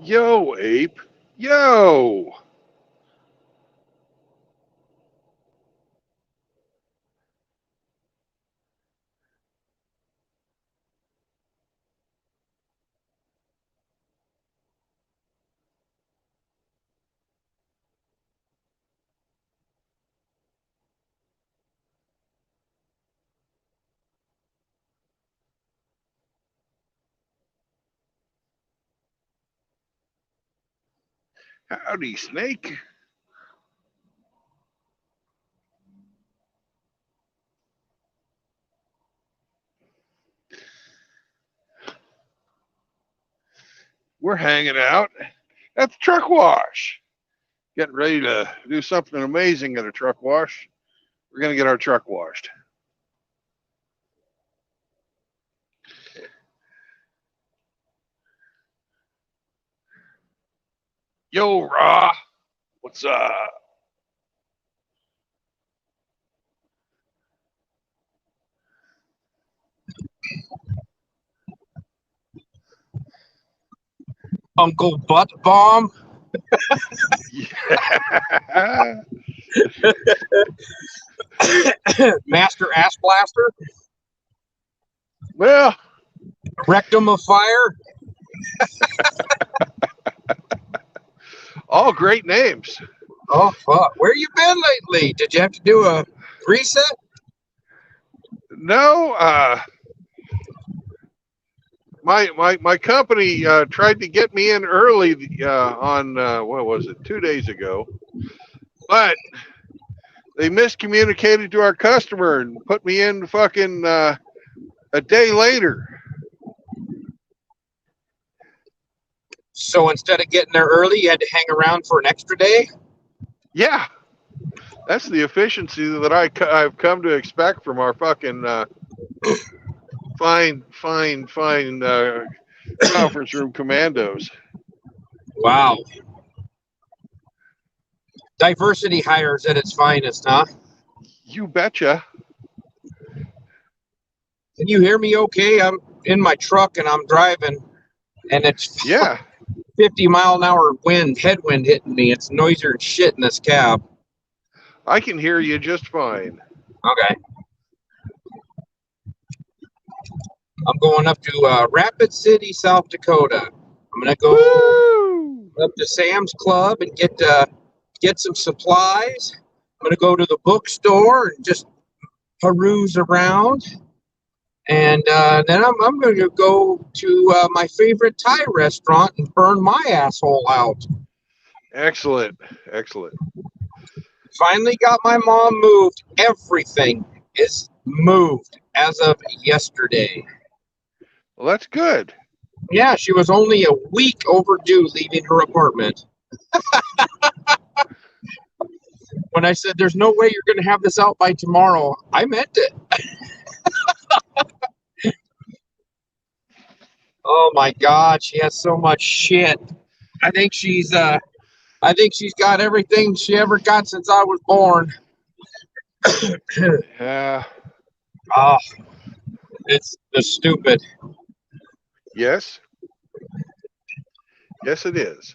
Yo, ape. Yo. Howdy, Snake. We're hanging out at the truck wash. Getting ready to do something amazing at a truck wash. We're going to get our truck washed. Yo, Raw. What's up? Uncle Butt Bomb. Yeah. Master Ass Blaster. Well, Rectum of Fire. all great names. Oh, fuck. Where you been lately? Did you have to do a reset? No, my company tried to get me in early on what was it, 2 days ago, but they miscommunicated to our customer and put me in fucking a day later. So instead of getting there early, you had to hang around for an extra day? Yeah, that's the efficiency that I've come to expect from our fucking fine conference room commandos. Wow. Diversity hires at its finest, huh? You betcha. Can you hear me okay? I'm in my truck and I'm driving, and it's Yeah. 50-mile-an-hour headwind hitting me. It's noisier than shit in this cab. I can hear you just fine. Okay. I'm going up to Rapid City, South Dakota. I'm going to go Woo! up to Sam's Club and get some supplies. I'm going to go to the bookstore and just peruse around. And then I'm going to go to my favorite Thai restaurant and burn my asshole out. Excellent. Excellent. Finally got my mom moved. Everything is moved as of yesterday. Well, that's good. Yeah, she was only a week overdue leaving her apartment. When I said, there's no way you're going to have this out by tomorrow, I meant it. Oh my God, she has so much shit. I think she's got everything she ever got since I was born. Yeah. Oh, it's just stupid. Yes. Yes, it is.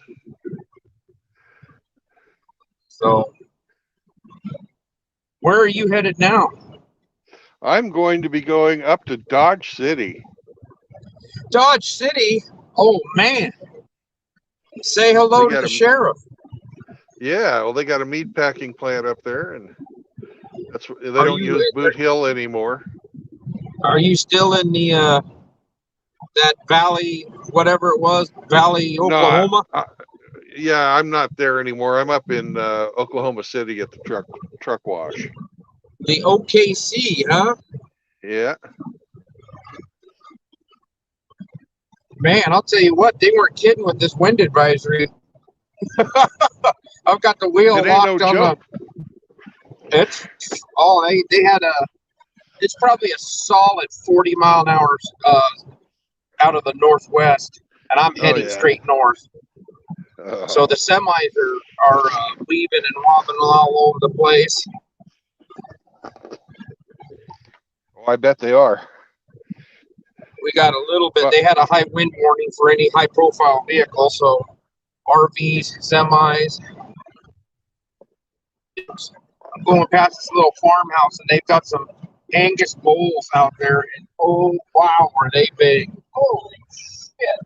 So, where are you headed now? I'm going to be going up to Dodge City. Dodge City? Oh man. Say hello to the sheriff. Yeah, well, they got a meat packing plant up there, and they don't use Boot Hill anymore. Are you still in the that Valley, whatever it was, Valley, Oklahoma? No, yeah, I'm not there anymore. I'm up in Oklahoma City at the truck wash. The OKC, huh? Yeah. Man, I'll tell you what, they weren't kidding with this wind advisory. I've got the wheel locked on the. It's they had it's probably a solid 40-mile-an-hour out of the northwest, and I'm heading straight north. So the semis are weaving and wobbling all over the place. Oh, I bet they are. We got a little bit. They had a high wind warning for any high-profile vehicle, so RVs, semis. I'm going past this little farmhouse, and they've got some Angus bulls out there, and oh wow, are they big! Holy shit!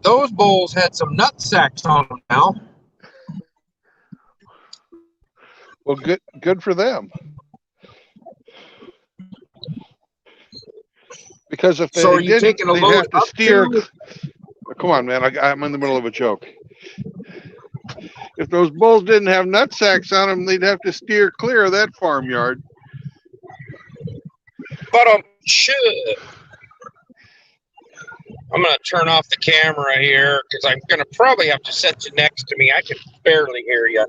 Those bulls had some nut sacks on them now. Well, good for them. Because if they So are you didn't, taking a they'd load have to up steer. to? Come on, man! I'm in the middle of a joke. If those bulls didn't have nut sacks on them, they'd have to steer clear of that farmyard. But shit. I'm going to turn off the camera here because I'm going to probably have to set you next to me. I can barely hear you.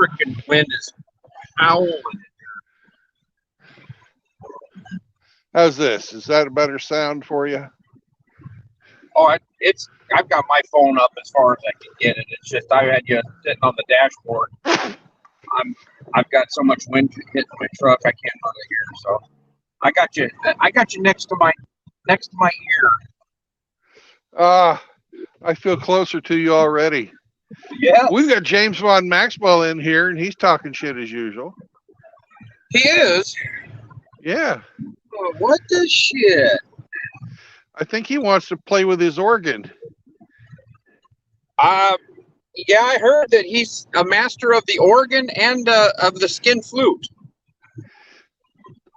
Freaking wind is howling. How's this? Is that a better sound for you? Oh, I've got my phone up as far as I can get it. It's just I had you sitting on the dashboard. I've got so much wind hitting my truck I can't hardly hear. So I got you next to my ear. I feel closer to you already. Yeah. We've got James Von Maxwell in here, and he's talking shit as usual. He is. Yeah. Oh, what the shit? I think he wants to play with his organ. Yeah, I heard that he's a master of the organ and of the skin flute.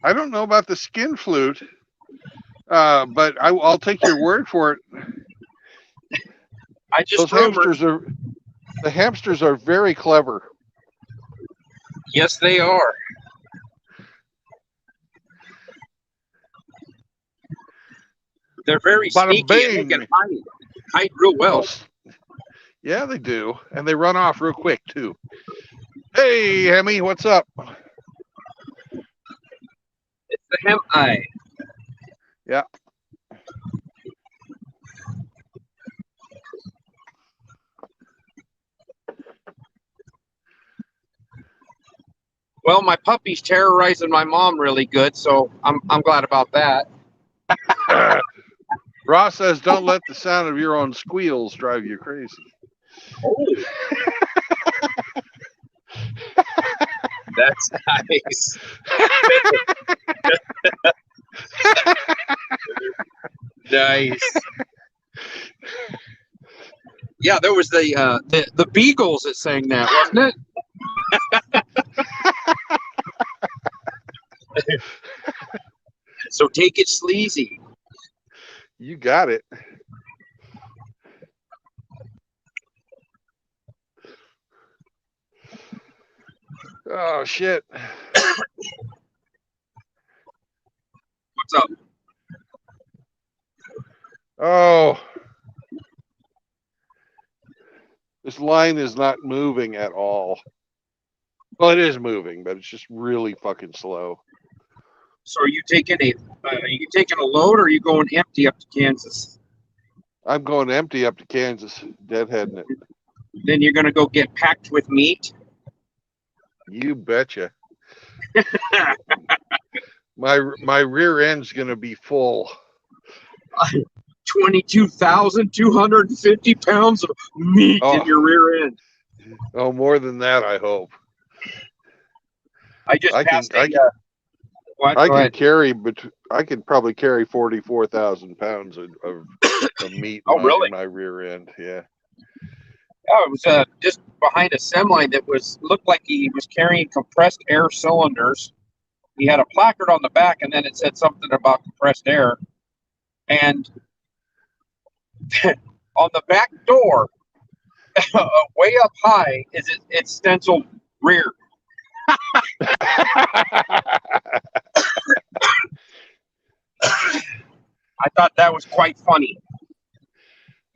I don't know about the skin flute, but I'll take your word for it. The hamsters are very clever. Yes, they are. They're very sneaky and they can hide real well. Yeah, they do. And they run off real quick, too. Hey, Hemi, what's up? It's the Hemi. Yeah. Well, my puppy's terrorizing my mom really good, so I'm glad about that. Ross says, don't let the sound of your own squeals drive you crazy. Oh. That's nice. Nice. Yeah, there was the Beagles that sang that, wasn't it? So take it sleazy. You got it. Oh, shit. What's up? Oh. This line is not moving at all. Well, it is moving, but it's just really fucking slow. So are you taking a load, or are you going empty up to Kansas? I'm going empty up to Kansas, deadheading it. Then you're gonna go get packed with meat? You betcha. My rear end's gonna be full. 22,250 pounds of meat in your rear end. Oh, more than that, I hope. I could probably carry 44,000 pounds of meat really? in my rear end. Yeah. Oh, it was just behind a semi that looked like he was carrying compressed air cylinders. He had a placard on the back, and then it said something about compressed air. And on the back door, way up high, is it's stenciled rear. I thought that was quite funny.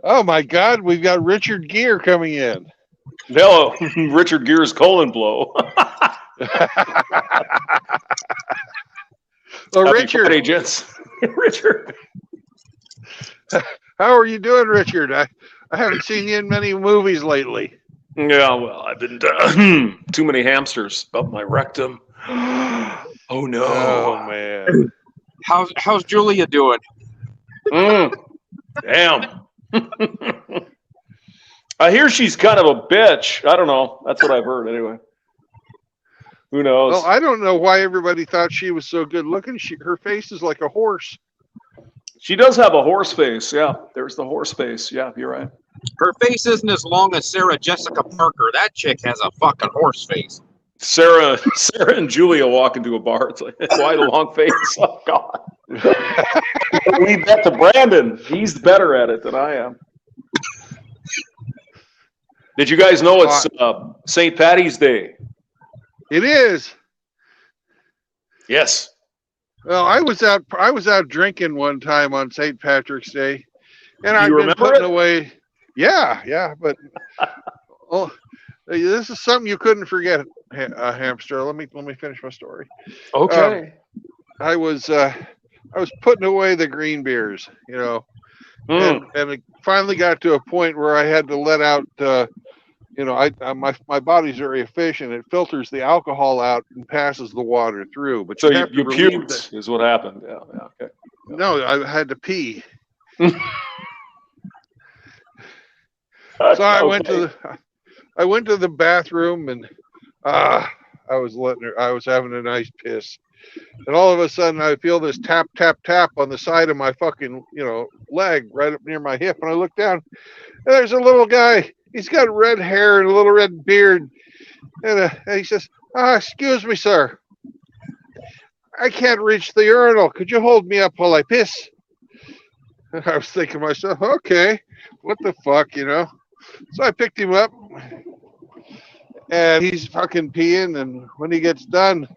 Oh my God, we've got Richard Gere coming in. Hello, Richard Gere's colon blow. Well, Richard. Friday, gents. Richard. How are you doing, Richard? I haven't seen you in many movies lately. Yeah, well, I've been too many hamsters up my rectum. Oh no. Oh man. How's Julia doing? Damn. I hear she's kind of a bitch. I don't know. That's what I've heard anyway. Who knows? Well, I don't know why everybody thought she was so good looking. Her face is like a horse. She does have a horse face. Yeah, there's the horse face. Yeah, you're right. Her face isn't as long as Sarah Jessica Parker. That chick has a fucking horse face. Sarah and Julia walk into a bar. It's like, why the long face? Oh, God. Leave that to Brandon. He's better at it than I am. Did you guys know it's St. Patty's Day? It is. Yes. Well, I was out drinking one time on St. Patrick's Day, and I've been remember putting it? away. Yeah, but this is something you couldn't forget, Hamster. Let me finish my story. Okay. I was putting away the green beers, and it finally got to a point where I had to let out. My body's very efficient. It filters the alcohol out and passes the water through. But So you puked is what happened. Yeah. Okay. No, I had to pee. So I went to the bathroom, and I was having a nice piss, and all of a sudden I feel this tap tap tap on the side of my fucking leg right up near my hip, and I look down, and there's a little guy. He's got red hair and a little red beard, and he says, "Excuse me, sir. I can't reach the urinal. Could you hold me up while I piss?" And I was thinking to myself, okay, what the fuck, So I picked him up, and he's fucking peeing, and when he gets done,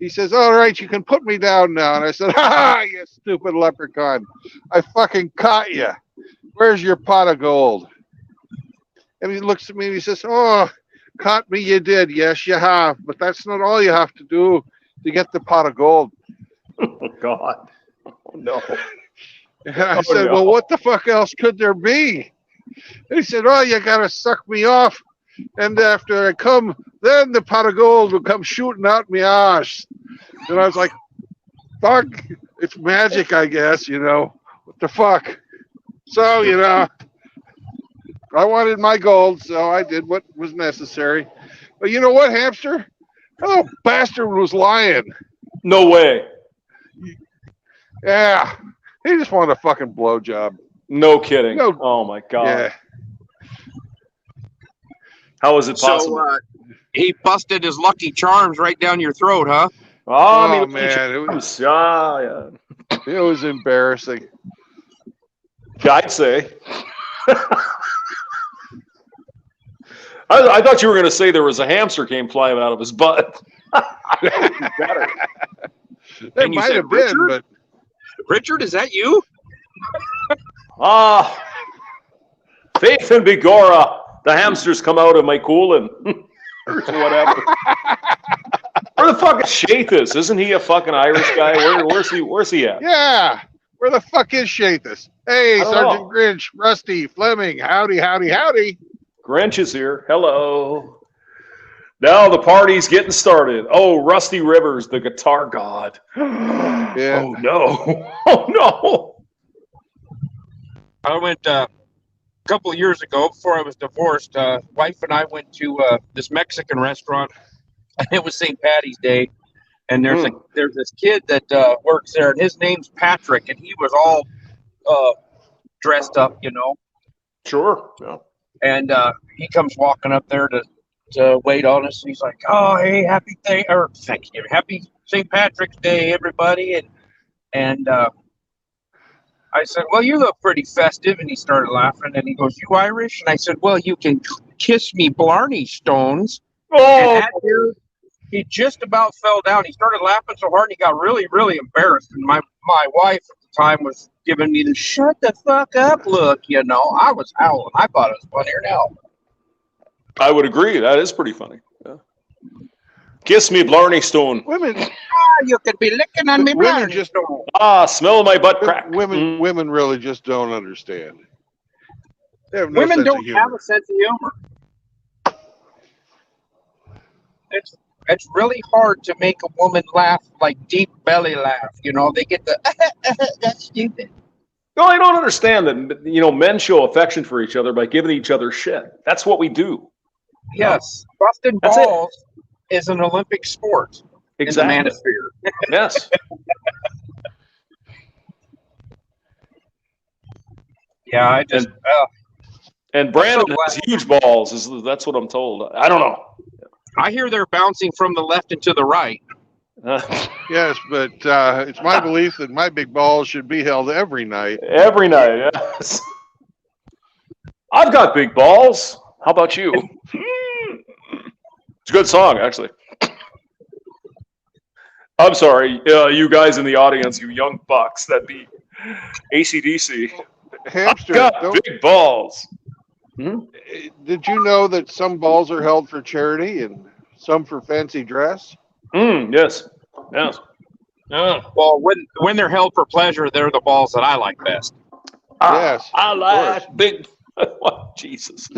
he says, "All right, you can put me down now." And I said, "Ha, you stupid leprechaun. I fucking caught you. Where's your pot of gold?" And he looks at me and he says, "Oh, caught me you did. Yes, you have. But that's not all you have to do to get the pot of gold." Oh, God. Oh, no. And I said, "Well, what the fuck else could there be?" And he said, "Oh, you got to suck me off. And after I come, then the pot of gold will come shooting out my ass." And I was like, fuck, it's magic, I guess, What the fuck? So, I wanted my gold, so I did what was necessary. But you know what, Hamster? That little bastard was lying. No way. Yeah. He just wanted a fucking blowjob. No kidding. No. Oh, my God. Yeah. How was it possible? So he busted his Lucky Charms right down your throat, huh? Oh, man. It was embarrassing. I'd say. I thought you were going to say there was a hamster came flying out of his butt. Better. It might have been, but Richard, is that you? Faith and Bigora. The hamsters come out of my colon. Or whatever. Where the fuck is Shathis? Isn't he a fucking Irish guy? Where's he at? Yeah. Where the fuck is Shathis? Hey, Sergeant Grinch, Rusty, Fleming, howdy, howdy, howdy. Grinch is here. Hello. Now the party's getting started. Oh, Rusty Rivers, the guitar god. Yeah. Oh, no. Oh, no. I went a couple of years ago, before I was divorced, wife and I went to this Mexican restaurant, and it was St. Patty's Day. And there's this kid that works there, and his name's Patrick, and he was all dressed up, Sure. Yeah. And he comes walking up there to wait on us, and he's like, "Oh, hey, happy St. Patrick's Day, everybody!" And I said, "Well, you look pretty festive," and he started laughing, and he goes, "You Irish?" And I said, "Well, you can kiss me Blarney Stones." Oh. And that dude, he just about fell down. He started laughing so hard, he got really, really embarrassed. And my wife at the time was giving me the shut the fuck up look, I was howling. I thought it was funnier now. I would agree. That is pretty funny. Yeah. Kiss me, Blarney Stone. Women. You could be licking on me, Women Blarney Stone. Smell my butt crack. Women really just don't understand. They have no Women sense don't of humor. have a sense of humor. It's really hard to make a woman laugh, like deep belly laugh. They get the that's stupid. No, I don't understand that. You know, men show affection for each other by giving each other shit. That's what we do. Yes, busted That's it. balls is an Olympic sport Exactly. in the manosphere. Yes. Yeah, I just And Brandon so has huge balls. That's what I'm told. I don't know. I hear they're bouncing from the left and to the right. Yes, but it's my belief that my big balls should be held every night. Every night. Yes. I've got big balls. How about you? It's a good song, actually. I'm sorry, you guys in the audience, you young bucks. That'd be AC/DC. Hamster, I've got big balls. did you know that some balls are held for charity and some for fancy dress? Yes. Yes. Well, when they're held for pleasure, they're the balls that I like best. Yes. I like big. Jesus.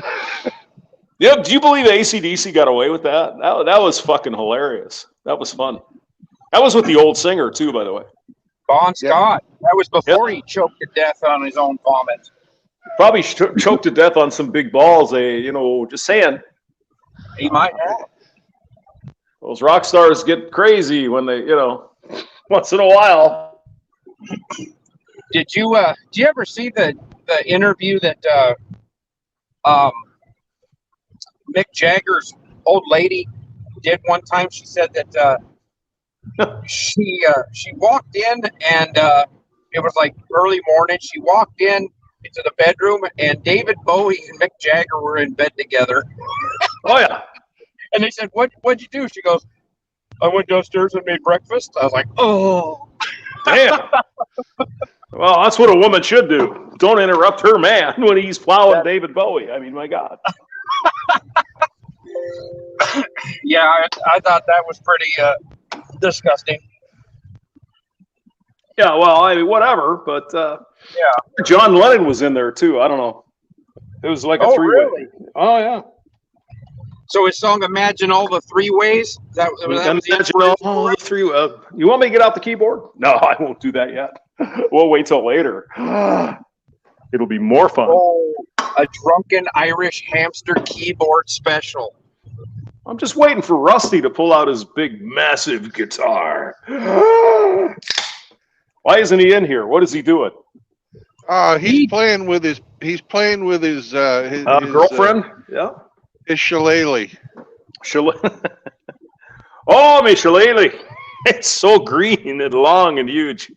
Yeah, do you believe AC/DC got away with that? That was fucking hilarious. That was fun. That was with the old singer too, by the way. Bon Scott. That was before he choked to death on his own vomit. Probably choked to death on some big balls. Just saying. He might have. Those rock stars get crazy when they, once in a while. Did you ever see the interview that Mick Jagger's old lady did one time? She said that she walked in and it was like early morning. She walked in into the bedroom and David Bowie and Mick Jagger were in bed together. Oh yeah. And they said, What'd you do? She goes, I went downstairs and made breakfast. I was like, oh. Damn. Well, that's what a woman should do. Don't interrupt her man when he's plowing David Bowie. I mean, my God. Yeah, I thought that was pretty disgusting. Yeah, well, I mean, whatever. But yeah, John Lennon was in there too. I don't know. It was like a three-way. Really? Oh yeah. So his song "Imagine All the Three Ways." That was Imagine all the three. You want me to get out the keyboard? No, I won't do that yet. We'll wait till later. It'll be more fun. Oh, a drunken Irish hamster keyboard special. I'm just waiting for Rusty to pull out his big, massive guitar. Why isn't he in here? What is he doing? He's playing with his Girlfriend. Yeah. His shillelagh. Oh, my shillelagh. It's so green and long and huge.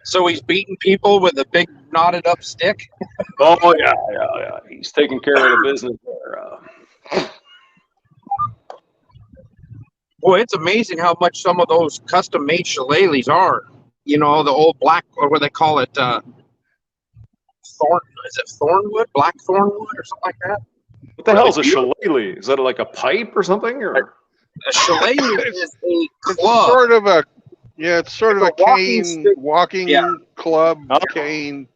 So he's beating people with a big knotted up stick? Oh, yeah. He's taking care of the business there. Boy, it's amazing how much some of those custom-made shillelaghs are. You know, the old black, or what they call it, thornwood? Black thornwood or something like that? What the hell is a shillelagh? Is that like a pipe or something? Or a shillelagh is a club. It's sort of a cane, walking club cane.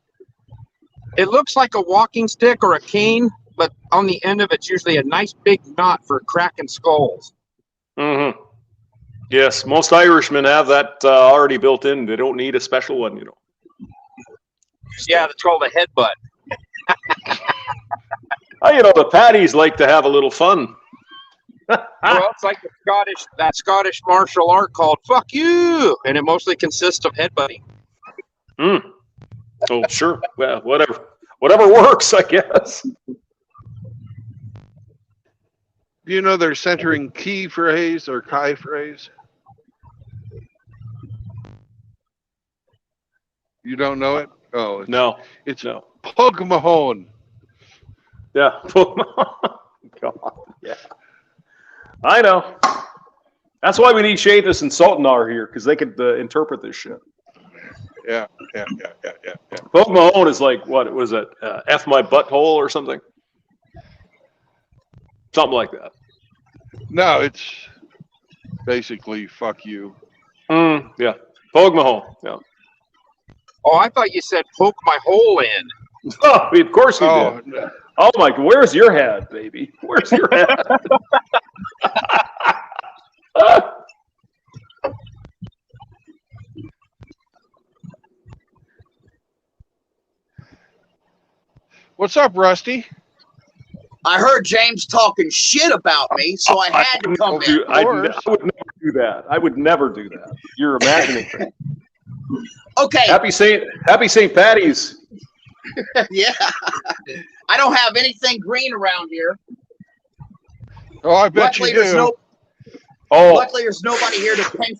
It looks like a walking stick or a cane, but on the end of it's usually a nice big knot for cracking skulls. Mm-hmm. Yes, most Irishmen have that already built in. They don't need a special one, Yeah, that's called a headbutt. The Paddies like to have a little fun. Well, it's like that Scottish martial art called "fuck you," and it mostly consists of headbutting. Oh, sure. Well, whatever works, I guess. Do you know their centering key phrase or chi phrase? You don't know it? Oh, no. It's Pugmahone. Yeah. God. Yeah. I know. That's why we need Shadis and Sultanar here, because they could interpret this shit. Yeah. Pugmahone is like, what was it? F my butthole or something? Something like that. No, it's basically fuck you. Yeah. Pugmahone. Yeah. Oh, I thought you said poke my hole in. Oh, of course you did. No. Oh my! Where's your head, baby? Where's your head? What's up, Rusty? I heard James talking shit about me, so I had to come in. I would never do that. I would never do that. You're imagining things. Okay. Happy St. Patty's. Yeah. I don't have anything green around here. Oh, I bet Luckily, you do. Luckily, there's nobody here to paint.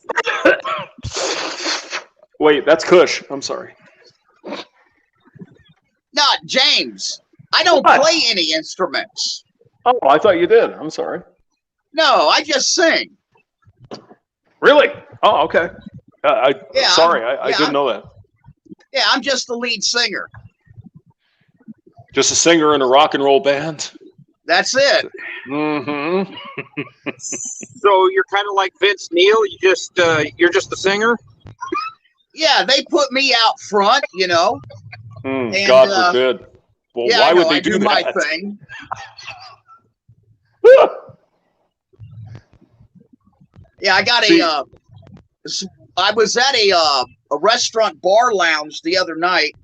Wait, that's Kush. I'm sorry. Not James. I don't play any instruments. Oh, I thought you did. I'm sorry. No, I just sing. Really? Oh, okay. I didn't know that. Yeah, I'm just the lead singer. Just a singer in a rock and roll band. That's it. Mm-hmm. So you're kind of like Vince Neil. You're just the singer. Yeah, they put me out front, you know. And, God forbid. Well, yeah, why would they I do that? my thing. Yeah, I got I was at a restaurant bar lounge the other night,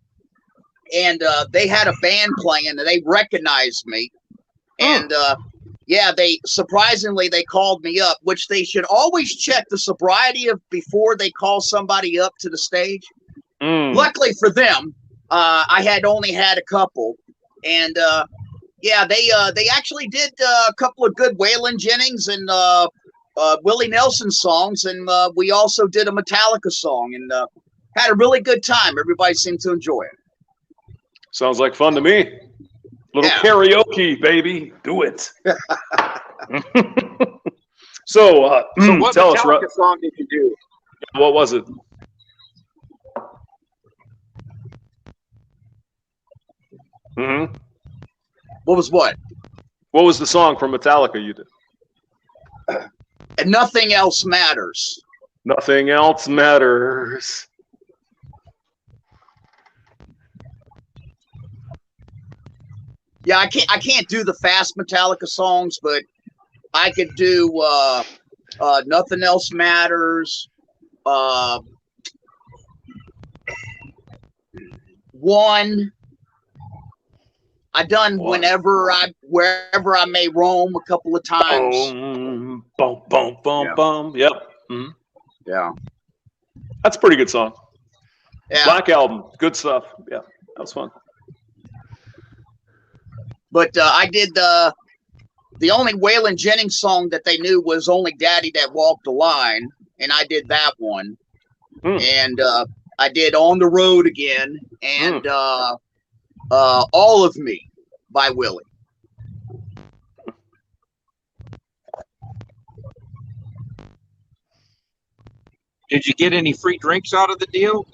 and they had a band playing, and they recognized me. And they surprisingly they called me up, which they should always check the sobriety of before they call somebody up to the stage. Luckily for them, I had only had a couple, and they actually did a couple of good Waylon Jennings and Willie Nelson songs, and we also did a Metallica song, and had a really good time. Everybody seemed to enjoy it. Sounds like fun to me. Little karaoke, baby. Do it. So what tell us, Metallica song did you do? What was it? Mm-hmm. What was what? What was the song from Metallica you did? And Nothing Else Matters. Nothing else matters. Yeah, I can't do the fast Metallica songs, but I could do Nothing Else Matters. One. I done wherever I may roam a couple of times. Boom, boom, boom, boom, boom. Yep. Mm-hmm. Yeah. That's a pretty good song. Yeah. Black Album. Good stuff. Yeah. That was fun. But I did the only Waylon Jennings song that they knew was Only Daddy That Walked the Line, and I did that one. And I did On the Road Again and All of Me by Willie. Did you get any free drinks out of the deal?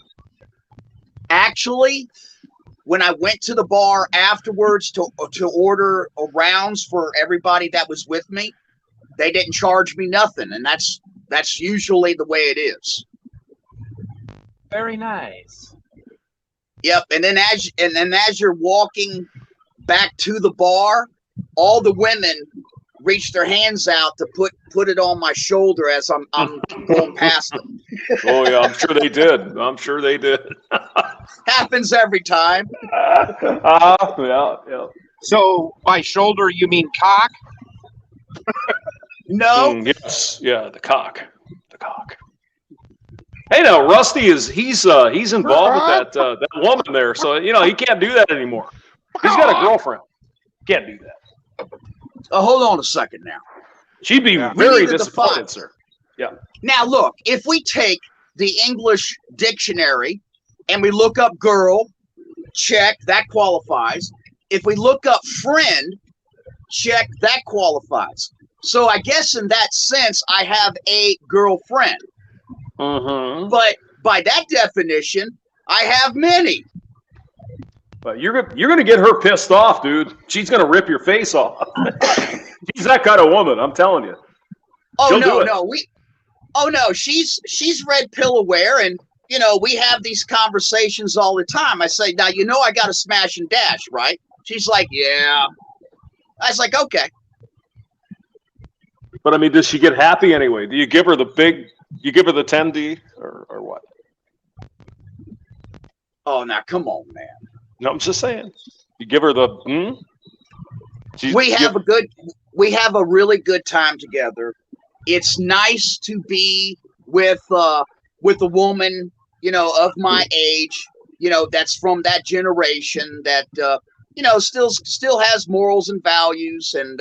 Actually, when I went to the bar afterwards to order rounds for everybody that was with me, they didn't charge me nothing, and that's usually the way it is. Very nice. Yep, and then as you're walking back to the bar, all the women reach their hands out to put it on my shoulder as I'm going past them. Oh yeah, I'm sure they did. I'm sure they did. Happens every time. Yeah. So by shoulder you mean cock? No. Yes. Yeah, the cock. The cock. Hey, now Rusty he's involved with that woman there, so he can't do that anymore. He's got a girlfriend. Can't do that. Hold on a second now. She'd be very disappointed, sir. Yeah. Now look, if we take the English dictionary and we look up girl, check, that qualifies. If we look up friend, check, that qualifies. So I guess in that sense, I have a girlfriend. Mm-hmm. But by that definition, I have many. But you're gonna get her pissed off, dude. She's gonna rip your face off. She's that kind of woman, I'm telling you. No, she's red pill aware, and we have these conversations all the time. I say, now I got a smash and dash, right? She's like, yeah. I was like, okay. But I mean, does she get happy anyway? Do you give her the 10D or what? Oh, now come on, man. No, I'm just saying. You give her the we have a really good time together. It's nice to be with a woman, you know, of my age, you know, that's from that generation that you know, still has morals and values, and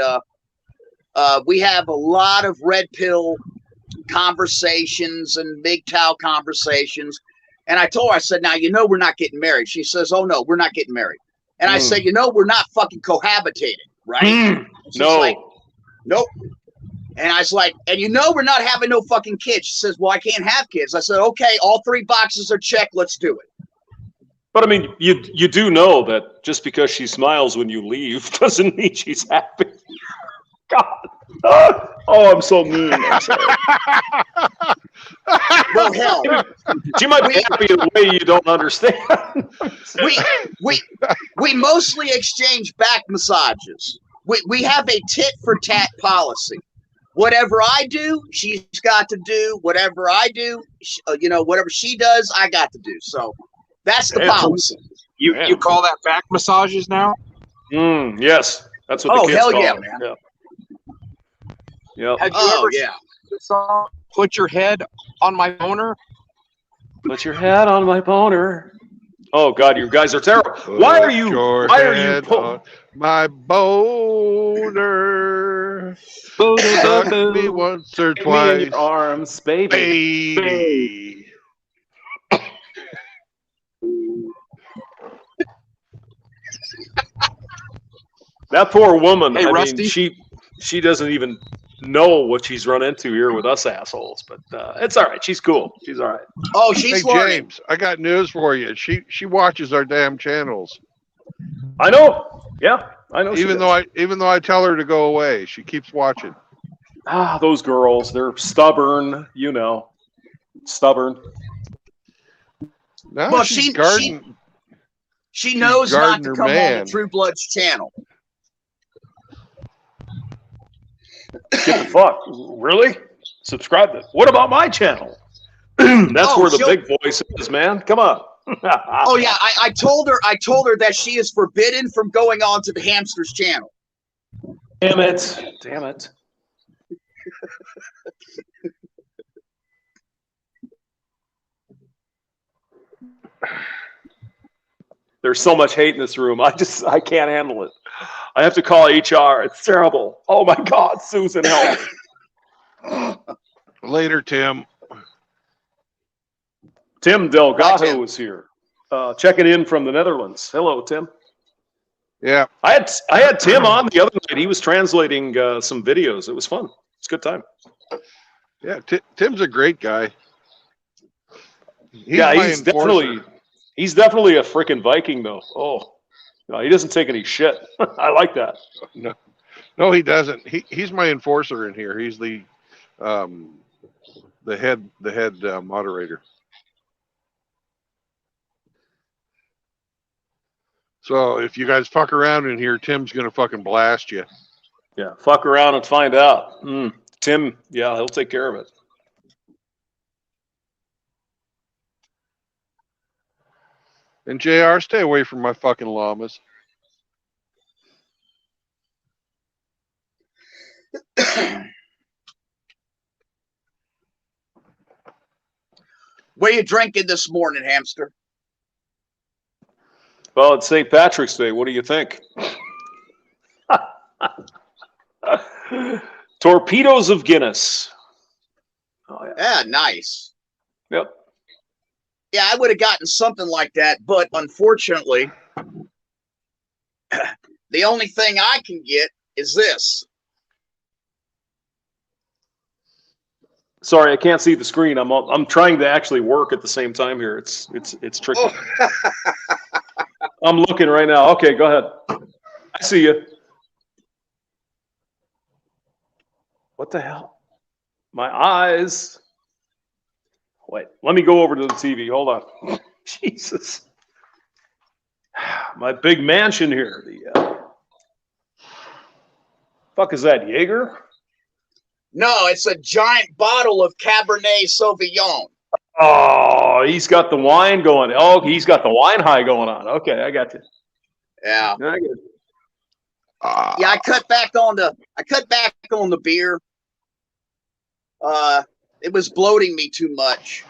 we have a lot of red pill conversations and MGTOW conversations. And I told her, I said, now, you know, we're not getting married. She says, oh, no, we're not getting married. And I said, you know, we're not fucking cohabitating, right? She's like, nope. And I was like, and you know, we're not having no fucking kids. She says, well, I can't have kids. I said, okay, all 3 boxes are checked. Let's do it. But I mean, you do know that just because she smiles when you leave doesn't mean she's happy. God. Oh, I'm so mean. I'm sorry. Well, hell, She might be happy in a way you don't understand. we mostly exchange back massages. We have a tit for tat policy. Whatever I do, she's got to do. Whatever I do, you know, whatever she does, I got to do. So that's the policy. You call that back massages now? Yes, that's what the kids hell call yeah, it. man. Yeah. Yep. Have you ever seen the song "Put Your Head on My Boner"? Put your head on my boner. Oh God, you guys are terrible. Why are you? Why are you? My boner. Suck me once or twice. Me in your arms, baby. That poor woman. Hey, I Rusty? mean, she doesn't even know what she's run into here with us assholes. But it's all right. She's cool. She's all right. Oh, she's Hey, learning. James, I got news for you. She watches our damn channels. I know. Yeah, I know. Even though I tell her to go away, she keeps watching. Those girls, they're stubborn. You know, stubborn. No, Well, she's garden. She knows not to Gardner come on Man. the True Bloods channel. Get the fuck. Really? Subscribe to. What about my channel? That's where the big voice is, man. Come on. Oh yeah, I told her that she is forbidden from going on to the Hamsters channel. Damn it. Damn it. There's so much hate in this room. I can't handle it. I have to call HR. It's terrible. Oh my God, Susan, help. Later, Tim. Tim Delgado Tim. is here. Checking in from the Netherlands. Hello, Tim. Yeah. I had Tim on the other night. He was translating some videos. It was fun. It's a good time. Yeah, Tim's a great guy. He's definitely a freaking Viking, though. Oh, no, he doesn't take any shit. I like that. No, he doesn't. He's my enforcer in here. He's the head moderator. So if you guys fuck around in here, Tim's gonna fucking blast you. Yeah, fuck around and find out. Tim, yeah, he'll take care of it. And JR, stay away from my fucking llamas. What are you drinking this morning, Hamster? Well, it's St. Patrick's Day. What do you think? Torpedoes of Guinness. Oh, yeah. Yeah, nice. Yep. Yeah, I would have gotten something like that, but unfortunately, the only thing I can get is this. Sorry, I can't see the screen. I'm trying to actually work at the same time here. It's tricky. Oh. I'm looking right now. Okay, go ahead. I see you. What the hell? My eyes. Wait, let me go over to the TV. Hold on. Jesus. My big mansion here. The fuck is that, Jaeger? No, it's a giant bottle of Cabernet Sauvignon. Oh, he's got the wine going. Oh, he's got the wine high going on. Okay, I got you. Yeah. I get it. Yeah, I cut back on the beer. It was bloating me too much.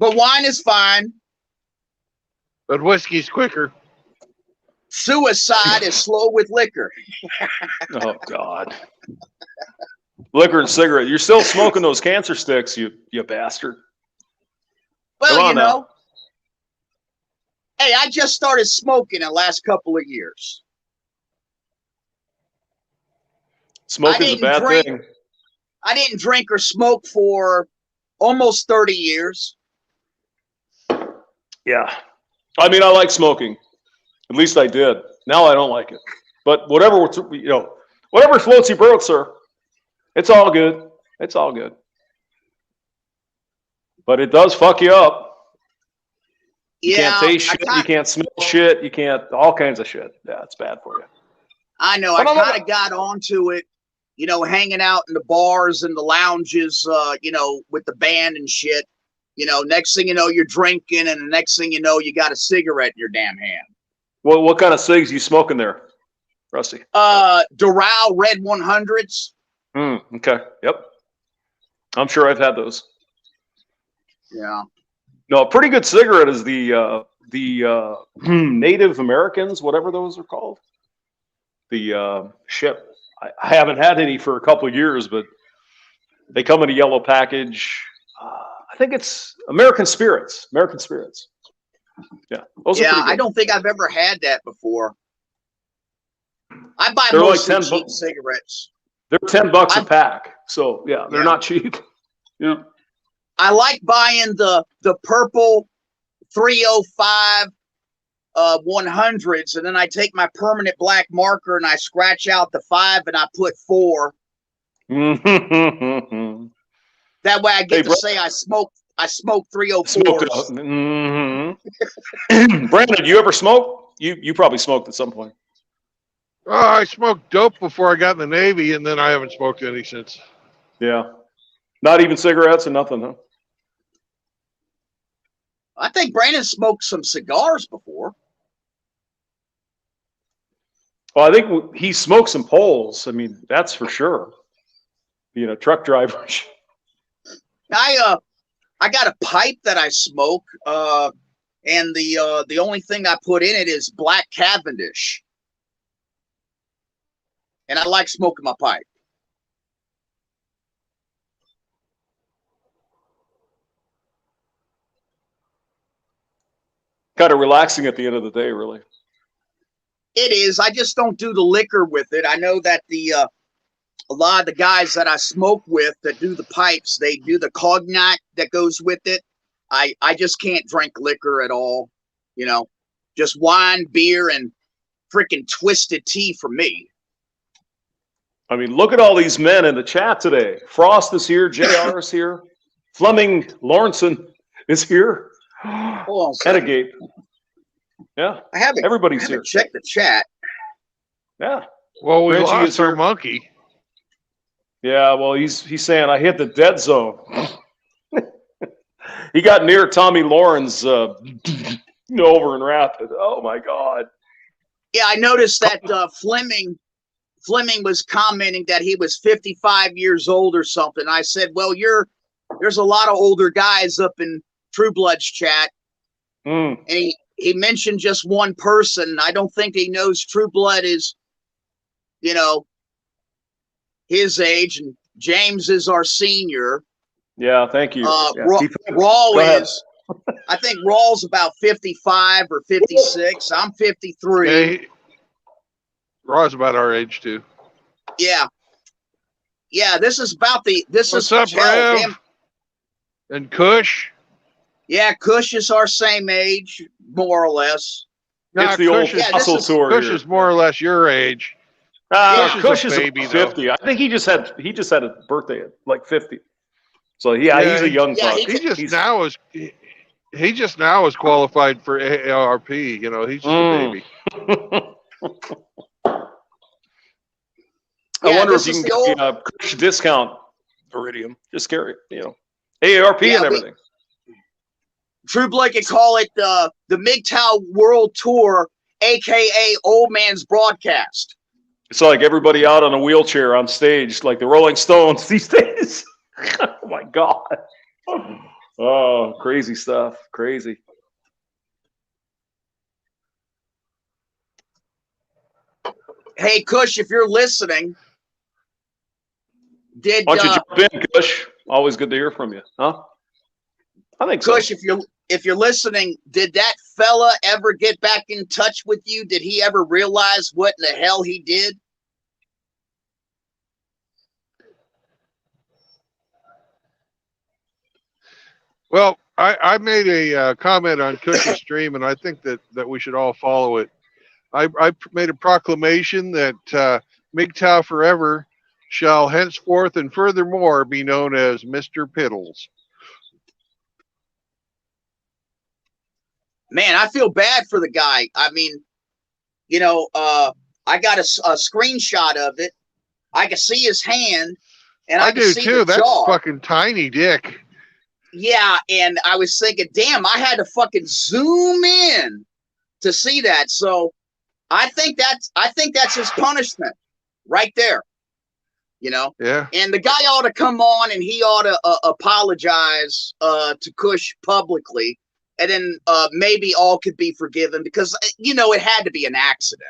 But wine is fine. But whiskey's quicker. Suicide is slow with liquor. Oh God. Liquor and cigarette. You're still smoking those cancer sticks, you bastard. Come Well, on you now. know. Hey, I just started smoking the last couple of years. Smoking's a bad thing. I didn't drink or smoke for almost 30 years. Yeah. I mean, I like smoking. At least I did. Now I don't like it. But whatever, whatever floats your boat, sir. It's all good. It's all good. But it does fuck you up. You can't taste shit. You can't smell shit. You can't, all kinds of shit. Yeah, it's bad for you. I know. I kind of got onto it, hanging out in the bars and the lounges, with the band and shit. Next thing you know, you're drinking, and the next thing you know, you got a cigarette in your damn hand. Well, what kind of cigs you smoking there, Rusty? Doral Red 100s. Okay. Yep. I'm sure I've had those. Yeah. No, a pretty good cigarette is the Native Americans, whatever those are called. The shit. I haven't had any for a couple of years, but they come in a yellow package. I think it's American Spirits. American Spirits. Yeah. Those are pretty good. I don't think I've ever had that before. I buy They're mostly like cheap cigarettes. They're $10 a pack. So yeah, they're not cheap. Yeah. I like buying the purple 305 100s, and then I take my permanent black marker and I scratch out the 5 and I put 4. That way I get to say I smoked 304s. Brandon, you ever smoke? You probably smoked at some point. I smoked dope before I got in the Navy, and then I haven't smoked any since. Yeah. Not even cigarettes and nothing, huh? I think Brandon smoked some cigars before. Well, I think he smoked some poles. I mean, that's for sure. Being a truck driver. I got a pipe that I smoke, and the only thing I put in it is black Cavendish. And I like smoking my pipe. Kind of relaxing at the end of the day, really. It is. I just don't do the liquor with it. I know that a lot of the guys that I smoke with that do the pipes, they do the cognac that goes with it. I just can't drink liquor at all. Just wine, beer, and freaking twisted tea for me. I mean, look at all these men in the chat today. Frost is here. JR is here. Fleming Lawrenson is here. Hold on, Renegade. Yeah. Everybody's here. Check the chat. Yeah. Well, we Reggie lost our monkey. Yeah, well, he's saying I hit the dead zone. He got near Tommy Lawrence over in Rapid. Oh my God. Yeah, I noticed that Fleming was commenting that he was 55 years old or something. I said, well, there's a lot of older guys up in True Blood's chat. And he mentioned just one person. I don't think he knows True Blood is, his age, and James is our senior. Yeah, thank you. Raw is, I think Raw's about 55 or 56. I'm 53. Yeah, Raw's about our age too. Yeah. Yeah, this is about What's up, Rev? And Kush? Yeah, Kush is our same age, more or less. It's the old muscle tour. Kush is more or less your age. Kush is a baby, 50. Though. I think he just had a birthday at like 50. So he's a young buck. He just now is qualified for AARP. He's just a baby. I wonder if you can get a Kush discount Iridium. Just carry it, you know. AARP and everything. True Blake could call it the MGTOW World Tour, aka Old Man's Broadcast. It's like everybody out on a wheelchair on stage, like the Rolling Stones these days. Oh my God. Oh, crazy stuff. Crazy. Hey, Kush, if you're listening, Why don't you jump in, Kush? Always good to hear from you, huh? I think Kush, so. if you're listening, did that fella ever get back in touch with you? Did he ever realize what in the hell he did? Well, I made a comment on Cush's stream, and I think that we should all follow it. I made a proclamation that MGTOW forever shall henceforth and furthermore be known as Mr. Piddles. Man, I feel bad for the guy. I mean, you know, I got a screenshot of it. I can see his hand, and I can do see too. the That's jar. fucking tiny dick. Yeah, and I was thinking, damn, I had to fucking zoom in to see that. So I think that's his punishment right there. You know? Yeah. And the guy ought to come on and he ought to apologize to Kush publicly. And then maybe all could be forgiven because, you know, it had to be an accident.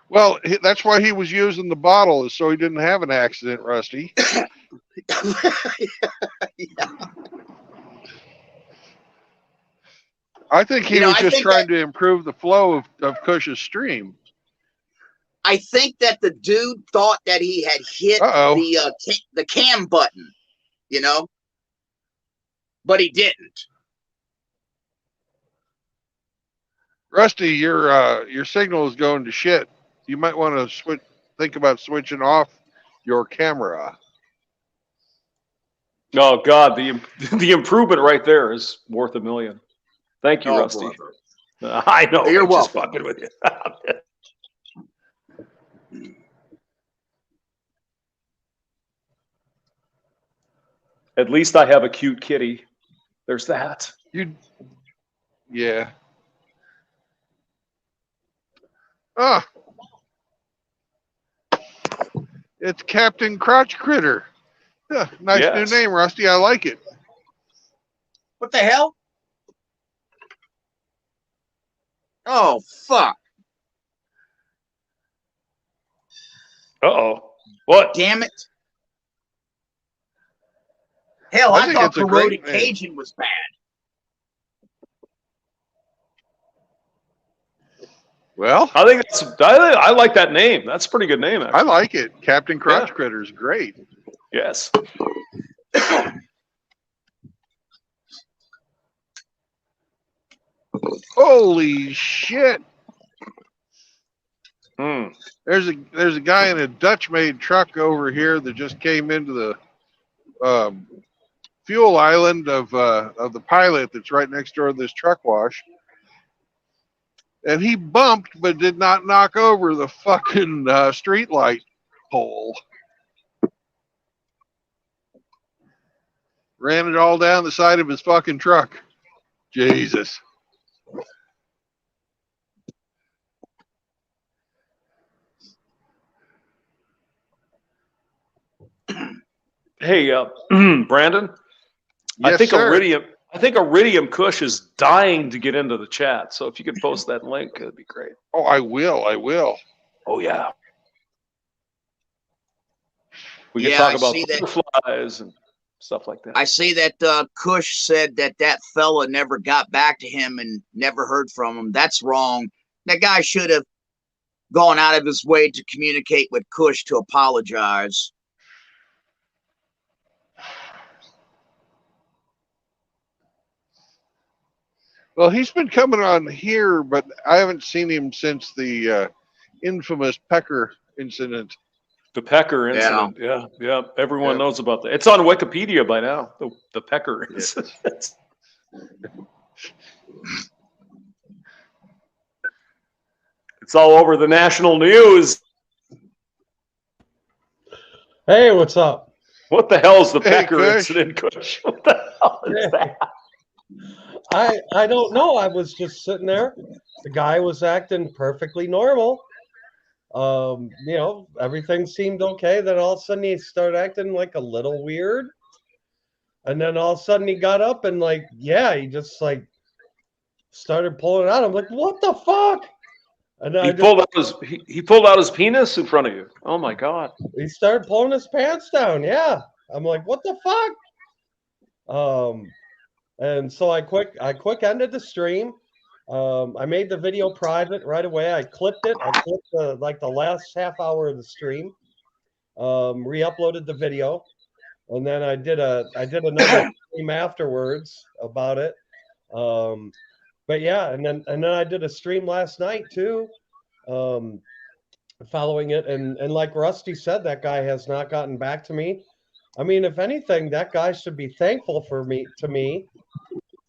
Well, that's why he was using the bottle, is so he didn't have an accident, Rusty. Yeah. I think he was just trying to improve the flow of Cush's stream. I think that the dude thought that he had hit the cam button, you know, but he didn't. Rusty, your signal is going to shit. You might want to think about switching off your camera. Oh God, the improvement right there is worth $1 million. Thank you, Rusty. I know. You're welcome. Just fucking with you. At least I have a cute kitty. There's that. Yeah. Ah. It's Captain Crotch Critter. Yeah, nice new name, Rusty. I like it. What the hell? Oh, fuck. Uh-oh. What? Damn it. Hell, I thought Corroded Cajun was bad. Well, I like that name. That's a pretty good name, actually. I like it. Captain Crotch Critter is great. Yes. Holy shit. Hmm. There's a guy in a Dutch-made truck over here that just came into the fuel island of the pilot that's right next door to this truck wash. And he bumped but did not knock over the fucking street light pole. Ran it all down the side of his fucking truck. Jesus. Hey, Brandon. Yes, sir. I think Iridium Kush is dying to get into the chat. So if you could post that link, it'd be great. Oh, I will. Oh yeah. We can talk about butterflies and stuff like that. I see that Kush said that fella never got back to him and never heard from him. That's wrong. That guy should have gone out of his way to communicate with Kush to apologize. Well, he's been coming on here, but I haven't seen him since the infamous Pecker incident. The Pecker incident, yeah. Everyone knows about that. It's on Wikipedia by now. The Pecker incident. It's all over the national news. Hey, what's up? What the hell is the Hey, pecker Kush. incident, Kush? What the hell is that? I don't know. I was just sitting there. The guy was acting perfectly normal. Everything seemed okay. Then all of a sudden he started acting like a little weird. And then all of a sudden he got up and he just like started pulling it out. I'm like, what the fuck? And then He pulled out his penis in front of you. Oh my god. he started pulling his pants down. Yeah. I'm like, what the fuck? And so I quick ended the stream. I made the video private right away. I clipped it. I clipped the last half hour of the stream. Re-uploaded the video, and then I did another stream afterwards about it. But yeah, and then I did a stream last night too, following it. And like Rusty said, that guy has not gotten back to me. I mean, if anything, that guy should be thankful for me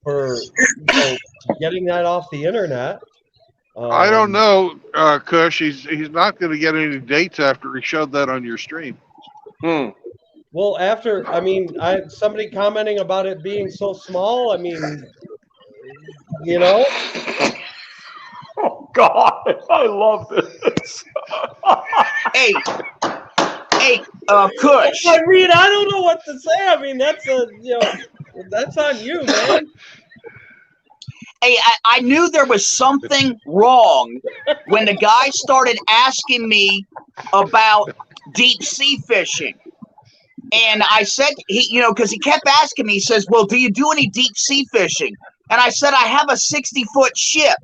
for getting that off the internet. I don't know, Kush. He's not going to get any dates after he showed that on your stream. Well, somebody commenting about it being so small. I mean, Oh God, I love this. Hey, Kush. I mean, I don't know what to say. I mean, that's on you, man. Hey, I knew there was something wrong when the guy started asking me about deep sea fishing. And I said, because he kept asking me, he says, well, do you do any deep sea fishing? And I said, I have a 60-foot ship.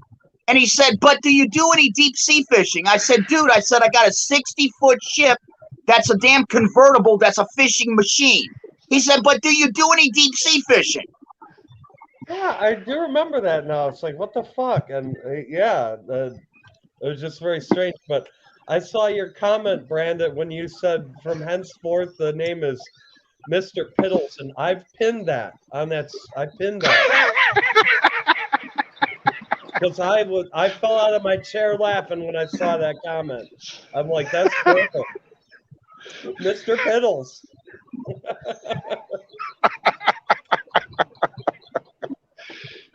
And he said, but do you do any deep sea fishing? I said, dude, I got a 60-foot ship. That's a damn convertible. That's a fishing machine. He said, but do you do any deep sea fishing? Yeah, I do remember that now. It's like, what the fuck? And it was just very strange. But I saw your comment, Brandon, when you said from henceforth the name is Mr. Piddles, and I've pinned that on that. I pinned that because I fell out of my chair laughing when I saw that comment. I'm like, that's perfect, Mr. Piddles.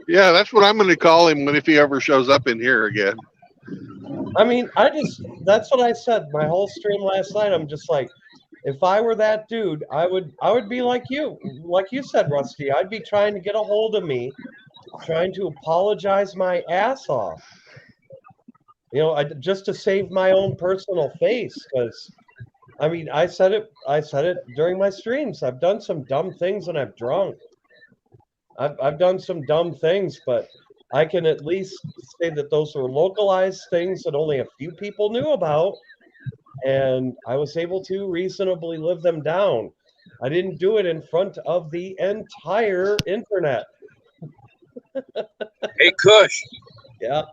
Yeah, that's what I'm going to call him if he ever shows up in here again. I mean, that's what I said my whole stream last night. I'm just like, if I were that dude, I would be like you said, Rusty. I'd be trying to get a hold of me, trying to apologize my ass off. Just to save my own personal face, because I mean, I said it during my streams. I've done some dumb things when I've drunk. I've done some dumb things, but I can at least say that those were localized things that only a few people knew about, and I was able to reasonably live them down. I didn't do it in front of the entire internet. Hey, Kush. Yeah.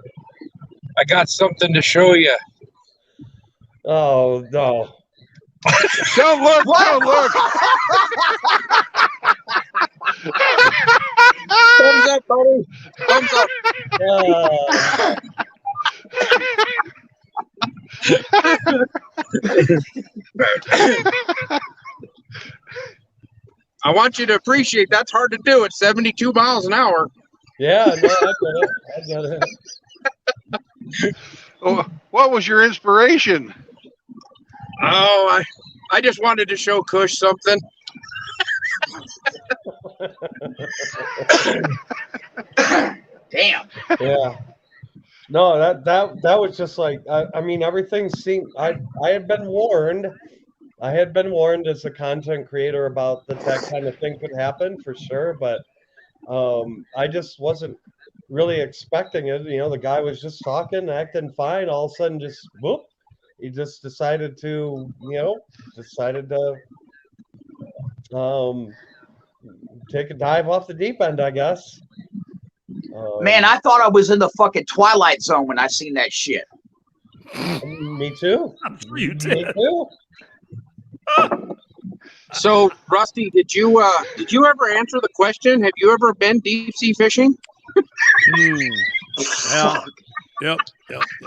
I got something to show you. Oh, no. Don't look! Don't look! Thumbs up, buddy. Thumbs up. I want you to appreciate that's hard to do at 72 miles an hour. Yeah, no, I get it. Oh, what was your inspiration? Oh, I just wanted to show Kush something. Damn. Yeah. No, that was just like I mean, everything seemed I had been warned. I had been warned as a content creator about that kind of thing could happen for sure, but I just wasn't really expecting it. The guy was just talking, acting fine. All of a sudden, just whoop, he just decided to take a dive off the deep end, I guess. Man, I thought I was in the fucking Twilight Zone when I seen that shit. Me too. I'm sure you did. Me too. So, Rusty, did you ever answer the question? Have you ever been deep sea fishing? Yeah. Yep.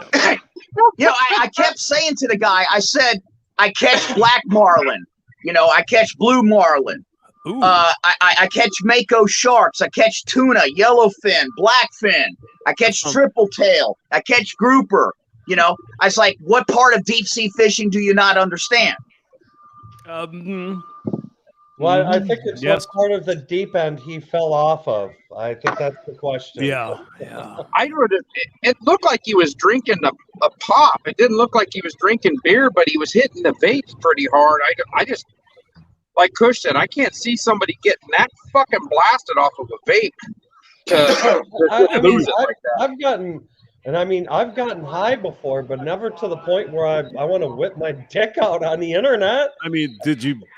I kept saying to the guy, I said, I catch black marlin. I catch blue marlin. I catch mako sharks. I catch tuna, yellowfin, blackfin. I catch triple tail. I catch grouper. I was like, what part of deep sea fishing do you not understand? Well, I think it's what part of the deep end he fell off of. I think that's the question. Yeah. I heard it looked like he was drinking a pop. It didn't look like he was drinking beer, but he was hitting the vapes pretty hard. I just, like Kush said, I can't see somebody getting that fucking blasted off of a vape to lose it like that. I've gotten high before, but never to the point where I want to whip my dick out on the internet. I mean,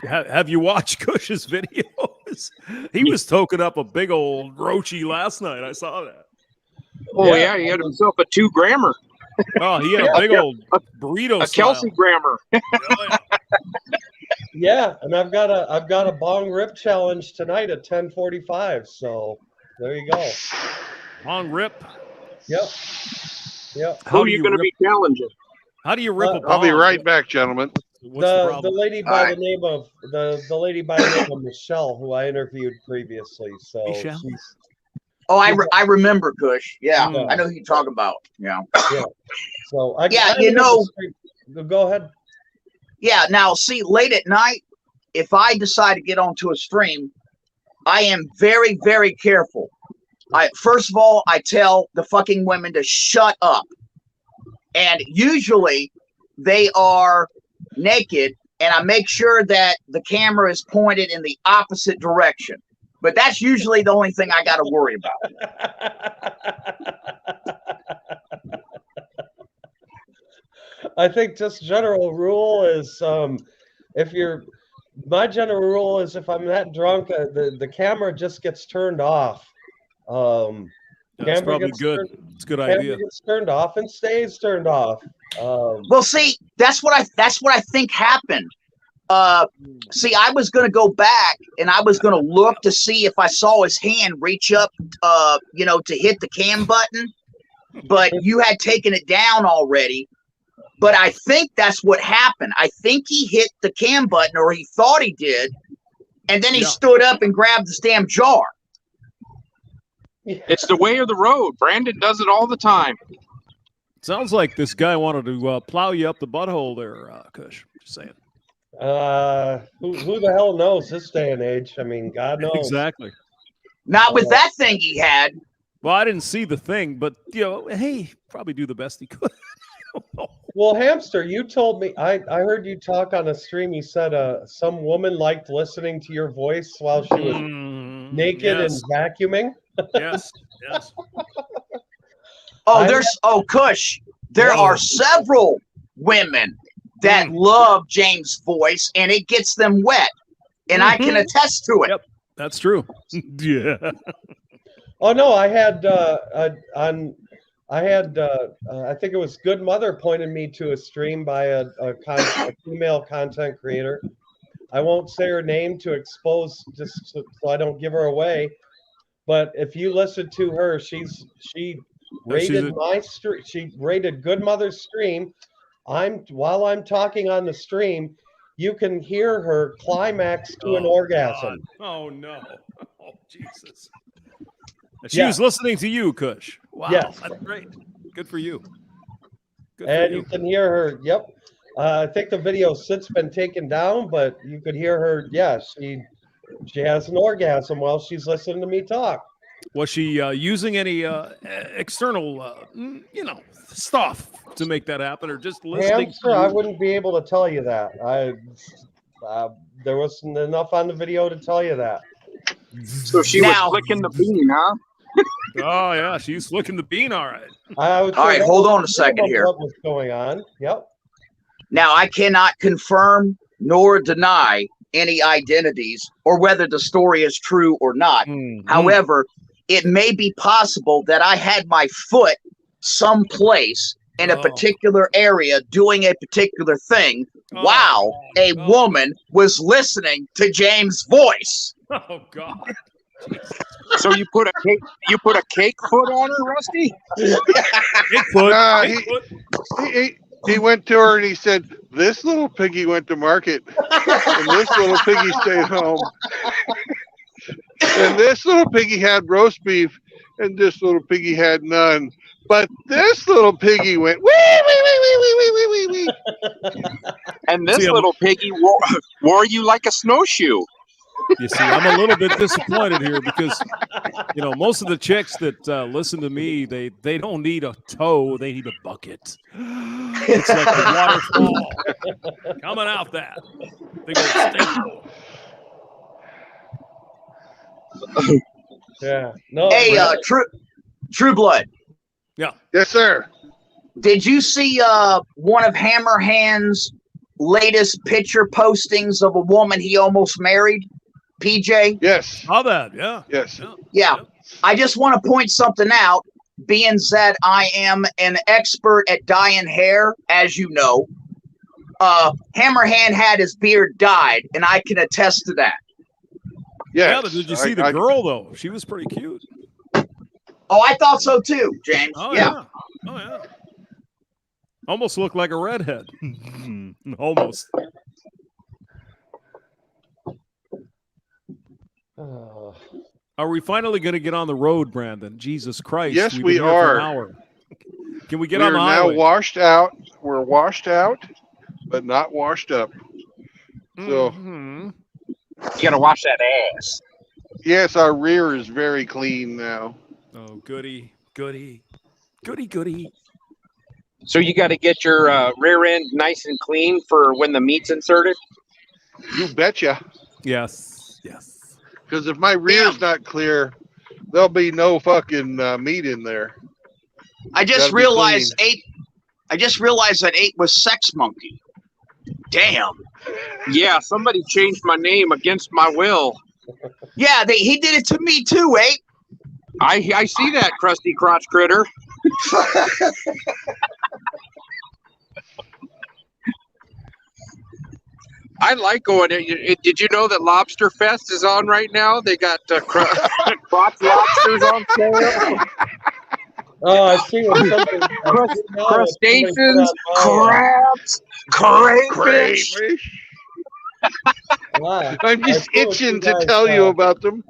have you watched Kush's videos? He was toking up a big old roachy last night. I saw that. Oh yeah, he had himself a 2-grammer. Oh, he had a big old burrito. A Kelsey grammer. Yeah, and I've got a bong rip challenge tonight at 10:45. So there you go. Bong rip. Yep. Who are you going to be challenging? How do you rip a bong? I'll be right back, gentlemen. The lady by the name of the lady by the name of Michelle, who I interviewed previously. So Michelle? I remember Kush. Yeah, I know who you're talking about. Yeah. So go ahead. Yeah. Now, see, late at night, if I decide to get onto a stream, I am very, very careful. First of all, I tell the fucking women to shut up. And usually they are naked, and I make sure that the camera is pointed in the opposite direction. But that's usually the only thing I got to worry about. I think just general rule is my general rule is if I'm that drunk, the camera just gets turned off. That's probably good. It's a good idea. Gets turned off and stays turned off. Well, see, that's what I think happened. See, I was going to go back and I was going to look to see if I saw his hand reach up, to hit the cam button, but you had taken it down already. But I think that's what happened. I think he hit the cam button, or he thought he did, and then he stood up and grabbed this damn jar. It's the way of the road. Brandon does it all the time. Sounds like this guy wanted to plow you up the butthole there, Kush. Just saying. Who the hell knows this day and age? I mean, God knows. Exactly. Not with that thing he had. Well, I didn't see the thing, but hey, probably do the best he could. Well, Hamster, you told me I heard you talk on a stream. You said some woman liked listening to your voice while she was naked and vacuuming. Yes. Kush. There are several women that love James' voice, and it gets them wet, and I can attest to it. Yep, that's true. Yeah. Oh no, I think it was Good Mother pointed me to a stream by a female content creator. I won't say her name to expose, just so I don't give her away. But if you listen to her, she rated she rated Good Mother's stream. While I'm talking on the stream, you can hear her climax to an orgasm. God. Oh no! Oh Jesus! She was listening to you, Kush. Wow, that's great. Good for you. You can hear her. Yep. I think the video's since been taken down, but you could hear her. Yeah, she has an orgasm while she's listening to me talk. Was she using any external, stuff to make that happen, or just listening? Hamster, I wouldn't be able to tell you that. There wasn't enough on the video to tell you that. So she was flicking the bean, huh? Oh yeah, she's flicking the bean. All right. All right, hold on a second here. What was going on? Yep. Now I cannot confirm nor deny any identities or whether the story is true or not. However, it may be possible that I had my foot someplace in a particular area doing a particular thing while a woman was listening to James' voice. Oh God. So you put a cake foot on her, Rusty? Cake foot. He went to her and he said, "This little piggy went to market, and this little piggy stayed home, and this little piggy had roast beef, and this little piggy had none. But this little piggy went wee wee wee wee wee wee wee wee." And this See, little piggy wore you like a snowshoe. You see, I'm a little bit disappointed here because, you know, most of the chicks that listen to me, they don't need a toe, they need a bucket. It's like a waterfall coming out that. Big old stink. Yeah. No. Hey, True Blood. Yeah. Yes, sir. Did you see one of Hammerhand's latest picture postings of a woman he almost married? PJ? Yes. How that? Yeah. Yes. Yeah. I just want to point something out, being that I am an expert at dyeing hair, as you know. Hammerhand had his beard dyed, and I can attest to that. Yes. Yeah, but did you see the girl, though? She was pretty cute. Oh, I thought so too, James. Oh, yeah. Oh, yeah. Almost looked like a redhead. Almost. Are we finally going to get on the road, Brandon? Jesus Christ. Yes, We've we been here for an are. hour. Can we get We on the are now highway? washed out. We're washed out, but not washed up. So, Mhm. You gotta wash that ass. yes, our rear is very clean now. Oh, goody, goody, goody, goody. So you got to get your rear end nice and clean for when the meat's inserted. You betcha. Yes, yes. Because if my rear's not clear, there'll be no fucking meat in there. I just Gotta be realized that 8 was Sex Monkey. Damn. Yeah, somebody changed my name against my will. Yeah, he did it to me too, 8. I see that, crusty crotch critter. I like going. Did you know that Lobster Fest is on right now? They got crotch lobsters on sale. Oh, I see what something. Crustaceans, crabs, crayfish. Wow. I'm I just see what itching you to guys, tell you about them.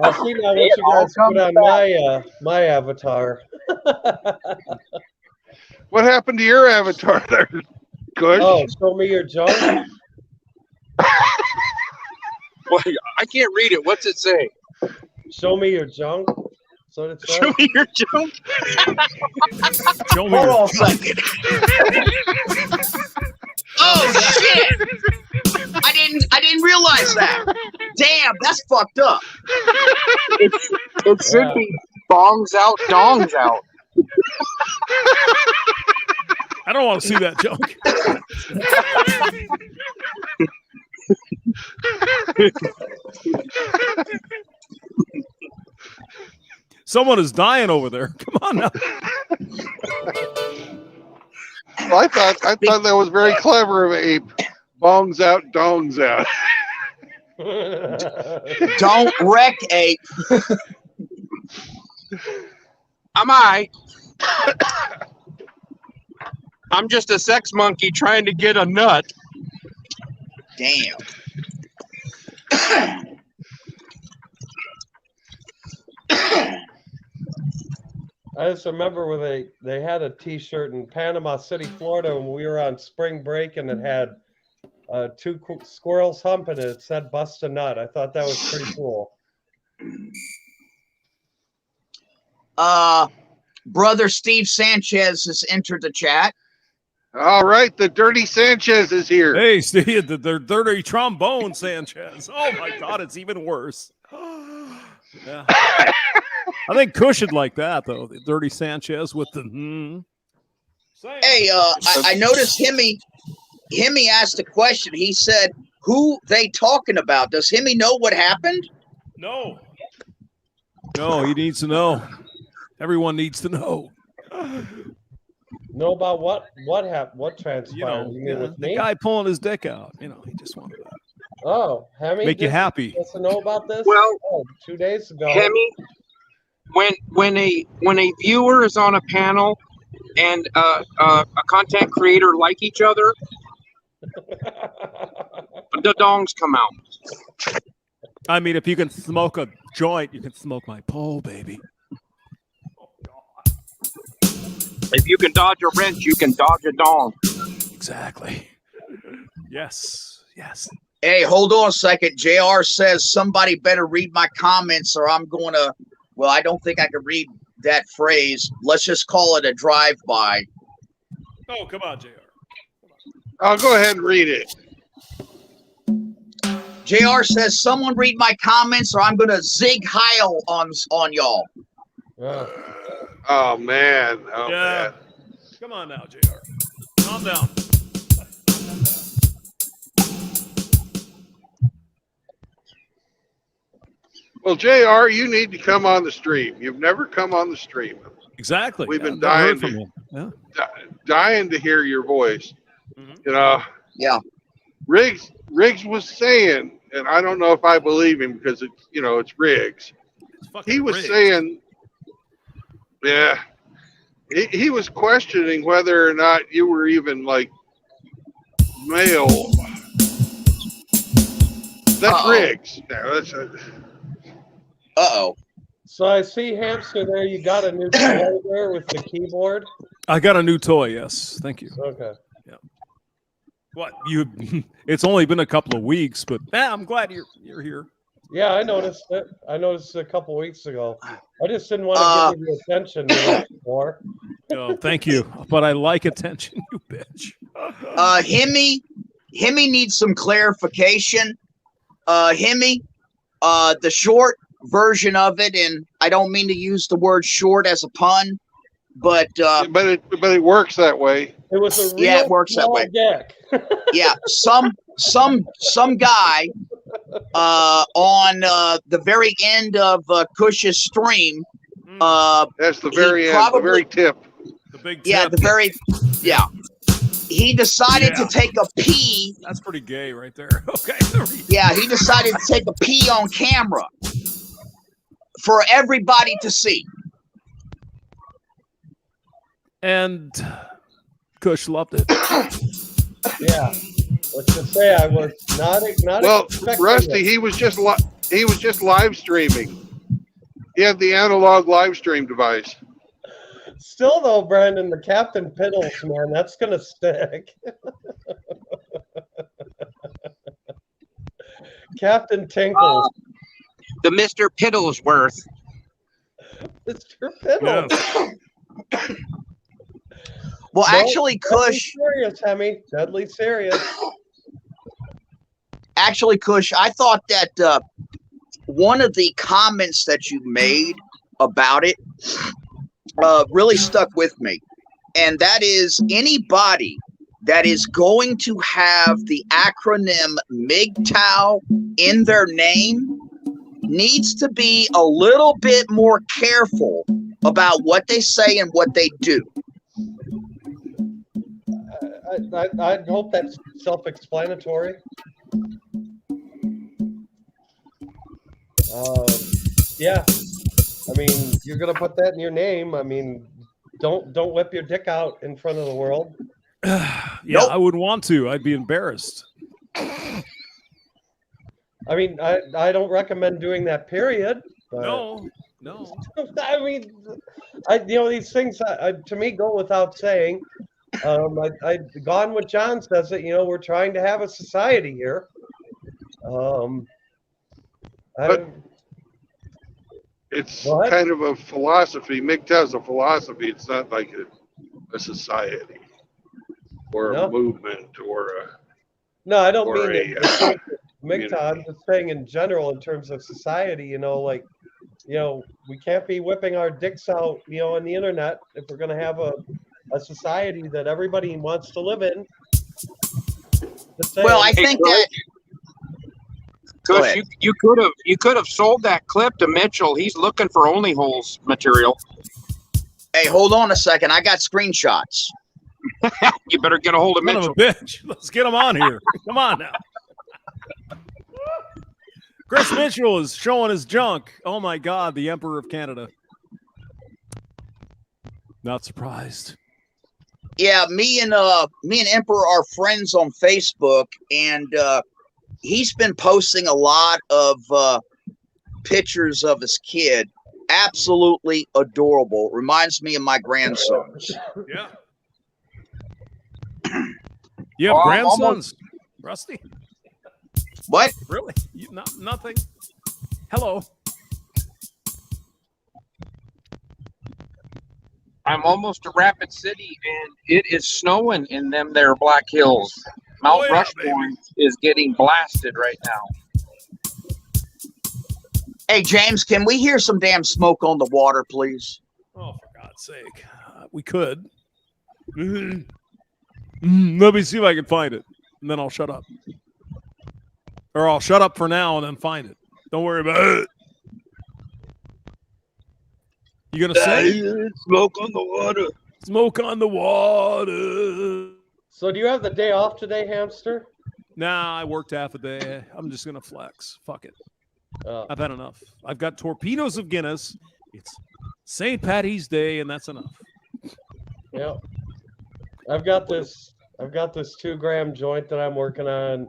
I see now what you guys put on my avatar. What happened to your avatar there, Kush? Oh, show me your junk. Well, I can't read it. What's it say? Show me your junk. So it says. Show me your junk. Show me Hold your on a second. Oh shit! I didn't realize that. Damn, that's fucked up. It should be bongs out, dongs out. I don't want to see that junk. Someone is dying over there. Come on now. Well, I thought that was very clever of Ape. Bongs out, dongs out. Don't wreck, 8. Am I? I'm just a sex monkey trying to get a nut. Damn. I just remember when they had a T-shirt in Panama City, Florida, when we were on spring break, and it had 2 squirrels humping it. It said "Bust a Nut." I thought that was pretty cool. Brother Steve Sanchez has entered the chat. All right, the Dirty Sanchez is here. Hey, Steve, the dirty trombone Sanchez. Oh my God, it's even worse. Yeah. I think Kush would like that though. The dirty Sanchez with the. Hey, I noticed Hemi asked a question. He said, "Who they talking about? Does Hemi know what happened?" No, he needs to know. Everyone needs to know. Know about what happened? What transpired? You know, You mean with the me? guy pulling his dick out. You know, he just wanted to Oh, Hemi make you just happy. wants to know about this. Well, 2 days ago. Hemi, when a viewer is on a panel and a content creator like each other, the dongs come out. I mean, if you can smoke a joint, you can smoke my pole, baby. If you can dodge a wrench, you can dodge a dong. Exactly. Yes. Yes. Hey, hold on a second. JR says somebody better read my comments or I'm going to, well, I don't think I can read that phrase. Let's just call it a drive-by. Oh, come on, JR. I'll go ahead and read it. JR says someone read my comments or I'm going to zig heil on y'all. Oh, man. Oh, Yeah. man. Come on now, JR. Calm down. Well, JR, you need to come on the stream. You've never come on the stream. Exactly. We've been I've never heard dying from him. dying to hear your voice. Mhm. You know, Yeah. Riggs was saying, and I don't know if I believe him because it's, you know, it's Riggs. It's fucking He was rigged. saying, yeah, he was questioning whether or not you were even like male. That's Riggs. No, that's Uh-oh. So I see, Hamster, there you got a new toy there with the keyboard. I got a new toy. Yes, thank you. Okay. What you? It's only been a couple of weeks, but I'm glad you're here. Yeah, I noticed it. I noticed it a couple weeks ago. I just didn't want to give you the attention more. Oh, thank you. But I like attention, you bitch. Himmy needs some clarification. Himmy, the short version of it, and I don't mean to use the word short as a pun, but it works that way. It was a real it works that way. Deck. Yeah, some guy on the very end of Cush's stream. That's the very end, the very tip. The big tip. Yeah, the very He decided to take a pee. That's pretty gay right there. Okay. Yeah, he decided to take a pee on camera for everybody to see. And Kush loved it. Yeah. Let's just say I was not Well, expecting Rusty, it. he was just live streaming. He had the analog live stream device. Still though, Brandon, the Captain Piddles, man, that's gonna stick. Captain Tinkles. The Mr. Piddlesworth. Mr. Piddles. Yes. Well, No, actually, Kush. Deadly serious, Hemi. Deadly serious. Actually, Kush, I thought that one of the comments that you made about it really stuck with me. And that is anybody that is going to have the acronym MGTOW in their name needs to be a little bit more careful about what they say and what they do. I hope that's self-explanatory. Yeah. I mean, you're gonna put that in your name. I mean, don't whip your dick out in front of the world. Yeah, Nope. I would want to. I'd be embarrassed. I mean, I don't recommend doing that. Period. But, No. I mean, these things to me go without saying. I Gone with John says that we're trying to have a society here. It's What? kind of a philosophy. MGTOW's a philosophy. It's not like a society or No. a movement or a. No, I don't Or mean a, it. community. I'm just saying in general, in terms of society, we can't be whipping our dicks out, on the internet if we're going to have a society that everybody wants to live in. Just saying. Well, I think that. Go Kush, ahead. you could have sold that clip to Mitchell. He's looking for only holes material. Hey, hold on a second. I got screenshots. You better get a hold of Son of a Mitchell. bitch. Let's get him on here. Come on now. Chris Mitchell is showing his junk. Oh my God, the Emperor of Canada. Not surprised. Yeah, me and Emperor are friends on Facebook, and he's been posting a lot of pictures of his kid. Absolutely adorable. Reminds me of my grandsons. Yeah. You have Oh, I'm grandsons, Rusty? What? Really? Nothing. Hello. I'm almost to Rapid City, and it is snowing in them there Black Hills. Mount yeah, Rushmore is getting blasted right now. Hey, James, can we hear some damn smoke on the water, please? Oh, for God's sake. We could. Let me see if I can find it, and then I'll shut up. Or I'll shut up for now and then find it. Don't worry about it. You gonna say smoke on the water? Smoke on the water. So do you have the day off today, Hamster? Nah, I worked half a day. I'm just gonna flex. Fuck it. Oh. I've had enough. I've got torpedoes of Guinness. It's St. Patty's Day, and that's enough. Yeah. I've got this 2-gram joint that I'm working on.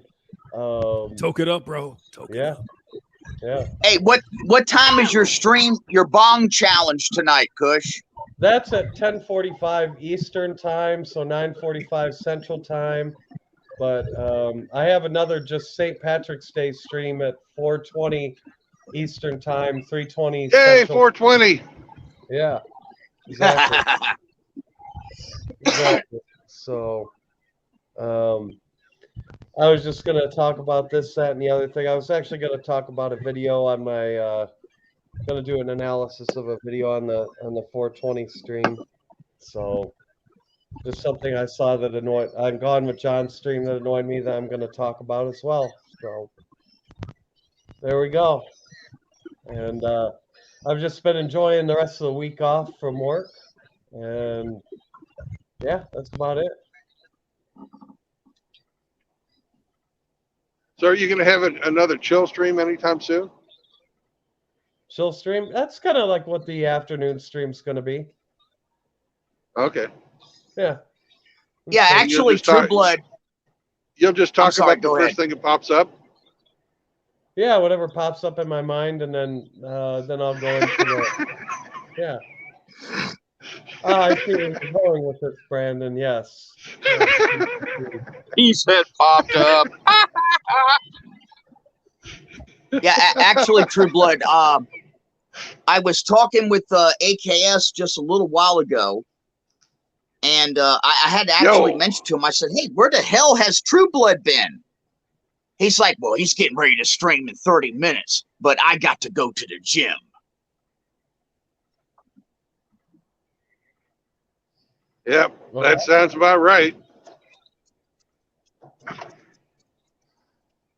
Toke it up, bro. Toke it up. Yeah. Hey, what time is your stream, your bong challenge tonight, Kush? That's at 10:45 Eastern time, so 9:45 Central time. But I have another just St. Patrick's Day stream at 4:20 Eastern time, 3:20 Yay, Central. 420. Yeah. Exactly. Exactly. So I was just going to talk about this, that, and the other thing. I was actually going to talk about a video on my going to do an analysis of a video on the 420 stream. So just something I saw that annoyed on Gone with John's stream that annoyed me that I'm going to talk about as well. So there we go. And I've just been enjoying the rest of the week off from work. And yeah, that's about it. So are you going to have another chill stream anytime soon? Chill stream. That's kind of like what the afternoon stream's going to be. Okay. Yeah. Yeah, So actually, True Blood. You'll just talk sorry, about the go first ahead. thing that pops up? Yeah, whatever pops up in my mind, and then I'll go into the yeah. I see where you're going with this, Brandon. Yes. He said popped up. Yeah, actually, True Blood. I was talking with AKS just a little while ago, and I had to actually mention to him. I said, "Hey, where the hell has True Blood been?" He's like, "Well, he's getting ready to stream in 30 minutes, but I got to go to the gym." Yep, that sounds about right.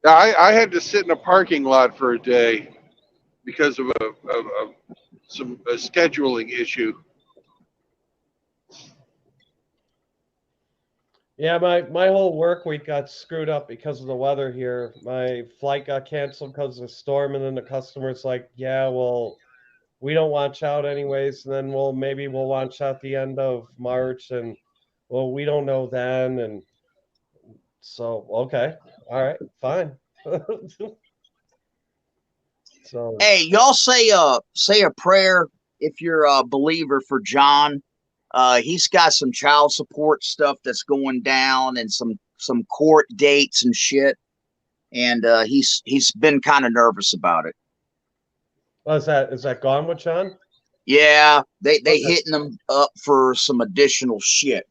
I had to sit in a parking lot for a day because of a scheduling issue. Yeah, my whole work week got screwed up because of the weather here. My flight got canceled because of the storm, and then the customer's like, "Yeah, well, we don't launch out anyways." And then maybe we'll launch out the end of March, and well, we don't know then. And so, okay, all right, fine. So hey, y'all say a prayer if you're a believer for John. He's got some child support stuff that's going down and some court dates and shit. And he's been kind of nervous about it. Oh, is that Gone with John? Yeah, they hitting him up for some additional shit.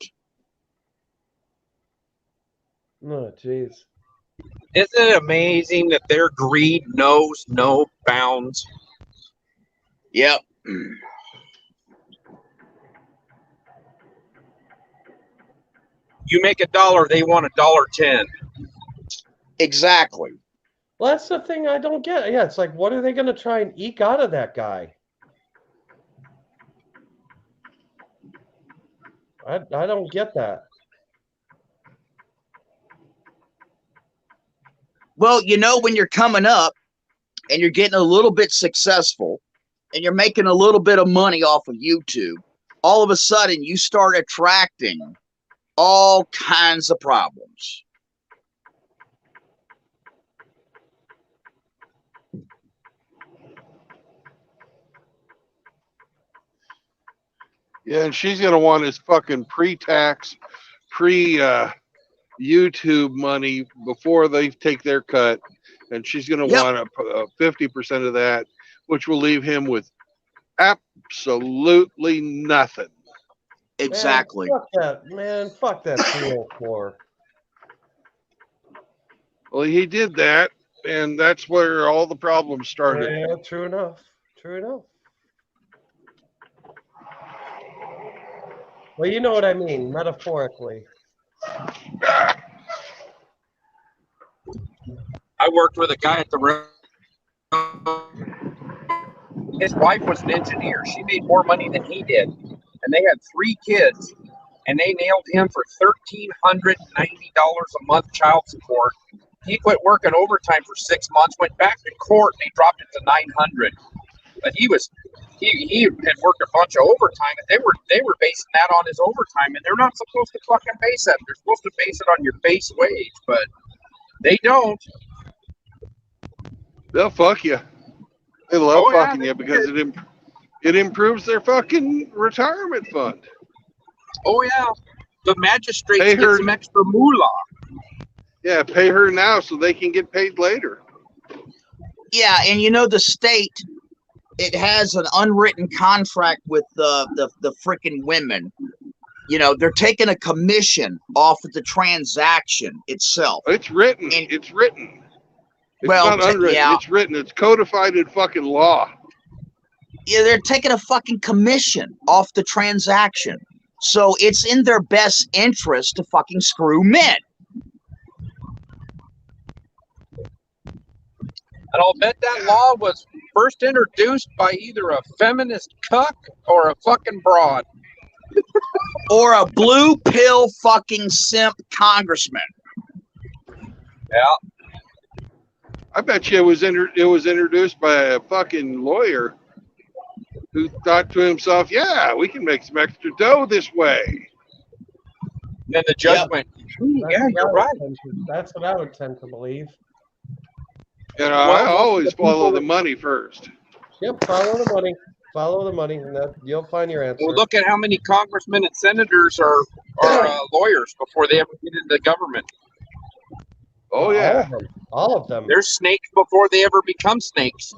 Oh, jeez. Isn't it amazing that their greed knows no bounds? Yep. You make $1, they want $1.10. Exactly. Well, that's the thing I don't get. Yeah, it's like, what are they going to try and eke out of that guy? I don't get that. Well, when you're coming up and you're getting a little bit successful and you're making a little bit of money off of YouTube, all of a sudden you start attracting all kinds of problems. Yeah, and she's gonna want his fucking pre-tax, YouTube money before they take their cut, and she's gonna want a 50% of that, which will leave him with absolutely nothing. Exactly. Man, fuck that 304. Well, he did that, and that's where all the problems started. Yeah, true enough. True enough. Well, you know what I mean, metaphorically. I worked with a guy at the railroad. His wife was an engineer. She made more money than he did. And they had 3 kids. And they nailed him for $1,390 a month child support. He quit working overtime for 6 months, went back to court, and they dropped it to $900. But he had worked a bunch of overtime, and they were basing that on his overtime, and they're not supposed to fucking base that. They're supposed to base it on your base wage, but they don't. They'll fuck you. They love fucking you because it improves their fucking retirement fund. Oh yeah, the magistrates get some extra moolah. Yeah, pay her now so they can get paid later. Yeah, and you know the state, it has an unwritten contract with the freaking women. You know, they're taking a commission off of the transaction itself. It's written. It's written. It's not unwritten. Yeah. It's written. It's codified in fucking law. Yeah, they're taking a fucking commission off the transaction. So it's in their best interest to fucking screw men. And I'll bet that law was first introduced by either a feminist cuck or a fucking broad. Or a blue pill fucking simp congressman. Yeah. I bet you it was introduced by a fucking lawyer who thought to himself, yeah, we can make some extra dough this way. Then the judge went, yeah, you're right. That's what I would tend to believe. You know, I always follow the money first. Yep, follow the money. Follow the money, and that you'll find your answer. Well, look at how many congressmen and senators are lawyers before they ever get into government. Oh yeah, all of them. They're snakes before they ever become snakes.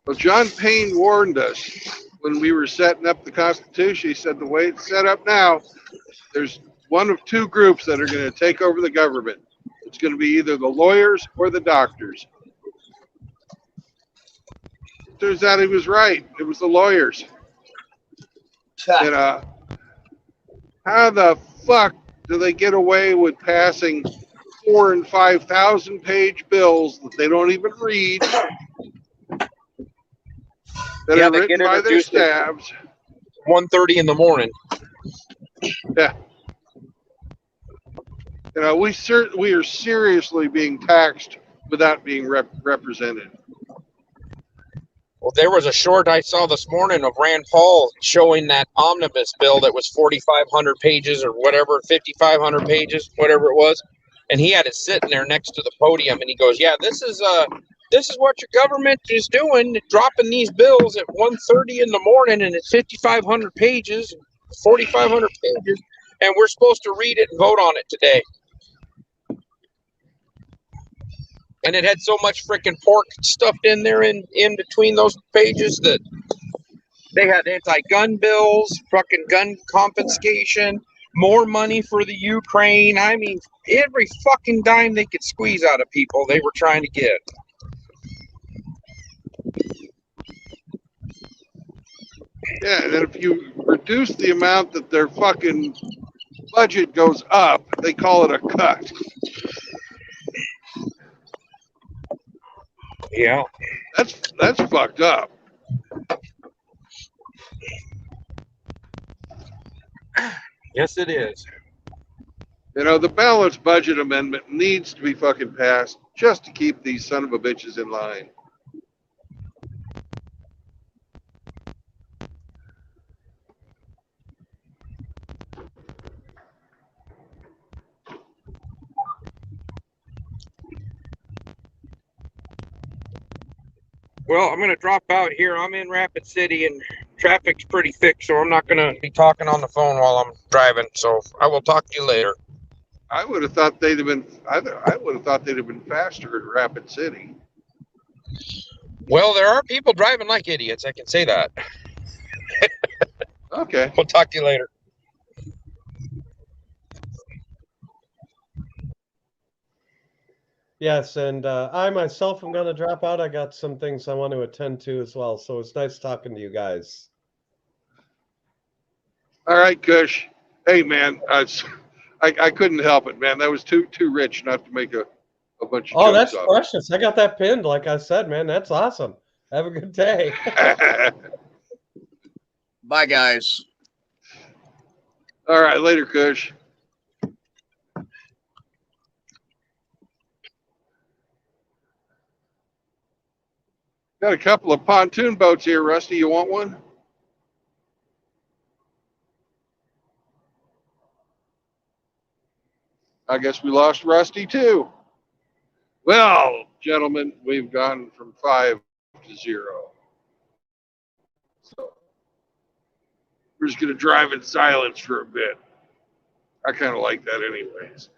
Well, John Payne warned us when we were setting up the Constitution. He said the way it's set up now, there's one of 2 groups that are going to take over the government. It's going to be either the lawyers or the doctors. Turns out he was right. It was the lawyers. And how the fuck do they get away with passing 4,000 and 5,000 page bills that they don't even read? That are written by their staffs. 1:30 in the morning. Yeah. You know, we are seriously being taxed without being represented. Well, there was a short I saw this morning of Rand Paul showing that omnibus bill that was 4,500 pages or whatever, 5,500 pages, whatever it was, and he had it sitting there next to the podium, and he goes, "Yeah, this is what your government is doing, dropping these bills at 1:30 in the morning, and it's 5,500 pages, 4,500 pages, and we're supposed to read it and vote on it today." And it had so much freaking pork stuffed in there in between those pages that they had anti-gun bills, fucking gun confiscation, more money for the Ukraine. I mean, every fucking dime they could squeeze out of people, they were trying to get. Yeah, and if you reduce the amount that their fucking budget goes up, they call it a cut. Yeah. That's fucked up. Yes, it is. You know, the balanced budget amendment needs to be fucking passed just to keep these son of a bitches in line. Well, I'm going to drop out here. I'm in Rapid City and traffic's pretty thick, so I'm not going to be talking on the phone while I'm driving. So I will talk to you later. I would have thought they'd have been. I would have thought they'd have been faster in Rapid City. Well, there are people driving like idiots. I can say that. Okay. We'll talk to you later. Yes, and I myself am going to drop out. I got some things I want to attend to as well. So it's nice talking to you guys. All right, Kush. Hey, man, I couldn't help it, man. That was too rich not to make a bunch of Oh, jokes that's off. precious. I got that pinned, like I said, man. That's awesome. Have a good day. Bye, guys. All right, later, Kush. Got a couple of pontoon boats here, Rusty. You want one? I guess we lost Rusty too. Well, gentlemen, we've gone from 5 to 0. So we're just going to drive in silence for a bit. I kind of like that anyways.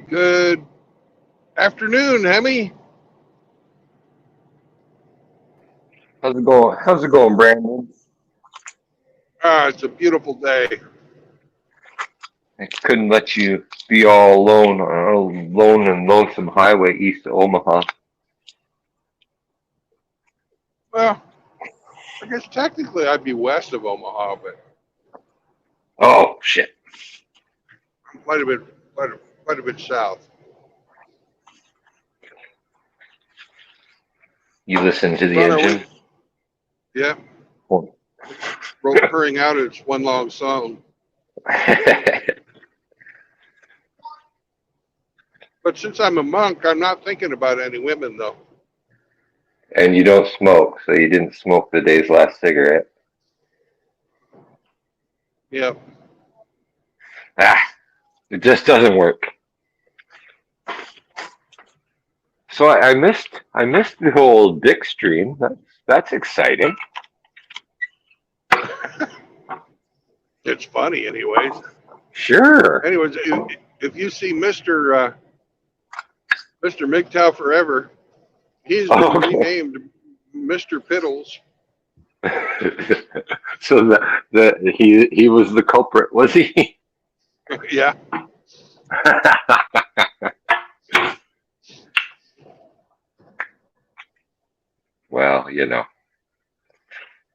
Good Afternoon, Hemi. How's it going? How's it going, Brandon? It's a beautiful day. I couldn't let you be all alone on a lone and lonesome highway east of Omaha. Well, I guess technically I'd be west of Omaha, but Oh shit! quite a bit south. You listen to the Run our engine. way- Yeah, Oh. rope purring out its one long song. But since I'm a monk, I'm not thinking about any women, though. And you don't smoke, so you didn't smoke the day's last cigarette. Yep. It just doesn't work. So I missed the whole dick stream. That's exciting. It's funny, anyways. Sure. Anyways, if you see Mr. MGTOW Forever, he's been Okay. renamed Mr. Piddles. So he was the culprit, was he? Yeah. Well,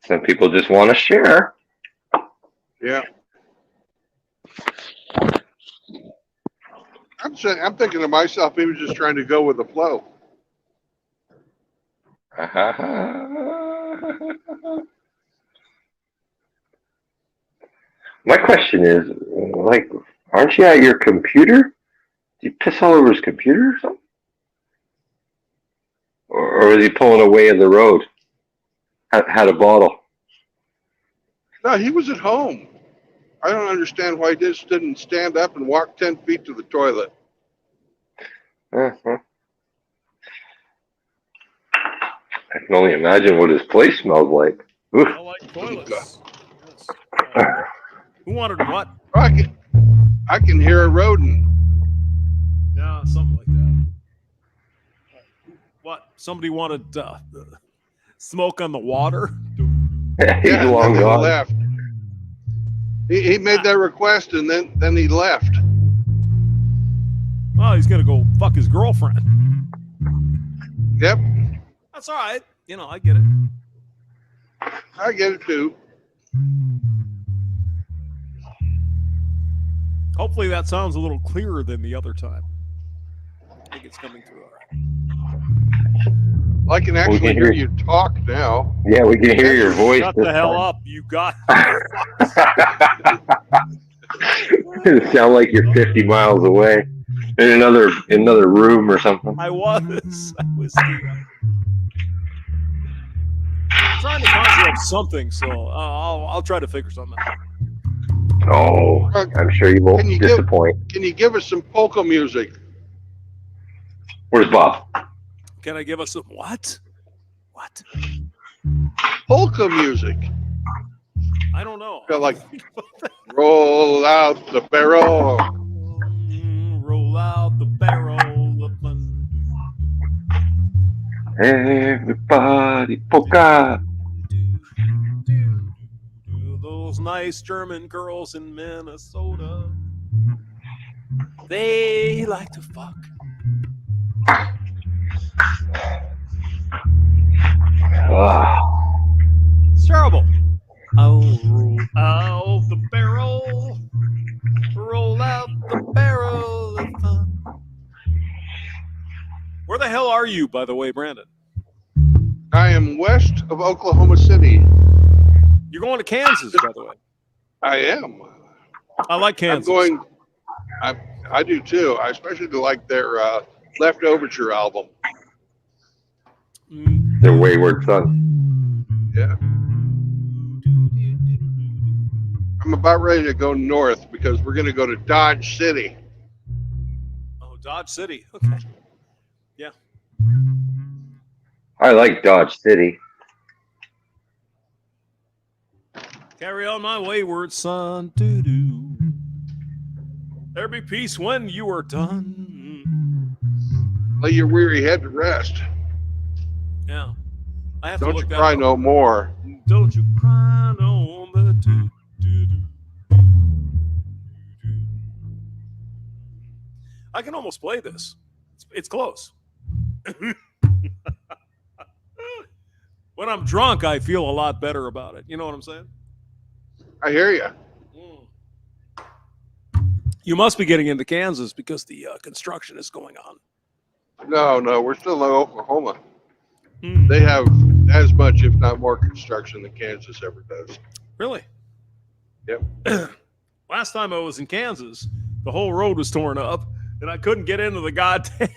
some people just want to share. Yeah. I'm thinking to myself, he was just trying to go with the flow. My question is, aren't you at your computer? Did you piss all over his computer or something? Or was he pulling away in the road? Had a bottle. No, he was at home. I don't understand why he just didn't stand up and walk 10 feet to the toilet. Uh-huh. I can only imagine what his place smells like. Oof. I like toilets. Yes. Who wanted what? I can hear a rodent. Yeah, something like that. What? Somebody wanted smoke on the water? He's long and then he gone. left. He made that request and then he left. Oh, he's gonna go fuck his girlfriend. Yep, That's all right. I get it. I get it too. Hopefully that sounds a little clearer than the other time. I think it's coming through all right. I can actually hear you talk now. Yeah, we can hear your voice. Shut the hell up, you got. It sound like you're 50 miles away in another room or something. I was trying to conjure up something, so I'll try to figure something out. Oh, I'm sure you won't disappoint. Can you give us some polka music? Where's Bob? Can I give us some what? What? Polka music. I don't know. Feel like roll out the barrel. Roll out the barrel of fun. Everybody polka. Those nice German girls in Minnesota, they like to fuck. It's terrible. I'll roll out the barrel. Roll out the barrel of fun. Where the hell are you, by the way, Brandon? I am west of Oklahoma City. You're going to Kansas, by the way. I am. I like Kansas. I do too. I especially like their Left Overture album. Their Wayward Son. Yeah. I'm about ready to go north because we're going to go to Dodge City. Oh, Dodge City. Okay. Yeah. I like Dodge City. Carry on my wayward son. Doo-doo. There be peace when you are done. Lay your weary head to rest. Yeah. I have to Don't look you that cry up. no more. Don't you cry no more. I can almost play this. It's close. When I'm drunk, I feel a lot better about it. You know what I'm saying? I hear you. You must be getting into Kansas because the construction is going on. No, we're still in Oklahoma. They have as much, if not more, construction than Kansas ever does. Really? Yep. Last time I was in Kansas, the whole road was torn up, and I couldn't get into the goddamn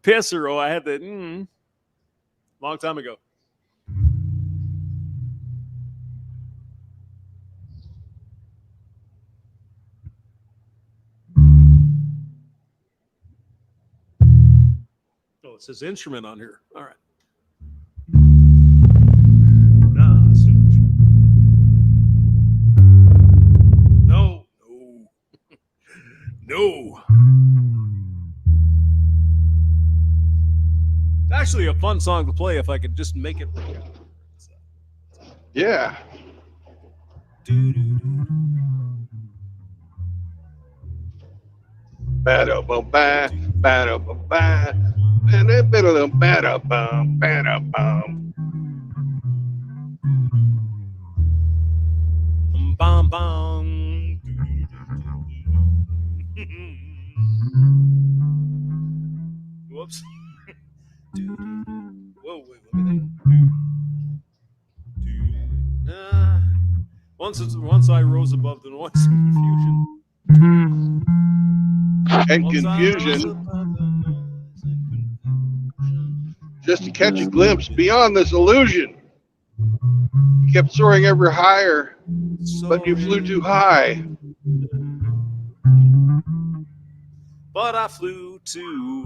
pisser. Oh, I had to. Long time ago. Oh, it says instrument on here. All right. No, that's too much. No. No. Actually, a fun song to play if I could just make it work out. Yeah. Ba-da-bum-ba, ba-da-bum-ba, ba-da-bum, ba-da-bum, ba-da-bum. Bum, bum. Whoops. Whoa, wait, let me think. Once I rose above the noise and confusion. And confusion. Just to catch a glimpse beyond this illusion. You kept soaring ever higher, but you flew too high. But I flew too.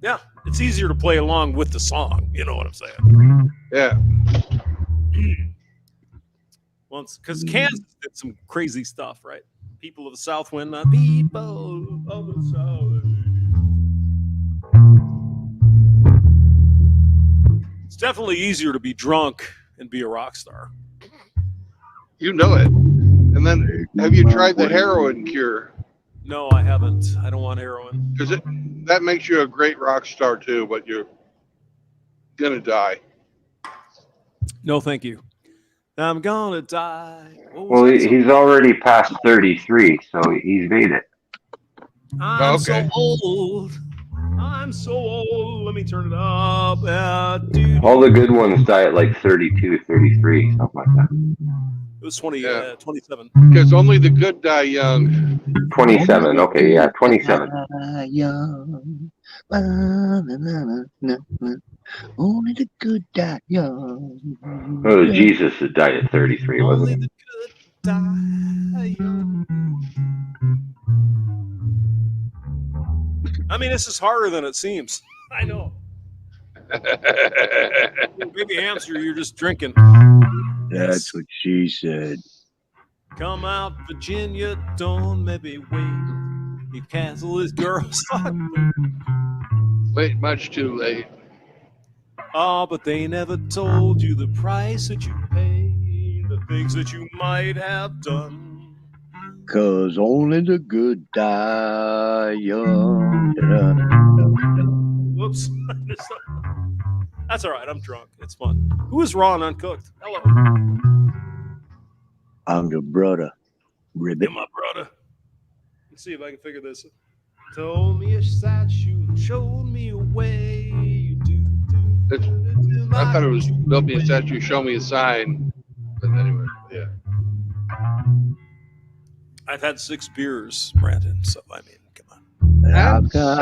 Yeah, it's easier to play along with the song. You know what I'm saying? Yeah. Once, because Kansas did some crazy stuff, right? People of the South win, not people of the South. It's definitely easier to be drunk and be a rock star. You know it. And then, have you tried the heroin cure? No, I haven't. I don't want heroin. Because that makes you a great rock star too, but you're gonna die. No, thank you. I'm gonna die. Well, he's already past 33, so he's made it. I'm so old. I'm so old. Let me turn it up. All the good ones die at like 32, 33, something like that. It was 27. Because only the good die young. 27, okay, yeah, 27. Young. Only the good die young. Oh, Jesus had died at 33, wasn't Only he? the good die young. I mean, this is harder than it seems. I know. Baby hamster, you're just drinking. That's what she said. Come out, Virginia, don't maybe wait. You cancel this girl's Wait, much too late. Oh, but they never told you the price that you pay, the things that you might have done. 'Cause only the good die young. Whoops. That's all right. I'm drunk. It's fun. Who is raw and uncooked? Hello. I'm the brother. Ribbit. Yeah, my brother. Let's see if I can figure this out. Told me a statue and showed me a way. I thought it was build me a statue, show me a sign. But anyway, yeah. I've had 6 beers, Brandon, so I mean, come on. I've got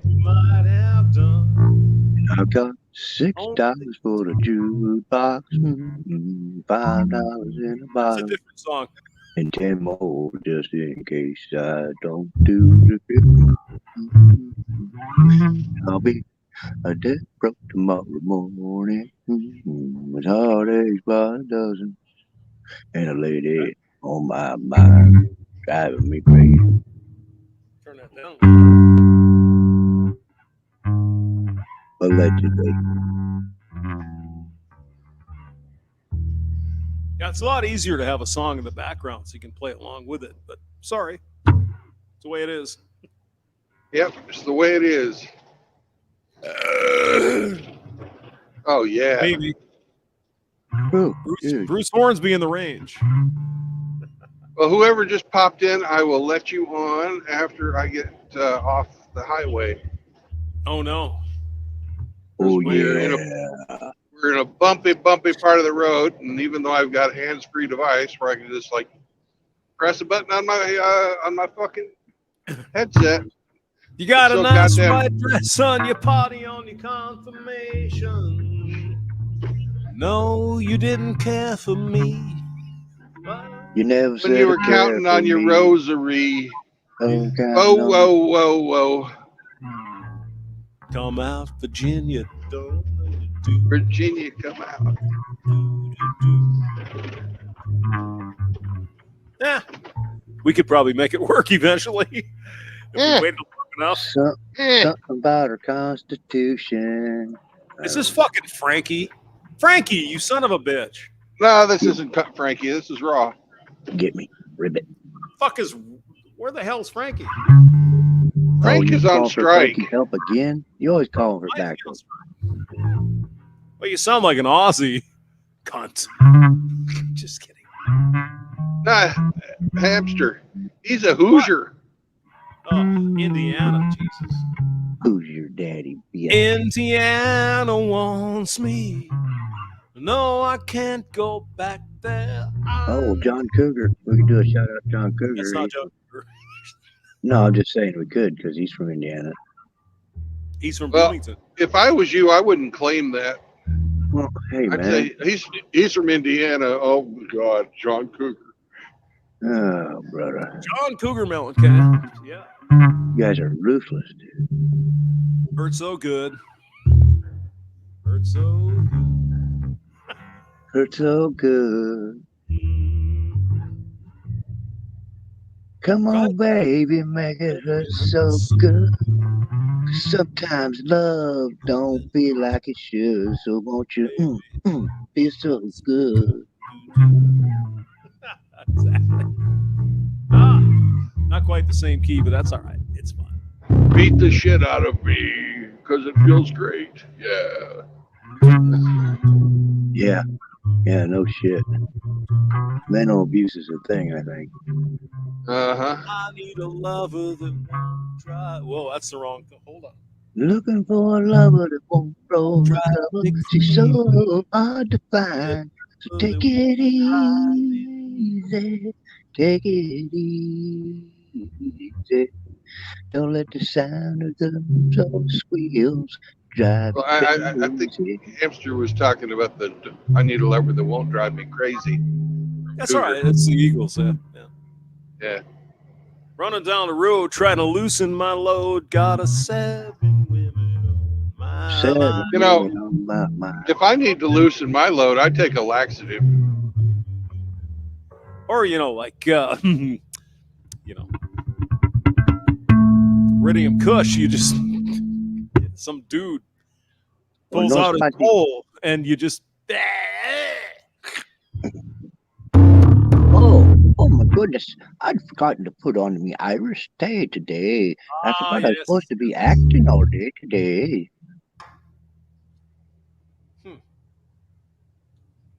Might have done. $6 for the jukebox, $5 in the It's a bottom, different song. and 10 more just in case I don't do the trick. I'll be a dead broke tomorrow morning with heartaches by the dozen and a lady on my mind driving me crazy. Allegedly. Yeah, it's a lot easier to have a song in the background so you can play along with it. But sorry, it's the way it is. Yep, it's the way it is. Oh yeah. Maybe. Oh, Bruce Hornsby in the range. Well, whoever just popped in, I will let you on after I get off the highway. Oh no. oh We're yeah. in a bumpy part of the road, and even though I've got a hands-free device where I can just like press a button on my fucking headset. You got So a nice goddamn- white dress on your party on your confirmation. No, you didn't care for me. You never When said you were a prayer counting for on your me. rosary. Oh, counting Whoa, on- whoa, whoa, whoa. Come out, Virginia. Don't Virginia, come out. Yeah, we could probably make it work eventually if we waited long enough. Something about our Constitution. Is this fucking Frankie? Frankie, you son of a bitch! No, this isn't cut, Frankie. This is raw. Get me, ribbit. Fuck is? Where the hell's Frankie? Frank you is on call for strike. Frankie help again? You always call for back. Well, you sound like an Aussie cunt. Just kidding. Nah, hamster. He's a Hoosier. Oh, Indiana, Jesus. Who's your daddy, bitch? Indiana wants me. No, I can't go back there. Oh, John Cougar. We could do a shout out to John Cougar. That's not John Cougar. No, I'm just saying we could because he's from Indiana. He's from Well, Bloomington. if I was you, I wouldn't claim that. Well, hey, I'd man. say he's from Indiana. Oh God, John Cougar. Oh, brother. John Cougar Mellencamp. Yeah. You guys are ruthless, dude. Hurt so good. Hurt so good. Hurt so good. Come on, baby, make it hurt so good. Sometimes love don't feel like it should, so won't you feel so good? Exactly. Not quite the same key, but that's all right. It's fun. Beat the shit out of me because it feels great. Yeah. Yeah, no shit. Mental abuse is a thing, I think. Uh-huh. I need a lover that won't try. Whoa, that's the wrong thing. Hold on. Looking for a lover that won't roll the cover. She's so hard to find. So take it easy. Take it easy. Don't let the sound of the squeals drive Well, you I think crazy. Hamster was talking about the I need a lover that won't drive me crazy. That's all right. It's the Eagles. Yeah. Yeah. Running down the road, trying to loosen my load. Got a 7 women on my mind. You know, on my mind. if I need to loosen my load, I take a laxative. Or, like, Iridium Kush, you just, some dude pulls Well, no out a spicy. pole and you just, Oh my goodness. I'd forgotten to put on me Irish Day today. I forgot I was supposed to be acting all day today.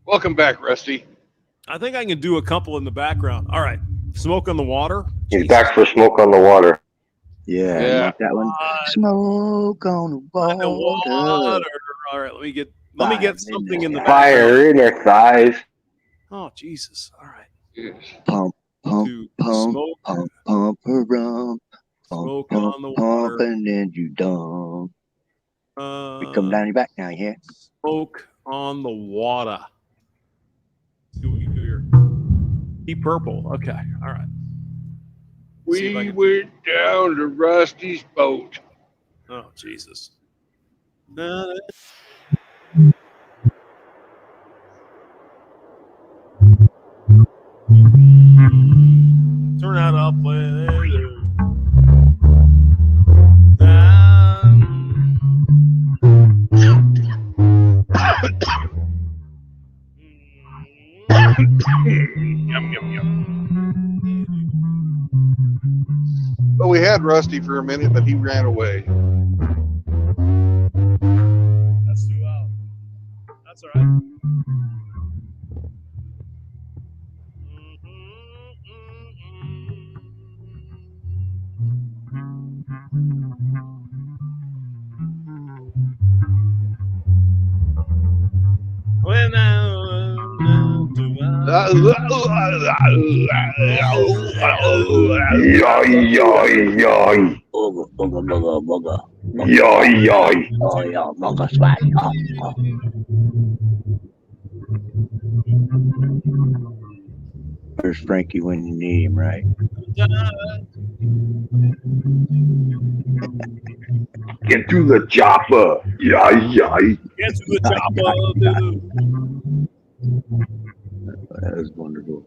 Welcome back, Rusty. I think I can do a couple in the background. All right. Smoke on the Water. He's back for Smoke on the Water. Yeah, Yeah. like that one. Smoke on the On the water. water. All right. Let me get something in the background. Fire in their thighs. Oh, Jesus. All right. Yes. Pump, pump, To pump, smoke, pump, pump around. Pump, smoke pump, on the pump, water. and then you dump. You come down your back now, you hear? Smoke on the water. See what we can do here. Deep Purple. Okay. All right. See if I We can- went down to Rusty's boat. Oh, Jesus. Turn that up. Yum, yum, yum. But we had Rusty for a minute, but he ran away. That's too loud. That's all right. When Yoy. Booga, booga, booga, booga. Yoy. Oh, yeah, booga swag. Oh, oh. Where's Frankie when you need him, right? Get to the chopper. Yoy. Get to the chopper. That was wonderful.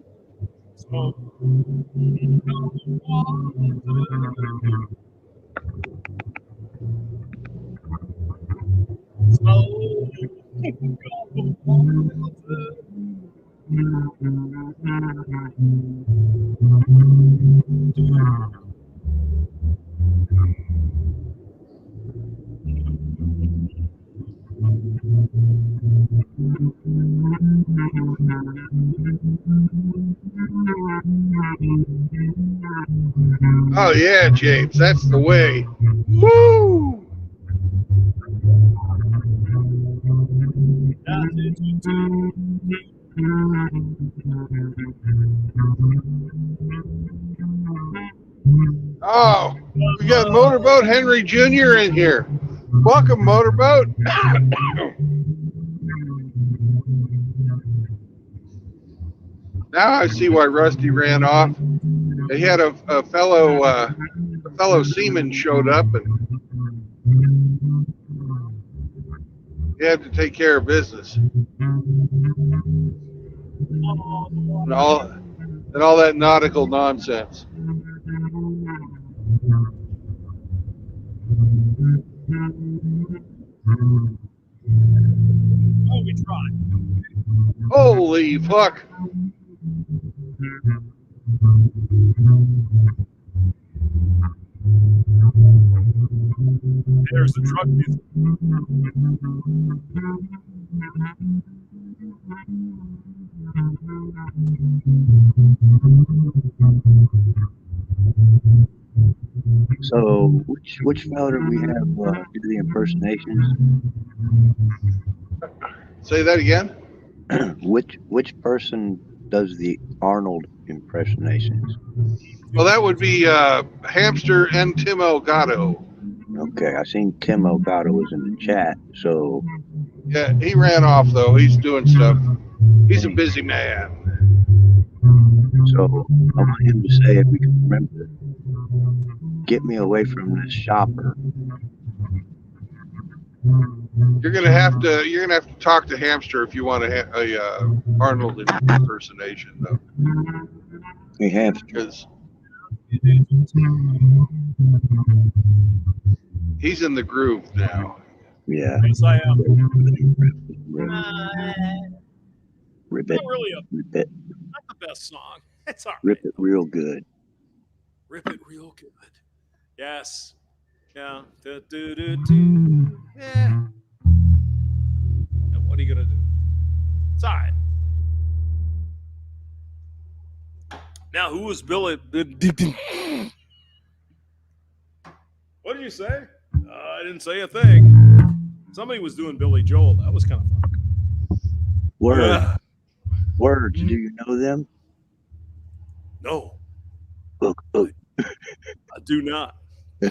Oh yeah, James, that's the way. Woo! Oh, we got Motorboat Henry Jr. in here. Welcome, Motorboat. Now I see why Rusty ran off. He had a fellow seaman showed up, and he had to take care of business. And all that nautical nonsense. Oh, we tried. Holy fuck. There's the truck music. So, which fellow do we have do the impersonations? Say that again? Which person does the Arnold impersonations? Well, that would be Hamster and Tim Elgato. Okay, I seen Tim Elgato was in the chat, so Yeah, he ran off though. He's doing stuff. He's a busy man. I want him to say, if we can remember, get me away from this shopper. You're gonna have to talk to Hamster if you want a Arnold impersonation though. Hey, Hamster. Because he's in the groove now. Yeah. Yes, I am. Rip it. Not really Rip it. not the best song. It's all right. Rip it real good. Rip it real good. Yes. Yeah. Do, do, do, do. Yeah. Now, what are you going to do? It's all right. Now, who was Billy? What did you say? I didn't say a thing. Somebody was doing Billy Joel. That was kind of fun. Words. Do you know them? No. Look. I do not. Hey,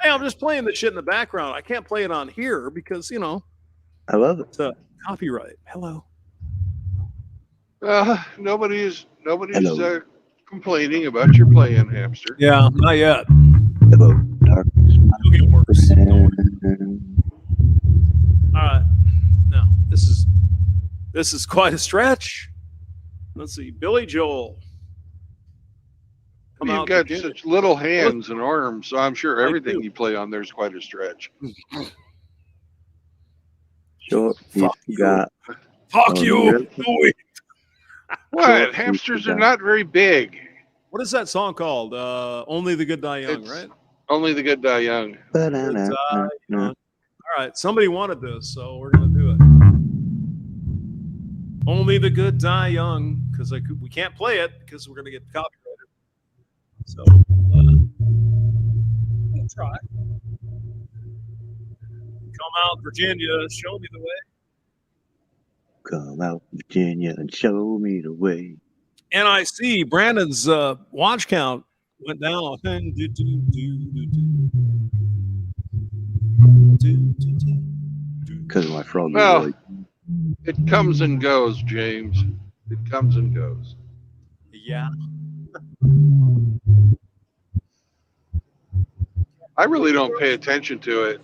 I'm just playing the shit in the background. I can't play it on here because, I love it. it's copyright. Hello. Nobody's Hello. complaining about your playing, Hamster. Yeah, not yet. Hello, darkness. It'll get worse. All right. Now, this is quite a stretch. Let's see. Billy Joel. Come You've out got to such little hands and arms, so I'm sure I everything do. you play on there is quite a stretch. Sure. Fuck You got Fuck Oh, you. really? Do it. What? Hamsters are not very big. What is that song called? Only the Good Die Young, It's right? Only the Good Die Young. Good Die Young. All right, somebody wanted this, so we're gonna do it. Only the Good Die Young, because we can't play it because we're gonna get copyrighted. So we'll try. Come out, Virginia, show me the way. Come out, Virginia, and show me the way. And I see Brandon's watch count went down. Because of my froggy Well, voice. it comes and goes, James. It comes and goes. Yeah. I really don't pay attention to it.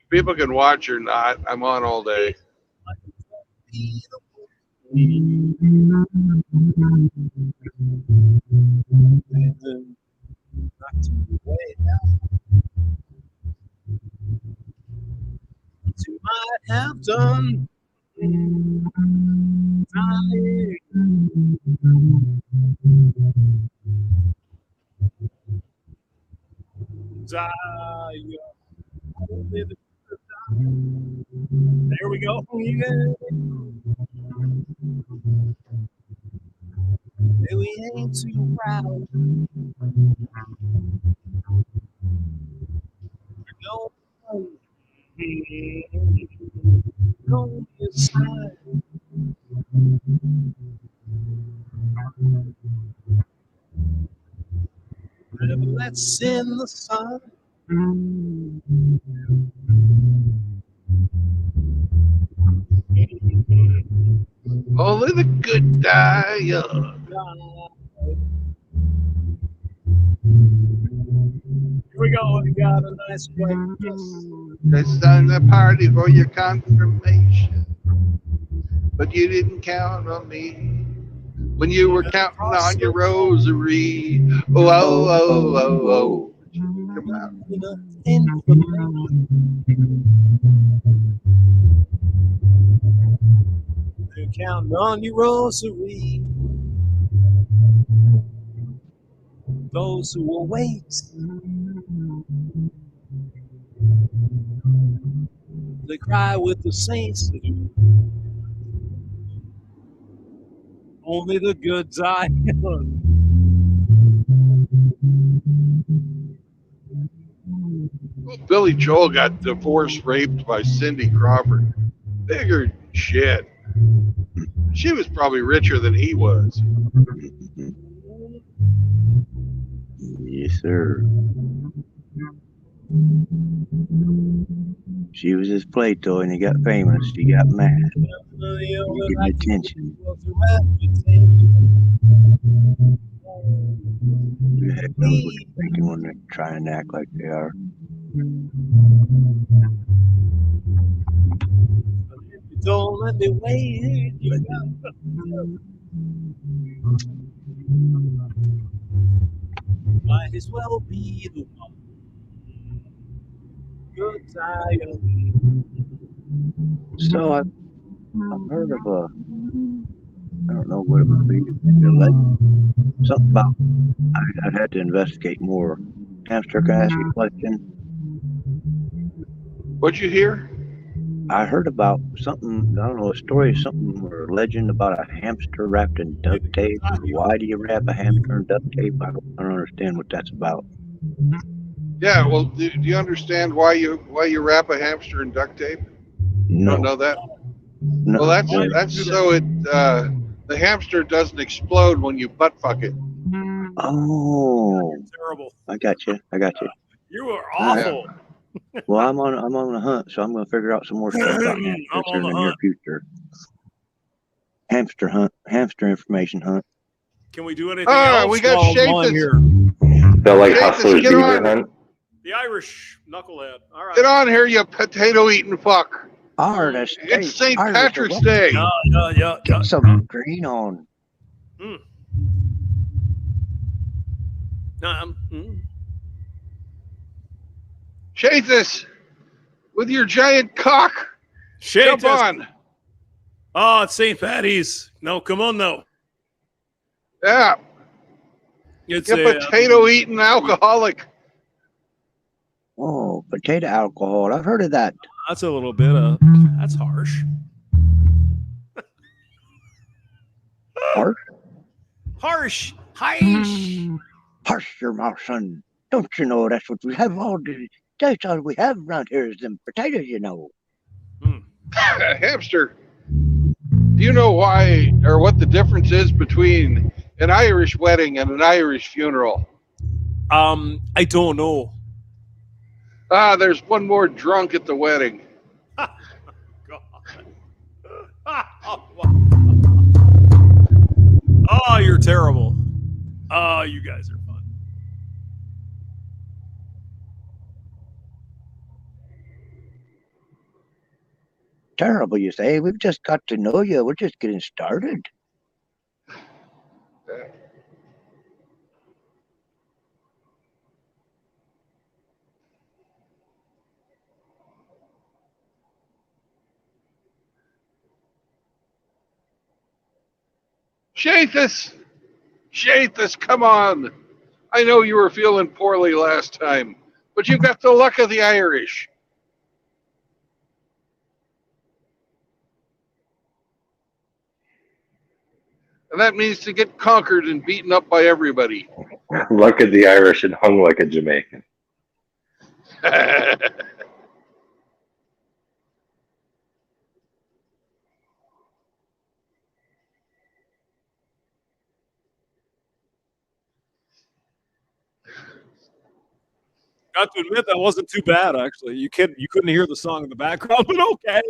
People can watch or not. I'm on all day. You might have done. There we go. We ain't too proud. No, it's let's in the sun. Only the good die young. Here we go. We got a nice one. It's time to party for your confirmation. But you didn't count on me when you were counting on your rosary. Oh, oh, oh, oh, oh. Come out. They're counting on your rosary. Those who will wait. They cry with the saints. Only the good die young. Billy Joel got divorced, raped by Cindy Crawford. Bigger shit. She was probably richer than he was. Yes, sir. She was his play toy, and he got famous. He got mad. He getting attention. Who the heck knows what they're thinking when they're trying to act like they are. Don't let me wait. Might as well be the one. Good time. So I've heard of a, I don't know what it would be, something about, I'd have to investigate more. Hamster, can I ask you a question? What'd you hear? I heard about something, I don't know, a story, something or a legend about a hamster wrapped in duct tape. Why do you wrap a hamster in duct tape? I don't understand what that's about. Yeah, well, do you understand why you wrap a hamster in duct tape? No. Don't know that? No. Well, that's so it the hamster doesn't explode when you butt fuck it. Oh, Terrible. I got you. You are awful. Well, I'm on the hunt, so I'm going to figure out some more stuff about hamsters in the near future. Hamster information hunt. Can we do anything else? We got Shapes here. They're like Shapes, Hustler's get Beaver on. Hunt. The Irish knucklehead. All right. Get on here, you potato-eating fuck. Artist. It's St. Patrick's Day. Yeah. Get some green on. Shathis, with your giant cock. Shathis. Jump on. Oh, it's St. Patty's. No, come on, no. Yeah, It's you potato eating alcoholic. Oh, potato alcohol. I've heard of that. That's a little bit that's harsh. Harsh? Harsh. Harsh. Harsh your mouth, son. Don't you know that's what we have all the that's all we have around here is them potatoes, you know. Hamster, do you know why or what the difference is between an Irish wedding and an Irish funeral? I don't know. There's one more drunk at the wedding. Oh, you're terrible. Oh, you guys are fun. Terrible, you say? We've just got to know you. We're just getting started. Shathis, come on. I know you were feeling poorly last time, but you've got the luck of the Irish. And that means to get conquered and beaten up by everybody. Luck of the Irish and hung like a Jamaican. Got to admit that wasn't too bad, actually. You couldn't hear the song in the background, but okay.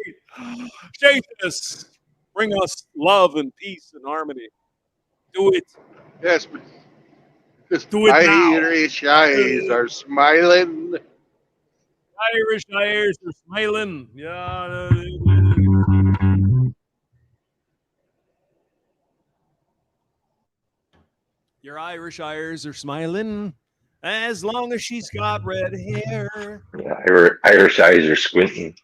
Shathis, bring us love and peace and harmony. Do it. Yes, Do it now. Irish eyes are smiling. Irish eyes are smiling. Yeah. Your Irish eyes are smiling as long as she's got red hair. Yeah, Irish eyes are squinting.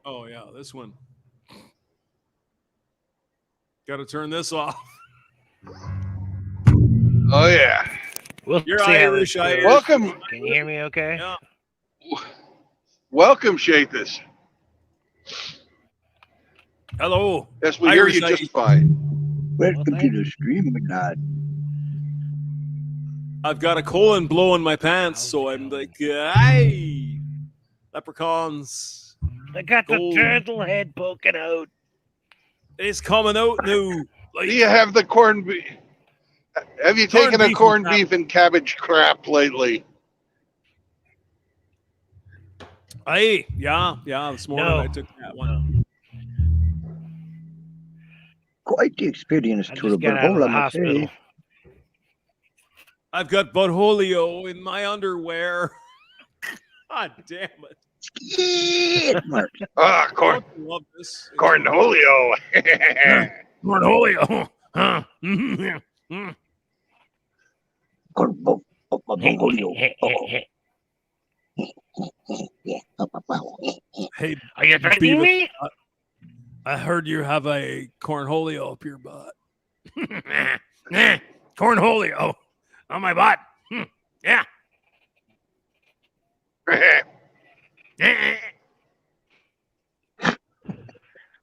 Oh, yeah, this one. Got to turn this off. Oh, yeah. We'll You're see how Irish, this goes. Irish. Welcome. Can you hear me okay? Yeah. Welcome, Shathis. Hello. Yes, we hear Irish you just eyes. fine. Welcome to the stream, my God. I've got a colon blowing my pants, so I'm like, hey, leprechauns. I got the Gold. turtle head poking out. It's coming out now. Like, Do you have the corned beef? Have you Corned taken a beef corned and beef and cabbage crap lately? hey, yeah. This morning No. I took that one. Quite the experience I to just the got out of butthole, the I must hospital. say. I've got butholio in my underwear. God damn it. Shit, Mark. Ah, Don't you love this? cornholio. Cornholio. Huh? Hey, Are you threatening Beavis, me? I heard you have a cornholio up your butt. Cornholio on my butt. Yeah.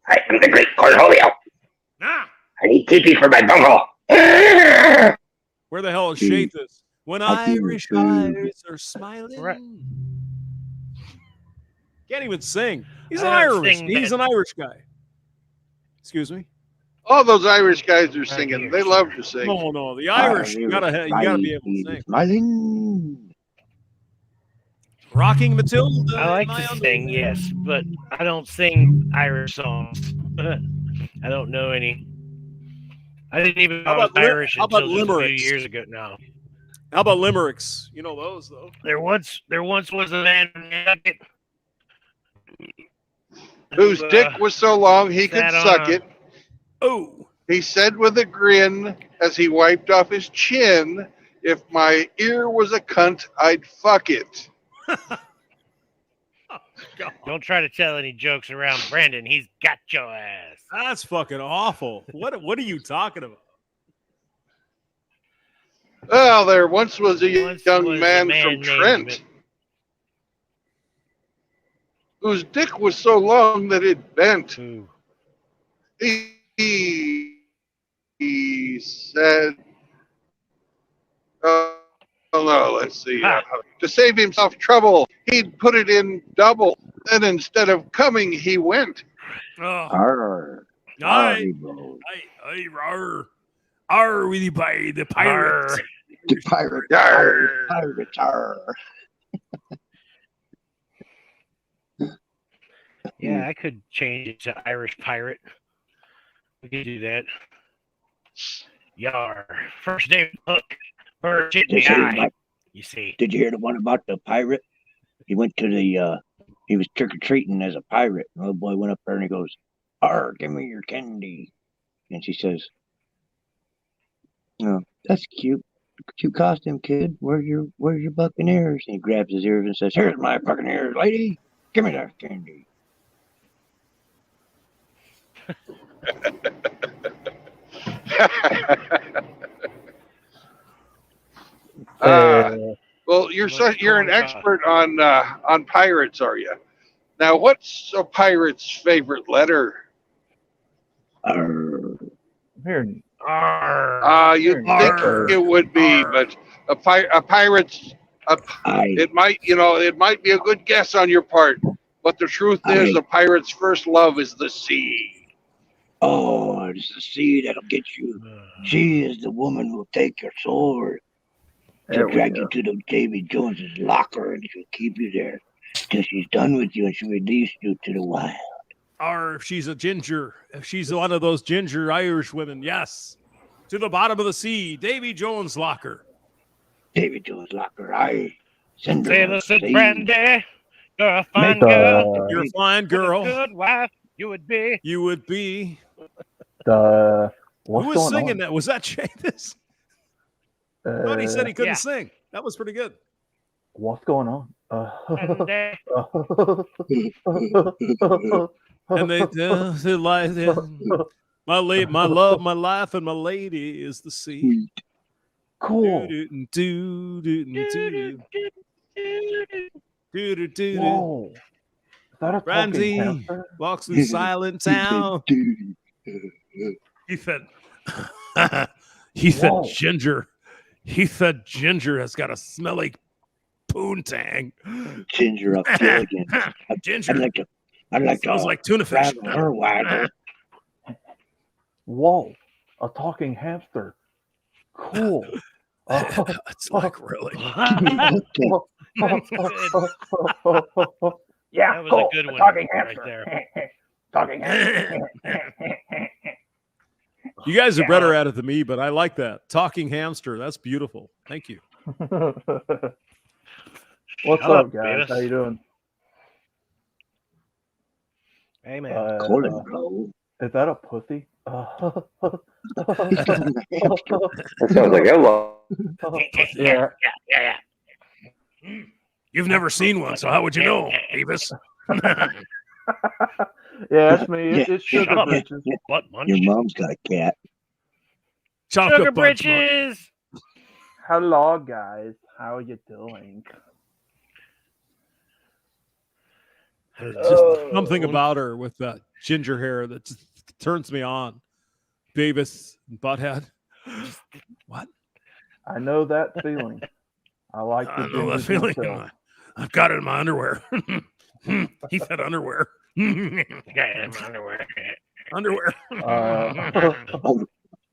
I am the great Cornholio. Ah, I need TP for my bunghole. where the hell is Shathis? When Irish eyes are smiling. Right. Can't even sing. He's I an don't Irish. sing He's that. an Irish guy. Excuse me. All those Irish guys are Right singing. here, They sir. love to sing. No. The Irish, you gotta be able to sing. Smiling. Rocking Matilda. I like in my to underwear. sing, yes, but I don't sing Irish songs. I don't know any. I didn't even know How I was about li- Irish how about until just a few limericks? years ago. No, How about limericks? You know those though. there once was a man from Nugget Whose who, dick was so long he could sat on suck a- it. Oh, He said with a grin as he wiped off his chin, if my ear was a cunt, I'd fuck it. Don't try to tell any jokes around Brandon. He's got your ass. That's fucking awful. What are you talking about? Well, there once was a Once young was a man man from named Trent whose dick was so long that it bent. Ooh. He said, oh no, let's see. To save himself trouble, he'd put it in double. Then instead of coming, he went. Oh. Arr. Aye. Bro. Aye, arr, with you by the pirate. The pirate. Arr. Pirate. Arr. Yeah, I could change it to Irish pirate. We could do that. Yar. First name hook. Bird in the eye. You see. Did you hear the one about the pirate? He went to the he was trick-or-treating as a pirate. The little boy went up there and he goes, "Arr, give me your candy." And she says, "No, that's cute. Cute costume, kid. Where's your buccaneers?" And he grabs his ears and says, "Here's my buccaneers, lady. Give me that candy." Well, you're an expert on pirates, are you? Now, what's a pirate's favorite letter? Arr. You'd think it would be, but a pirate's it might be a good guess on your part, but the truth is a pirate's first love is the sea. Oh, it's the sea that'll get you. She is the woman who'll take your sword. She'll drag you to the Davy Jones's locker and she'll keep you there till she's done with you and she'll release you to the wild. Or if she's a ginger, if she's one of those ginger Irish women, yes. To the bottom of the sea, Davy Jones' locker. Davy Jones' locker, aye. Send her Sailor to said, sea. Brandy, you're a fine girl. You're a fine girl. What a good wife you would be. You would be. What's Who was going singing on? that? Was that Seamus? I thought he said he couldn't sing. That was pretty good. What's going on? And they like my love, my life, and my lady is the sea. Cool. Whoa. Is that a talking Brandy hamster? walks through silent town. He said, Whoa. Ginger. He said Ginger has got a smelly poontang. Ginger up Gilligan. Ginger. I'd like to Smells like tuna fish. rattle her wagon. Whoa. A talking hamster. Cool. It's like really. Yeah, That was cool. a good A one talking right hamster. there. Talking hamster. You guys are better at it than me, but I like that. Talking hamster. That's beautiful. Thank you. What's Hello, up, guys? Beavis. How you doing? Hey, man. Colin blow. Is that a pussy? That sounds like hello. Yeah. You've never seen one, so how would you know, Beavis? Yeah, that's me. It's Sugar up. Britches. Butt munch. Your mom's got a cat. Chocolate Sugar Bunch, britches. Hello, guys. How are you doing? There's just something about her with that ginger hair that just turns me on. Beavis and Butthead. What? I know that feeling. I like the I know that gingers feeling. myself. I've got it in my underwear. He said underwear. Yeah, my underwear. Underwear.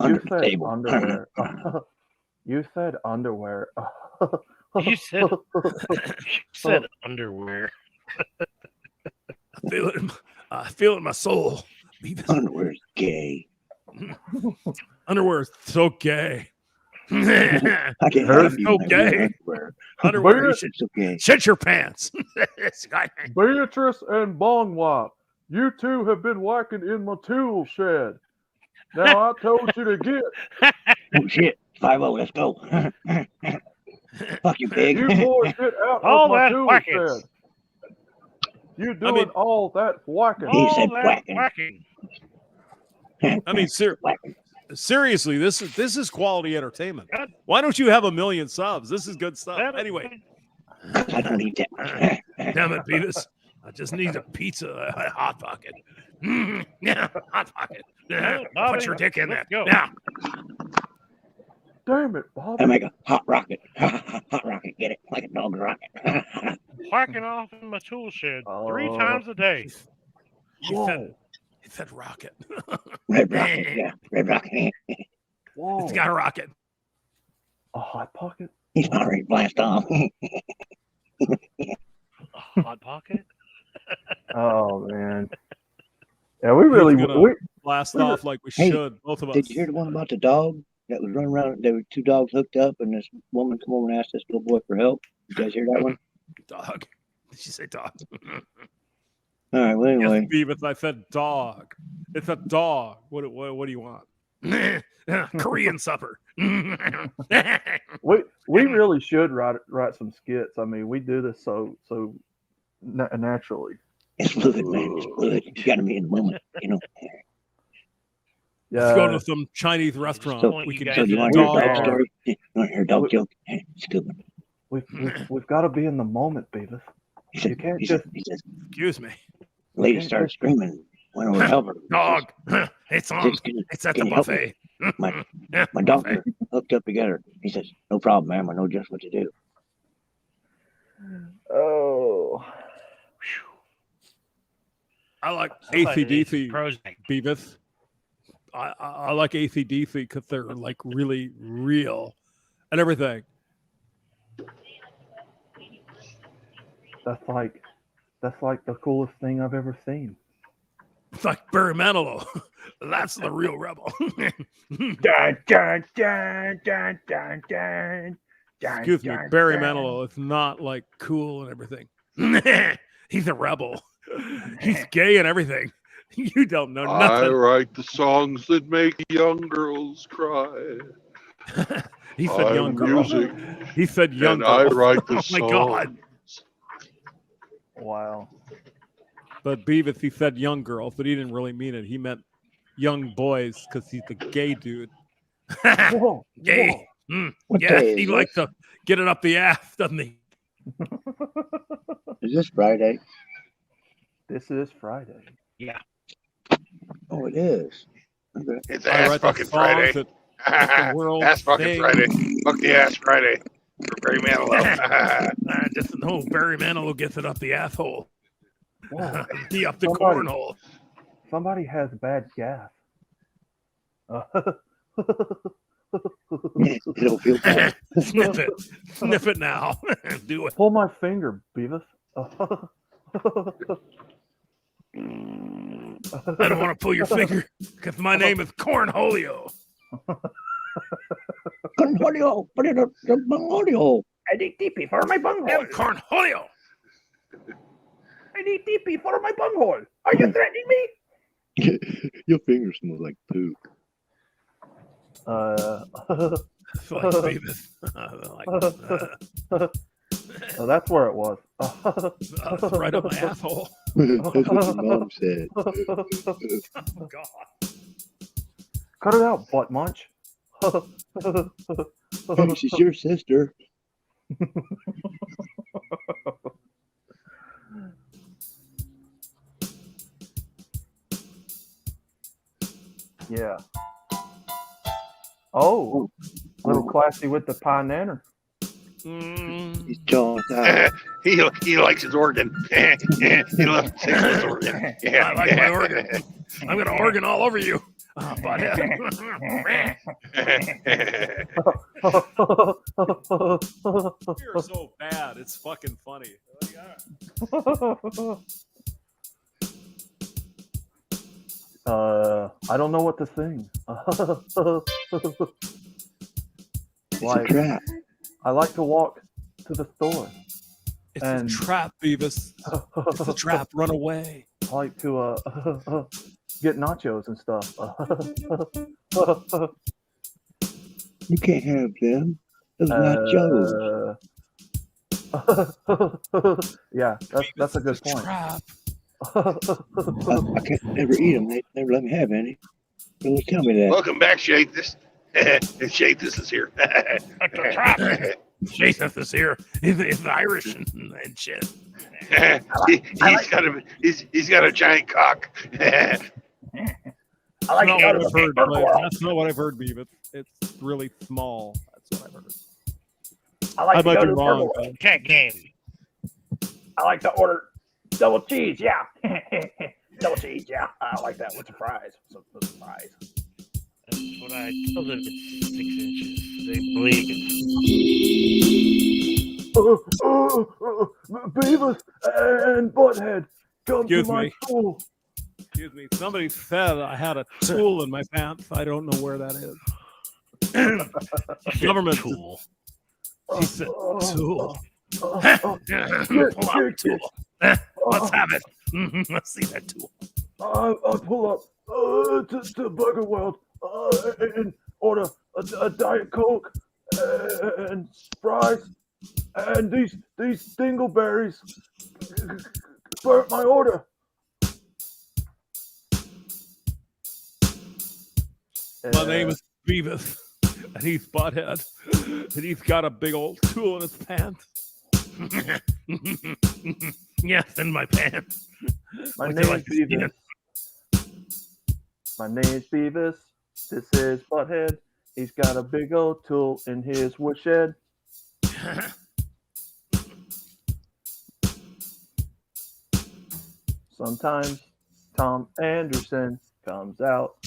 Under You the said table. underwear. You said underwear. You said underwear. I feel it in my soul. Beavis. Underwear's gay. Underwear is so gay. I can't Her- have you so in gay. underwear. Underwear. You should It's okay. shit your pants. Beatrice and Bongwop, you two have been whacking in my tool shed. Now I told you to get. Oh shit, 5-0, let's go. Fuck you, pig. You boys get out All of my that tool whacking. shed. You doing all that whacking. He All said that whacking. whacking. I mean, seriously, this is quality entertainment. Why don't you have 1 million subs? This is good stuff. Anyway, I don't eat that much. damn it, Beavis. I just need a pizza, a hot pocket. Yeah, hot pocket. Yeah, Bobby, put your dick in there. let's go. Yeah. Damn it, Bobby. I make a hot rocket. Hot rocket, get it? Like a dog rocket. Whacking off in my tool shed 3 times a day. He said rocket. Red rocket, yeah. Red rocket. Whoa. It's got a rocket. A hot pocket? He's not ready to blast off. A hot pocket? Oh, man. Yeah, we really He's gonna blast off like we Hey, should, both of us. Did you hear the one about the dog that was running around? There were 2 dogs hooked up, and this woman come over and asked this little boy for help. You guys hear that one? Dog. Did you say dog? All right. Well, anyway, Yes, Beavis, I said dog. It's a dog. What do you want? Korean supper. we really should write some skits. I mean, we do this so naturally. it's fluid, man. It's fluid. You got to be in the moment, you know. Let's go to some Chinese restaurant. So, We can so get you a want to hear a dog. dog story? You want to hear a dog joke? It's a good one. We've got to be in the moment, Beavis. You can't He just. says, Excuse me. the lady started screaming. Went over to help her. Dog. It's on. Says, It's at the "Can you help me? buffet. My dogs are hooked up together. He says, no problem, ma'am. I know just what to do. Oh. I like Somebody needs AC/DC, Prozac. Beavis. I like AC/DC because they're like really real and everything. That's like the coolest thing I've ever seen. It's like Barry Manilow. That's the real rebel. Dun, dun, dun, dun, dun, dun. Excuse me, Barry Manilow is not like cool and everything. He's a rebel. He's gay and everything. You don't know I nothing. write the songs that make young girls cry. He said young I'm girl. music, He said young and girl. I write the Oh my God. songs. Wow. But Beavis, he said young girls, but he didn't really mean it. He meant young boys because he's the gay dude. Whoa, Gay. What Yeah, day he is likes to get it up the ass, doesn't he? Is this Friday? This is Friday. Yeah. Oh, it is. Okay. It's I ass write the fucking songs Friday. that make the world Ass fucking sing. Friday. Fuck the ass Friday. For Barry Manilow. Just no, Barry Manilow gets it up the asshole. Whoa. He up the Somebody- cornhole. Somebody has bad gas. It'll feel bad. Sniff it. Sniff it now. Do it. Pull my finger, Beavis. I don't want to pull your finger because my name is Cornholio. Cornholio, put it up the bunghole. I need TP for my bunghole. Cornholio. I need TP for my bunghole. Are you threatening me? Your finger smells like poop. It's like Beavis. Oh, that's where it was. Right up my asshole. That's what your mom said. Oh, God. Cut it out, butt munch. Hey, she's your sister. Yeah. Oh, little classy with the pine nanner. He's John. He likes his organ. He loves his organ. Yeah. I like my organ. I'm going to organ all over you. Oh, butthead. You're so bad. It's fucking funny. I don't know what to sing. It's a trap. I like to walk to the store. It's And- a trap, Beavis. It's a trap. Run away. I like to get nachos and stuff. You can't have them. Those nachos. Yeah, that's a good point. I can't never eat them. They never let me have any. They always tell me that. Welcome back, Shathis. Shathis is here. Shathis is here. He's Irish and shit. He's got a giant cock. I like that's not what I've heard, Beavis. It's really small. That's what I've heard. I might be wrong. Cat game. I like to order double cheese. Yeah, double cheese. Yeah, I like that with the fries. With the fries. That's what I told them. It's 6 inches. They believe it. Beavis and Butthead, come Excuse to my me. school. Excuse me. Somebody said I had a tool in my pants. I don't know where that is. Government tool. He said tool. Pull out the tool. Let's have it. Let's see that tool. I pull up to Burger World and order a Diet Coke and fries, and these dingleberries burnt my order. My name is Beavis, and he's Butthead, and he's got a big old tool in his pants. Yes, in my pants. My name is Beavis. My name is Beavis. This is Butthead. He's got a big old tool in his woodshed. Sometimes Tom Anderson comes out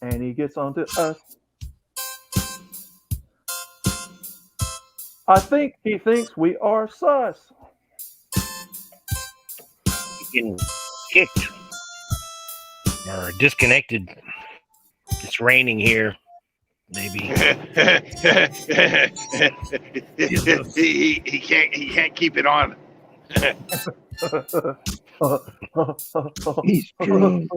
and he gets onto us. I think he thinks we are sus. Getting kicked or disconnected. It's raining here. Maybe he can't keep it on. He's drunk.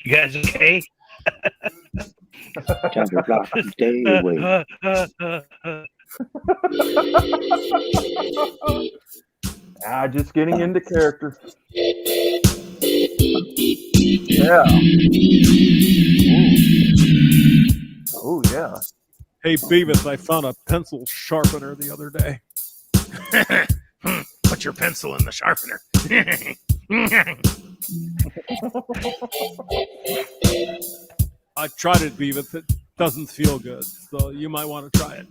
you guys okay? Time to rock and stay away. Just getting into character. Yeah. Oh yeah. Hey, Beavis, I found a pencil sharpener the other day. Put your pencil in the sharpener. I tried it, Beavis. It doesn't feel good, so you might want to try it.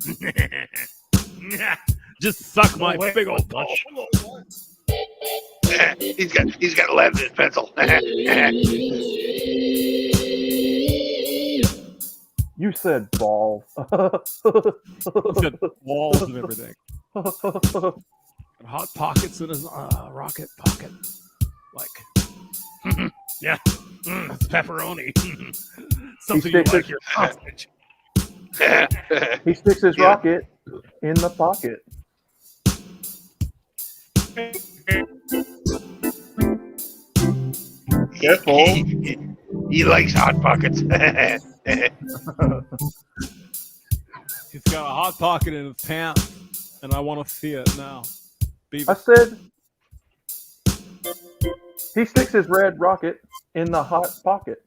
Just suck my big old ball. He's got lead in his pencil. You said balls. He said walls and everything. And hot pockets in his rocket pocket. Like, yeah, pepperoni. Something you like your sausage. He sticks his rocket in the pocket. Careful. He likes hot pockets. He's got a hot pocket in his pants, and I want to see it now. Beavis. I said he sticks his red rocket in the hot pocket.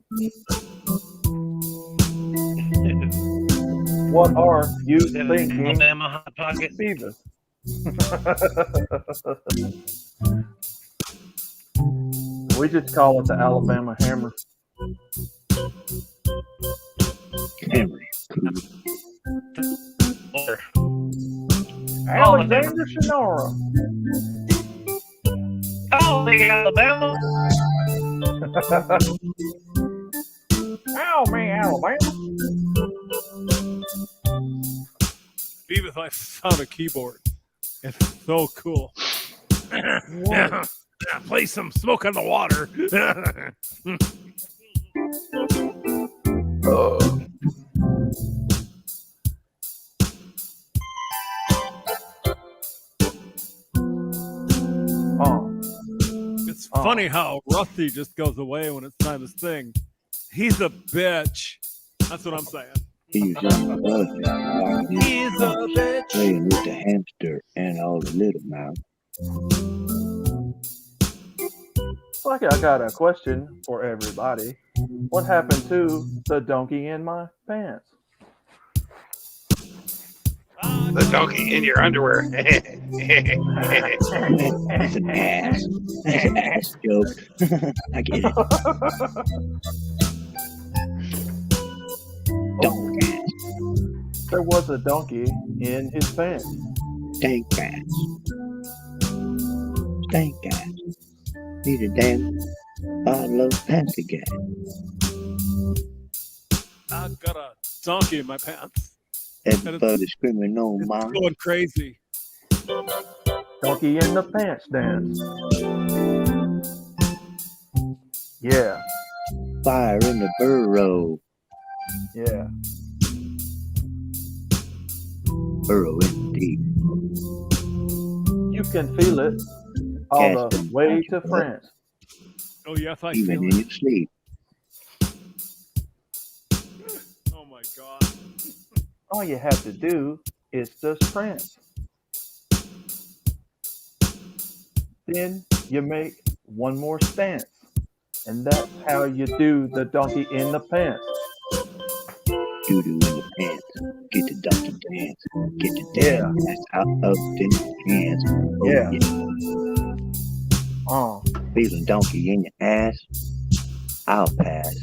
What are you thinking, Alabama hot pocket? Beavis? We just call it the Alabama hammer. Hammer. Alexander Sonora. Oh, the Alabama. Ow, man, Alabama. Beavis, I found a keyboard. It's so cool. Yeah, play some Smoke on the Water. Funny how Rusty just goes away when it's time to sing. He's a bitch. That's what I'm saying. He's on the bus, He's a bitch. playing with the hamster and all the little mouse. Like, I got a question for everybody. What happened to the donkey in my pants? The donkey in your underwear. That's an ass. That's an ass joke. I get it. Don't ass. There was a donkey in his pants. Stank pants. Stank ass. Need a damn bottle of fancy gas. I got a donkey in my pants. Everybody screaming on It's my going crazy. Donkey in the pants dance. Yeah, fire in the burrow. yeah. Burrow in deep. You can feel it all the way to France. Oh, yes, I Even feel in it. your sleep. Oh, my God. All you have to do is just prance. Then you make one more stance. And that's how you do the donkey in the pants. Doo-doo in the pants. Get the donkey dance. Get the damn ass out of the pants. Oh, Yeah. Feeling donkey in your ass. I'll pass.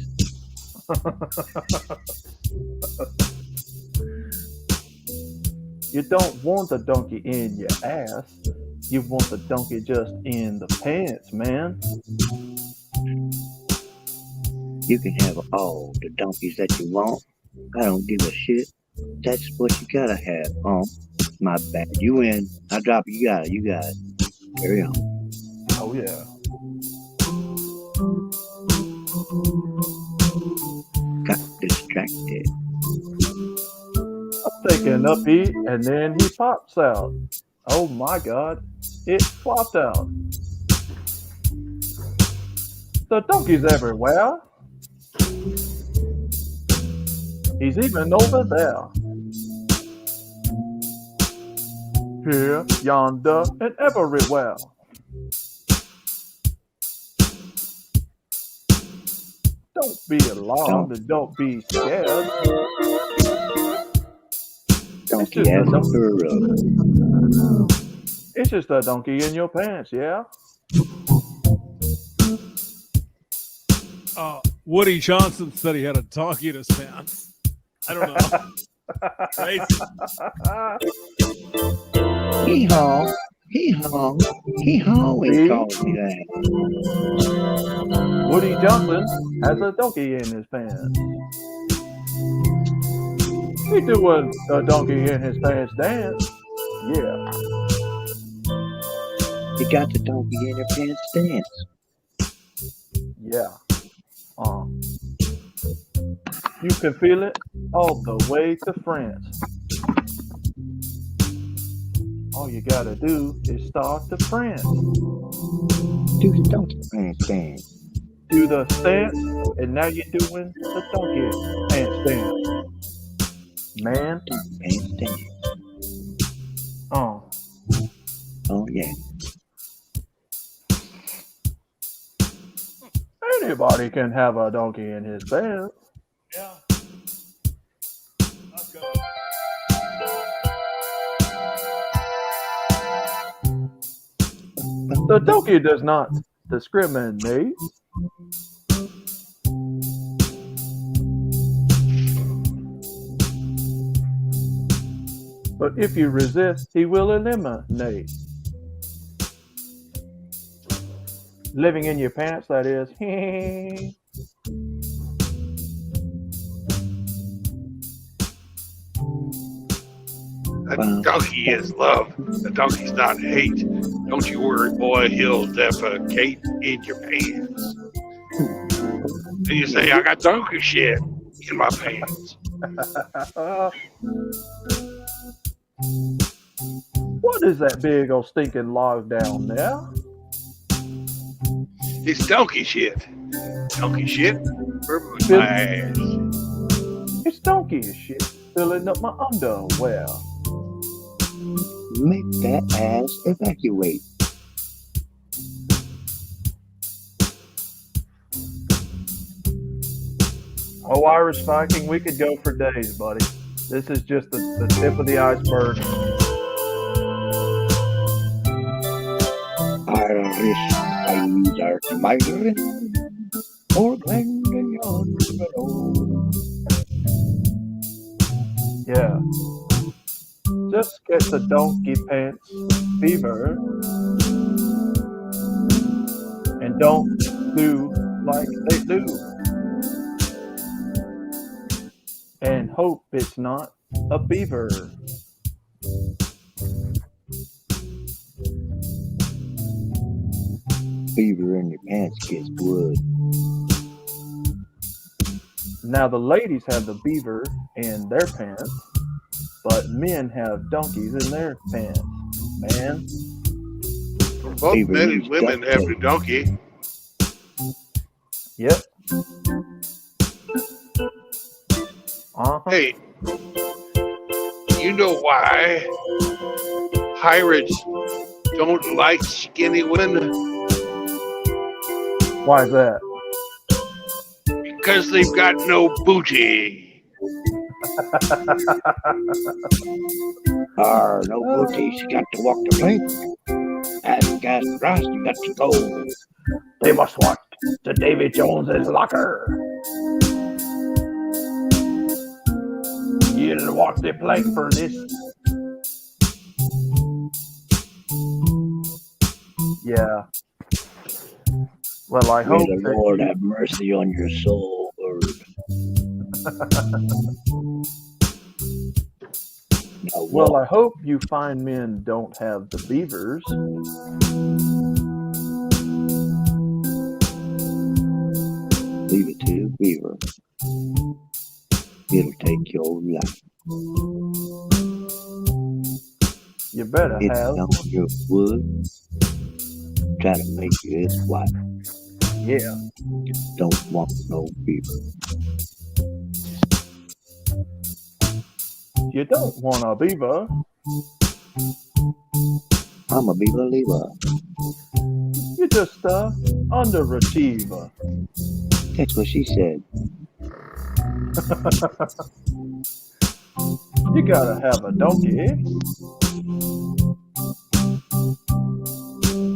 You don't want the donkey in your ass. You want the donkey just in the pants, man. You can have all the donkeys that you want. I don't give a shit. That's what you gotta have. My bad. You win. I drop it. You got it. You got it. Carry on. Oh, yeah. Got distracted. I'm taking a pee and then he pops out. Oh my God, it flopped out. The donkey's everywhere. He's even over there. Here, yonder, and everywhere. Don't be alarmed and don't be scared. Donkey as a burrow. It's just a donkey in your pants, yeah? Woody Johnson said he had a donkey in his pants. I don't know. Crazy. Hee-haw. Hee-haw. Hee-haw. He calls me that. Woody Johnson has a donkey in his pants. He doing a donkey in his pants dance. Yeah. You got the donkey in your pants dance. Yeah. You can feel it all the way to France. All you gotta do is start to prance. Do the donkey pants dance. Do the stance, and now you're doing the donkey pants dance. Man. Pants dance. Oh, yeah. Anybody can have a donkey in his pants. Yeah. Let's go. The donkey does not discriminate. But if you resist, he will eliminate. Living in your pants, that is. That donkey is love. The donkey's not hate. Don't you worry, boy. He'll defecate in your pants. And you say, I got donkey shit in my pants. What is that big old stinking log down there? It's donkey shit. Donkey shit for Bill- my ass. It's donkey shit filling up my underwear. Make that ass evacuate. Oh, Irish Viking, we could go for days, buddy. This is just the tip of the iceberg. Irish eyes are smiling, or Glendon yonder below. Yeah. Just get the donkey pants fever and don't do like they do. And hope it's not a beaver. Fever in your pants gets wood. Now the ladies have the beaver in their pants, but men have donkeys in their pants, man. Both Fever men and needs women duct have tape. the donkey. Yep. Uh-huh. Hey, you know why pirates don't like skinny women? Why is that? Because they've got no booty. No booty, she got to walk the plank. As gas grass, you got to go. They must walk to Davy Jones's locker. You'll walk the plank for this. Yeah. Well, I May hope the that Lord have mercy on your soul, bird. Now Well, walk. I hope you fine men don't have the beavers. Leave it to the beaver. It'll take your life. You better It's have. on your wood. Try to make you his wife. Yeah. Don't want no beaver. You don't want a beaver. I'm a beaver leaver. You're just a underachiever. That's what she said. You gotta have a donkey.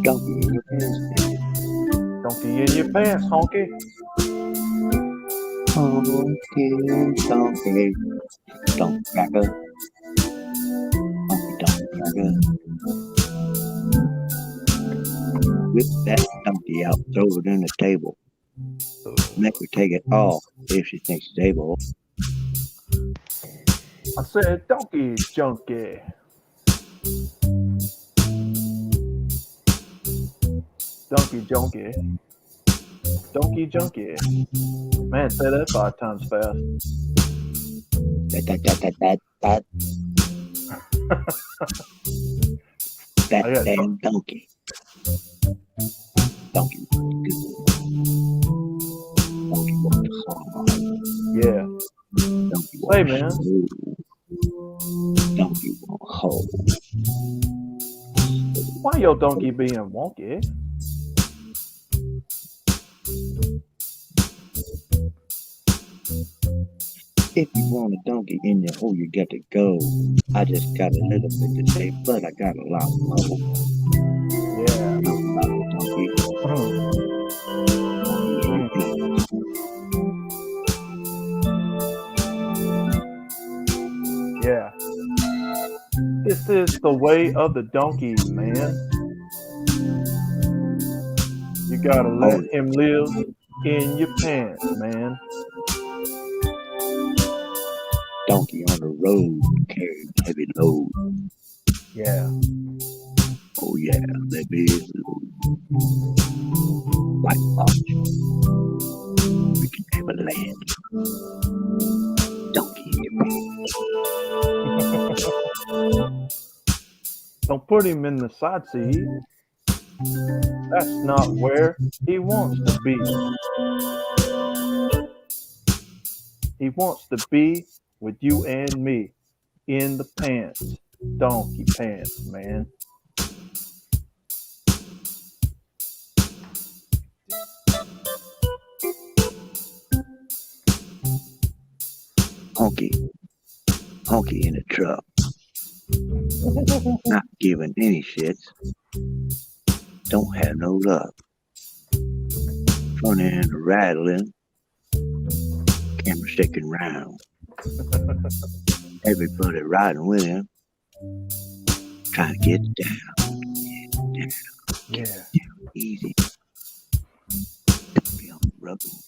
Donkey in your pants, baby. Donkey in your pants, honky. Honky, donkey, don't cracker. Honky, don't cracker. Whip that donkey out, throw it in the table. Make her take it off if she thinks it's able. I said donkey junkie. Donkey junkie. Donkey junkie. Man, say that 5 times fast. That I got damn donkey. Donkey good. Donkey walks hard. Yeah. Donkey Say, walks man. smooth. Donkey won't hold. Why your donkey being wonky? If you want a donkey in your hole, you got to go. I just got a little bit to say, but I got a lot more. Yeah. I'm not a donkey. Yeah. This is the way of the donkey, man. You gotta let him live in your pants, man. Donkey on the road, carrying heavy load. Yeah. Oh yeah, that is load. White watch. We can never land. Donkey in your pants. Don't put him in the side seat. That's not where he wants to be. He wants to be with you and me in the pants, donkey pants, man. Honky in the truck, not giving any shits, don't have no luck. Front end rattling, camera shaking round. Everybody riding with him, trying to get down, Yeah. down, easy. Don't be on the rubble.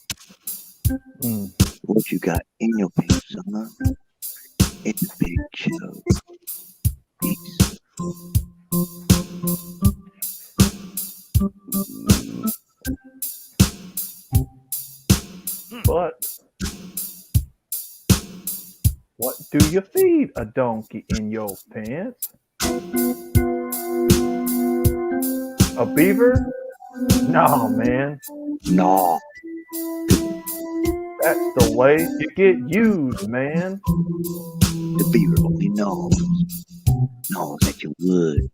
What you got in your pants, son? It's a big show. Peace. But what do you feed a donkey in your pants? A beaver? No, man. No. That's the way you get used, man. The beaver only knows that you would.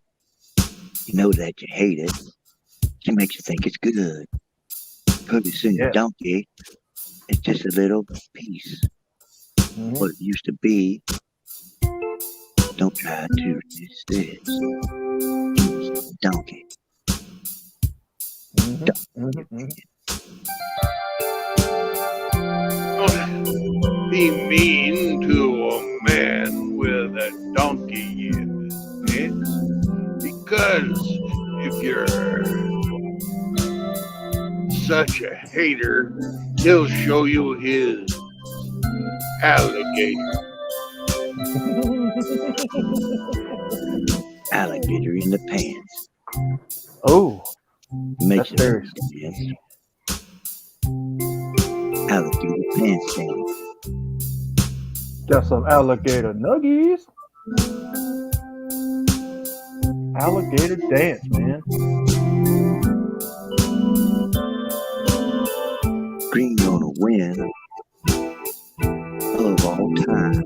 You know that you hate it. She makes you think it's good. Pretty soon, Yeah. donkey, it's just a little piece. What it used to be. Don't try to resist this. Donkey. Be mean to a man with a donkey in his pants, because if you're such a hater, he'll show you his alligator. Alligator in the pants. Oh, makes that's very dance. Alligator pants dance. Got some alligator nuggies. Alligator dance, man. Green gonna win of all time.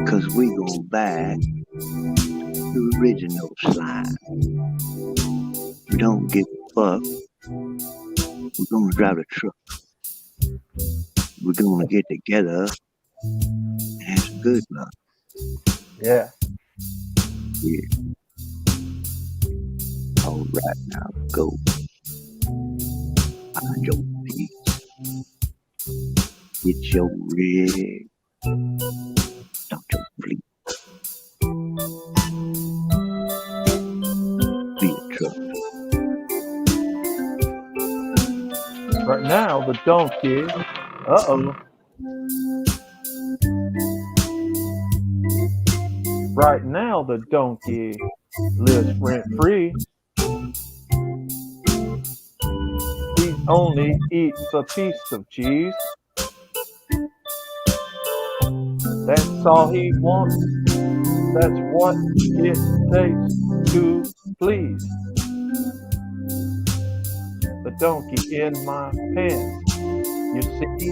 Cause we go back to original slime. We don't give a fuck. We're gonna drive a truck. We're gonna get together and have some good luck. Yeah. Yeah. All right, now go. Find your peace. Get your rig. Start your fleet. Be a truck. Right now, the donkey. Uh-oh. Right now, the donkey lives rent-free. He only eats a piece of cheese. That's all he wants. That's what it takes to please. The donkey in my pants, you see.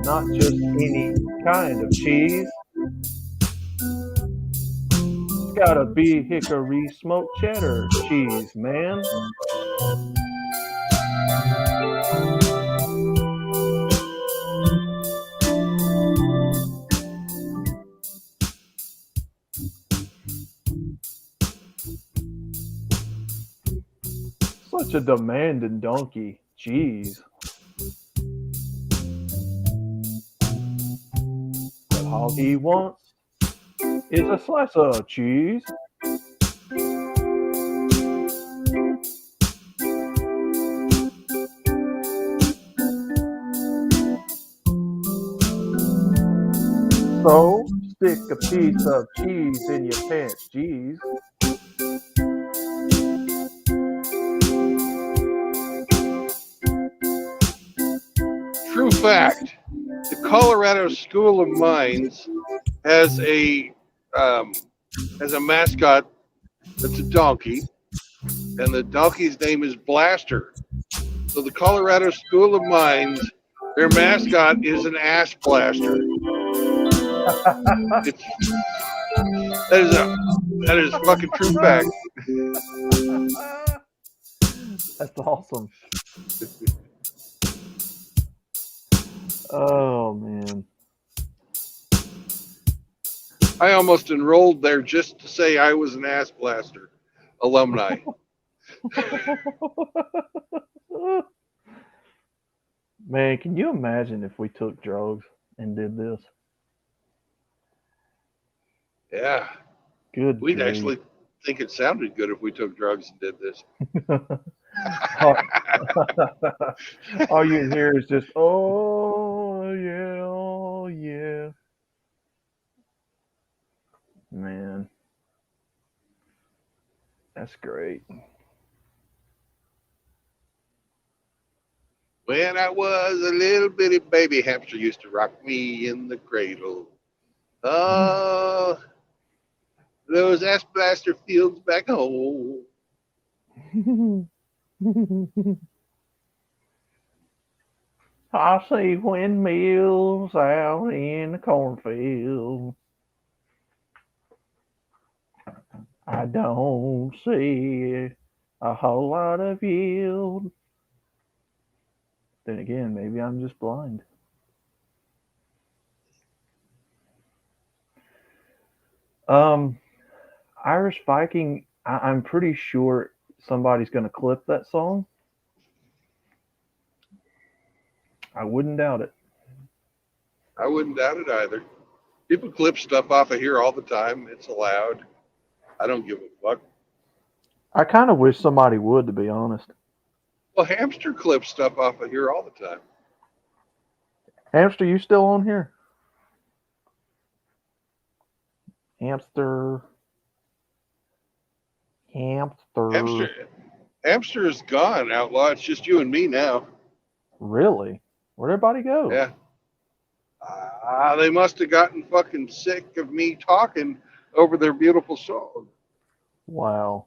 Not just any kind of cheese. It's gotta be hickory smoked cheddar cheese, man. Such a demanding donkey. Jeez. But all he wants is a slice of cheese. So, stick a piece of cheese in your pants, jeez. True fact, the Colorado School of Mines has a mascot that's a donkey, and the donkey's name is Blaster. So the Colorado School of Mines, their mascot is an ass blaster. It's, that is fucking true fact. That's awesome. Oh man. I almost enrolled there just to say I was an ass blaster alumni. Man, can you imagine if we took drugs and did this? Yeah. Good. We'd grief. actually think it sounded good if we took drugs and did this. All you hear is just, oh yeah, oh yeah. Man, that's great. When I was a little bitty baby hamster, used to rock me in the cradle. Oh, those ass blaster fields back home. I see windmills out in the cornfield. I don't see a whole lot of yield. Then again, maybe I'm just blind. Irish Viking, I'm pretty sure somebody's going to clip that song. I wouldn't doubt it. I wouldn't doubt it either. People clip stuff off of here all the time. It's allowed. I don't give a fuck. I kind of wish somebody would, to be honest. Well, Hamster clips stuff off of here all the time. Hamster, you still on here? Hamster. Hamster is gone, outlaw. It's just you and me now. Really? Where'd everybody go? Yeah. They must have gotten fucking sick of me talking over their beautiful song. Wow.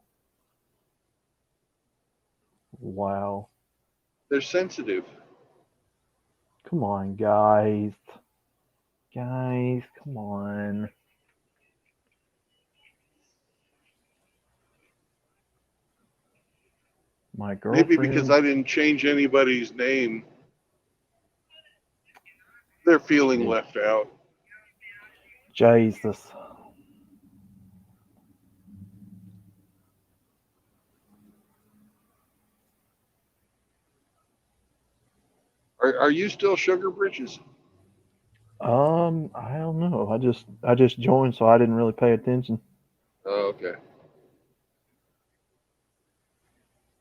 Wow. They're sensitive. Come on, guys. Guys, come on. My girlfriend. Maybe because I didn't change anybody's name. They're feeling left out. Jesus. Are you still Sugar Britches? I don't know. I just joined, so I didn't really pay attention. Oh, okay.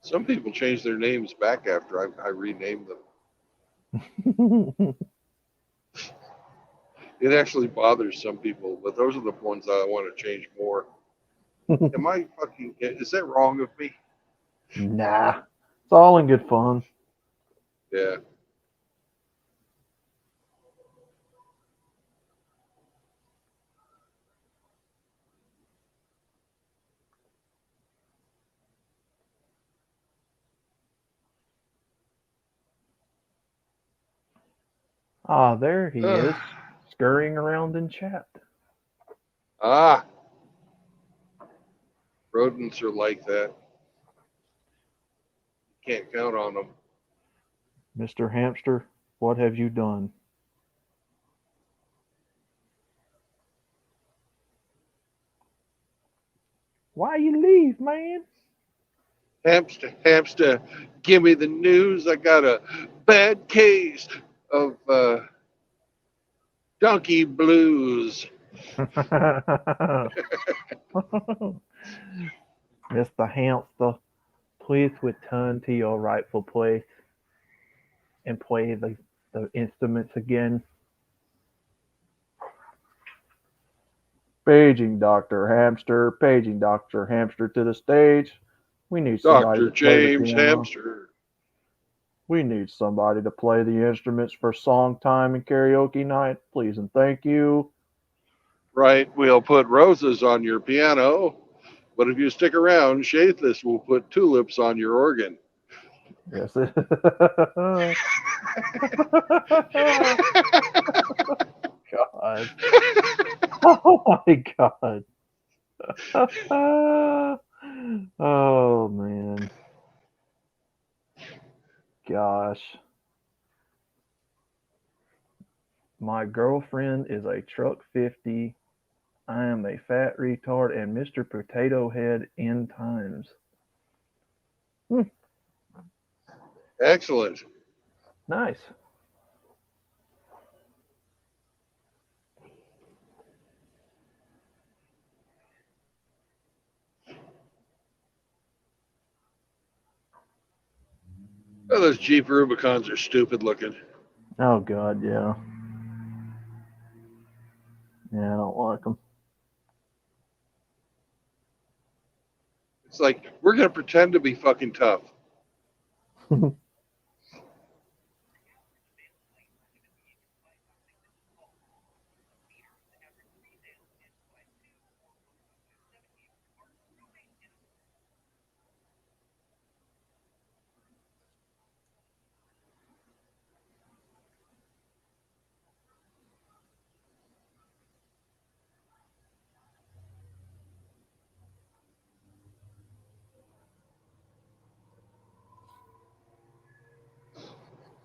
Some people change their names back after I renamed them. It actually bothers some people, but those are the ones that I want to change more. Am I fucking? Is that wrong of me? Nah, it's all in good fun. Yeah. Ah, there he is, scurrying around in chat. Ah. Rodents are like that. Can't count on them. Mr. Hamster, what have you done? Why you leave, man? Hamster, give me the news. I got a bad case of donkey blues. Mr. Hamster, please return to your rightful place and play the instruments again. Paging Dr. Hamster, paging Dr. Hamster to the stage. We need somebody Dr. to play James the piano. Hamster. We need somebody to play the instruments for song time and karaoke night, please and thank you. Right, we'll put roses on your piano, but if you stick around, Shathis will put tulips on your organ. Yes. God. Oh my God. Oh man. Gosh. My girlfriend is a truck 50. I am a fat retard and Mr. Potato Head in times. Excellent. Nice. Oh, those Jeep Rubicons are stupid looking. Oh God, yeah. Yeah, I don't like them. It's like, we're going to pretend to be fucking tough.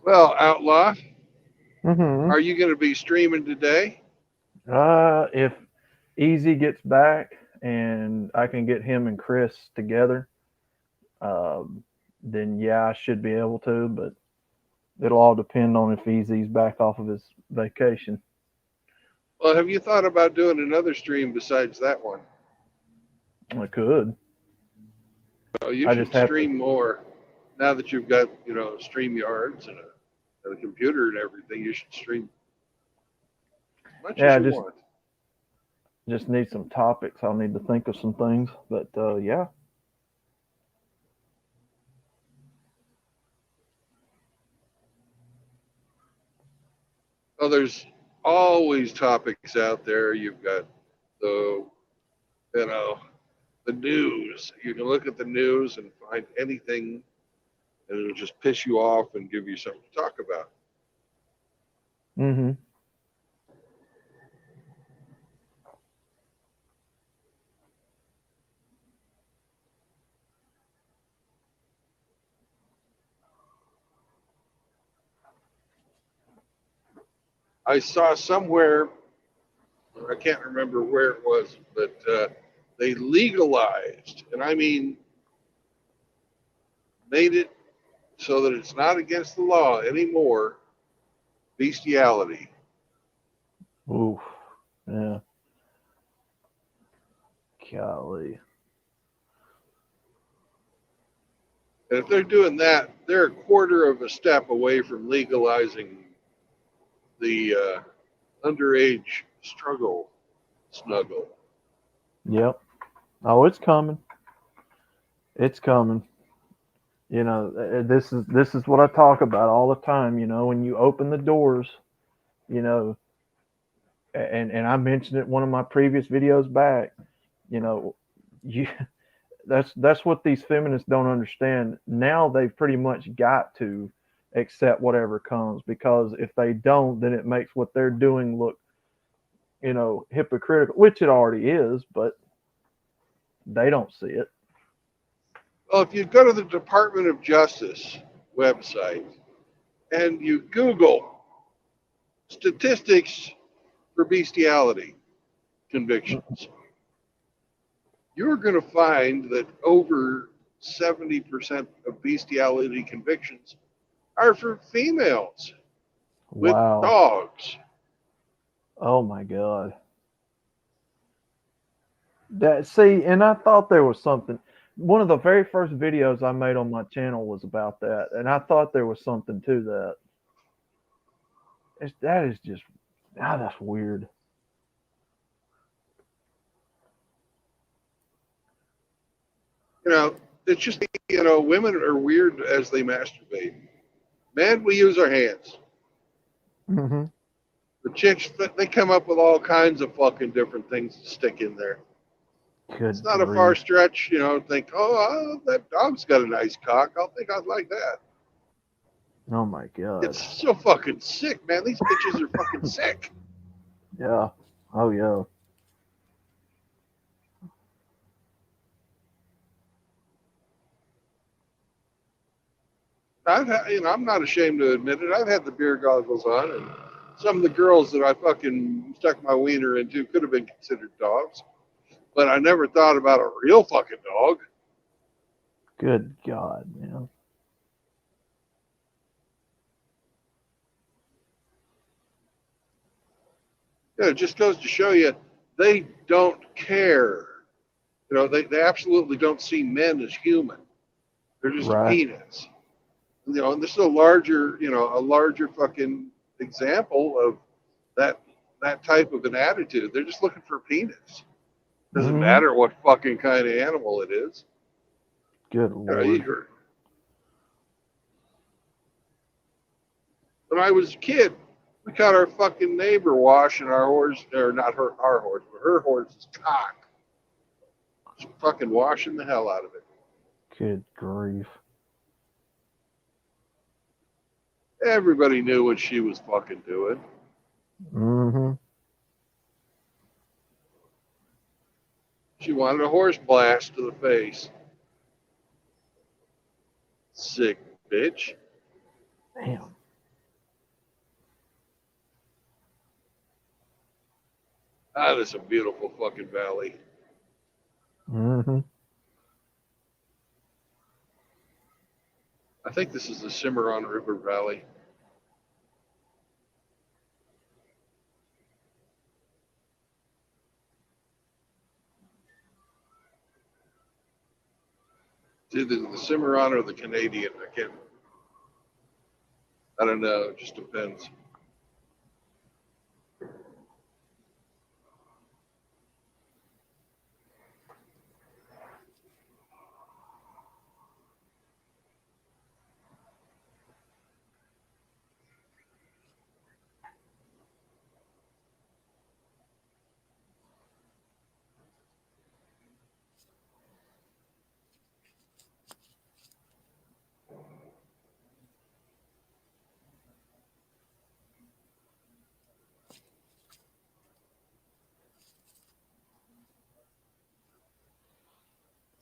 Well, Outlaw, are you going to be streaming today? If Easy gets back and I can get him and Chris together, then yeah, I should be able to, but it'll all depend on if Easy's back off of his vacation. Well, have you thought about doing another stream besides that one? I could. Oh, you I should just have stream more. Now that you've got, StreamYards and a computer and everything, you should stream as much Yeah, as you want. just need some topics. I'll need to think of some things, but yeah. Well, there's always topics out there. You've got the, the news. You can look at the news and find anything, and it'll just piss you off and give you something to talk about. Mm-hmm. I saw somewhere, I can't remember where it was, but they legalized, and I mean made it so that it's not against the law anymore, bestiality. Ooh, yeah. Golly. And if they're doing that, they're a quarter of a step away from legalizing the underage snuggle. Yep. Oh, it's coming. It's coming. This is what I talk about all the time. When you open the doors, and I mentioned it in one of my previous videos back. You that's what these feminists don't understand. Now they've pretty much got to accept whatever comes, because if they don't, then it makes what they're doing look, hypocritical, which it already is, but they don't see it. Well, if you go to the Department of Justice website and you Google statistics for bestiality convictions, you're going to find that over 70% of bestiality convictions are for females with dogs. Oh my God. And I thought there was something. One of the very first videos I made on my channel was about that, and I thought there was something to that. That is just, that's weird. It's just, women are weird as they masturbate. Men, we use our hands. Mm-hmm. The chicks, they come up with all kinds of fucking different things to stick in there. Good It's not a grief. far stretch, you know, think, oh, that dog's got a nice cock. I'll think I'd like that. Oh my god. It's so fucking sick, man. These bitches are fucking sick. Yeah. Oh yeah. I've had, you know, I'm not ashamed to admit it. I've had the beer goggles on, and some of the girls that I fucking stuck my wiener into could have been considered dogs, but I never thought about a real fucking dog. Good God, man. Yeah, it just goes to show you they don't care. You know, they absolutely don't see men as human. They're just Right. peanuts. You know, and this is a larger fucking example of that type of an attitude. They're just looking for penis. Doesn't Mhm. matter what fucking kind of animal it is. Good You know, Lord. when I was a kid, we caught our fucking neighbor washing our horse, or not our horse, but her horse's cock. Just fucking washing the hell out of it. Good grief. Everybody knew what she was fucking doing. Mm-hmm. She wanted a horse blast to the face. Sick bitch. Damn. That is a beautiful fucking valley. Mm-hmm. I think this is the Cimarron River Valley. It's either the Cimarron or the Canadian. I don't know. It just depends.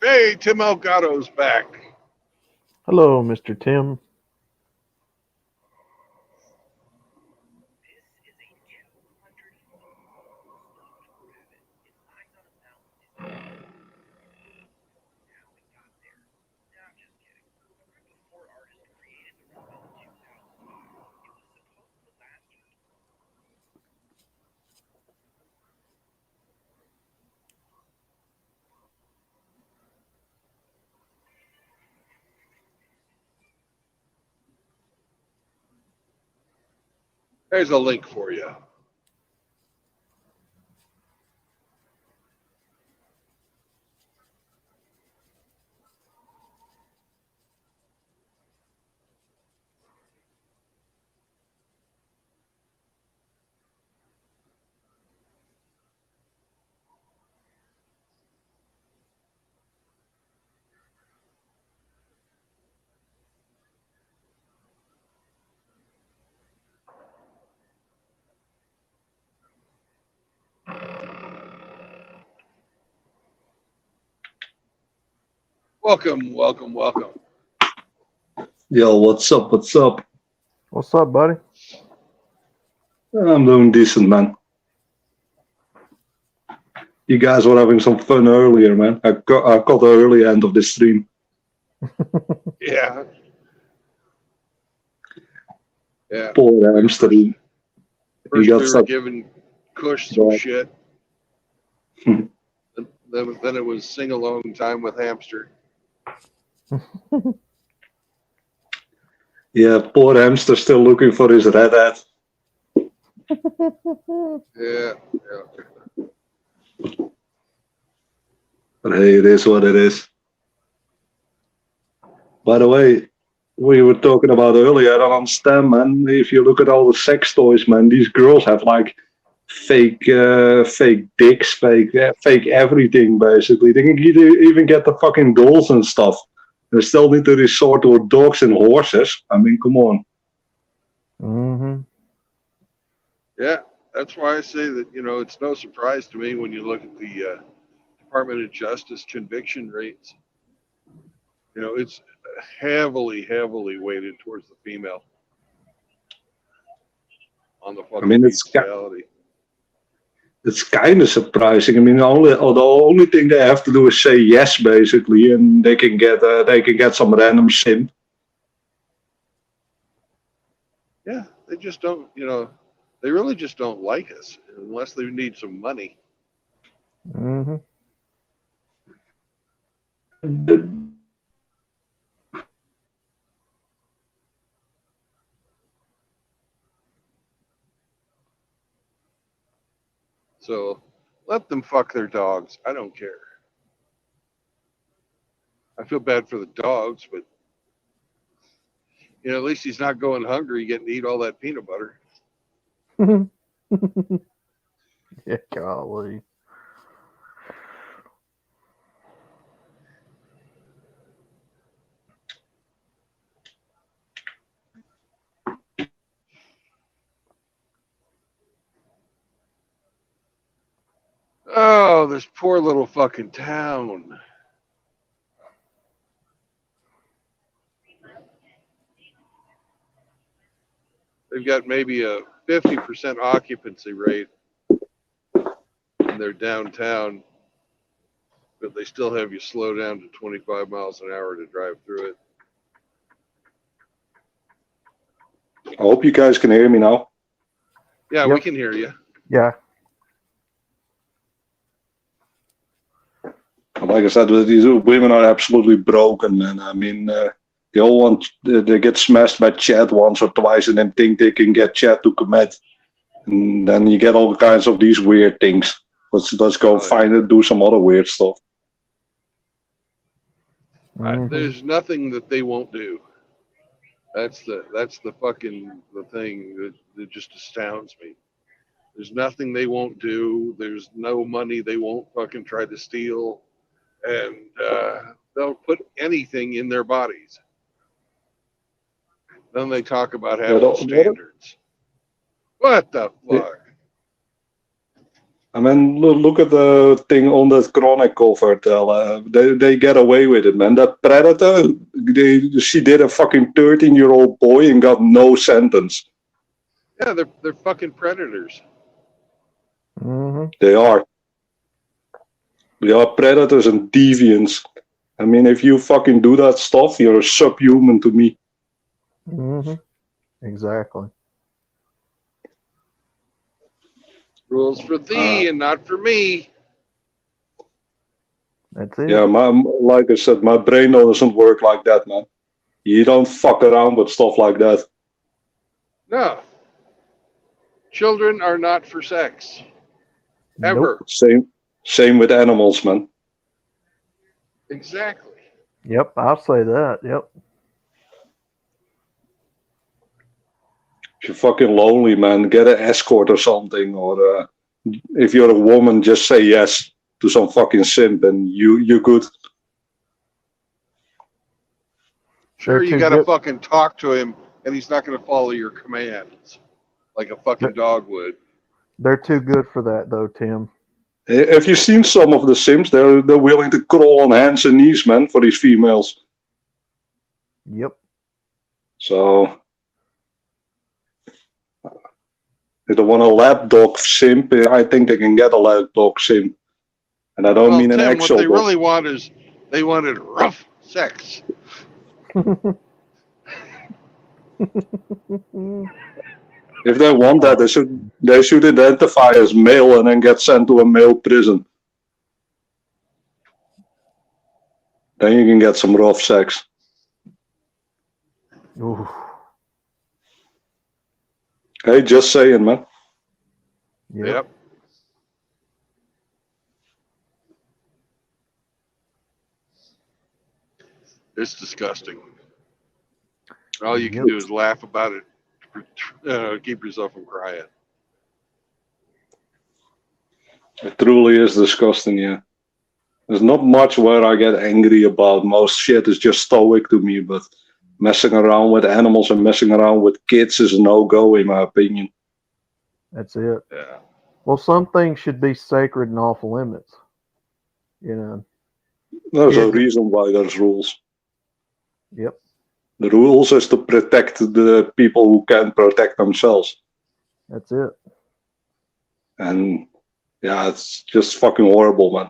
Hey, Tim Elgato's back. Hello, Mr. Tim. There's a link for you. Welcome, welcome, welcome. Yo, what's up? What's up? What's up, buddy? I'm doing decent, man. You guys were having some fun earlier, man. I caught the early end of the stream. Yeah. Yeah. Poor hamster. First You we got were some. giving Kush some Yeah. shit. Then it was sing along time with Hamster. Yeah, poor hamster still looking for his red hat. Yeah. But hey, it is what it is. By the way, we were talking about earlier, I don't understand, man. If you look at all the sex toys, man, these girls have like fake dicks, fake everything, basically. They can even get the fucking dolls and stuff. They still need to resort to dogs and horses. I mean, come on. Mm-hmm. Yeah, that's why I say that, it's no surprise to me when you look at the Department of Justice conviction rates. It's heavily weighted towards the female on the I fucking mean, bestiality. it's kind of surprising. I mean, the only thing they have to do is say yes, basically, and they can get some random simp. Yeah, they just don't, they really just don't like us unless they need some money. Mm-hmm. So let them fuck their dogs. I don't care. I feel bad for the dogs, but at least he's not going hungry getting to eat all that peanut butter. Yeah, golly. Oh, this poor little fucking town. They've got maybe a 50% occupancy rate in their downtown, but they still have you slow down to 25 miles an hour to drive through it. I hope you guys can hear me now. Yeah, Yep. we can hear you. Yeah. Like I said, these women are absolutely broken, man. I mean, they all want, they get smashed by Chad once or twice and then think they can get Chad to commit. And then you get all kinds of these weird things. Let's go do some other weird stuff. Mm-hmm. There's nothing that they won't do. That's the thing that just astounds me. There's nothing they won't do. There's no money they won't fucking try to steal. And they'll put anything in their bodies. Then they talk about having standards. What the fuck? I mean, look at the thing on that Chronic cover. They get away with it, man. That Predator, she did a fucking 13-year-old boy and got no sentence. Yeah, they're fucking predators. Mm-hmm. They are. They are predators and deviants. I mean, if you fucking do that stuff, you're subhuman to me. Mm-hmm. Exactly. Rules for thee and not for me. That's it. Yeah, like I said, my brain doesn't work like that, man. You don't fuck around with stuff like that. No. Children are not for sex. Ever. Nope. Same with animals, man. Exactly. Yep, I'll say that. Yep. If you're fucking lonely, man, get an escort or something. Or if you're a woman, just say yes to some fucking simp and you're good. Sure, you gotta fucking talk to him and he's not gonna follow your commands like a fucking dog would. They're too good for that, though, Tim. Have you seen some of the Sims? They're willing to crawl on hands and knees, man, for these females. Yep. So if they want a lapdog simp, I think they can get a lapdog simp. And I don't mean an Tim, actual what they dog. really want is they wanted rough sex. If they want that, they should identify as male and then get sent to a male prison. Then you can get some rough sex. Ooh. Hey, just saying, man. Yep. It's disgusting. All you can do is laugh about it, keep yourself from crying. It truly is disgusting, yeah. There's not much where I get angry about. Most shit is just stoic to me, but messing around with animals and messing around with kids is a no-go, in my opinion. That's it. Yeah. Well, some things should be sacred and off limits. You know. There's a Kids- reason why there's rules. Yep. The rules is to protect the people who can't protect themselves. That's it. And yeah, it's just fucking horrible, man.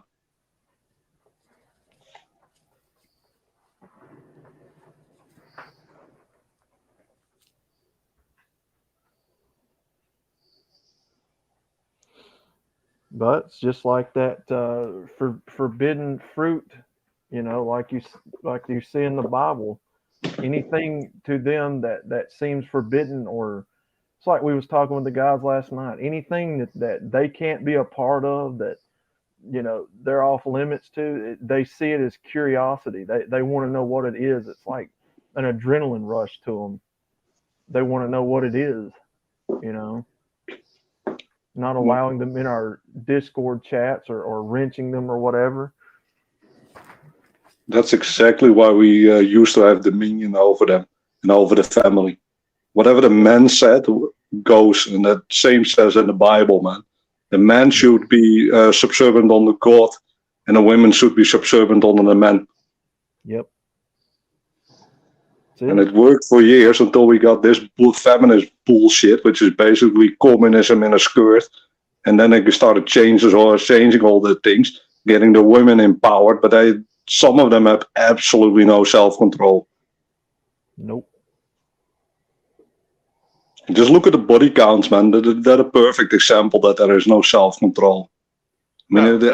But it's just like that forbidden fruit, you know, like you see in the Bible. Anything to them that seems forbidden, or it's like we was talking with the guys last night. Anything that they can't be a part of, that you know they're off limits to, they see it as curiosity. They want to know what it is. It's like an adrenaline rush to them. They want to know what it is, you know. Not allowing them in our Discord chats or wrenching them or whatever. That's exactly why we used to have dominion over them and over the family. Whatever the man said goes, and that same says in the Bible, man. The man should be subservient on the God, and the women should be subservient on the men. Yep. And it worked for years until we got this feminist bullshit, which is basically communism in a skirt. And then they started changing all the things, getting the women empowered, but some of them have absolutely no self-control. Nope. Just look at the body counts, man. They're a perfect example that there is no self-control. I mean, the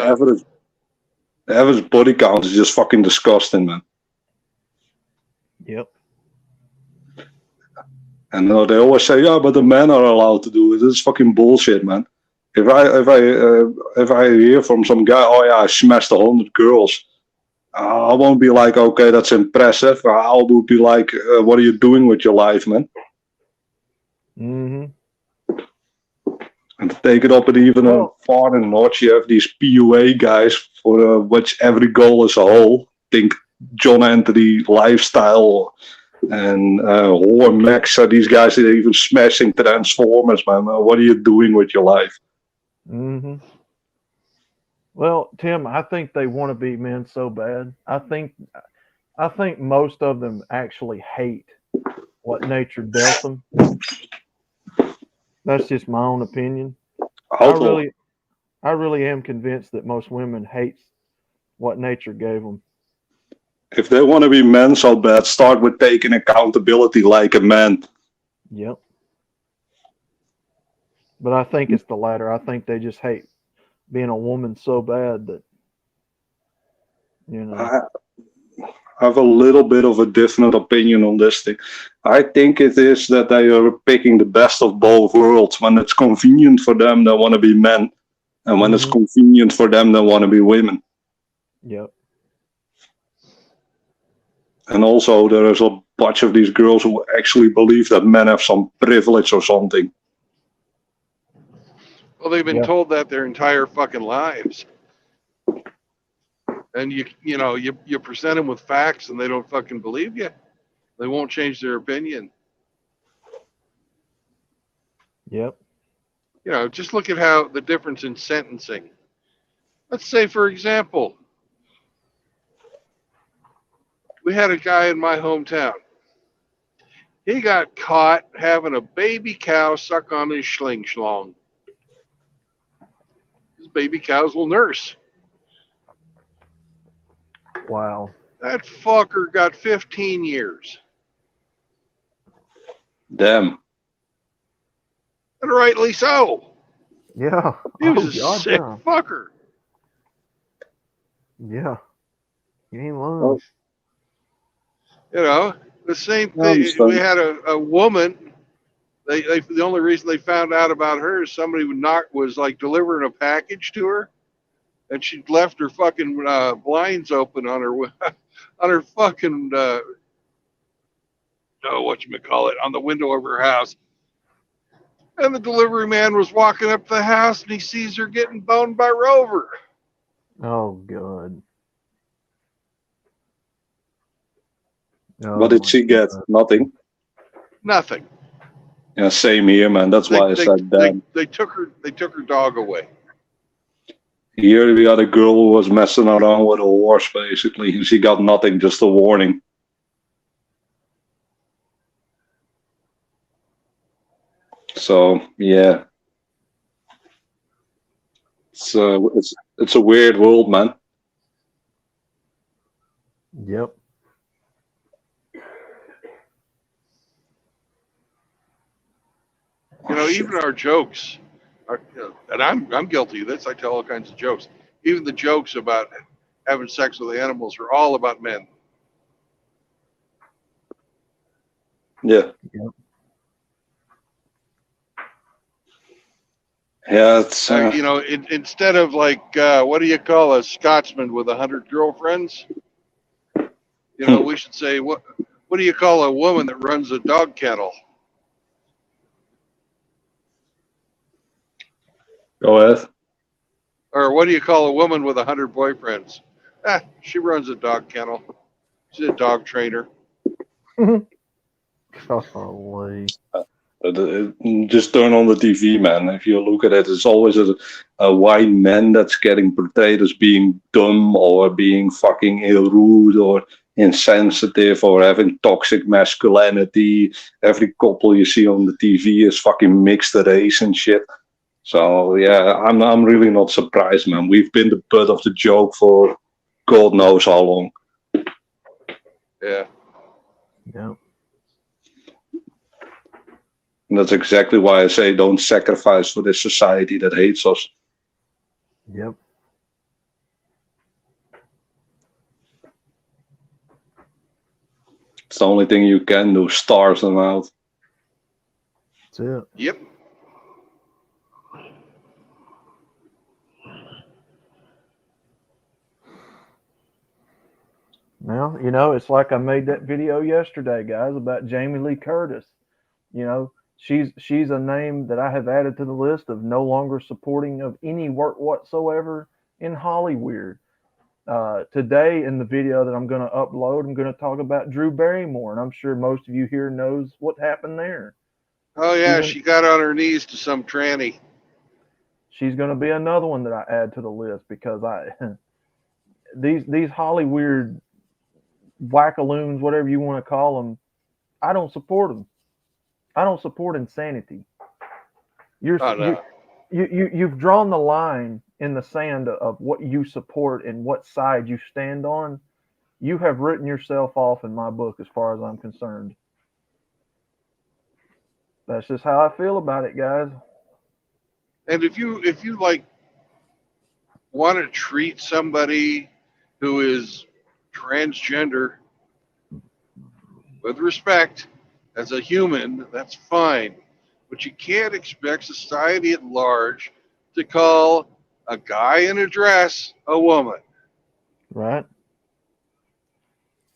average body count is just fucking disgusting, man. Yep. And they always say, yeah, but the men are allowed to do it. It's fucking bullshit, man. If I hear from some guy, oh yeah, I smashed 100 girls, I won't be like, okay, that's impressive. I'll be like, what are you doing with your life, man? Mm-hmm. And to take it up at even a far and notch, you have these PUA guys for which every goal is a whole. Think John Anthony lifestyle and Max. These guys are even smashing Transformers, man. What are you doing with your life? Mm-hmm. Well, Tim, I think they want to be men so bad. I think most of them actually hate what nature dealt them. That's just my own opinion. I really am convinced that most women hate what nature gave them. If they want to be men so bad, start with taking accountability like a man. Yep. But I think it's the latter. I think they just hate being a woman so bad that, you know. I have a little bit of a different opinion on this thing. I think it is that they are picking the best of both worlds. When it's convenient for them, they want to be men. And when it's convenient for them, they want to be women. Yep. And also, there is a bunch of these girls who actually believe that men have some privilege or something. Well, they've been told that their entire fucking lives. And you present them with facts and they don't fucking believe you. They won't change their opinion. Yep. Just look at how the difference in sentencing. Let's say, for example, we had a guy in my hometown. He got caught having a baby cow suck on his schling schlong. His baby cow's will nurse. Wow. That fucker got 15 years. Damn. And rightly so. Yeah. He was a sick fucker. Yeah. You ain't lying. The same thing. We had a woman. The only reason they found out about her is somebody was like delivering a package to her, and she left her fucking blinds open on her fucking on the window of her house. And the delivery man was walking up to the house, and he sees her getting boned by Rover. Oh, God. What did she get? Nothing. Nothing. Yeah, same here, man. That's why I said that. They took her dog away. Here we got a girl who was messing around with a horse, basically, and she got nothing, just a warning. So yeah, it's a weird world, man. Yep. You know, even our jokes are, and I'm guilty of this. I tell all kinds of jokes. Even the jokes about having sex with animals are all about men. Yeah. Yep. Yeah, it's You know, instead of like, what do you call a Scotsman with 100 girlfriends? You know, we should say, what do you call a woman that runs a dog kennel? Go ahead. Or what do you call a woman with 100 boyfriends? She runs a dog kennel. She's a dog trainer. Golly. Just turn on the TV, man. If you look at it, it's always a white man that's getting portrayed as being dumb or being fucking rude or insensitive or having toxic masculinity. Every couple you see on the TV is fucking mixed race and shit. So yeah, I'm really not surprised, man. We've been the butt of the joke for God knows how long. Yeah. Yeah. And that's exactly why I say don't sacrifice for this society that hates us. Yep. It's the only thing you can do, starve them out. That's it. Yep. Well, you know, it's like I made that video yesterday, guys, about Jamie Lee Curtis. You know, she's a name that I have added to the list of no longer supporting of any work whatsoever in Hollywood. Today in the video that I'm going to upload, I'm going to talk about Drew Barrymore, and I'm sure most of you here knows what happened there. Oh yeah, she got on her knees to some tranny. She's going to be another one that I add to the list because these Hollywood wackaloons, whatever you want to call them, I don't support them. I don't support insanity. You've drawn the line in the sand of what you support and what side you stand on. You have written yourself off in my book as far as I'm concerned. That's just how I feel about it, guys. And if you like want to treat somebody who is transgender with respect as a human, that's fine. But you can't expect society at large to call a guy in a dress a woman. Right.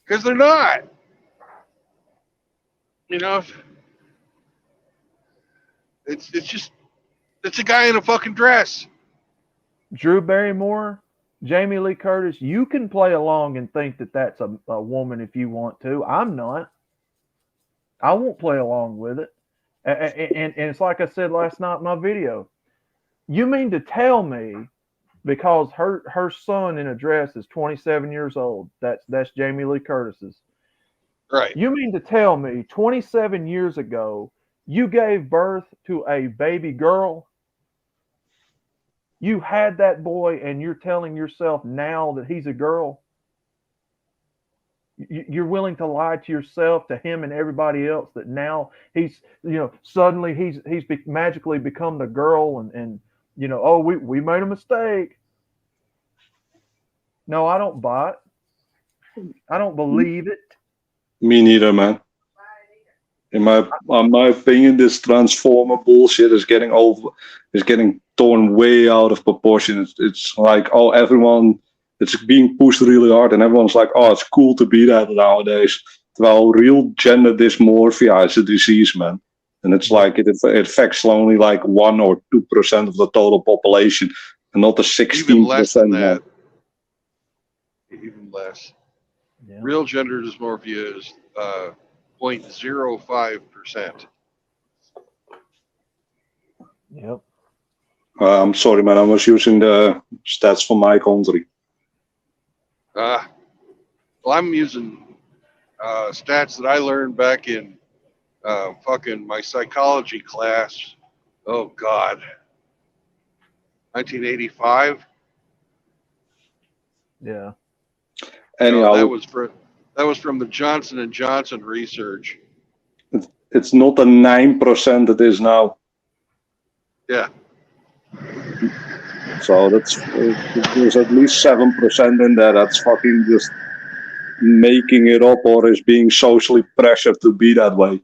Because they're not. You know, it's a guy in a fucking dress. Drew Barrymore, Jamie Lee Curtis, you can play along and think that that's a woman if you want to. I'm not. I won't play along with it. And it's like I said last night in my video. You mean to tell me because her son in a dress is 27 years old, that's Jamie Lee Curtis's. Right. You mean to tell me 27 years ago you gave birth to a baby girl? You had that boy and you're telling yourself now that he's a girl? You're willing to lie to yourself, to him and everybody else that now he's, suddenly he's magically become the girl and oh, we made a mistake. No, I don't buy it. I don't believe it. Me neither, man. In my opinion, this transformer bullshit is getting torn way out of proportion. It's like, everyone, it's being pushed really hard, and everyone's like, oh, it's cool to be that nowadays. Terwijl real gender dysmorphia is a disease, man. And it's like it affects only like 1 or 2% of the total population, and not the 16%. Even less than that. Even less. Yeah. Real gender dysmorphia is 0.05%. Yep. I'm sorry, man. I was using the stats for my country. Well, I'm using stats that I learned back in fucking my psychology class. Oh God, 1985. Yeah. Anyhow, that was from the Johnson & Johnson research. It's not the 9% it is now. Yeah. So there's at least 7% in there that's fucking just making it up or is being socially pressured to be that way.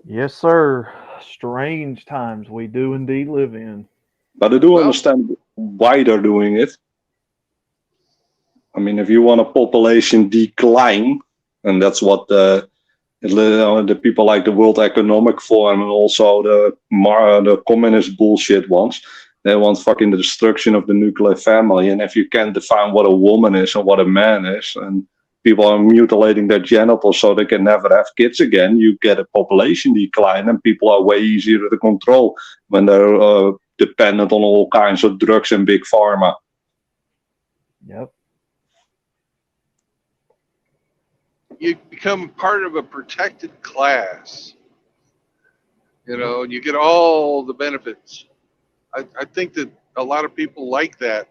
Yes, sir. Strange times we do indeed live in. But I do understand why they're doing it. I mean, if you want a population decline, and that's what the people like the World Economic Forum and also the communist bullshit wants. They want fucking the destruction of the nuclear family. And if you can't define what a woman is and what a man is, and people are mutilating their genitals so they can never have kids again, you get a population decline, and people are way easier to control when they're dependent on all kinds of drugs and big pharma. Yep. You become part of a protected class, and you get all the benefits. I think that a lot of people like that.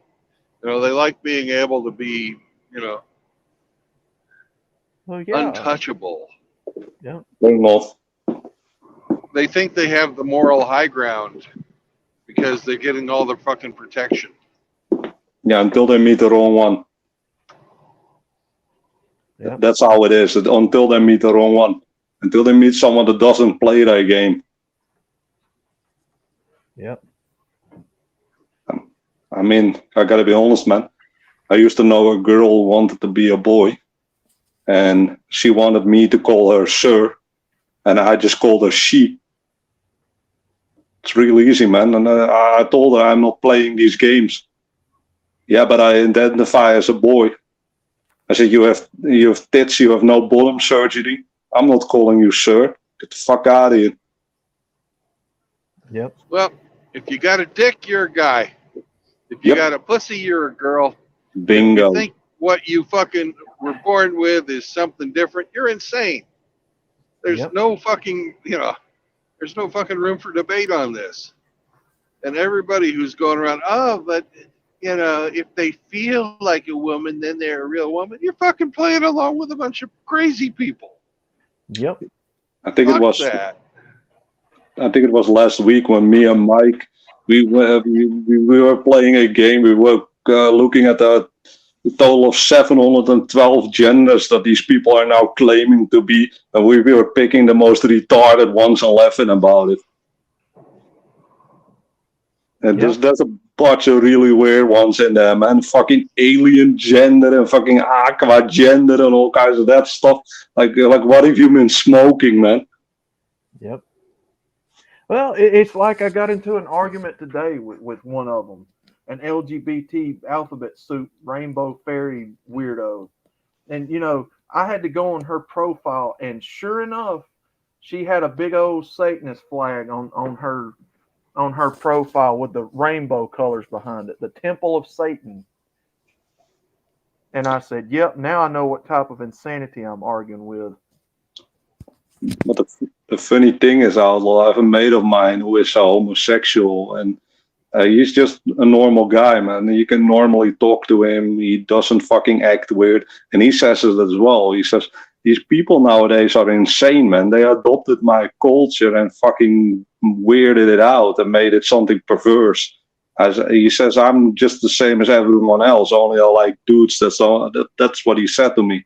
They like being able to be, well, yeah. untouchable. Yeah. They think they have the moral high ground because they're getting all the fucking protection. Yeah, until they meet the wrong one. Yep. That's how it is. Until they meet the wrong one. Until they meet someone that doesn't play that game. Yep. I mean, I gotta be honest, man. I used to know a girl who wanted to be a boy. And she wanted me to call her sir. And I just called her she. It's really easy, man. And I told her I'm not playing these games. Yeah, but I identify as a boy. I said, you have tits, you have no bottom surgery. I'm not calling you sir. Get the fuck out of here. Yep. Well, if you got a dick, you're a guy. If you got a pussy, you're a girl. Bingo. If you think what you fucking were born with is something different, you're insane. There's no fucking, there's no fucking room for debate on this. And everybody who's going around, but if they feel like a woman, then they're a real woman. You're fucking playing along with a bunch of crazy people. Yep. I think Fuck it was that. I think it was last week when me and Mike we were playing a game. We were looking at the total of 712 genders that these people are now claiming to be, and we were picking the most retarded ones and laughing about it. And there's a bunch of really weird ones in there, man. Fucking alien gender and fucking aqua gender and all kinds of that stuff. Like what have you been smoking, man? Yep. Well, it's like I got into an argument today with one of them, an LGBT alphabet soup rainbow fairy weirdo. And, I had to go on her profile, and sure enough, she had a big old Satanist flag on her profile with the rainbow colors behind it, the Temple of Satan. And I said, yep, now I know what type of insanity I'm arguing with. But the funny thing is, I have a mate of mine who is homosexual, and he's just a normal guy, man. You can normally talk to him. He doesn't fucking act weird. And he says it as well. He says, these people nowadays are insane, man. They adopted my culture and fucking weirded it out and made it something perverse. He says, I'm just the same as everyone else, only I like dudes. That's what he said to me.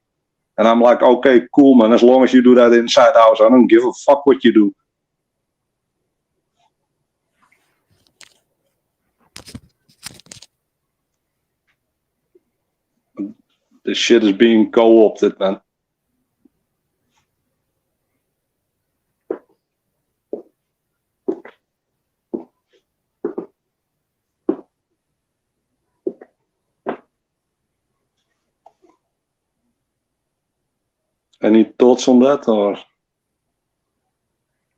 And I'm like, okay, cool, man. As long as you do that inside house, I don't give a fuck what you do. This shit is being co-opted, man. Any thoughts on that, or?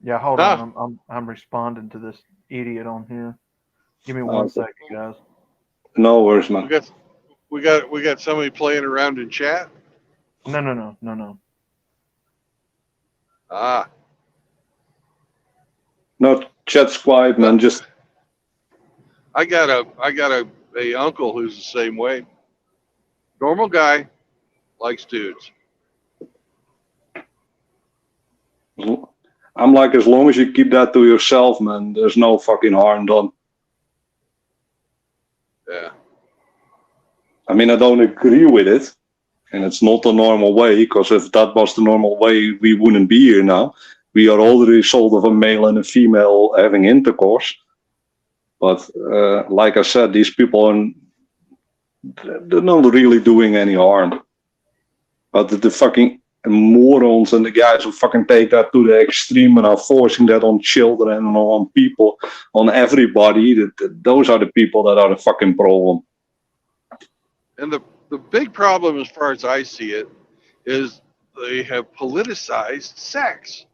Yeah, hold on. I'm responding to this idiot on here. Give me 1 second, guys. No worries, man. We got somebody playing around in chat. No. Ah. No, chat's quiet, man. Just I got a uncle who's the same way. Normal guy, likes dudes. I'm like, as long as you keep that to yourself, man, there's no fucking harm done. Yeah. I mean, I don't agree with it, and it's not the normal way, because if that was the normal way, we wouldn't be here now. We are all the result of a male and a female having intercourse. But like I said, these people they're not really doing any harm. But the fucking morons and the guys who fucking take that to the extreme and are forcing that on children and on people, on everybody, those are the people that are the fucking problem. And the big problem, as far as I see it, is they have politicized sex.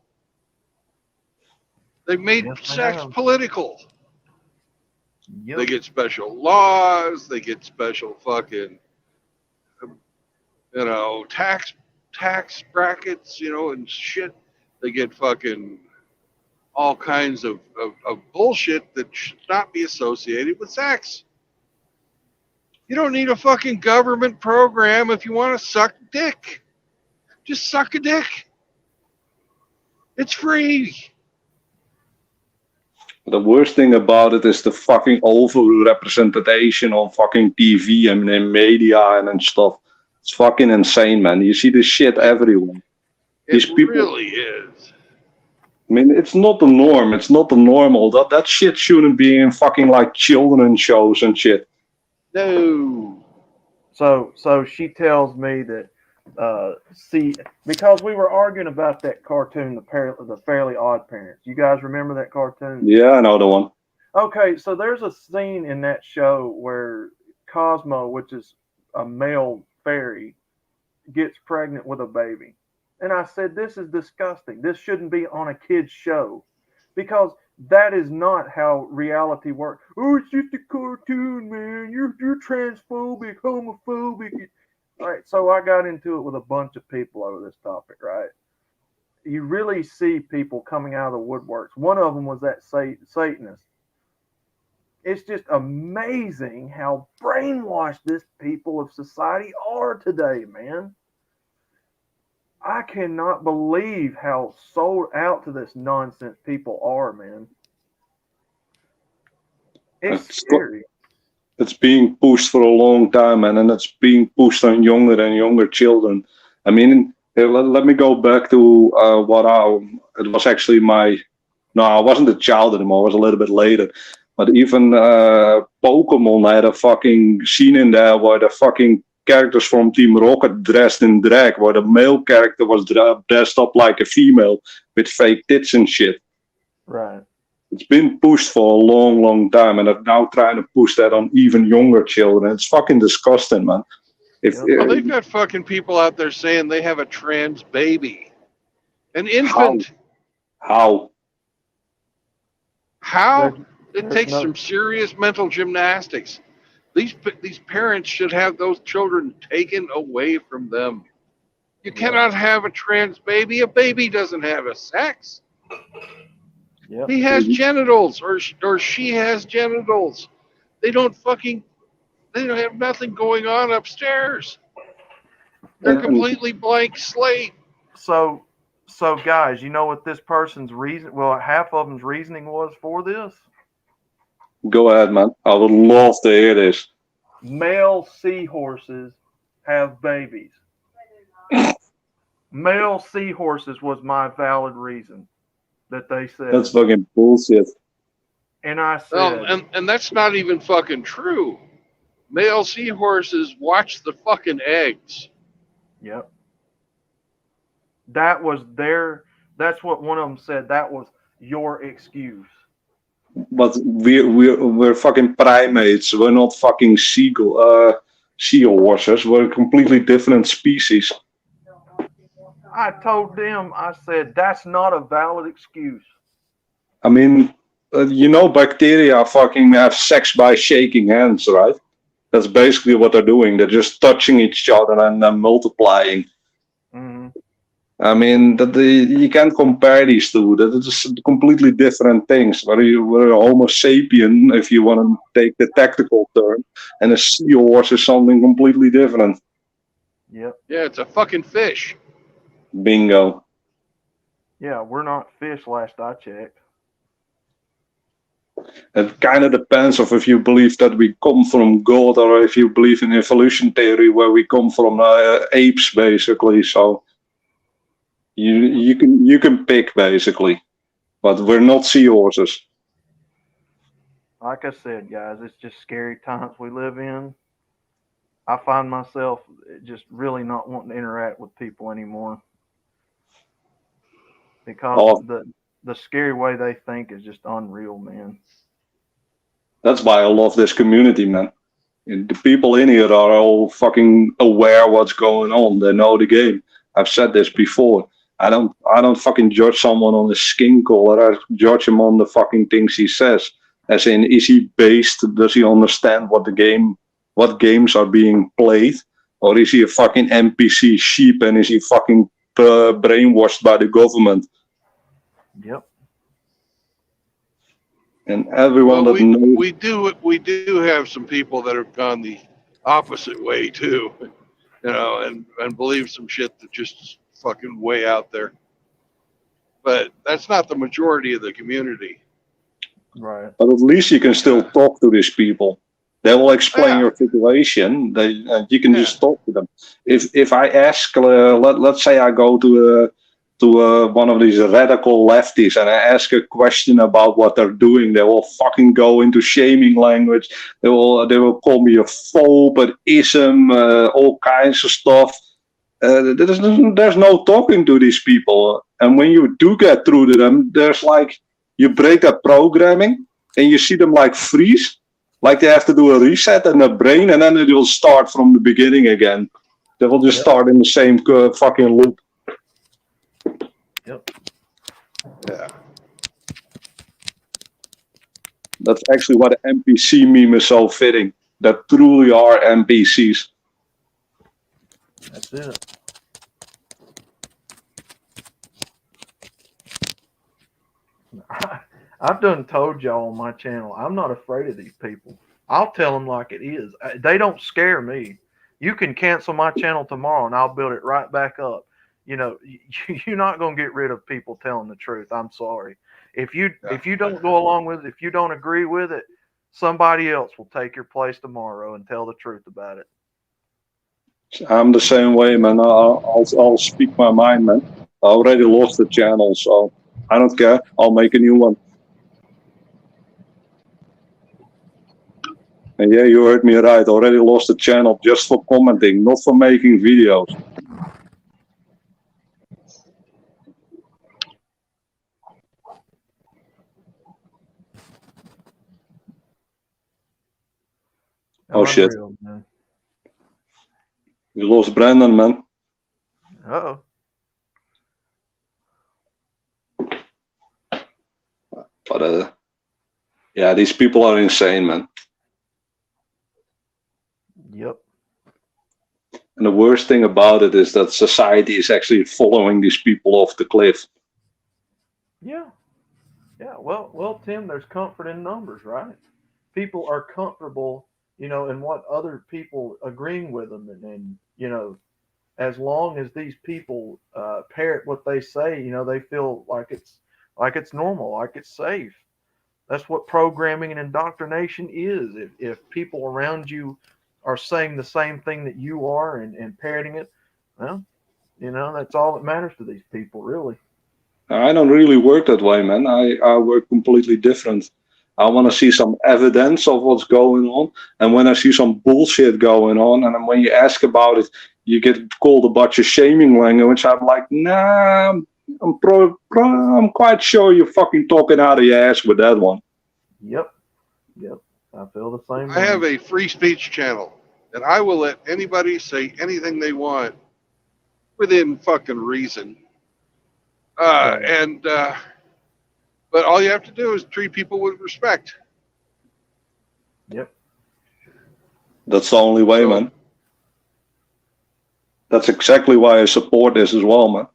They've made sex political. Yep. They get special laws. They get special fucking, tax brackets, and shit. They get fucking all kinds of bullshit that should not be associated with sex. You don't need a fucking government program if you want to suck dick. Just suck a dick. It's free. The worst thing about it is the fucking over-representation on fucking TV and in media and stuff. It's fucking insane, man. You see this shit everywhere. These people, really is. I mean, it's not the norm. It's not the normal. That shit shouldn't be in fucking like children's shows and shit. No. So she tells me that because we were arguing about that cartoon, the Fairly Odd Parents. You guys remember that cartoon? Yeah, I know the one. Okay, so there's a scene in that show where Cosmo, which is a male fairy, gets pregnant with a baby. And I said, this is disgusting. This shouldn't be on a kid's show, because that is not how reality works. Oh, it's just a cartoon, man. You're transphobic, homophobic. All right, so I got into it with a bunch of people over this topic, right? You really see people coming out of the woodworks. One of them was that Satanist. It's just amazing how brainwashed this people of society are today, man. I cannot believe how sold out to this nonsense people are, man. It's scary. It's being pushed for a long time, and it's being pushed on younger and younger children. I mean, let me go back to it was actually I wasn't a child anymore, I was a little bit later. But even Pokemon had a fucking scene in there where the fucking characters from Team Rocket dressed in drag, where the male character was dressed up like a female with fake tits and shit. Right. It's been pushed for a long, long time, and they're now trying to push that on even younger children. It's fucking disgusting, man. Well, they've got fucking people out there saying they have a trans baby. An infant. How? It takes some serious mental gymnastics. These parents should have those children taken away from them. You cannot have a trans baby. A baby doesn't have a sex. Yep. He has genitals, or she has genitals. They don't have nothing going on upstairs. They're completely blank slate. So guys, you know what this person's reason? Well, half of them's reasoning was for this. Go ahead, man. I would love to hear this. Male seahorses have babies. Male seahorses was my valid reason that they said. That's fucking bullshit. And I said, well, and that's not even fucking true. male seahorses watch the fucking eggs. Yep. That was that's what one of them said. That was your excuse. But we're fucking primates. We're not fucking seahorses. We're a completely different species. I told them, I said, that's not a valid excuse. I mean, bacteria fucking have sex by shaking hands, right? That's basically what they're doing. They're just touching each other and then multiplying. Mm-hmm. I mean, you can't compare these two. That is completely different things. Whether you're a Homo sapien, if you want to take the technical term, and a seahorse is something completely different. Yep. Yeah, it's a fucking fish. Bingo. Yeah, we're not fish last I checked. It kind of depends of if you believe that we come from God or if you believe in evolution theory where we come from apes, basically. So you can pick basically, but we're not seahorses. Like I said, guys, it's just scary times we live in. I find myself just really not wanting to interact with people anymore because the scary way they think is just unreal, man. That's why I love this community, man. The people in here are all fucking aware what's going on. They know the game. I've said this before. I don't fucking judge someone on his skin color. I judge him on the fucking things he says. As in, is he based? Does he understand what games are being played? Or is he a fucking NPC sheep and is he fucking brainwashed by the government? Yep. And everyone knows. We do have some people that have gone the opposite way too, and believe some shit that just fucking way out there. But that's not the majority of the community. Right. But at least you can still talk to these people. They will explain your situation. You can just talk to them. If I ask, let's say I go to one of these radical lefties and I ask a question about what they're doing, they will fucking go into shaming language. They will call me a phobe, an ism, all kinds of stuff. There's no talking to these people. And when you do get through to them, there's like, you break that programming and you see them like freeze, like they have to do a reset in their brain and then it will start from the beginning again. They will just start in the same fucking loop. Yep. Yeah. That's actually why the NPC meme is so fitting. That truly are NPCs. That's it. I've done told y'all on my channel, I'm not afraid of these people. I'll tell them like it is. They don't scare me. You can cancel my channel tomorrow and I'll build it right back up. You know, you're not going to get rid of people telling the truth. I'm sorry. If you don't go along with it, if you don't agree with it, somebody else will take your place tomorrow and tell the truth about it. I'm the same way, man. I'll speak my mind, man. I already lost the channel, so I don't care. I'll make a new one. And yeah, you heard me right. Already lost the channel just for commenting, not for making videos. Oh shit. Unreal, man. We lost Brandon, man. Uh-oh. But yeah, these people are insane, man. Yep. And the worst thing about it is that society is actually following these people off the cliff. Yeah. Yeah. Well, Tim, there's comfort in numbers, right? People are comfortable, you know, in what other people agreeing with them. And you know, as long as these people parrot what they say, you know, they feel like it's normal, like it's safe. That's what programming and indoctrination is. If people around you are saying the same thing that you are and parroting it, well, you know, that's all that matters to these people, really. I don't really work that way, man. I work completely different. I want to see some evidence of what's going on. And when I see some bullshit going on, and then when you ask about it, you get called a bunch of shaming language. I'm like, nah, I'm quite sure you're fucking talking out of your ass with that one. Yep. I feel the same I way. have a free speech channel, and I will let anybody say anything they want within fucking reason. But all you have to do is treat people with respect. Yep. That's the only way, man. That's exactly why I support this as well, man.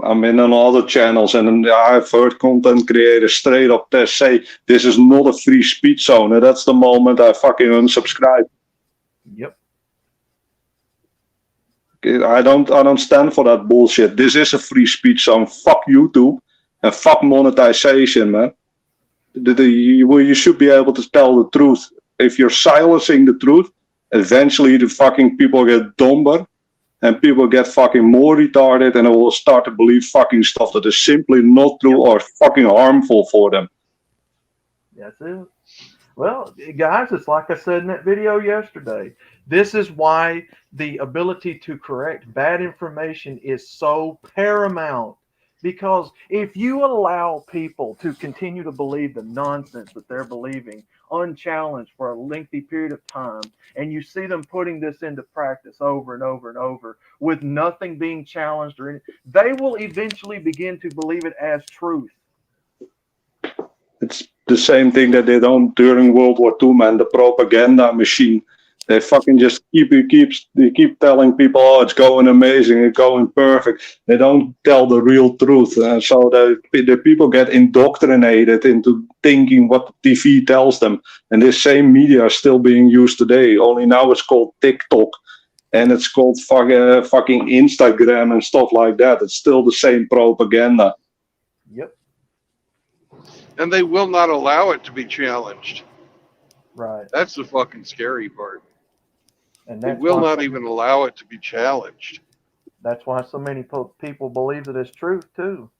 I'm in on other channels, and I've heard content creators straight up there say this is not a free speech zone, and that's the moment I fucking unsubscribe. Yep. I don't stand for that bullshit. This is a free speech zone. Fuck YouTube and fuck monetization, man. You should be able to tell the truth. If you're silencing the truth, eventually the fucking people get dumber and people get fucking more retarded and they will start to believe fucking stuff that is simply not true or fucking harmful for them. That's it. Well, guys, it's like I said in that video yesterday. This is why the ability to correct bad information is so paramount. Because if you allow people to continue to believe the nonsense that they're believing unchallenged for a lengthy period of time, and you see them putting this into practice over and over and over with nothing being challenged, they will eventually begin to believe it as truth. It's the same thing that they done during World War II, man. The propaganda machine. They fucking just keep telling people, oh, it's going amazing, it's going perfect. They don't tell the real truth. So the people get indoctrinated into thinking what the TV tells them. And this same media is still being used today. Only now it's called TikTok. And it's called fucking Instagram and stuff like that. It's still the same propaganda. Yep. And they will not allow it to be challenged. Right. That's the fucking scary part. And they will not even allow it to be challenged. That's why so many people believe that it's truth too.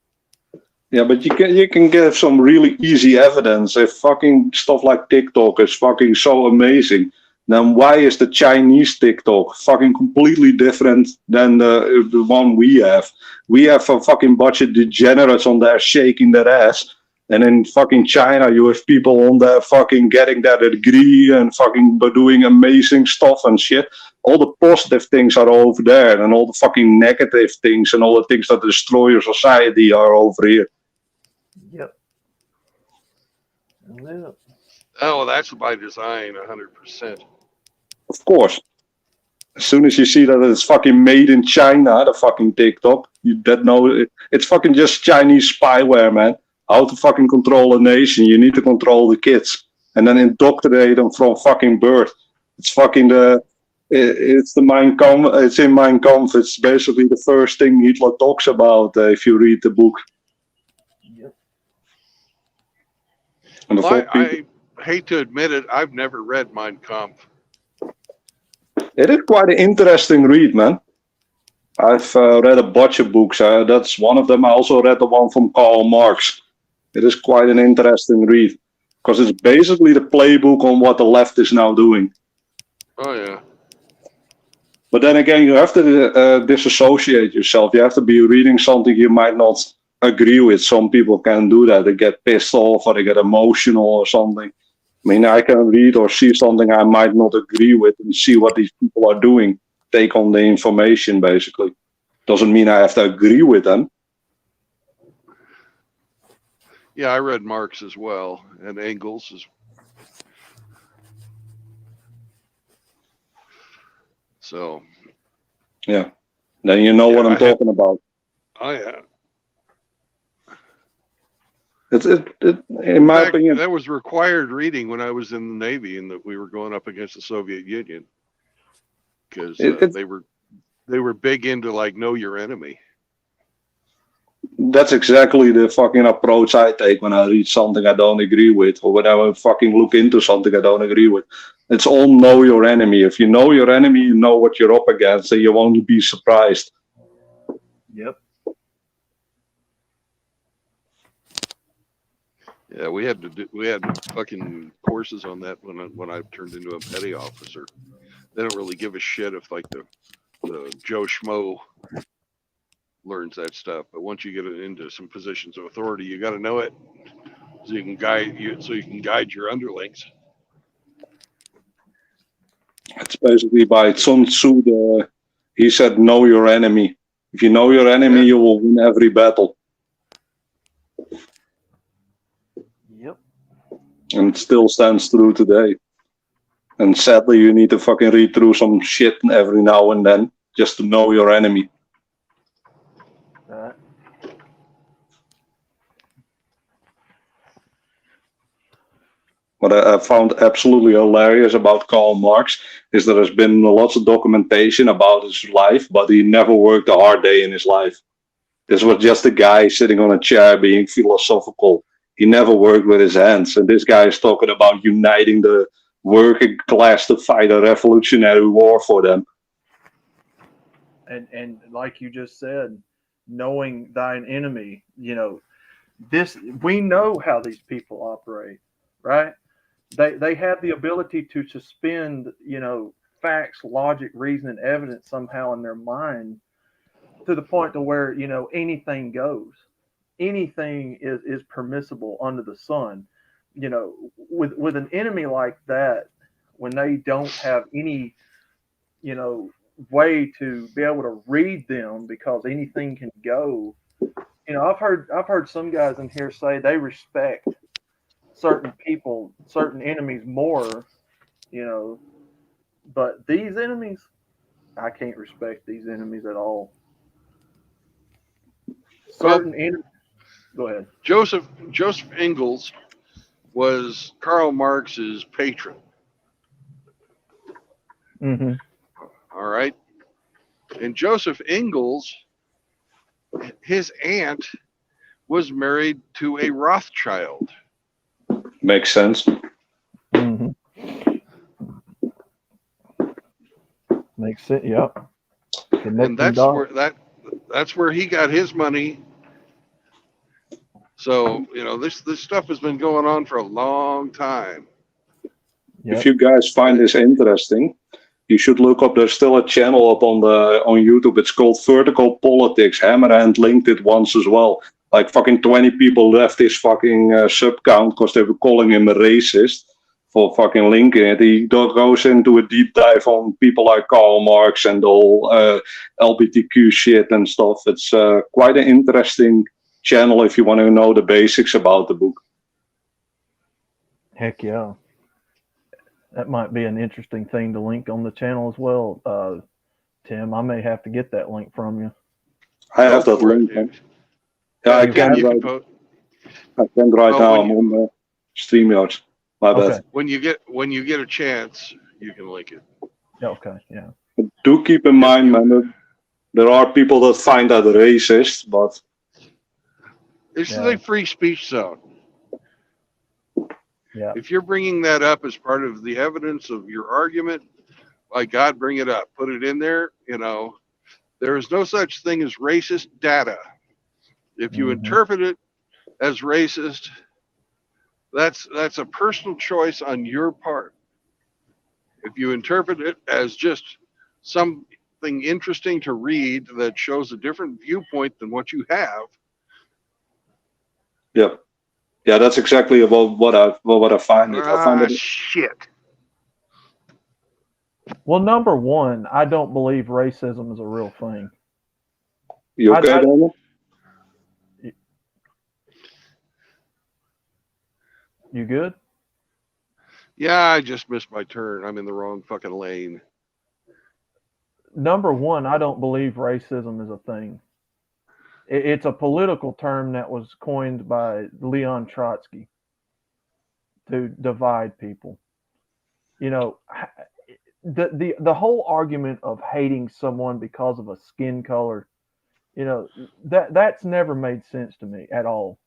Yeah, but you can get some really easy evidence. If fucking stuff like TikTok is fucking so amazing, then why is the Chinese TikTok fucking completely different than the one we have? We have a fucking bunch of degenerates on there shaking their ass. And in fucking China, you have people on there fucking getting their degree and fucking doing amazing stuff and shit. All the positive things are over there, and all the fucking negative things and all the things that destroy your society are over here. Yep. Oh, well, that's by design, 100%. Of course. As soon as you see that it's fucking made in China, the fucking TikTok, it's fucking just Chinese spyware, man. How to fucking control a nation? You need to control the kids and then indoctrinate them from fucking birth. It's fucking it's the Mein Kampf. It's in Mein Kampf. It's basically the first thing Hitler talks about if you read the book. Yep. And Well, I hate to admit it, I've never read Mein Kampf. It is quite an interesting read, man. I've read a bunch of books. That's one of them. I also read the one from Karl Marx. It is quite an interesting read because it's basically the playbook on what the left is now doing. Oh, yeah. But then again, you have to disassociate yourself. You have to be reading something you might not agree with. Some people can do that. They get pissed off or they get emotional or something. I mean, I can read or see something I might not agree with and see what these people are doing. Take on the information, basically. Doesn't mean I have to agree with them. Yeah, I read Marx as well, and Engels as so. Yeah, then you know what I'm talking about. Oh yeah. In my opinion, that was required reading when I was in the Navy, and that we were going up against the Soviet Union because they were big into like know your enemy. That's exactly the fucking approach I take when I read something I don't agree with, or when I fucking look into something I don't agree with. It's all know your enemy. If you know your enemy, you know what you're up against, and you won't be surprised. Yep. Yeah, we had fucking courses on that when I turned into a petty officer. They don't really give a shit if like the Joe Schmo learns that stuff, but once you get into some positions of authority, you got to know it so you can guide your underlings. It's basically by Sun Tzu. He said, "Know your enemy. If you know your enemy, you will win every battle." Yep. And it still stands true today. And sadly, you need to fucking read through some shit every now and then just to know your enemy. What I found absolutely hilarious about Karl Marx is there has been lots of documentation about his life, but he never worked a hard day in his life. This was just a guy sitting on a chair being philosophical. He never worked with his hands. And this guy is talking about uniting the working class to fight a revolutionary war for them. And like you just said, knowing thine enemy, you know, this, we know how these people operate, right? They have the ability to suspend, you know, facts, logic, reason, and evidence somehow in their mind to the point to where, you know, anything goes. Anything is permissible under the sun. You know, with an enemy like that, when they don't have any, you know, way to be able to read them because anything can go. You know, I've heard some guys in here say they respect certain people, certain enemies more, you know, but these enemies, I can't respect these enemies at all. Certain enemies. Go ahead. Joseph Ingalls was Karl Marx's patron. Mm-hmm. All right. And Joseph Ingalls, his aunt was married to a Rothschild. Makes sense. Mm-hmm. Makes sense. Yep. And that's where he got his money. So, you know, this stuff has been going on for a long time. Yep. If you guys find this interesting, you should look up. There's still a channel up on YouTube. It's called Vertical Politics. Hammerhand linked it once as well. Like fucking 20 people left his fucking sub count because they were calling him a racist for fucking linking it. He goes into a deep dive on people like Karl Marx and the whole LGBTQ shit and stuff. It's quite an interesting channel if you want to know the basics about the book. Heck yeah. That might be an interesting thing to link on the channel as well. Tim, I may have to get that link from you. I have that link. Yeah, I can't right now. I'm on StreamYard. My bad. When you get a chance, you can link it. Okay, yeah. But do keep in mind, man, there are people that find that racist, but this is a free speech zone. Yeah. If you're bringing that up as part of the evidence of your argument, by God, bring it up. Put it in there. You know, there is no such thing as racist data. If you interpret it as racist, that's a personal choice on your part. If you interpret it as just something interesting to read that shows a different viewpoint than what you have. Yeah, that's exactly about what I find it. I find it shit. Well, number one, I don't believe racism is a real thing. You okay, Daniel? You good? Yeah, I just missed my turn. I'm in the wrong fucking lane. Number one, I don't believe racism is a thing. It's a political term that was coined by Leon Trotsky to divide people. You know, the whole argument of hating someone because of a skin color, you know, that's never made sense to me at all.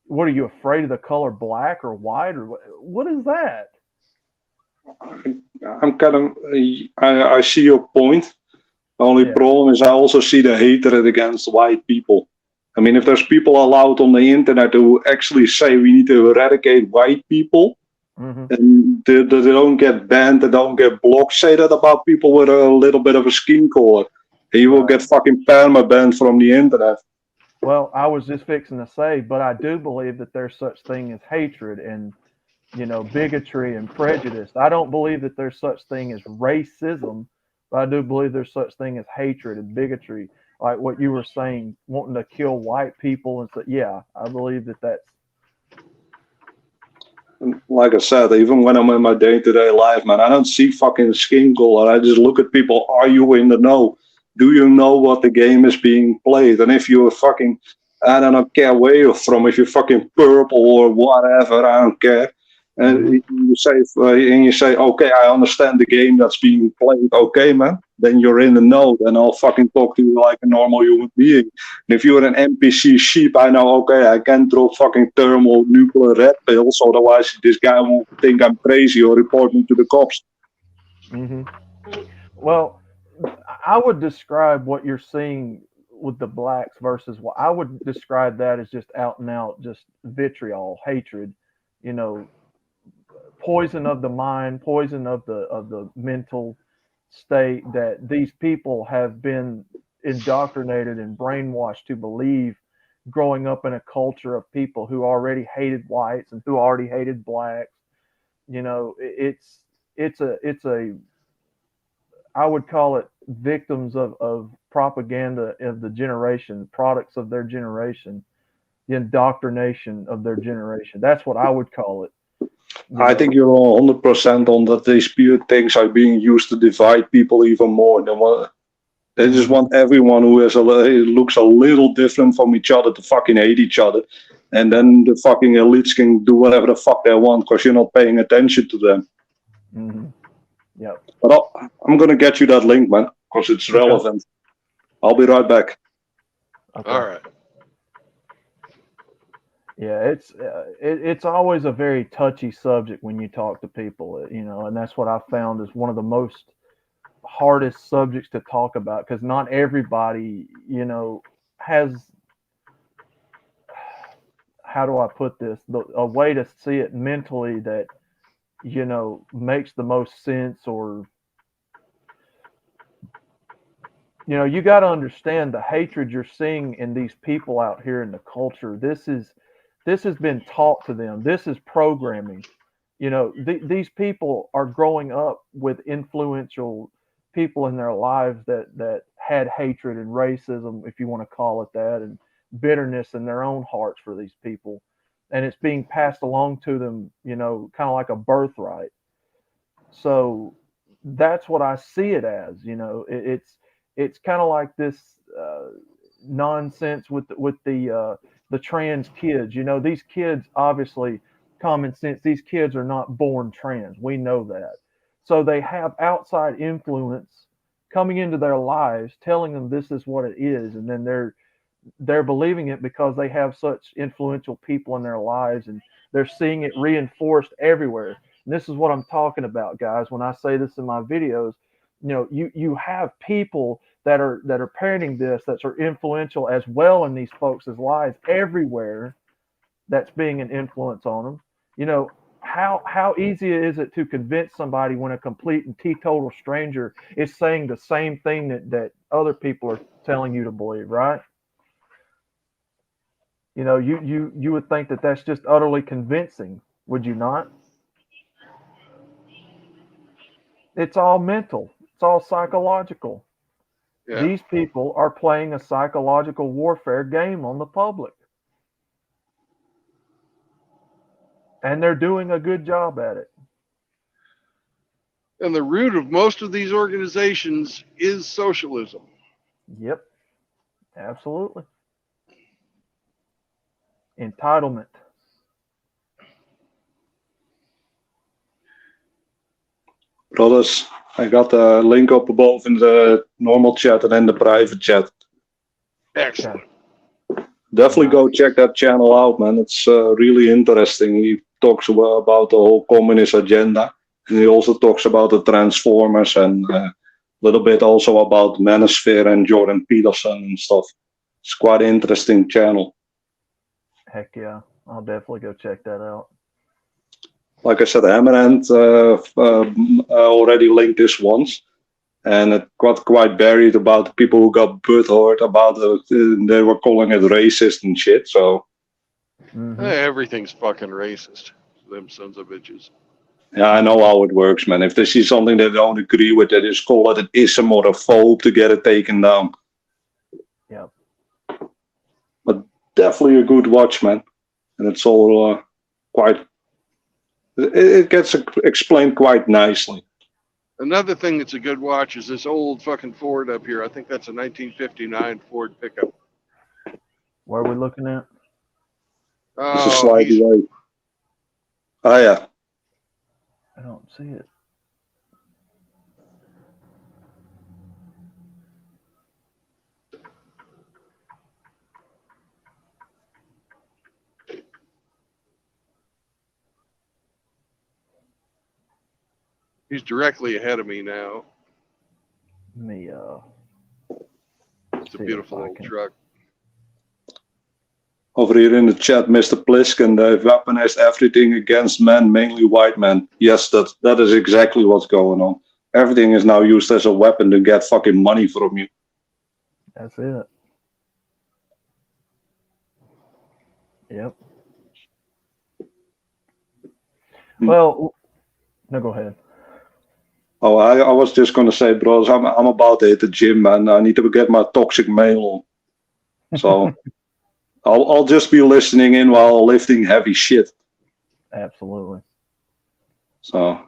What are you afraid of the color black or white or what is that? I'm kind of I see your point. The only problem is I also see the hatred against white people. I mean, if there's people allowed on the internet who actually say we need to eradicate white people, and they don't get banned, they don't get blocked, say that about people with a little bit of a skin color. And you will get fucking perma-banned from the internet. Well, I was just fixing to say, but I do believe that there's such thing as hatred and, you know, bigotry and prejudice. I don't believe that there's such thing as racism, but I do believe there's such thing as hatred and bigotry. Like what you were saying, wanting to kill white people and so, yeah, I believe that that's. And like I said, even when I'm in my day-to-day life, man, I don't see fucking skin color. I just look at people. Are you in the know? Do you know what the game is being played? And if you're fucking, I don't care where you're from, if you're fucking purple or whatever, I don't care. And you say, okay, I understand the game that's being played. Okay, man, then you're in the know. Then I'll fucking talk to you like a normal human being. And if you're an NPC sheep, I know, okay, I can't throw fucking thermal nuclear red pills. Otherwise, this guy will think I'm crazy or report me to the cops. Well, I would describe what you're seeing with the blacks versus what I would describe that as just out and out, just vitriol, hatred, you know, poison of the mind, poison of the mental state that these people have been indoctrinated and brainwashed to believe growing up in a culture of people who already hated whites and who already hated blacks. You know, it's a I would call it victims of propaganda of the generation, products of their generation, the indoctrination of their generation. That's what I would call it. I think you're 100% on that. These things are being used to divide people even more. They just want everyone who looks a little different from each other to fucking hate each other. And then the fucking elites can do whatever the fuck they want because you're not paying attention to them. Yep. But I'm going to get you that link, man, because it's relevant. I'll be right back. Okay. All right. Yeah, it's always a very touchy subject when you talk to people, you know, and that's what I found is one of the most hardest subjects to talk about because not everybody, you know, has, how do I put this, a way to see it mentally that, you know, makes the most sense, or, you know, you got to understand the hatred you're seeing in these people out here in the culture. This has been taught to them. This is programming. You know, these people are growing up with influential people in their lives that had hatred and racism, if you want to call it that, and bitterness in their own hearts for these people. And it's being passed along to them, you know, kind of like a birthright. So that's what I see it as. You know, it's kind of like this nonsense with the trans kids. You know, these kids, obviously, common sense, these kids are not born trans. We know that. So they have outside influence coming into their lives, telling them this is what it is, and then they're believing it because they have such influential people in their lives, and they're seeing it reinforced everywhere. And this is what I'm talking about, guys. When I say this in my videos, you know, you have people that are parenting this, that are influential as well in these folks' lives everywhere, that's being an influence on them. You know, how easy is it to convince somebody when a complete and teetotal stranger is saying the same thing that other people are telling you to believe, right? You know, you would think that that's just utterly convincing, would you not? It's all mental. It's all psychological. Yeah. These people are playing a psychological warfare game on the public. And they're doing a good job at it. And the root of most of these organizations is socialism. Yep. Absolutely. Entitlement. Brothers, I got the link up above in the normal chat and in the private chat. Excellent. Definitely go check that channel out, man. It's really interesting. He talks about the whole communist agenda. And he also talks about the Transformers and a little bit also about Manosphere and Jordan Peterson and stuff. It's quite an interesting channel. Heck yeah, I'll definitely go check that out. Like I said, Hammerhand already linked this once, and it got quite buried about the people who got butthurt about they were calling it racist and shit. So Everything's fucking racist. Them sons of bitches. yeah, I know how it works, man. If they see something they don't agree with, they just call it an ism or a phobe to get it taken down. Yep. But definitely a good watch, man. And it's all quite. It gets explained quite nicely. Another thing that's a good watch is this old fucking Ford up here. I think that's a 1959 Ford pickup. Where are we looking at? It's a slide away. Oh yeah. I don't see it. He's directly ahead of me now. It's a beautiful old truck. Over here in the chat, Mr. Pliskin, they've weaponized everything against men, mainly white men. Yes, that is exactly what's going on. Everything is now used as a weapon to get fucking money from you. That's it. Yep. Well, no, go ahead. Oh, I was just gonna say, bros, I'm about to hit the gym, man. I need to get my toxic male on. So I'll just be listening in while lifting heavy shit. Absolutely. So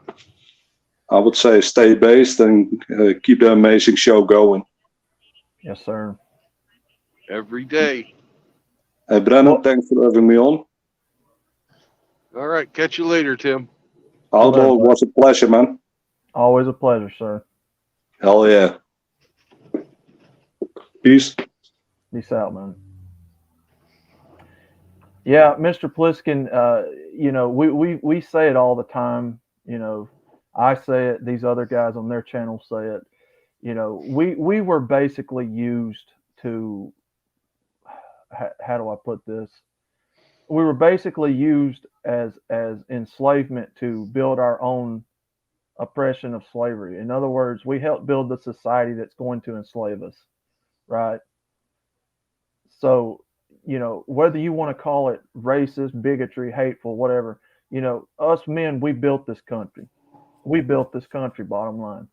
I would say stay based and keep the amazing show going. Yes, sir. Every day. Hey, Brennan, thanks for having me on. All right. Catch you later, Tim. Outlaw, it was a pleasure, man. Always a pleasure, sir. Hell yeah. Peace. Peace out, man. Yeah, Mr. Pliskin, you know, we say it all the time. You know, I say it, these other guys on their channel say it. You know, we were basically used to, how do I put this? We were basically used as enslavement to build our own oppression of slavery. In other words, we helped build the society that's going to enslave us, right? So, you know, whether you want to call it racist, bigotry, hateful, whatever, you know, us men, we built this country. We built this country, bottom line.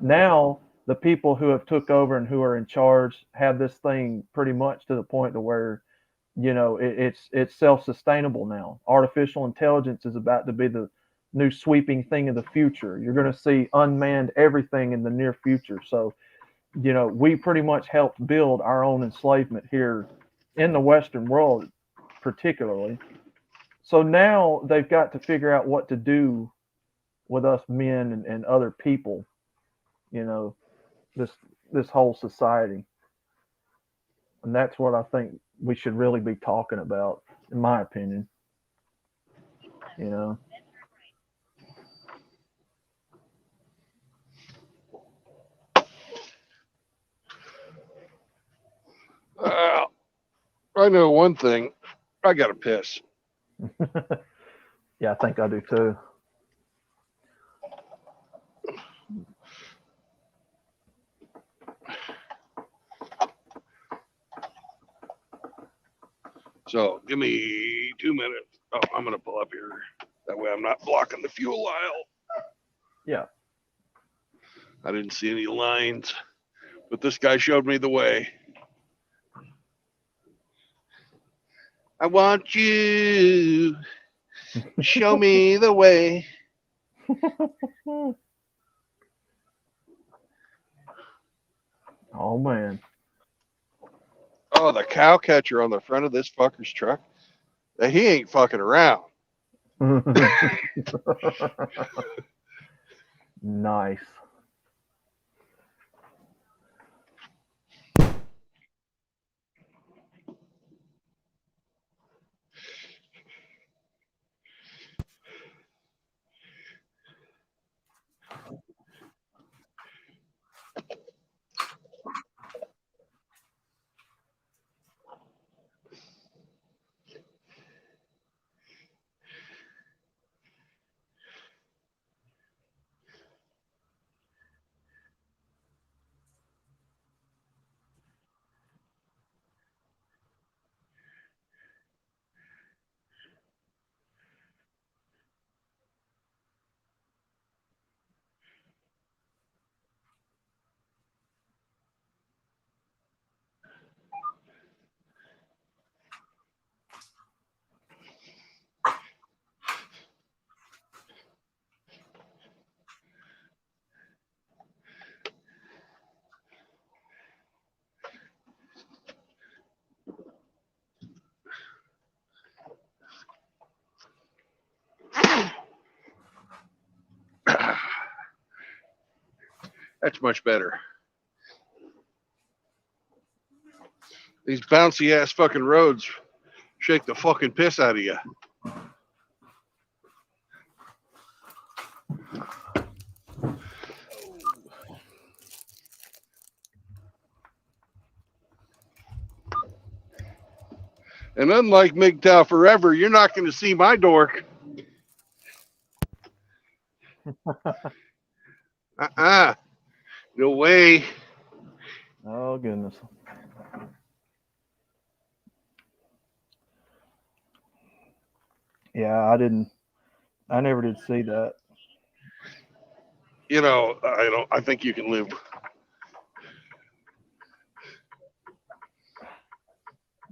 Now, the people who have took over and who are in charge have this thing pretty much to the point to where, you know, it's self-sustainable now. Artificial intelligence is about to be the new sweeping thing of the future. You're going to see unmanned everything in the near future. So, you know, we pretty much helped build our own enslavement here in the Western world, particularly. So now they've got to figure out what to do with us men and other people, you know, this whole society. And that's what I think we should really be talking about, in my opinion. You know. I know one thing. I got to piss. Yeah, I think I do too. So give me 2 minutes. Oh, I'm going to pull up here. That way I'm not blocking the fuel aisle. Yeah. I didn't see any lines, but this guy showed me the way. I want you. Show me the way. Oh, man. Oh, the cow catcher on the front of this fucker's truck. He ain't fucking around. Nice. That's much better. These bouncy ass fucking roads shake the fucking piss out of you. And unlike MGTOW Forever, you're not going to see my dork. No way. Oh, goodness. Yeah, I never did see that. You know, I think you can live.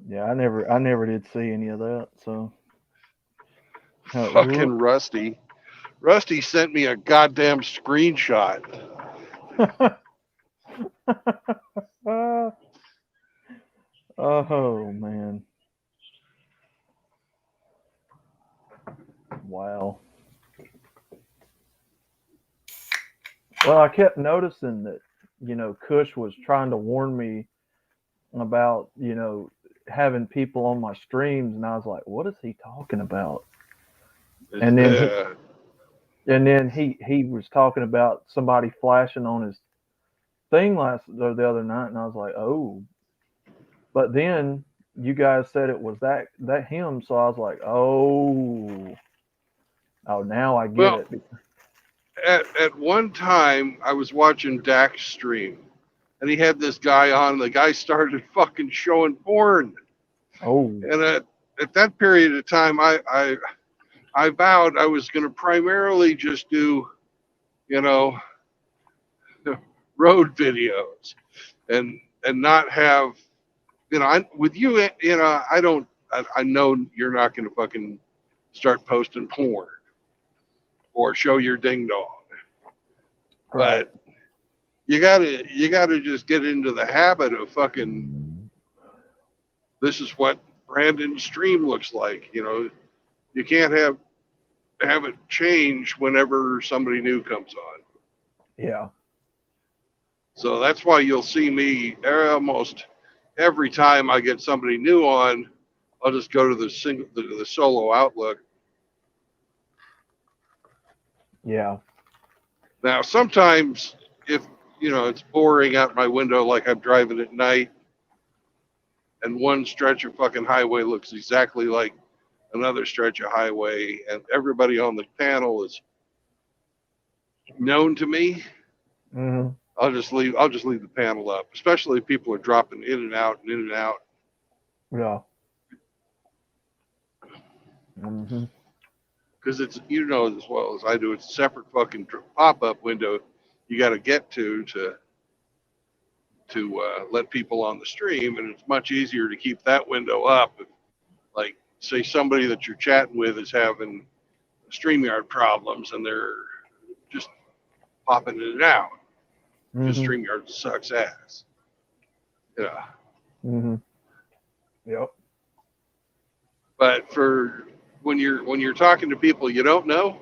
Yeah, I never did see any of that. So Fucking Rusty. Rusty sent me a goddamn screenshot. Oh man. Wow. Well, I kept noticing that, Kush was trying to warn me about, having people on my streams, and I was like, what is he talking about? And then he was talking about somebody flashing on his thing the other night, and I was like, oh. But then you guys said it was that him, so I was like, oh, now I get it. At one time, I was watching Dak's stream, and he had this guy on. The guy started fucking showing porn. Oh. And at that period of time, I vowed I was going to primarily just do, road videos, and not have, with you, I know you're not going to fucking start posting porn or show your ding dong. Right. But you gotta just get into the habit of fucking, this is what Brandon's stream looks like. You can't have it change whenever somebody new comes on. Yeah. So that's why you'll see me almost every time I get somebody new on, I'll just go to the solo outlook. Yeah. Now, sometimes if, it's boring out my window, like I'm driving at night, and one stretch of fucking highway looks exactly like another stretch of highway, and everybody on the panel is known to me, Mm-hmm. I'll just leave the panel up, especially if people are dropping in and out and in and out. Yeah. Mm-hmm. Because it's, as well as I do, it's a separate fucking pop-up window you got to get to let people on the stream, and it's much easier to keep that window up. If, like, say somebody that you're chatting with is having StreamYard problems, and they're just popping in and out because StreamYard sucks ass. Yeah. Mm-hmm. Yep. But for when you're talking to people you don't know,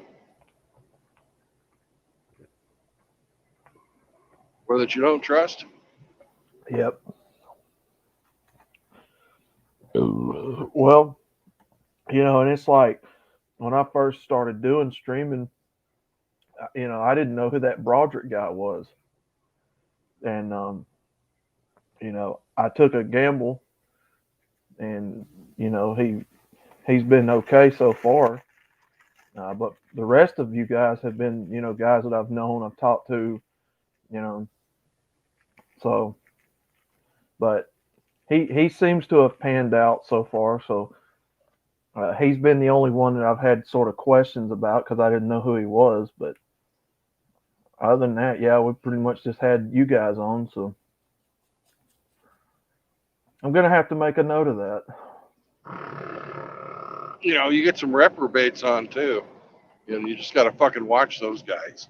or that you don't trust. Yep. Well, and it's like when I first started doing streaming, I didn't know who that Broderick guy was. And, I took a gamble, and, he's been okay so far. But the rest of you guys have been, guys that I've known, I've talked to, so, but he seems to have panned out so far. So he's been the only one that I've had sort of questions about because I didn't know who he was. But other than that, yeah, we pretty much just had you guys on. So I'm going to have to make a note of that. You get some reprobates on too. You just got to fucking watch those guys.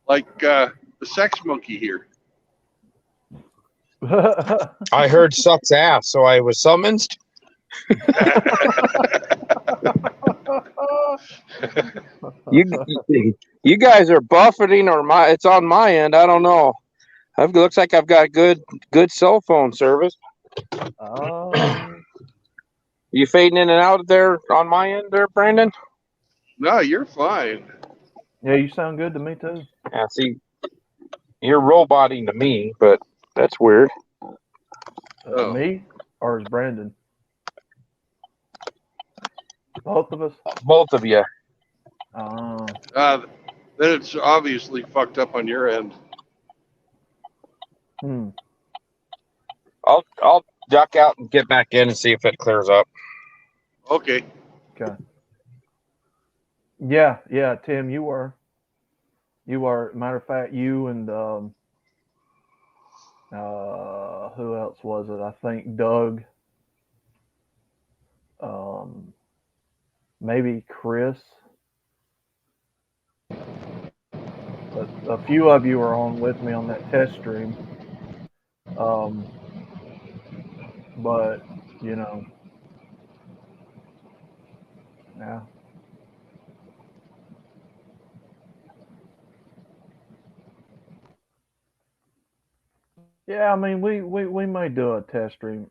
Like the sex monkey here. I heard sucks ass, so I was summoned. You guys are buffeting, or it's on my end. I don't know. Looks like I've got good cell phone service. You fading in and out there on my end there, Brandon? No, you're fine. Yeah, you sound good to me too. Yeah, see, you're roboting to me, but that's weird. Oh. Me or is Brandon? Both of us? Both of you. Then it's obviously fucked up on your end. I'll duck out and get back in and see if it clears up. Okay. Okay. Yeah, Tim, you were. Matter of fact, you and who else was it? I think Doug. Maybe Chris. But a few of you were on with me on that test stream. But yeah. Yeah, I mean, we may do a test stream.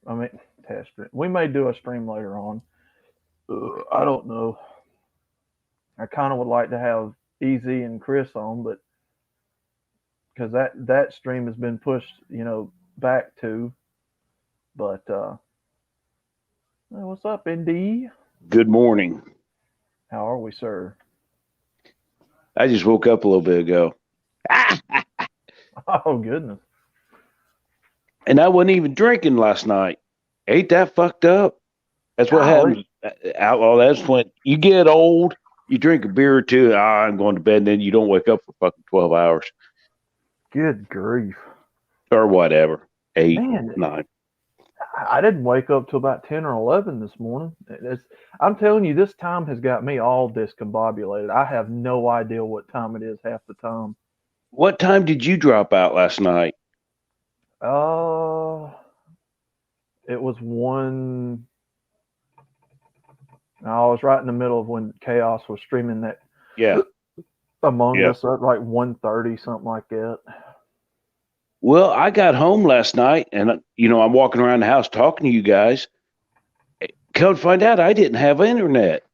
We may do a stream later on. I don't know. I kind of would like to have Easy and Chris on, but because that stream has been pushed, back to. But what's up, ND? Good morning. How are we, sir? I just woke up a little bit ago. Oh goodness. And I wasn't even drinking last night. Ain't that fucked up? That's what happens. Outlaw, that's when you get old, you drink a beer or two, I'm going to bed, and then you don't wake up for fucking 12 hours. Good grief. Or whatever. 8, Man, 9. I didn't wake up till about 10 or 11 this morning. I'm telling you, this time has got me all discombobulated. I have no idea what time it is half the time. What time did you drop out last night? It was 1. I was right in the middle of when Chaos was streaming that. Yeah. Among Us at like 1:30, something like that. Well, I got home last night, and I'm walking around the house talking to you guys. Come to find out, I didn't have internet.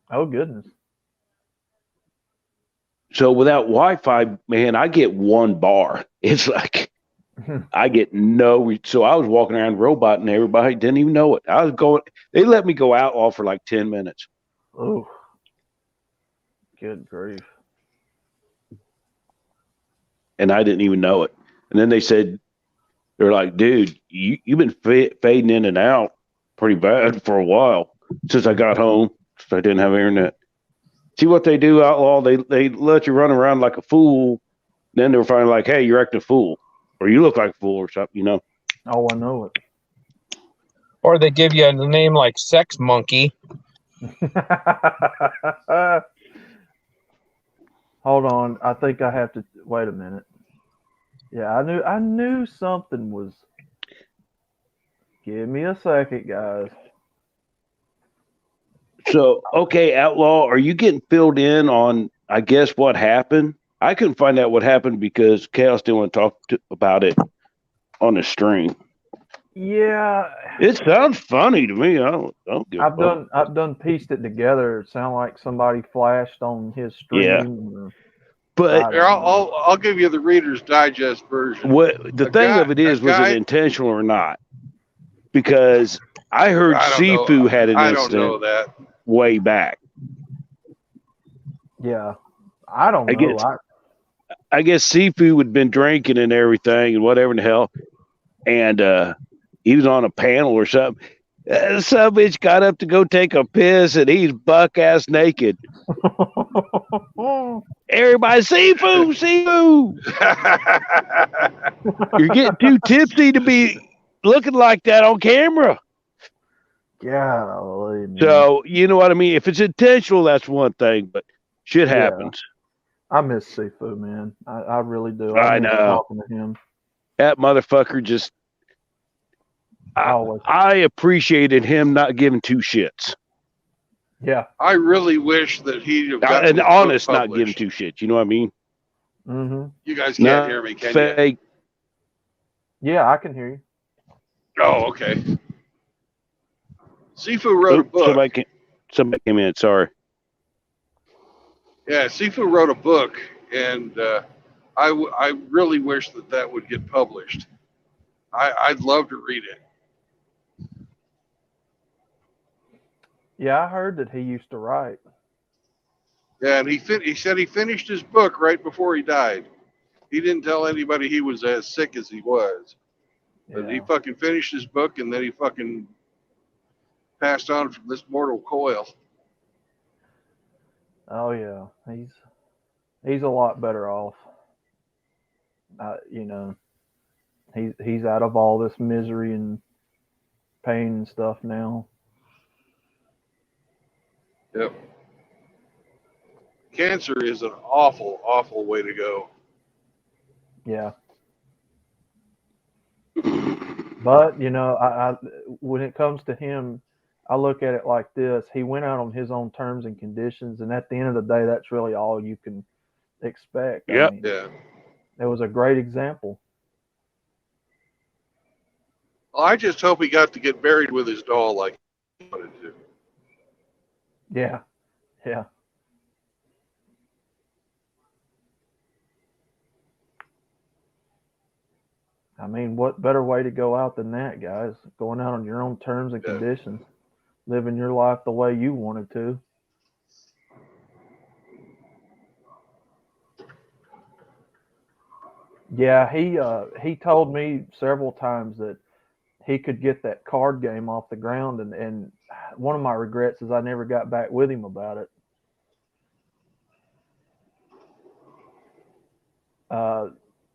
Oh goodness! So without Wi-Fi, man, I get 1 bar. It's like I get no. So I was walking around robot, and everybody didn't even know it. I was going. They let me go outlaw for like 10 minutes. Oh, good grief! And I didn't even know it. And then they said, they're like, dude, you've been fading in and out pretty bad for a while since I got home. So I didn't have internet. See what they do, Outlaw? They let you run around like a fool. Then they're finally like, hey, you're acting a fool. Or you look like a fool or something, Oh, I know it. Or they give you a name like Sex Monkey. Hold on. I think I have to wait a minute. Yeah, I knew something was. Give me a second, guys. So, okay, Outlaw, are you getting filled in on, I guess, what happened? I couldn't find out what happened because Chaos didn't want to talk about it on the stream. Yeah, it sounds funny to me. I don't give a fuck. I've done pieced it together. It sounded like somebody flashed on his stream. Yeah. But Here, I'll give you the Reader's Digest version. What the thing of it is, was it intentional or not? Because I heard Sifu had an incident way back. Yeah, I don't know. I guess Sifu had been drinking and everything and whatever in the hell, and he was on a panel or something. Some bitch got up to go take a piss and he's buck ass naked. Everybody, Sifu. You're getting too tipsy to be looking like that on camera. Golly, man. So you know what I mean. If it's intentional, that's one thing, but shit happens. I miss Sifu, man. I really do. I miss know. Talking to him. That motherfucker just. I appreciated him not giving 2 shits. Yeah. I really wish that he'd have gotten and honest, not giving 2 shits. You know what I mean? Mm-hmm. You guys can't hear me, can you? Yeah, I can hear you. Oh, okay. Sifu wrote a Oop, book. somebody came in. Sorry. Yeah, Sifu wrote a book, and I really wish that would get published. I'd love to read it. Yeah, I heard that he used to write. Yeah, and he said he finished his book right before he died. He didn't tell anybody he was as sick as he was. But he Yeah. fucking finished his book, and then he fucking passed on from this mortal coil. Oh yeah, he's a lot better off. You know, he's out of all this misery and pain and stuff now. Yep. Cancer is an awful, awful way to go. Yeah. But you know, I when it comes to him, I look at it like this: he went out on his own terms and conditions, and at the end of the day, that's really all you can expect. I Yep. mean, Yeah. it was a great example. Well, I just hope he got to get buried with his doll like he wanted to. Yeah, yeah. I mean, what better way to go out than that, guys? Going out on your own terms and Yeah. conditions, living your life the way you wanted to. Yeah, he told me several times that he could get that card game off the ground, and one of my regrets is I never got back with him about it.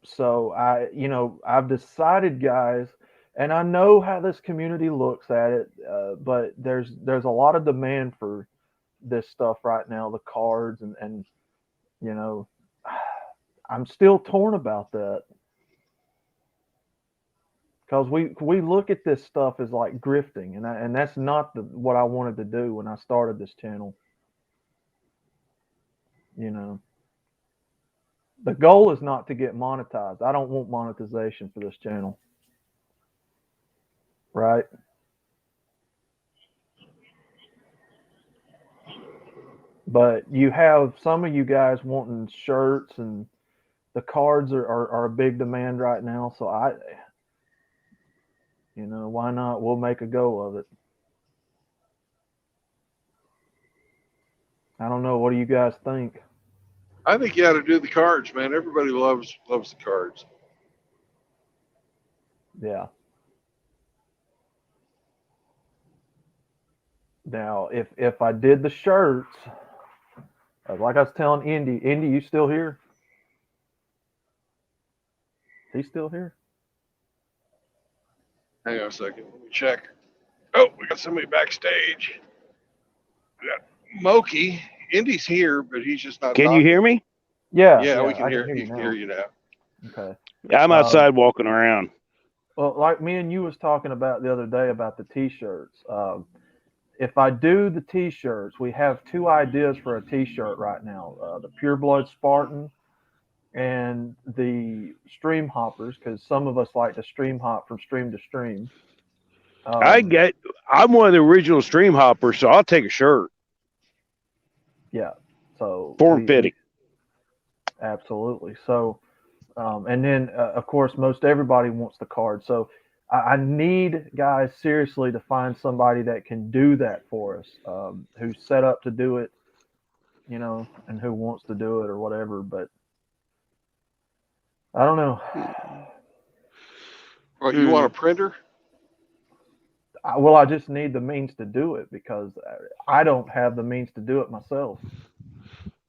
So I've decided, guys, and I know how this community looks at it, but there's a lot of demand for this stuff right now, the cards, and you know, I'm still torn about that because we look at this stuff as like grifting, and that's not what I wanted to do when I started this channel. You know, the goal is not to get monetized. I don't want monetization for this channel, right? But you have some of you guys wanting shirts, and the cards are a big demand right now. So why not? We'll make a go of it. I don't know. What do you guys think? I think you ought to do the cards, man. Everybody loves the cards. Yeah. Now, if I did the shirts, like I was telling Indy, you still here? He's still here? Hang on a second. Let me check. Oh, we got somebody backstage. We got Moki. Indy's here, but he's just not Can talking. you hear me? Yeah. Yeah, we can I hear. can hear He you can now. hear you now. Okay. I'm outside walking around. Well, like me and you was talking about the other day about the T-shirts. If I do the T-shirts, we have two ideas for a T-shirt right now: the Pure Blood Spartan and the Stream Hoppers, because some of us like to stream hop from stream to stream. I'm one of the original stream hoppers, so I'll take a shirt. Yeah. So Form fitting. Absolutely. So, and then of course, most everybody wants the card. So I need guys seriously to find somebody that can do that for us, who's set up to do it, and who wants to do it or whatever. But I don't know. Well, you want a printer? Well, I just need the means to do it because I don't have the means to do it myself.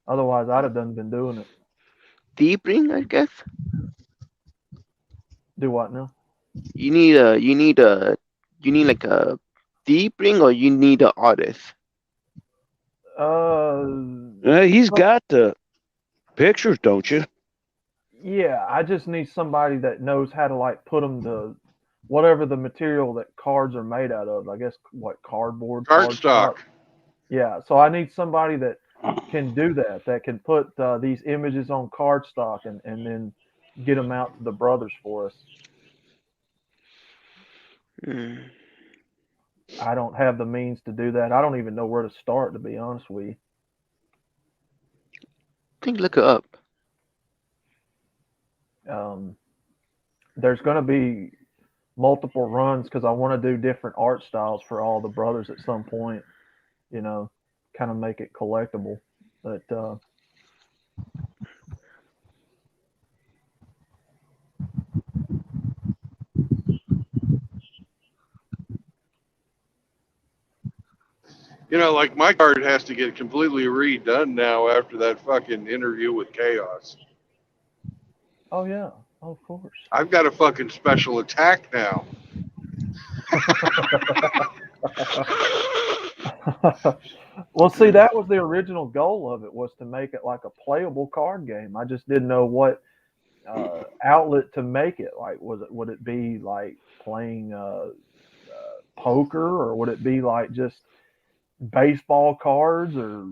Otherwise, I'd have been doing it. Deepring, I guess. Do what now? You need like a Deepring, or you need an artist. He's got the pictures, don't you? Yeah, I just need somebody that knows how to like put them to whatever the material that cards are made out of. I guess what cardboard, Cardstock. Yeah, so I need somebody that can do that. That can put these images on cardstock and then get them out to the brothers for us. Mm. I don't have the means to do that. I don't even know where to start, to be honest with you. I think look it up. There's going to be multiple runs because I want to do different art styles for all the brothers at some point, you know, kind of make it collectible. But You know, like my card has to get completely redone now after that fucking interview with Chaos. oh yeah, oh, of course. I've got a fucking special attack now. Well, see, that was the original goal of it, was to make it like a playable card game. I just didn't know what outlet to make it. Like, would it be like playing poker, or would it be like just baseball cards, or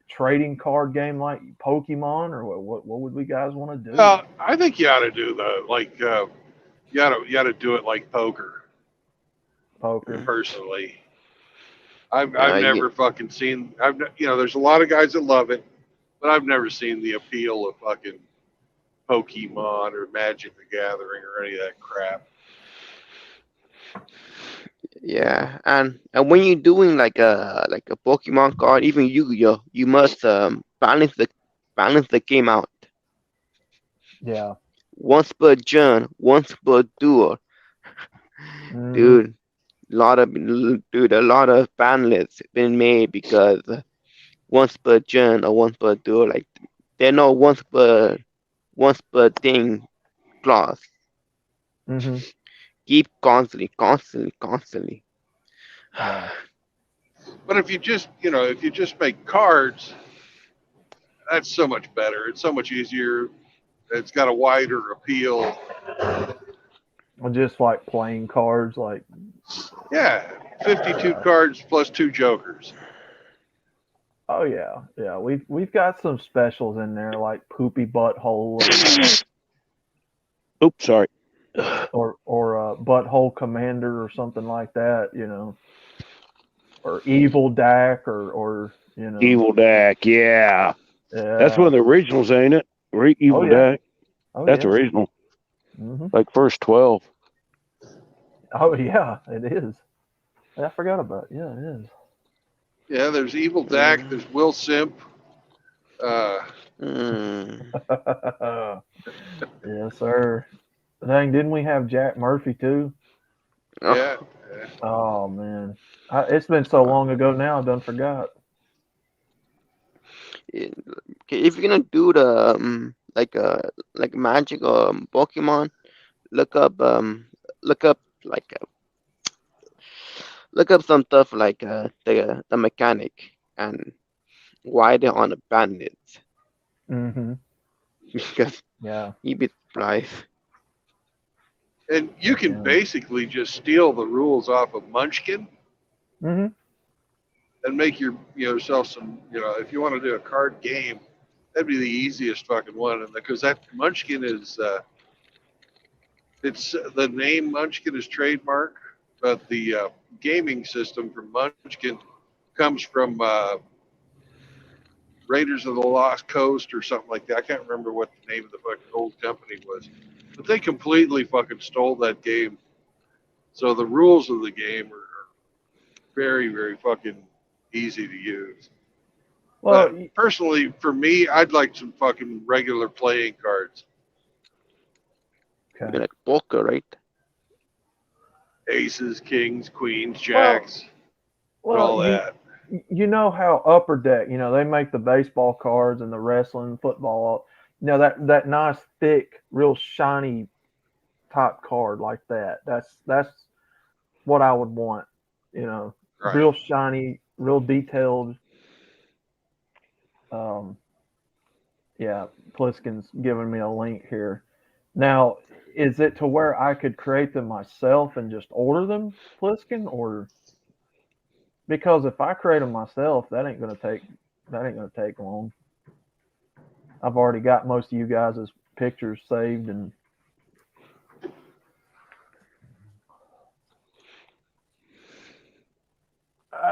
trading card game like Pokemon, or what would we guys want to do? I think you ought to do you ought to do it like poker. Poker. Personally, I've Yeah. never fucking seen. There's a lot of guys that love it, but I've never seen the appeal of fucking Pokemon or Magic the Gathering or any of that crap. Yeah, and when you're doing like a Pokemon card, even Yu-Gi-Oh, you must balance the game out. Yeah. Once per turn, once per duel, Mhm. dude. A lot of ban lists been made because once per turn or once per duel, like they're no once per thing clause. Mm-hmm. Keep constantly. Yeah. But if you just make cards, that's so much better. It's so much easier. It's got a wider appeal. Well, just like playing cards, like Yeah, 52 cards plus 2 jokers. oh yeah, we've got some specials in there like poopy butthole, Oops, sorry. or butthole commander or something like that, or evil Dak, or Evil Dak, yeah. That's one of the originals, ain't it? Evil yeah. Dak. Oh That's yeah. original. Mm-hmm. Like first 12. Oh yeah, it is. I forgot about it. Yeah, it is. Yeah, there's Evil Dak. There's Will Simp. Yes, sir. Dang, didn't we have Jack Murphy too? Yeah. Oh man, it's been so long ago now. I done forgot. Okay, if you're gonna do the like Magic or Pokemon, look up look up like look up some stuff like the mechanic and why they're on the bandits. Mm-hmm. Because Yeah. you'd be surprised. And you can basically just steal the rules off of Munchkin Mm-hmm. and make yourself some. If you want to do a card game, that'd be the easiest fucking one. And because that Munchkin is, it's the name Munchkin is trademark, but the gaming system from Munchkin comes from Raiders of the Lost Coast or something like that. I can't remember what the name of the fucking old company was, but they completely fucking stole that game. So the rules of the game are very, very fucking easy to use. Well, But personally, for me, I'd like some fucking regular playing cards. Like poker, right? Aces, kings, queens, jacks, all that. You know how Upper Deck, they make the baseball cards and the wrestling, football, that nice thick, real shiny type card like that. That's what I would want, Right. real shiny, real detailed. Yeah, Pliskin's giving me a link here. Now, is it to where I could create them myself and just order them, Pliskin, or because if I create them myself, that ain't gonna take long. I've already got most of you guys' pictures saved, and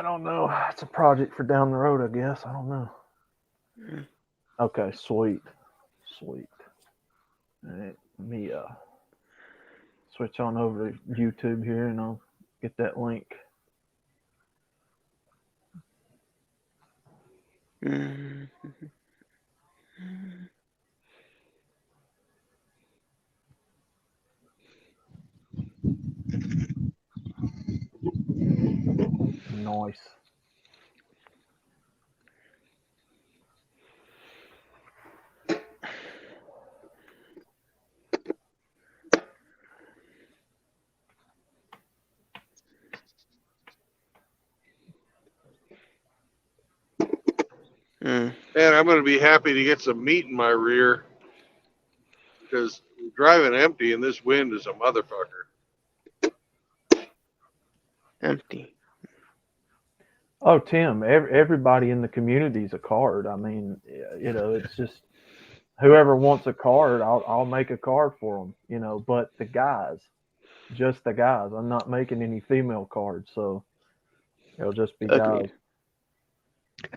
I don't know. It's a project for down the road, I guess. I don't know. Okay, sweet. Sweet. All right, let me switch on over to YouTube here and I'll get that link. Nice. Man, I'm going to be happy to get some meat in my rear because driving empty in this wind is a motherfucker. Empty. Oh, Tim, everybody in the community is a card. I mean, you know, it's just whoever wants a card, I'll make a card for them, you know, but the guys, just the guys. I'm not making any female cards, so it'll just be guys.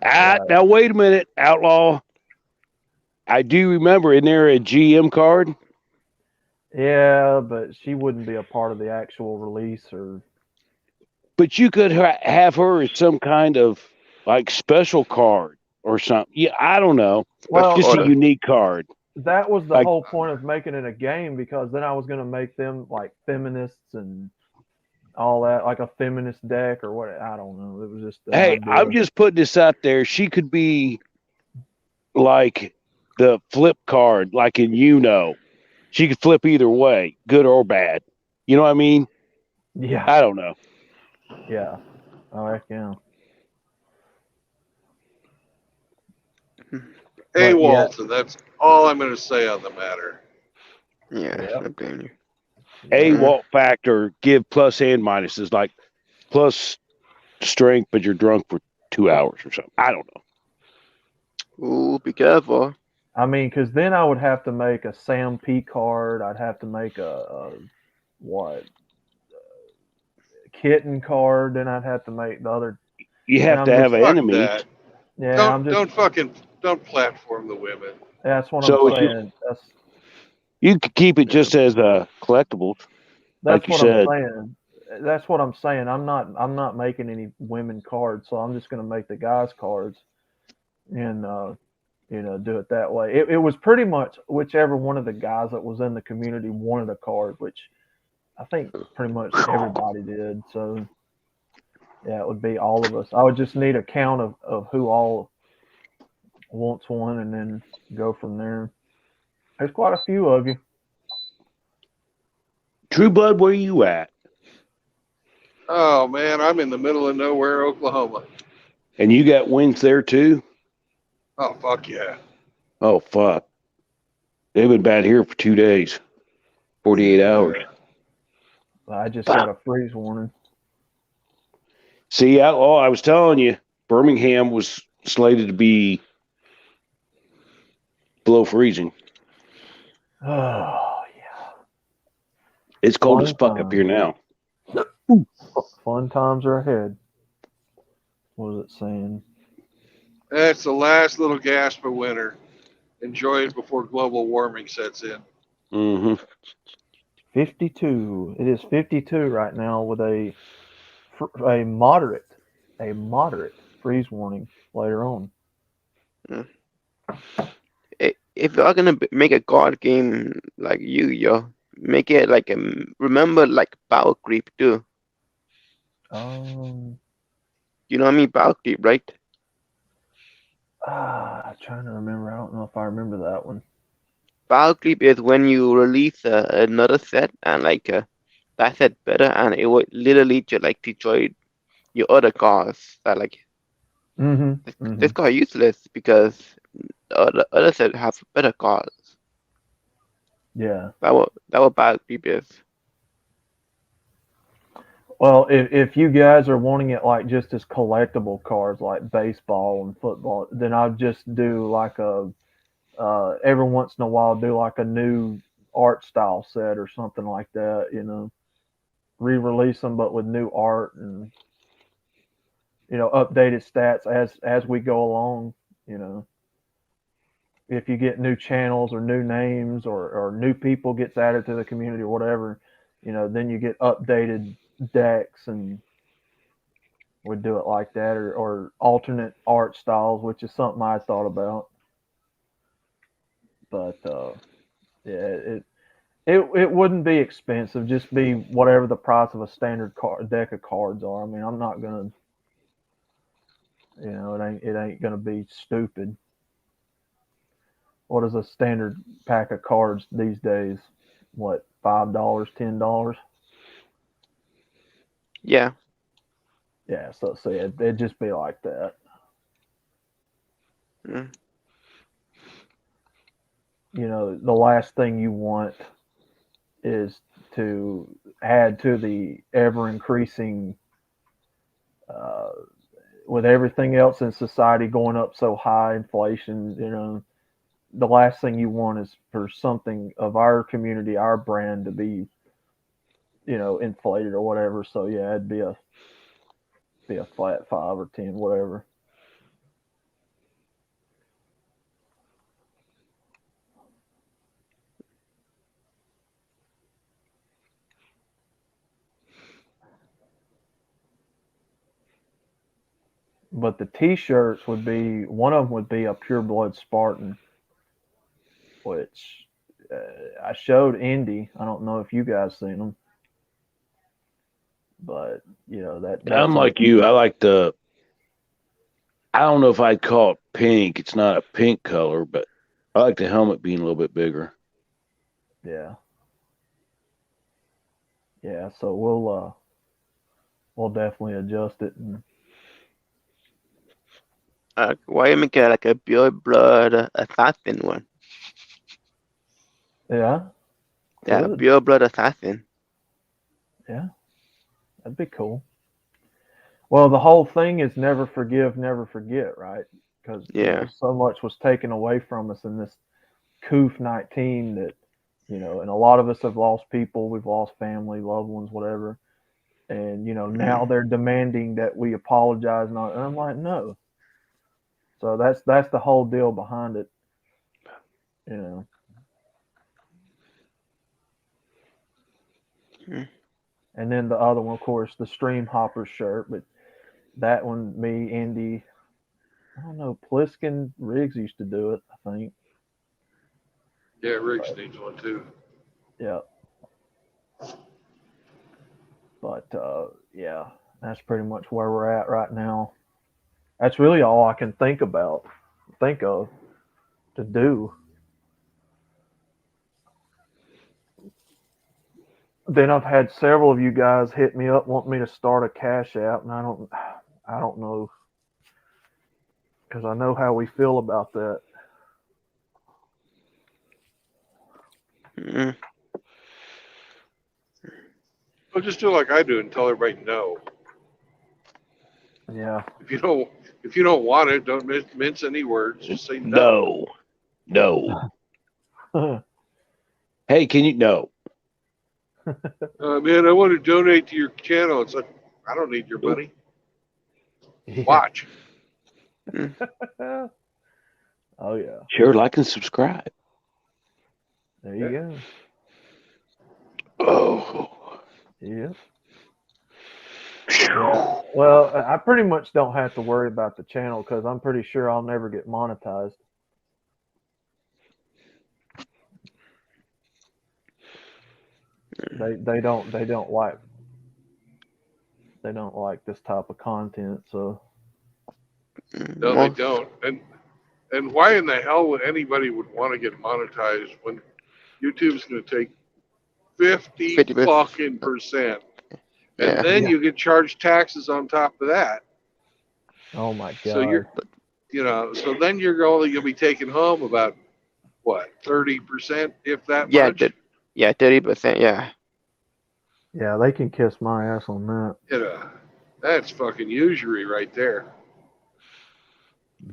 Now wait a minute, Outlaw. I do remember, isn't there a GM card? Yeah, but she wouldn't be a part of the actual release or. But you could have her as some kind of like special card or something. Yeah, I don't know. Well, just a unique card. That was the Like- whole point of making it a game, because then I was going to make them like feminists and all that, like a feminist deck or what. I don't know. It was just. Hey, idea. I'm just putting this out there. She could be like the flip card, like in She could flip either way, good or bad. You know what I mean? Yeah. I don't know. Yeah. I reckon. Hey, But, Walton, that's all I'm going to say on the matter. Yeah, I blame you. A Walt factor, give plus and minuses, like plus strength, but you're drunk for 2 hours or something. I don't know. Ooh, be careful. I mean, because then I would have to make a Sam P card. I'd have to make a kitten card. Then I'd have to make the other. You have to have an enemy. That. Yeah, don't platform the women. That's what So I'm saying. You could keep it just as a collectible, like you what said. I'm saying. That's what I'm saying. I'm not making any women cards, so I'm just going to make the guys cards, and do it that way. It was pretty much whichever one of the guys that was in the community wanted a card, which I think pretty much everybody did. So yeah, it would be all of us. I would just need a count of who all wants one, and then go from there. There's quite a few of you. True Blood, where you at? Oh man, I'm in the middle of nowhere, Oklahoma. And you got winds there too? Oh fuck yeah. Oh fuck. They've been bad here for 2 days. 48 hours. I just got a freeze warning. See, Outlaw, I was telling you, Birmingham was slated to be below freezing. Oh yeah. It's cold as fuck up here now. Fun times are ahead. What was it saying? That's the last little gasp of winter. Enjoy it before global warming sets in. Mm-hmm. 52. It is 52 right now with a moderate freeze warning later on. If you're gonna make a card game like yo, make it like remember like Power Creep too. You know what I mean? Power Creep, right? I'm trying to remember. I don't know if I remember that one. Power Creep is when you release another set and like that set better, and it would literally just like destroy your other cards. That like this card useless because the other set have better cards. Yeah. That what Power Creep is. Well, if you guys are wanting it like just as collectible cards like baseball and football, then I'll just do like every once in a while do like a new art style set or something like that, re-release them but with new art and updated stats as we go along. If you get new channels or new names or new people gets added to the community or whatever, then you get updated decks, and we do it like that, or alternate art styles, which is something I thought about. But yeah, it wouldn't be expensive. Just be whatever the price of a standard deck of cards are. I mean, I'm not gonna, it ain't gonna be stupid. What is a standard pack of cards these days? What, $5, $10? Yeah. Yeah, so it'd just be like that. Mm. The last thing you want is to add to the ever increasing, with everything else in society going up so high, inflation, the last thing you want is for something of our community, our brand to be, inflated or whatever. So yeah, it'd be a flat 5 or 10, whatever. But the T-shirts would be, one of them would be a pure blood Spartan, which I showed Indy. I don't know if you guys seen them, but that's I'm like you. I like I don't know if I'd call it pink. It's not a pink color, but I like the helmet being a little bit bigger. Yeah. Yeah, so we'll definitely adjust it. And why you make it like a pure blood assassin one? yeah. Yeah, Good. pure blood assassin. Yeah, that'd be cool. Well, the whole thing is never forgive, never forget, right? Because so much was taken away from us in this COVID-19 that, and a lot of us have lost people. We've lost family, loved ones, whatever. And, now they're demanding that we apologize. And I'm like, no. So that's the whole deal behind it, And then the other one, of course, the Stream Hopper shirt. But that one, me, Indy, I don't know, Pliskin, Riggs used to do it, I think. Yeah, Riggs needs one too. Yeah. But yeah, that's pretty much where we're at right now. That's really all I can think of to do. Then I've had several of you guys hit me up, want me to start a Cash App, and I don't know, because I know how we feel about that. Mm. Well, just do like I do and tell everybody no. Yeah. If you don't want it, don't mince any words. Just say no. No. Hey, can you no? Man, I want to donate to your channel. It's like, I don't need your money. Yeah. Watch. Oh yeah. Sure, like and subscribe. There you go. Oh. Yeah. Yeah. Well, I pretty much don't have to worry about the channel because I'm pretty sure I'll never get monetized. They don't like this type of content, so No, they don't. And why in the hell would anybody would want to get monetized when YouTube's going to take 50 fucking %, and then you get charged taxes on top of that. Oh my god! So so then you're only going to be taking home about what, 30%, if that much. 30%. Yeah. Yeah, they can kiss my ass on that. That's fucking usury right there.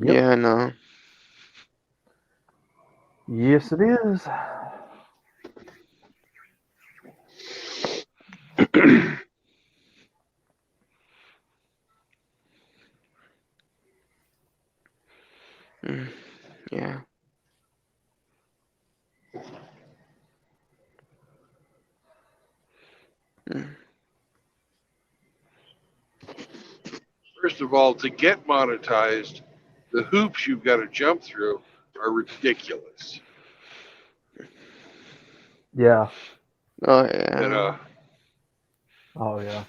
Yep. Yeah, I know. Yes, it is. Yeah. First of all, to get monetized, the hoops you've got to jump through are ridiculous. Yeah. Oh yeah. And Oh yeah.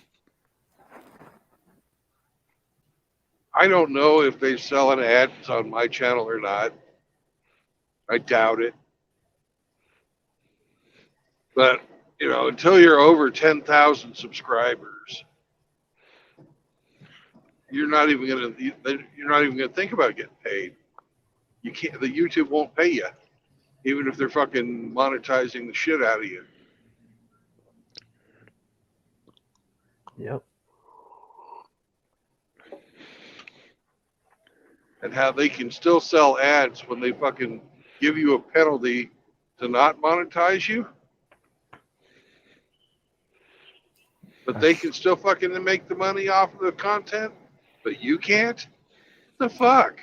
I don't know if they're selling ads on my channel or not. I doubt it. But until you're over 10,000 subscribers, you're not even gonna think about getting paid. You can't. The YouTube won't pay you, even if they're fucking monetizing the shit out of you. Yep. And how they can still sell ads when they fucking give you a penalty to not monetize you. But they can still fucking make the money off of the content, but you can't? The fuck?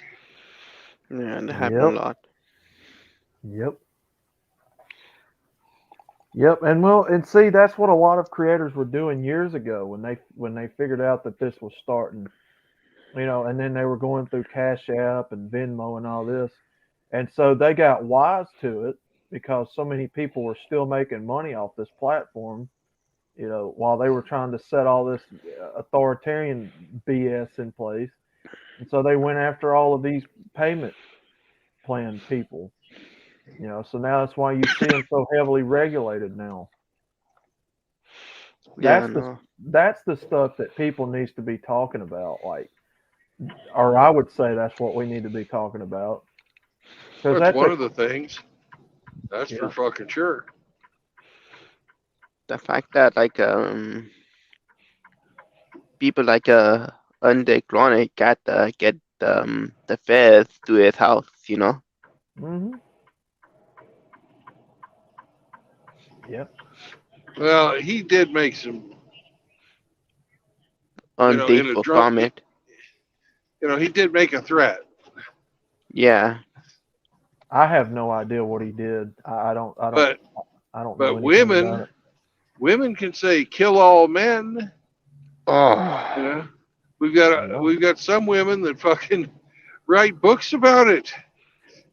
Yeah, that happened a lot. Yep. Yep, and see, that's what a lot of creators were doing years ago when they figured out that this was starting, and then they were going through Cash App and Venmo and all this, and so they got wise to it because so many people were still making money off this platform, while they were trying to set all this authoritarian BS in place, and so they went after all of these payment plan people. So now that's why you see them so heavily regulated now. Yeah, That's the stuff that people needs to be talking about, or I would say that's what we need to be talking about. That's one of the things. That's for Yeah. fucking sure. The fact that people like Underground get the feds to his house, Mm-hmm. Yep. Well, he did make some, in a Undetful drunk, comment. he did make a threat. Yeah. I have no idea what he did. I don't know But anything about it. women can say kill all men. Oh. We've got some women that fucking write books about it,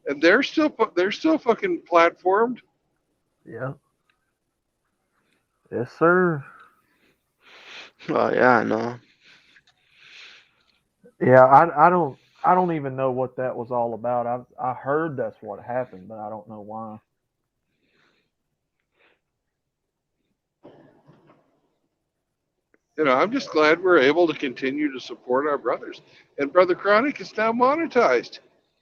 and they're still fucking platformed. Yeah. Yes, sir. Oh yeah, I know. Yeah, I don't even know what that was all about. I heard that's what happened, but I don't know why. I'm just glad we're able to continue to support our brothers. And Brother Chronic is now monetized.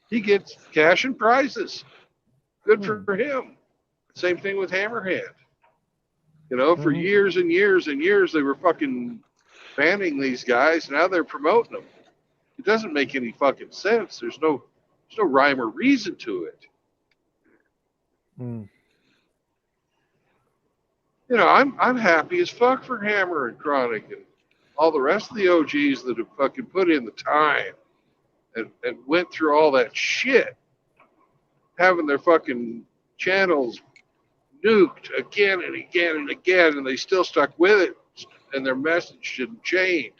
He gets cash and prizes. Good for him. Same thing with Hammerhand. For years and years and years, they were fucking banning these guys. Now they're promoting them. It doesn't make any fucking sense. There's no rhyme or reason to it. Mm. I'm happy as fuck for Hammer and Chronic and all the rest of the OGs that have fucking put in the time and went through all that shit, having their fucking channels nuked again and again and again, and they still stuck with it, and their message didn't change.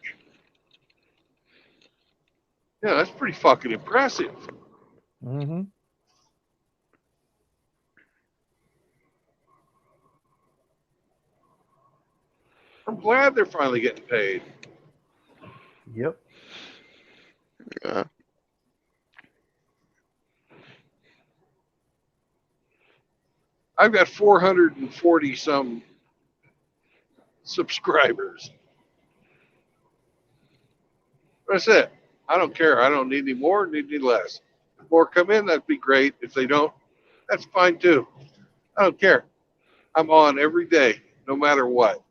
Yeah, that's pretty fucking impressive. Mm-hmm. I'm glad they're finally getting paid. Yep. Yeah. I've got 440 some subscribers. That's it. I don't care. I don't need any more, need any less. If more come in, that'd be great. If they don't, that's fine too. I don't care. I'm on every day, no matter what.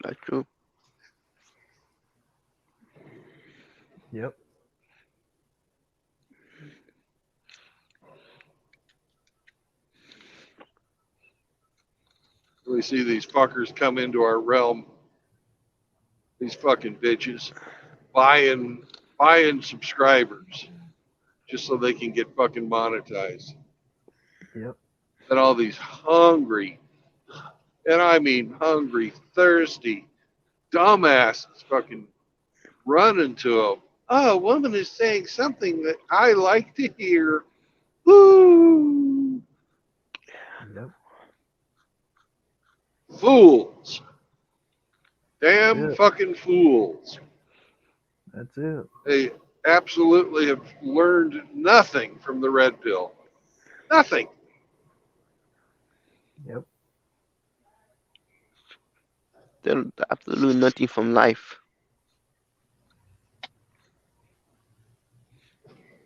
That's true. Yep. We see these fuckers come into our realm. These fucking bitches buying buying subscribers just so they can get fucking monetized. Yep. And all these hungry, and I mean hungry, thirsty, dumbasses fucking running to them. Oh, a woman is saying something that I like to hear. Woo! Yep. Fools. Damn That's it. fucking fools. That's it. They absolutely have learned nothing from the red pill. Nothing. Yep. They're absolutely nothing from life.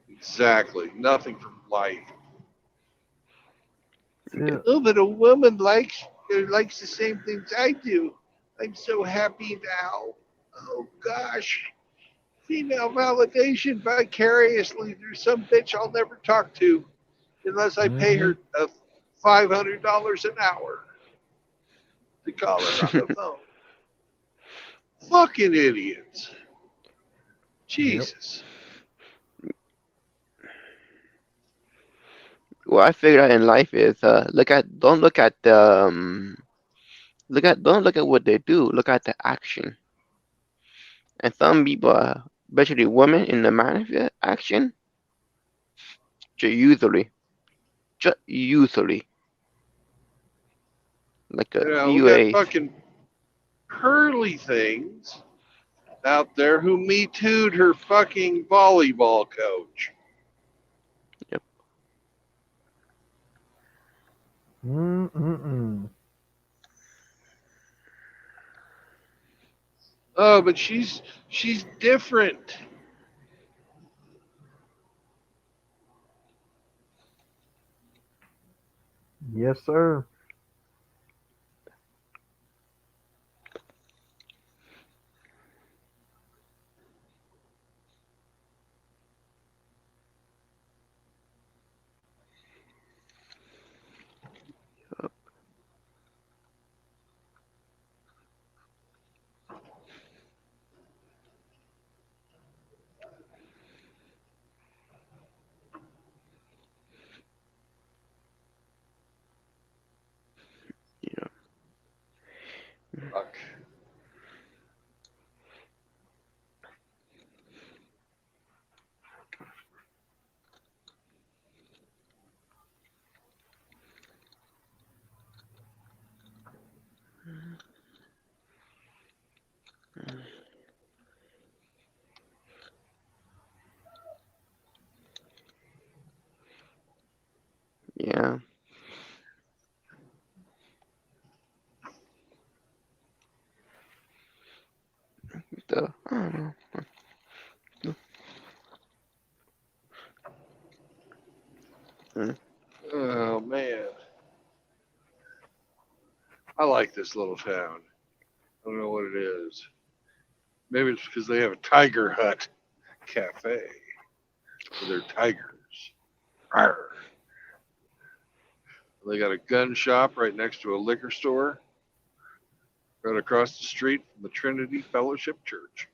Exactly. Nothing from life. Yeah. Oh, but a woman likes the same things I do. I'm so happy now. Oh gosh. Female validation vicariously through some bitch I'll never talk to unless I pay her $500 an hour to call her on the phone. Fucking idiots. Jesus. What I figured out in life is don't look at don't look at what they do. Look at the action. And some people, especially women in the manifest action, just usually like a You know, we few got A's. fucking Hurley things out there who Me Too'd her fucking volleyball coach. Yep. Oh, but she's different. Yes, sir. Fuck. Yeah. I don't know. Oh man. I like this little town. I don't know what it is. Maybe it's because they have a Tiger Hut cafe for their tigers. Arr. They got a gun shop right next to a liquor store, right across the street from the Trinity Fellowship Church.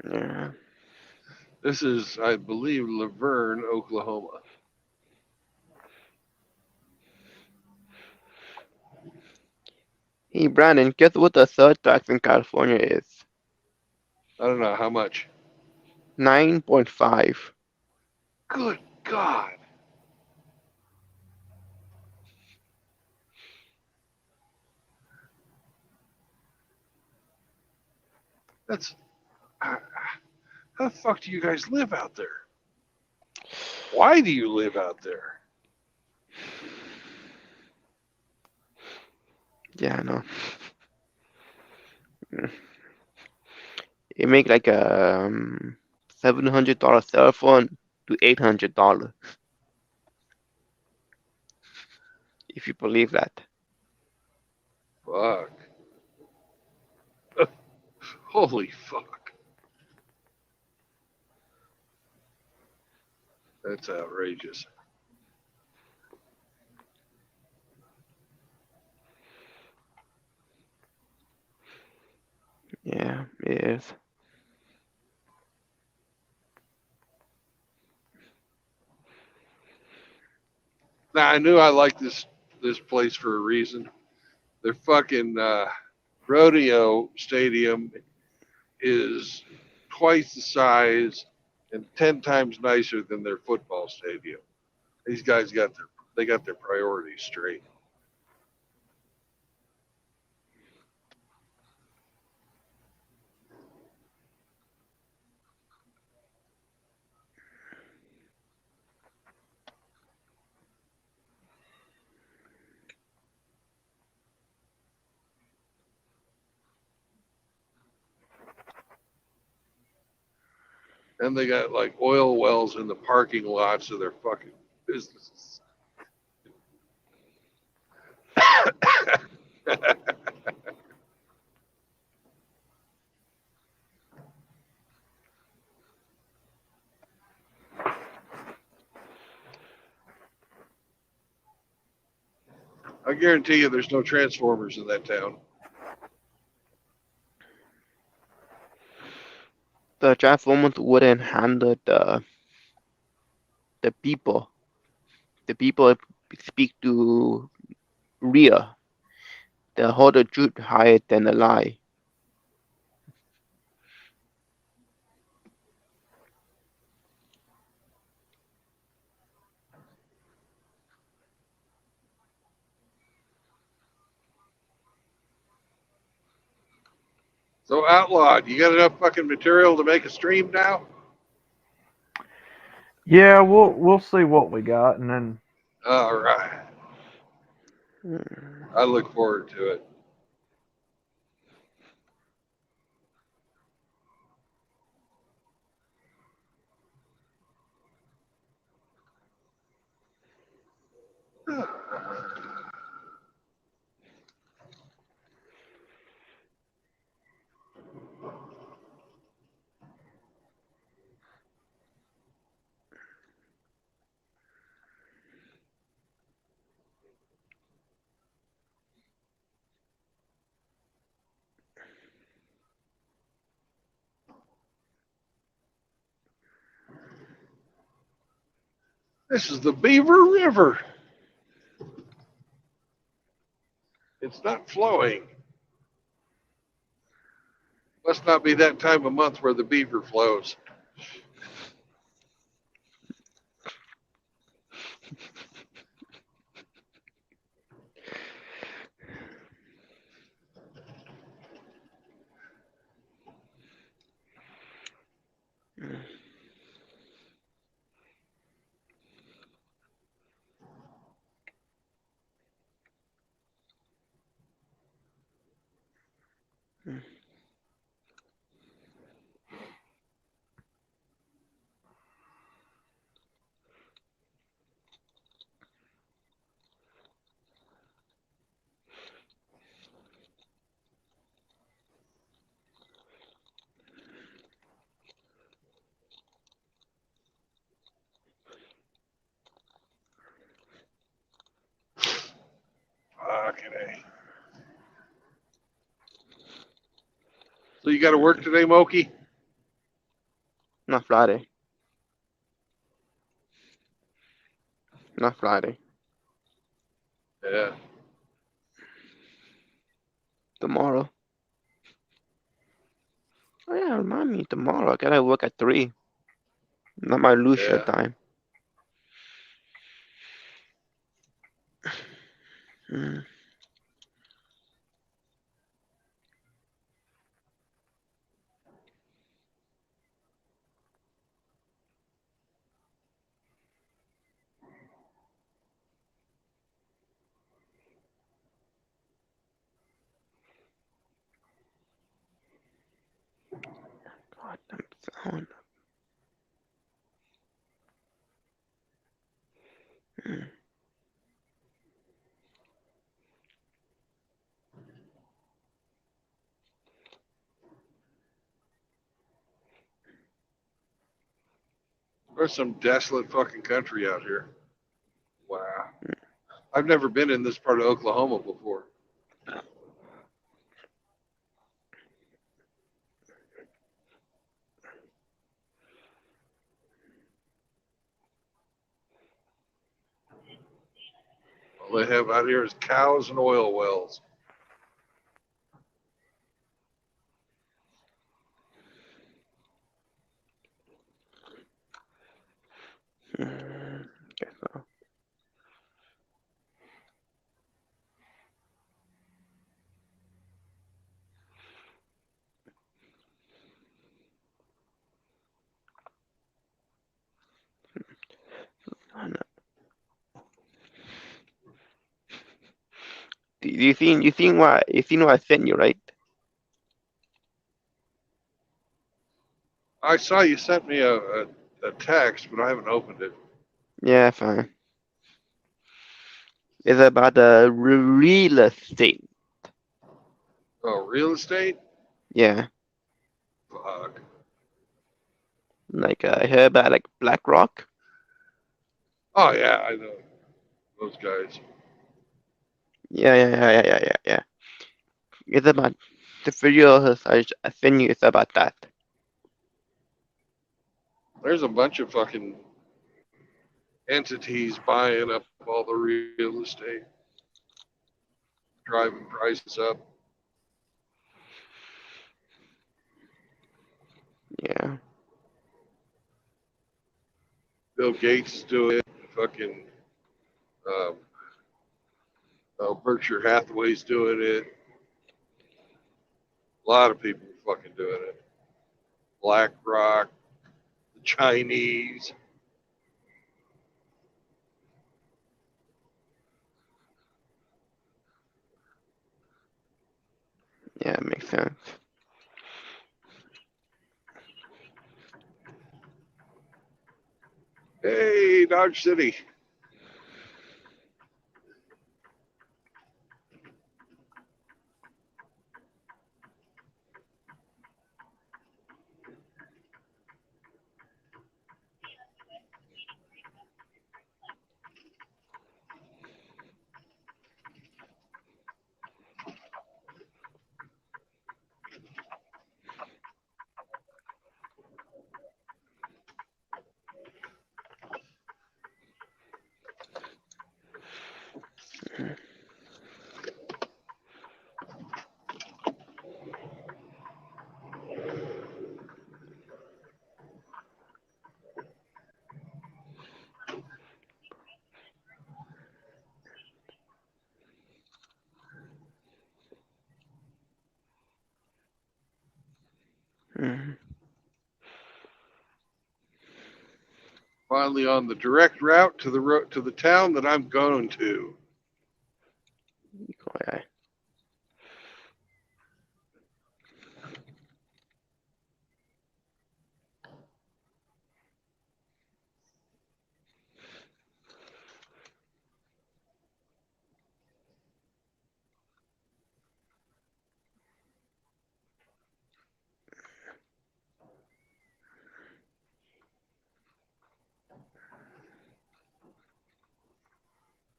Yeah. This is, I believe, Laverne, Oklahoma. Hey, Brandon, guess what the third tax in California is? I don't know how much. 9.5. Good God. That's how the fuck do you guys live out there? Why do you live out there? Yeah, I know. You make like a $700 cell phone to $800, if you believe that. Fuck. Holy fuck. That's outrageous. Yeah, it is. Now I knew I liked this place for a reason. Their fucking rodeo stadium is twice the size and 10 times nicer than their football stadium. These guys got their priorities straight. And they got like oil wells in the parking lots of their fucking businesses. I guarantee you there's no transformers in that town. The Transformers wouldn't handle the people. The people speak to real. They hold the truth higher than the lie. So outlawed, you got enough fucking material to make a stream now? Yeah, we'll see what we got, and then. All right. I look forward to it. This is the Beaver River. It's not flowing. Must not be that time of month where the beaver flows. Okay. So you got to work today, Moki? Not Friday. Not Friday. Yeah. Tomorrow. Oh yeah, remind me tomorrow. I gotta work at 3. Not my leisure time. Mm. God, I'm sound. Mm. There's some desolate fucking country out here. Wow. I've never been in this part of Oklahoma before. All they have out here is cows and oil wells. Guess so. I know. You seen what I sent you, right? I saw you sent me a text, but I haven't opened it. Yeah, fine. It's about real estate. Oh, real estate? Yeah, Fuck. like I heard about like BlackRock. Oh, yeah, I know those guys. Yeah. It's about the video I sent you. It's about that. There's a bunch of fucking entities buying up all the real estate, driving prices up. Yeah. Bill Gates is doing it. Fucking Berkshire Hathaway's doing it. A lot of people are fucking doing it. BlackRock, the Chinese. Yeah, it makes sense. Hey, Dodge City. Mhm. Finally on the direct route to the town that I'm going to. Okay.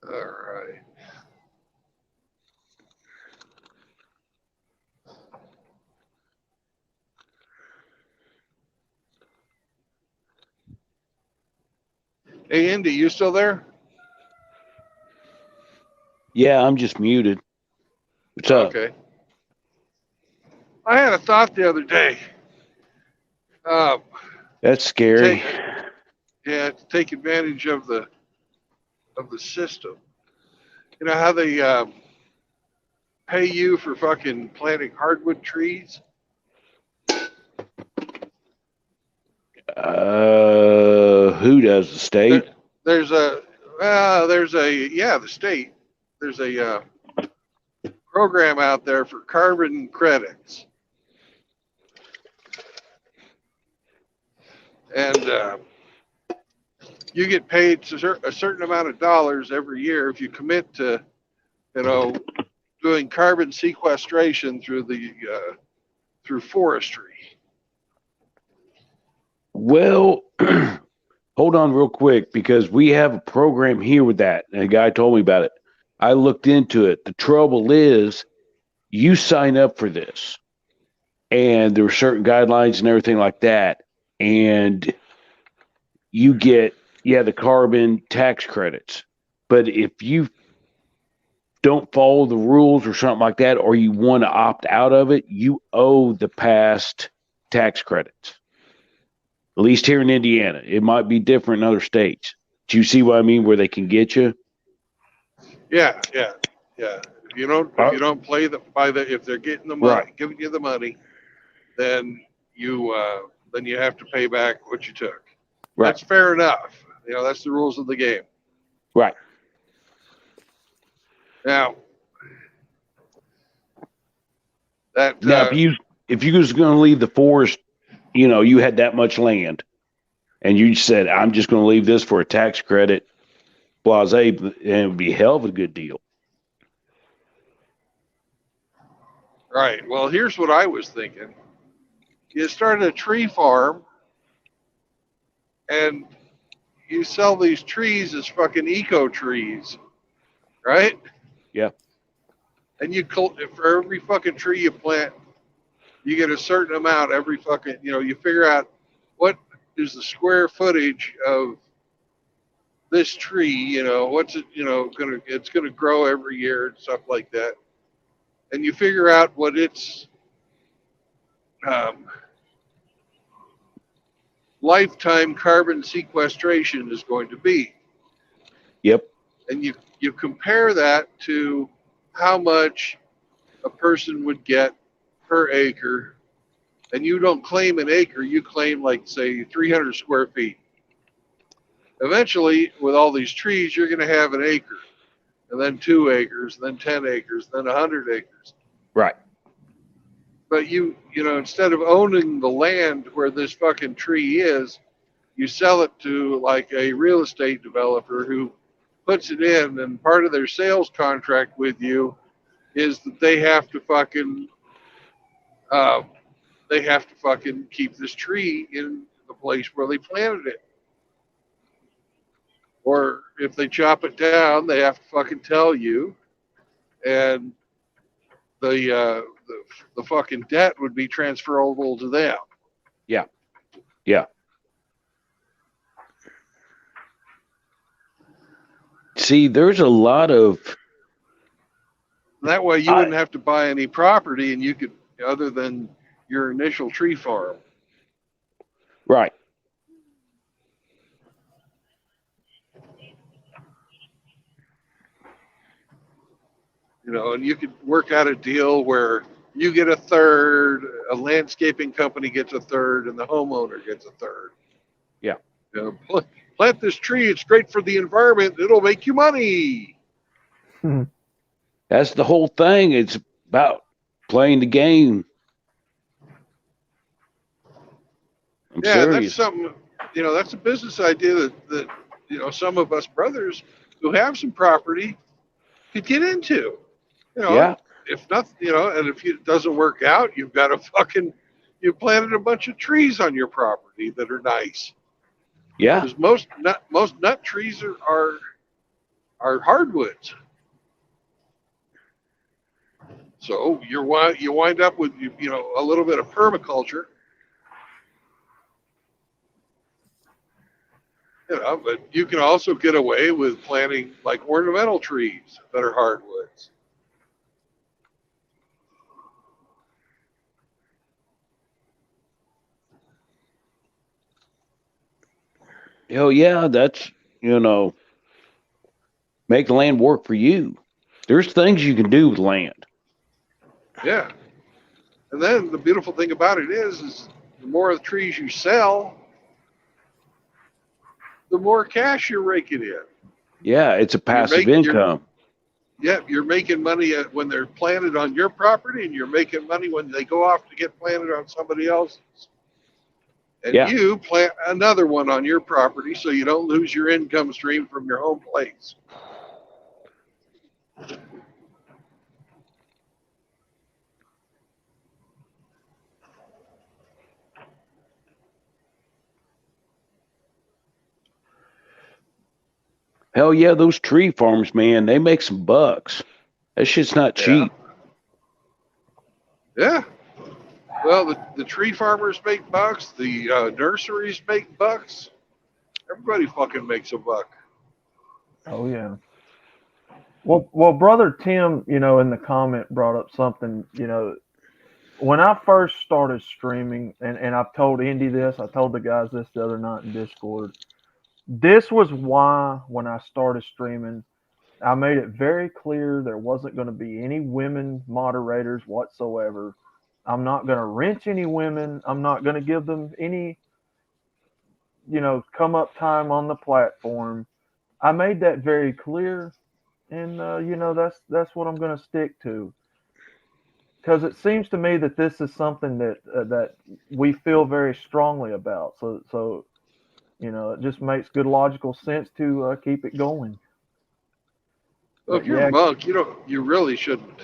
All right. Hey, Indy, you still there? Yeah, I'm just muted. What's up? Okay. I had a thought the other day. That's scary. To take advantage of the system. You know how they pay you for fucking planting hardwood trees? Who does the state? There's a the state. There's a program out there for carbon credits, and you get paid a certain amount of dollars every year if you commit to, doing carbon sequestration through through forestry. Well, hold on real quick because we have a program here with that. And a guy told me about it. I looked into it. The trouble is, you sign up for this, and there are certain guidelines and everything like that, and you get the carbon tax credits. But if you don't follow the rules or something like that, or you want to opt out of it, you owe the past tax credits. At least here in Indiana, it might be different in other states. Do you see what I mean? Where they can get you? Yeah. If you don't play if they're getting the money, Right. giving you the money, then you have to pay back what you took. Right. That's fair enough. That's the rules of the game. Right. Now, if you was going to leave the forest, you had that much land, and you said, "I'm just going to leave this for a tax credit," blase, and it would be a hell of a good deal. Right. Well, here's what I was thinking. You start a tree farm, and you sell these trees as fucking eco trees, right? Yeah. And for every fucking tree you plant, you get a certain amount every fucking, you figure out what is the square footage of this tree, what's it, it's going to grow every year and stuff like that. And you figure out what its lifetime carbon sequestration is going to be. Yep. And you compare that to how much a person would get per acre, and you don't claim an acre, you claim like say 300 square feet. Eventually, with all these trees, you're going to have an acre, and then 2 acres, then 10 acres, then 100 acres. Right. But instead of owning the land where this fucking tree is, you sell it to like a real estate developer who puts it in, and part of their sales contract with you is that they have to fucking keep this tree in the place where they planted it. Or if they chop it down, they have to fucking tell you, and the fucking debt would be transferable to them. Yeah. Yeah. See, there's a lot of. That way, you wouldn't have to buy any property, and you could, other than your initial tree farm. Right. And you could work out a deal where you get a third, a landscaping company gets a third, and the homeowner gets a third. Yeah. Plant this tree. It's great for the environment. It'll make you money. That's the whole thing. It's about playing the game. I'm serious. That's something, that's a business idea that some of us brothers who have some property could get into. Yeah. If nothing, and if it doesn't work out, you've got you planted a bunch of trees on your property that are nice. Yeah. Because most nut trees are hardwoods. So you wind up with a little bit of permaculture. But you can also get away with planting like ornamental trees that are hardwoods. Oh yeah, that's make the land work for you. There's things you can do with land. Yeah. And then the beautiful thing about it is the more of the trees you sell, the more cash you're raking in. Yeah, it's a passive income. You're making money when they're planted on your property, and you're making money when they go off to get planted on somebody else's. And you plant another one on your property so you don't lose your income stream from your home place. Hell yeah, those tree farms, man, they make some bucks. That shit's not cheap. Yeah. Well, the tree farmers make bucks. The nurseries make bucks. Everybody fucking makes a buck. Oh yeah. Well, brother Tim, you know, in the comment brought up something. You know, when I first started streaming, and I've told Indy this, I told the guys this the other night in Discord. This was why when I started streaming, I made it very clear there wasn't going to be any women moderators whatsoever. I'm not going to wrench any women. I'm not going to give them any, you know, come up time on the platform. I made that very clear, and you know, that's what I'm going to stick to. Because it seems to me that this is something that we feel very strongly about. So you know, it just makes good logical sense to keep it going. Well, if you're a monk, you really shouldn't.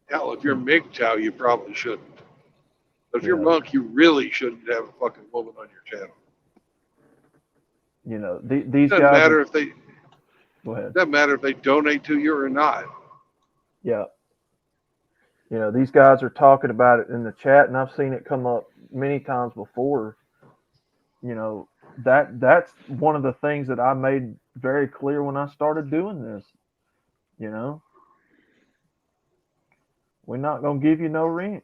Hell, if you're MGTOW, you probably shouldn't. But if you're a monk, you really shouldn't have a fucking woman on your channel. You know, these doesn't guys. Matter if they. Go ahead. Doesn't matter if they donate to you or not. Yeah. You know, these guys are talking about it in the chat, and I've seen it come up many times before. You know, that's one of the things that I made very clear when I started doing this. You know, we're not going to give you no wrench.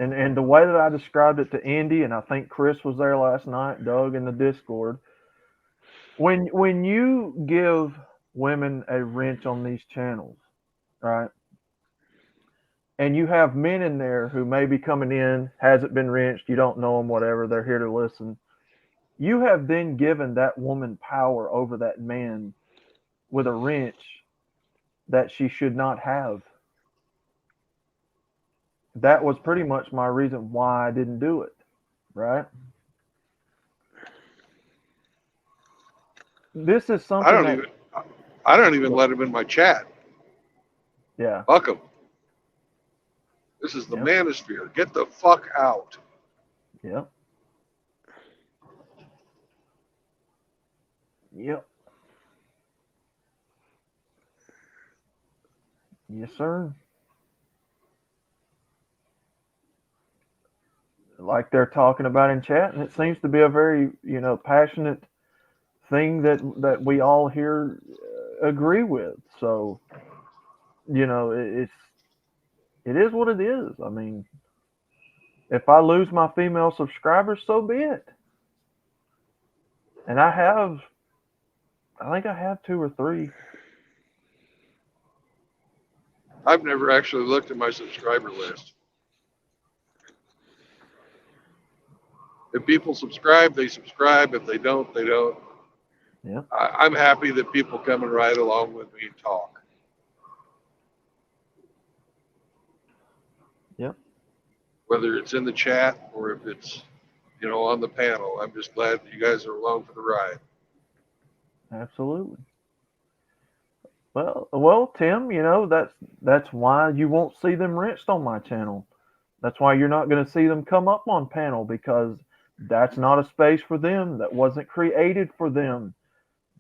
And the way that I described it to Andy, and I think Chris was there last night, Doug in the Discord, when you give women a wrench on these channels, right? And you have men in there who may be coming in, hasn't been wrenched, you don't know them, whatever, they're here to listen. You have then given that woman power over that man with a wrench that she should not have. That was pretty much my reason why I didn't do it, right? This is something I don't even let him in my chat. Yeah. Fuck him. This is the manosphere. Get the fuck out. Yep. Yep. Yes, sir. Like they're talking about in chat, and it seems to be a very, you know, passionate thing that we all here agree with. So, you know, it is what it is. I mean, if I lose my female subscribers, so be it. And I think I have 2 or 3. I've never actually looked at my subscriber list. If people subscribe, they subscribe. If they don't, they don't. Yeah. I'm happy that people come and ride along with me and talk. Yep. Whether it's in the chat or if it's, you know, on the panel, I'm just glad that you guys are along for the ride. Absolutely. Well, Tim, you know, that's why you won't see them wrenched on my channel. That's why you're not going to see them come up on panel, because that's not a space for them. That wasn't created for them.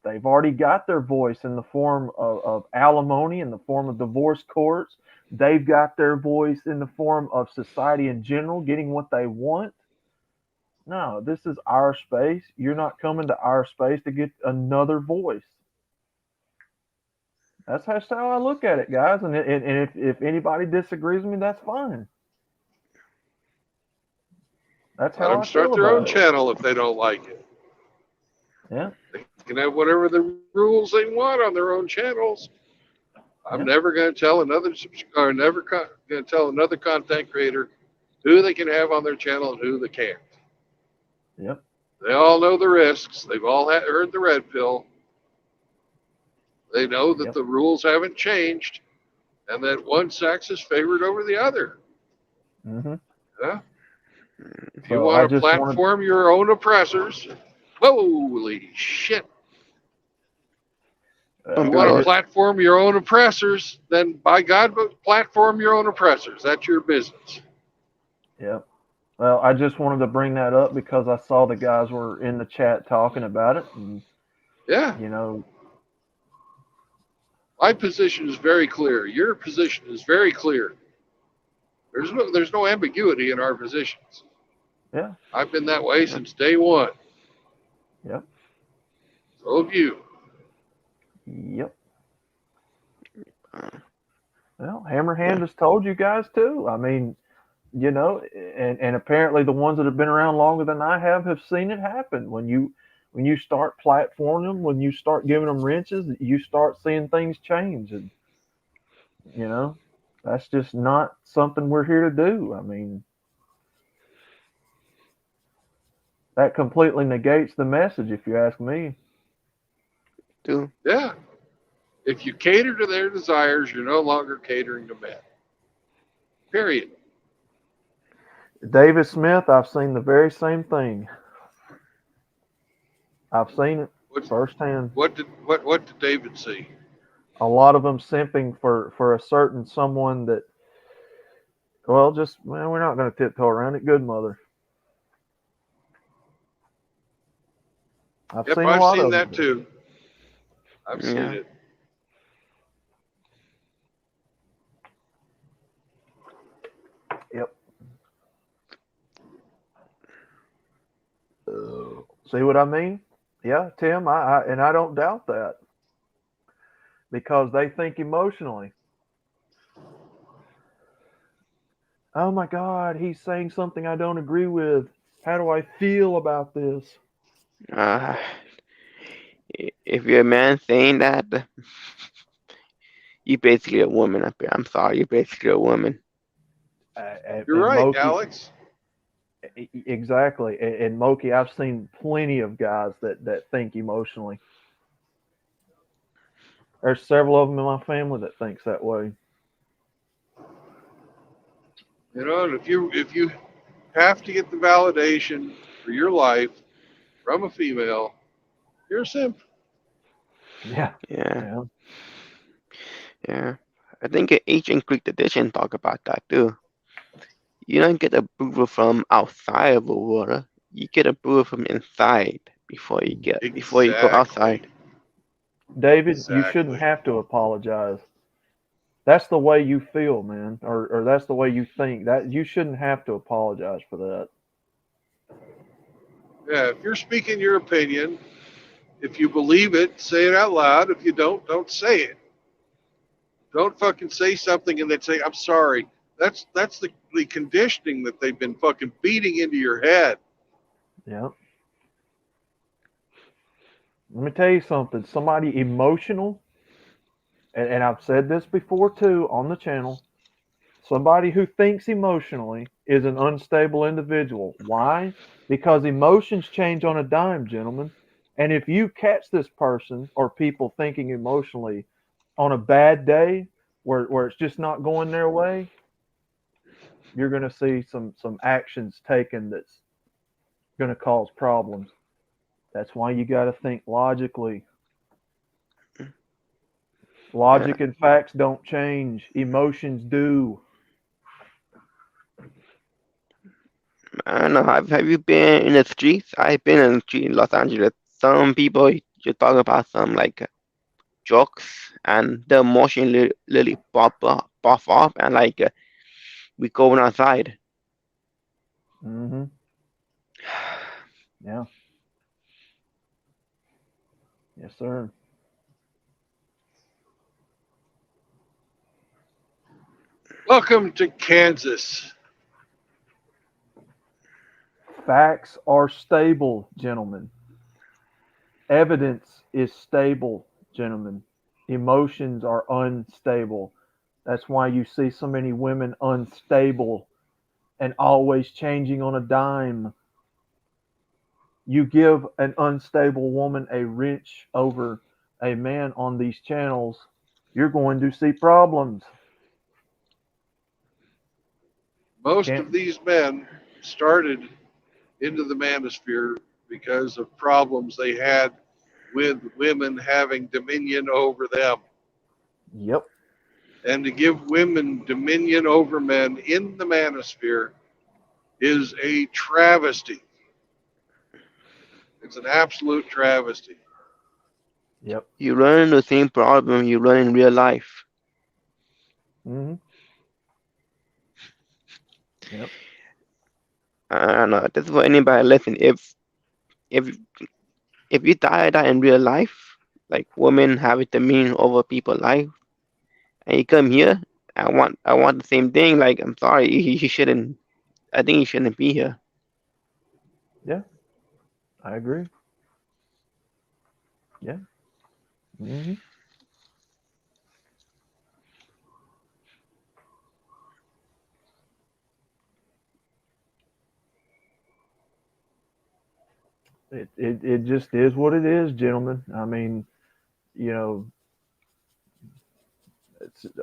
They've already got their voice in the form of alimony, in the form of divorce courts. They've got their voice in the form of society in general, getting what they want. No, this is our space. You're not coming to our space to get another voice. That's how I look at it, guys. And if anybody disagrees with me, that's fine. That's how Let them I start feel their about own it. channel if they don't like it. Yeah. They can have whatever the rules they want on their own channels. I'm never going to tell another going to tell another content creator who they can have on their channel and who they can't. Yep. They all know the risks. They've all heard the red pill. They know that the rules haven't changed and that one sex is favored over the other. Mm-hmm. Yeah. If you want to platform your own oppressors, holy shit. If you want to platform your own oppressors, then by God, platform your own oppressors. That's your business. Yep. Well, I just wanted to bring that up because I saw the guys were in the chat talking about it, and Yeah. you know, My position is very clear. Your position is very clear. There's no ambiguity in our positions. yeah, I've been that way since day one. yep, So have you. yep. Well, Hammerhand has told you guys too. I mean, you know, and apparently the ones that have been around longer than I have seen it happen. When you start platforming them, when you start giving them wrenches, you start seeing things change, and you know, that's just not something we're here to do. I mean, that completely negates the message, if you ask me. Yeah. If you cater to their desires, you're no longer catering to men. Period. David Smith, I've seen the very same thing. I've seen it firsthand. What did David see? A lot of them simping for a certain someone that, well, we're not going to tiptoe around it. Good mother. I've Yep, seen a I've lot seen of that them. too. I've seen it. Yep. See what I mean? Yeah, Tim, I don't doubt that. Because they think emotionally. Oh my God, he's saying something I don't agree with. How do I feel about this? If you're a man saying that, you're basically a woman up here. I'm sorry, you're basically a woman. You're right, Moki, Alex. Exactly. And Moki, I've seen plenty of guys that think emotionally. There's several of them in my family that thinks that way. You know, and if you have to get the validation for your life from a female, you're a simp. Yeah. Yeah. I think Ancient Greek tradition talk about that too. You don't get approval from outside of the water. You get approval from inside before you go outside. David, you shouldn't have to apologize. That's the way you feel, man, or that's the way you think. That you shouldn't have to apologize for that. Yeah, if you're speaking your opinion, if you believe it, say it out loud. If you don't say it. Don't fucking say something and then say, I'm sorry. That's the conditioning that they've been fucking beating into your head. Yeah. Let me tell you something. Somebody emotional, and I've said this before too on the channel. Somebody who thinks emotionally is an unstable individual. Why? Because emotions change on a dime, gentlemen. And if you catch this person or people thinking emotionally on a bad day where it's just not going their way, you're going to see some actions taken that's going to cause problems. That's why you got to think logically. Logic and facts don't change. Emotions do. I don't know. Have you been in the streets? I've been in the street in Los Angeles. Some people you talk about some like jokes and the emotion literally pop off and like we going outside. Mm-hmm. Yeah. Yes, sir. Welcome to Kansas. Facts are stable, gentlemen. Evidence is stable, gentlemen. Emotions are unstable. That's why you see so many women unstable and always changing on a dime. You give an unstable woman a wrench over a man on these channels, you're going to see problems. Most of these men started into the manosphere because of problems they had with women having dominion over them. Yep. And to give women dominion over men in the manosphere is a travesty. It's an absolute travesty. Yep. You run into the same problem you run in real life. Mm-hmm. Yep. I don't know. That's for anybody listen. If if you die in real life, like women have it dominion over people's life, and you come here, I want the same thing. Like I'm sorry, you shouldn't. I think you shouldn't be here. Yeah, I agree. Yeah. Mm-hmm. It just is what it is, gentlemen. I mean, you know,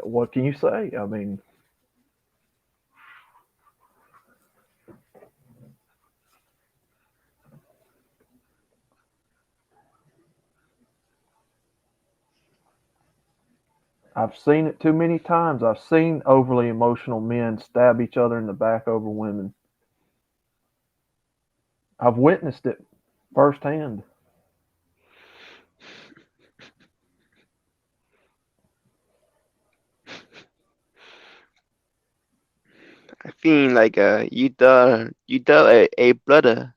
what can you say? I mean, I've seen it too many times. I've seen overly emotional men stab each other in the back over women. I've witnessed it firsthand. I feel like you tell a brother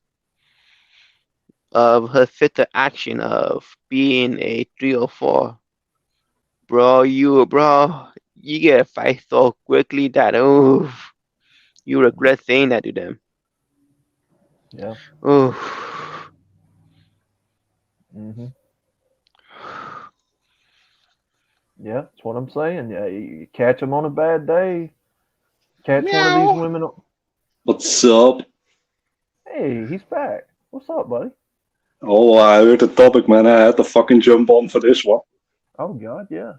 of her sister action of being a 3 or 4. You get a fight so quickly that you regret saying that to them. Yeah. Oh, Mm-hmm. Yeah, that's what I'm saying. Yeah, you catch them on a bad day. Catch one of these Meow. women. What's up? Hey, he's back. What's up, buddy? Oh, I heard the topic, man. I had to fucking jump on for this one. Oh God, yes.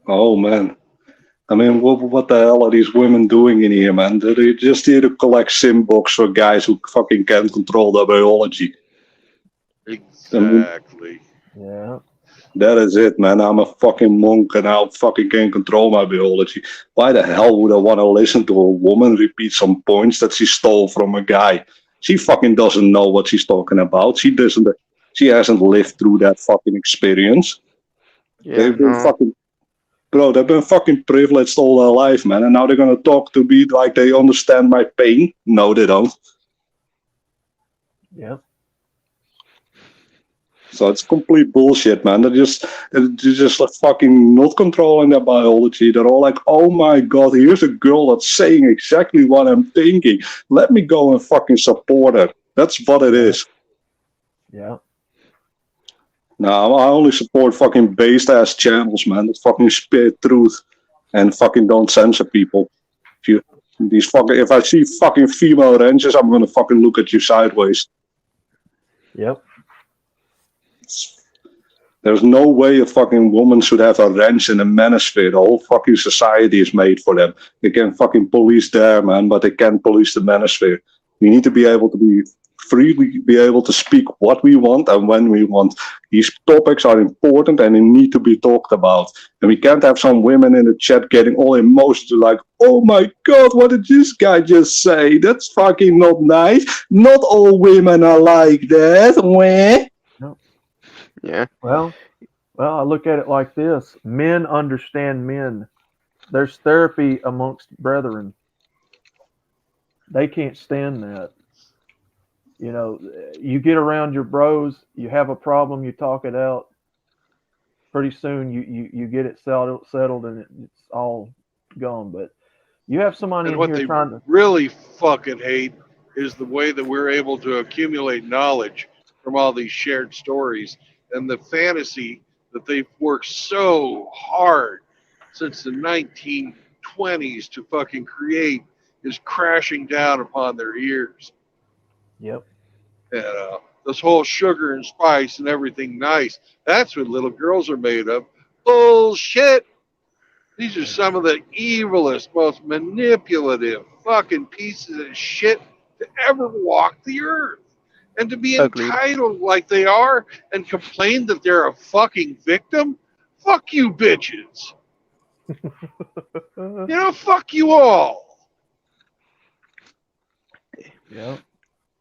Oh, man. I mean, what the hell are these women doing in here, man? They're just here to collect symbooks for guys who fucking can't control their biology. I mean, Exactly. Yeah. that is it, man. I'm a fucking monk and I fucking can't control my biology. Why the hell would I want to listen to a woman repeat some points that she stole from a guy? She fucking doesn't know what she's talking about. She doesn't. She hasn't lived through that fucking experience. yeah, They've been no. fucking, bro. They've been fucking privileged all their life, man. And now they're gonna talk to me like they understand my pain. No, they don't. Yep. So it's complete bullshit, man. They're just like fucking not controlling their biology. They're all like, oh my god, here's a girl that's saying exactly what I'm thinking. Let me go and fucking support her. That's what it is. Yeah. No, I only support fucking based ass channels, man. That fucking spit truth and fucking don't censor people. If I see fucking female rangers, I'm gonna fucking look at you sideways. Yep. There's no way a fucking woman should have a wrench in a manosphere. The whole fucking society is made for them. They can fucking police there, man, but they can't police the manosphere. We need to be able to be freely be able to speak what we want and when we want. These topics are important and they need to be talked about. And we can't have some women in the chat getting all emotional like, oh my god, what did this guy just say? That's fucking not nice. Not all women are like that. Weh? No. Yeah. Well, I look at it like this: men understand men. There's therapy amongst brethren. They can't stand that. You know, you get around your bros, you have a problem, you talk it out. Pretty soon, you get it settled, and it's all gone. But you have somebody And in what here they trying to. really fucking hate is the way that we're able to accumulate knowledge from all these shared stories and the fantasy that they've worked so hard since the 1920s to fucking create is crashing down upon their ears. Yep. And this whole sugar and spice and everything nice, that's what little girls are made of. Bullshit. These are some of the evilest, most manipulative fucking pieces of shit to ever walk the earth. And to be Agreed. entitled like they are and complain that they're a fucking victim, fuck you bitches. Fuck you all. Yep.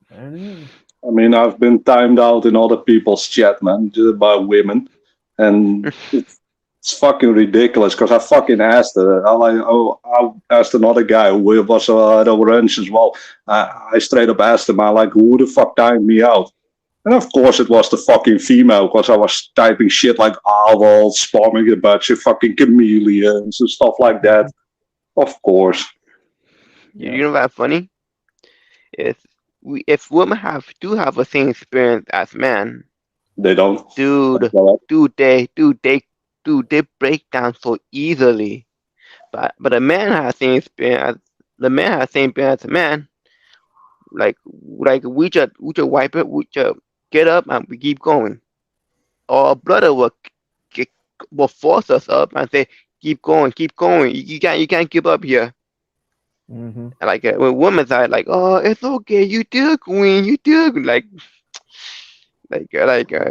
There it is. I mean, I've been timed out in other people's chat, man, just by women, and it's fucking ridiculous. Because I fucking asked her. I asked another guy who was at a ranch as well. I straight up asked him, I like, who the fuck timed me out? And of course, it was the fucking female, because I was typing shit like owl, spamming a bunch of fucking chameleons and stuff like that. Of course. You know what's funny? If women do have the same experience as men, they don't. Dude, they break down so easily. But a man has same experience. The man has same experience as a man. Like we just wipe it. We just get up and we keep going. Or a brother will force us up and say, keep going, keep going. You can't give up here. Mm-hmm. Like when women are like, oh, it's okay, you do, queen, you do.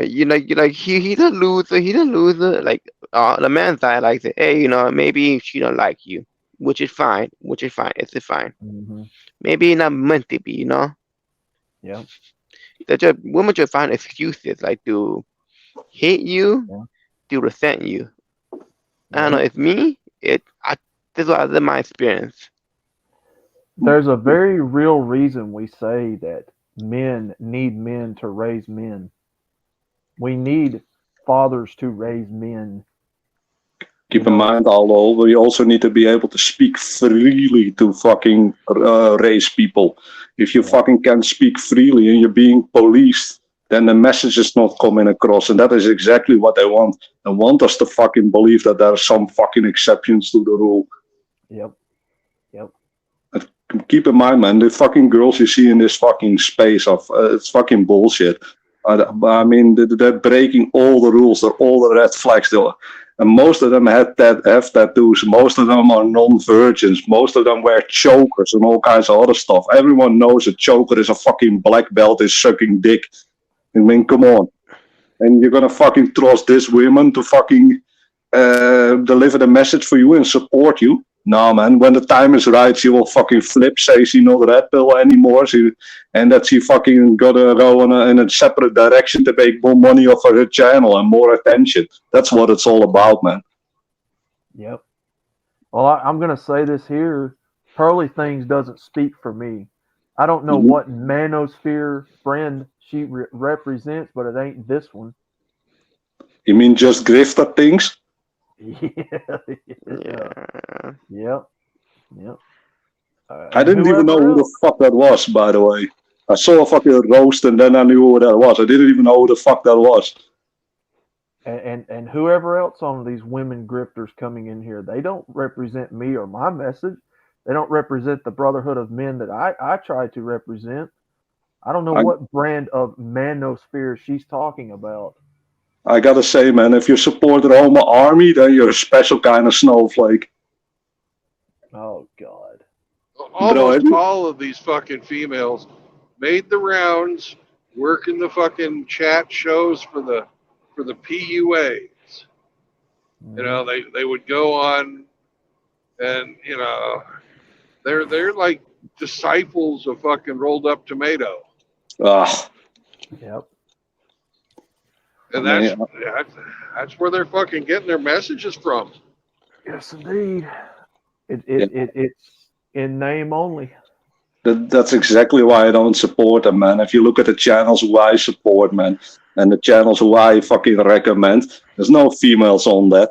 You know, he's a loser, he's a loser. Like the man's side like say, hey, you know, maybe she don't like you, which is fine, it's fine. Mm-hmm. Maybe not meant to be, you know. Yeah. Women just find excuses like to hate you, to resent you. I don't know. It's me. This is my experience. There's a very real reason we say that men need men to raise men. We need fathers to raise men. Keep in mind, although we also need to be able to speak freely to fucking raise people. If you fucking can't speak freely and you're being policed, then the message is not coming across, and that is exactly what they want. They want us to fucking believe that there are some fucking exceptions to the rule. Yep. Keep in mind, man, the fucking girls you see in this fucking space of it's fucking bullshit. I mean, they're breaking all the rules. They're all the red flags. And most of them have tattoos. Most of them are non-virgins. Most of them wear chokers and all kinds of other stuff. Everyone knows a choker is a fucking black belt is sucking dick. I mean, come on. And you're gonna fucking trust this woman to fucking deliver the message for you and support you? No, man. When the time is right, she will fucking flip, say she not red pill anymore, and that she fucking gotta go in a separate direction to make more money off of her channel and more attention. That's what it's all about, man. Yep. Well, I'm gonna say this here. Pearly Things doesn't speak for me. I don't know what manosphere friend she represents, but it ain't this one. You mean just grifter things? Yep. I didn't even know who the fuck that was, by the way. I saw a fucking roast and then I knew who that was. I didn't even know who the fuck that was. And whoever else on these women grifters coming in here, they don't represent me or my message. They don't represent the brotherhood of men that I try to represent. I don't know what brand of manosphere she's talking about. I gotta say, man, if you support the Roma army, then you're a special kind of snowflake. Oh, God. Almost all of these fucking females made the rounds, working the fucking chat shows for the PUAs. You know, they would go on, and you know, they're like disciples of fucking Rolled Up Tomato. Yep. And that's where they're fucking getting their messages from. Yes, indeed. It's in name only. That's exactly why I don't support them, man. If you look at the channels who I support, man, and the channels who I fucking recommend, there's no females on that.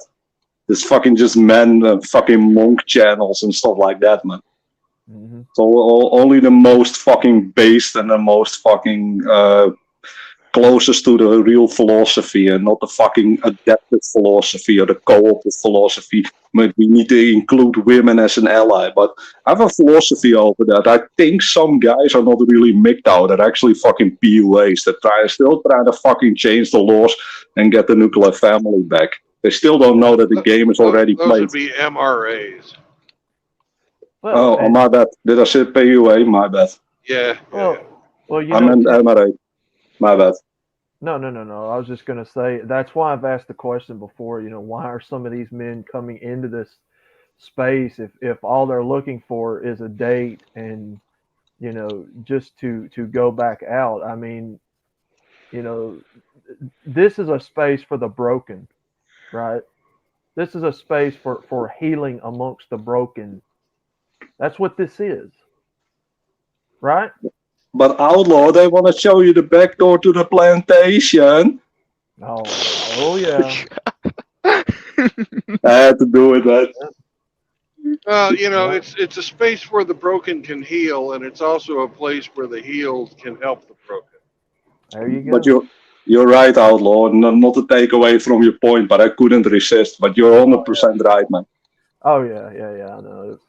There's fucking just men, fucking monk channels and stuff like that, man. Mm-hmm. So only the most fucking based and the most fucking closest to the real philosophy and not the fucking adaptive philosophy or the co-opted philosophy. But we need to include women as an ally. But I have a philosophy over that. I think some guys are not really MGTOW. They're actually fucking PUAs. They're still trying to fucking change the laws and get the nuclear family back. They still don't know that the game is already those played. Would be MRAs. Well, my bad. Did I say PUA? My bad. Yeah. Well, you I know, meant MRA. My bad. No. I was just going to say that's why I've asked the question before. You know, why are some of these men coming into this space if all they're looking for is a date and just to go back out. I mean, this is a space for the broken, right? This is a space for healing amongst the broken. That's what this is, right? But Outlaw, they want to show you the back door to the plantation. Oh yeah. I had to do it, man. Well, it's a space where the broken can heal, and it's also a place where the healed can help the broken. There you go. But you're right, Outlaw. Not to take away from your point, but I couldn't resist. But you're 100% right, man. Oh yeah, I know.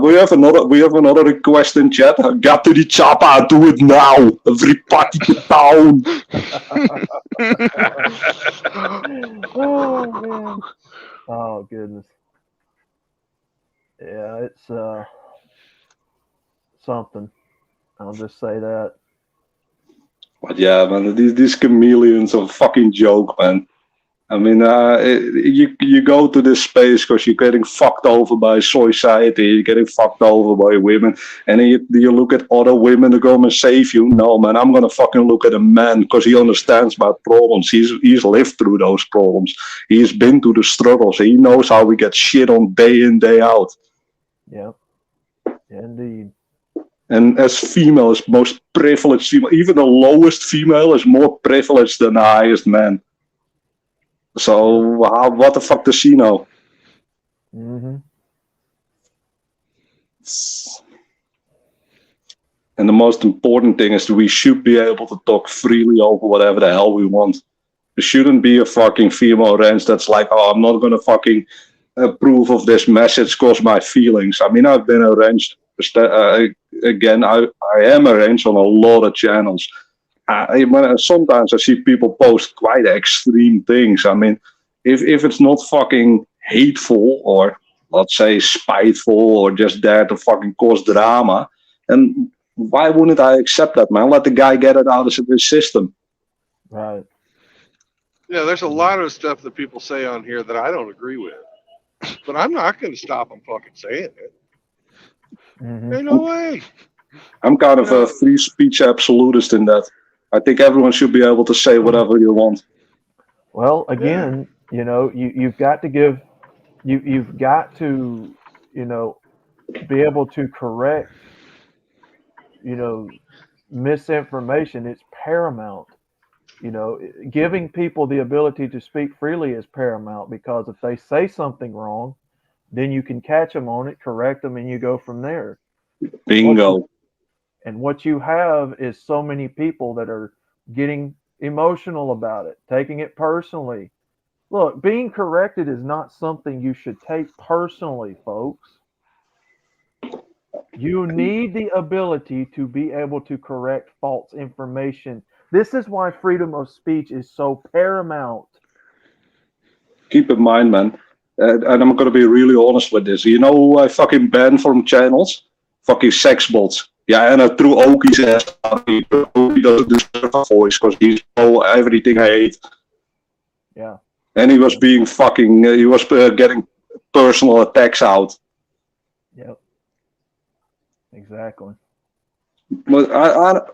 We have another request in chat. Got to the chopper, do it now. Everybody to town. Oh man. Oh goodness. Yeah, it's something. I'll just say that. But yeah, man, these chameleons are a fucking joke, man. I mean, you go to this space because you're getting fucked over by society, you're getting fucked over by women, and then you look at other women to come and save you. No, man, I'm gonna fucking look at a man because he understands my problems. He's lived through those problems. He's been through the struggles. He knows how we get shit on day in, day out. Yep. Indeed. And as female, as most privileged female, even the lowest female is more privileged than the highest man. So what the fuck does she know? Mm-hmm. And the most important thing is that we should be able to talk freely over whatever the hell we want. There shouldn't be a fucking female ranch that's like, oh, I'm not gonna fucking approve of this message cause my feelings. I mean, I've been arranged. Again, I am arranged on a lot of channels. Sometimes I see people post quite extreme things. I mean, if it's not fucking hateful or, let's say, spiteful or just there to fucking cause drama, then why wouldn't I accept that, man? Let the guy get it out of his system. Right. Yeah, there's a lot of stuff that people say on here that I don't agree with. But I'm not going to stop them fucking saying it. Mm-hmm. Ain't no way. I'm kind of a free speech absolutist in that. I think everyone should be able to say whatever you want. Well, again, you've got to give, you've got to, be able to correct, misinformation. It's paramount. Giving people the ability to speak freely is paramount, because if they say something wrong, then you can catch them on it, correct them, and you go from there. Bingo. And what you have is so many people that are getting emotional about it, taking it personally. Look, being corrected is not something you should take personally, folks. You need the ability to be able to correct false information. This is why freedom of speech is so paramount. Keep in mind, man, and I'm going to be really honest with this. You know who I fucking banned from channels? Fucking sex bots. Yeah, and I threw Oki's ass out. He doesn't deserve a voice because he's everything I hate. Yeah. And he was being fucking, he was getting personal attacks out. Yep. Exactly. But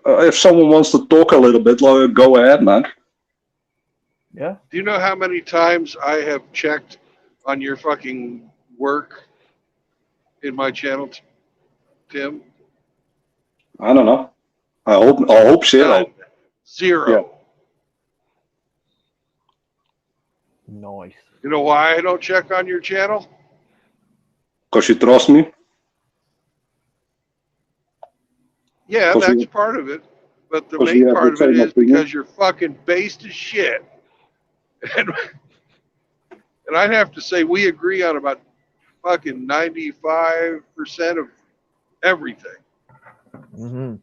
if someone wants to talk a little bit, go ahead, man. Yeah. Do you know how many times I have checked on your fucking work in my channel, Tim? I don't know. I hope zero. None. Zero. Yeah. Nice. You know why I don't check on your channel? Because you trust me? Yeah, that's part of it. But the main part of it is because you're fucking based as shit. And I'd have to say we agree on about fucking 95% of everything. Mm-hmm.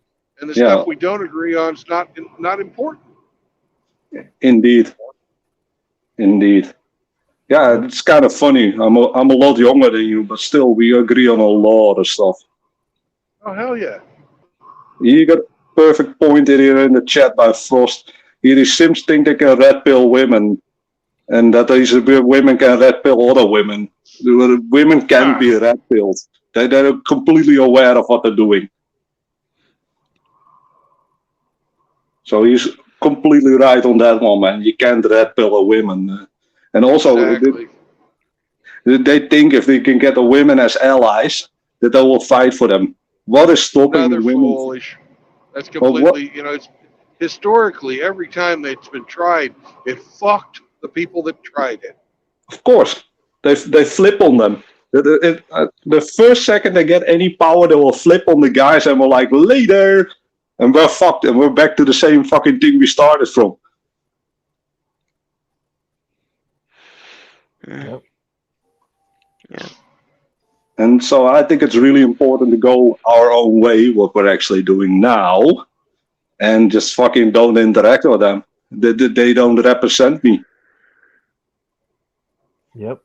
And the stuff we don't agree on is not important. Indeed. Yeah, it's kind of funny. I'm a lot younger than you, but still we agree on a lot of stuff. Oh, hell yeah. You got a perfect point here in the chat by Frost. Here is Sims think they can red pill women, and that these women can red pill other women. Women can be red pilled. They're completely aware of what they're doing. So he's completely right on that one, man. You can't red pill a women. And also, Exactly. they think if they can get the women as allies, that they will fight for them. What is stopping Another the women? foolish. That's Well, what? completely, it's historically, every time that it's been tried, it fucked the people that tried it. Of course, they flip on them. The first second they get any power, they will flip on the guys and we're like, later, and we're fucked, and we're back to the same fucking thing we started from. Yeah. And so I think it's really important to go our own way, what we're actually doing now, and just fucking don't interact with them. They don't represent me. Yep.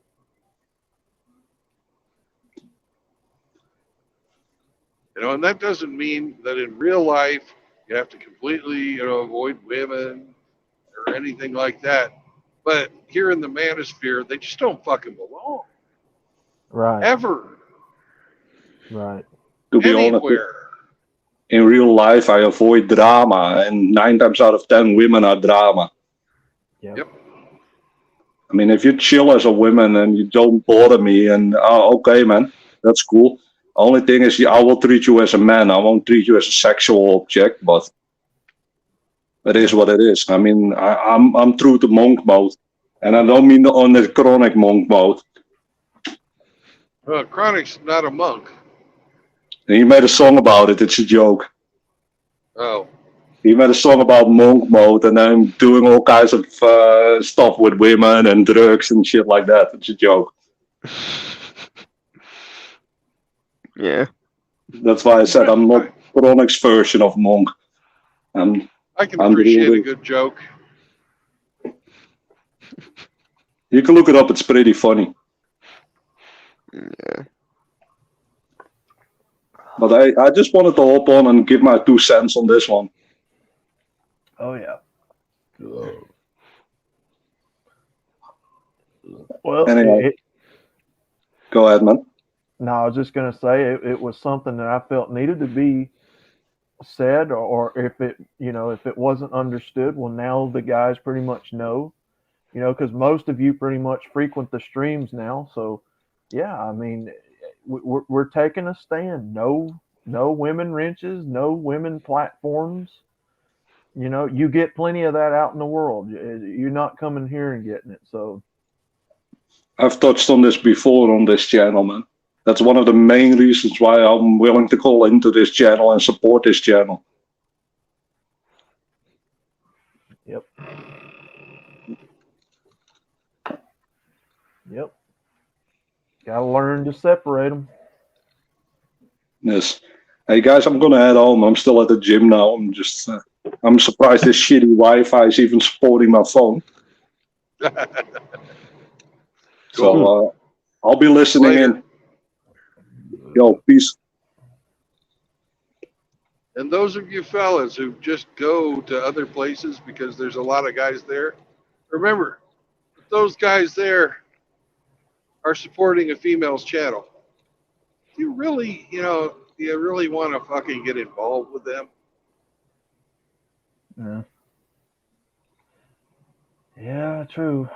And that doesn't mean that in real life you have to completely, avoid women or anything like that. But here in the manosphere, they just don't fucking belong. Right. Ever. Right. To be honest, Anywhere. in real life, I avoid drama, and 9 times out of 10, women are drama. Yep. I mean, if you chill as a woman and you don't bother me, and okay, man, that's cool. Only thing is, I will treat you as a man. I won't treat you as a sexual object, but it is what it is. I mean, I'm through to monk mode, and I don't mean on the chronic monk mode. Well, Chronic's not a monk. And he made a song about it. It's a joke. Oh. He made a song about monk mode, and I'm doing all kinds of stuff with women and drugs and shit like that. It's a joke. Yeah. That's why I said I'm not Chronic's version of monk. I can I'm appreciate a really- good joke. You can look it up. It's pretty funny. Yeah. But I just wanted to hop on and give my 2 cents on this one. Oh yeah. Well, Anyway, go ahead, man. no, I was just going to say it was something that I felt needed to be said, or if it, if it wasn't understood, well, now the guys pretty much know, because most of you pretty much frequent the streams now. So, yeah, I mean, we're taking a stand. No women wrenches, no women platforms. You get plenty of that out in the world. You're not coming here and getting it. So I've touched on this before on this channel, man. That's one of the main reasons why I'm willing to call into this channel and support this channel. Yep. Yep. Gotta learn to separate them. Yes. Hey guys, I'm gonna head home. I'm still at the gym now. I'm surprised this shitty Wi-Fi is even supporting my phone. So I'll be listening in. Yo, peace. And those of you fellas who just go to other places because there's a lot of guys there, remember, those guys there are supporting a female's channel. Do you really, do you really want to fucking get involved with them? Yeah. Yeah, true.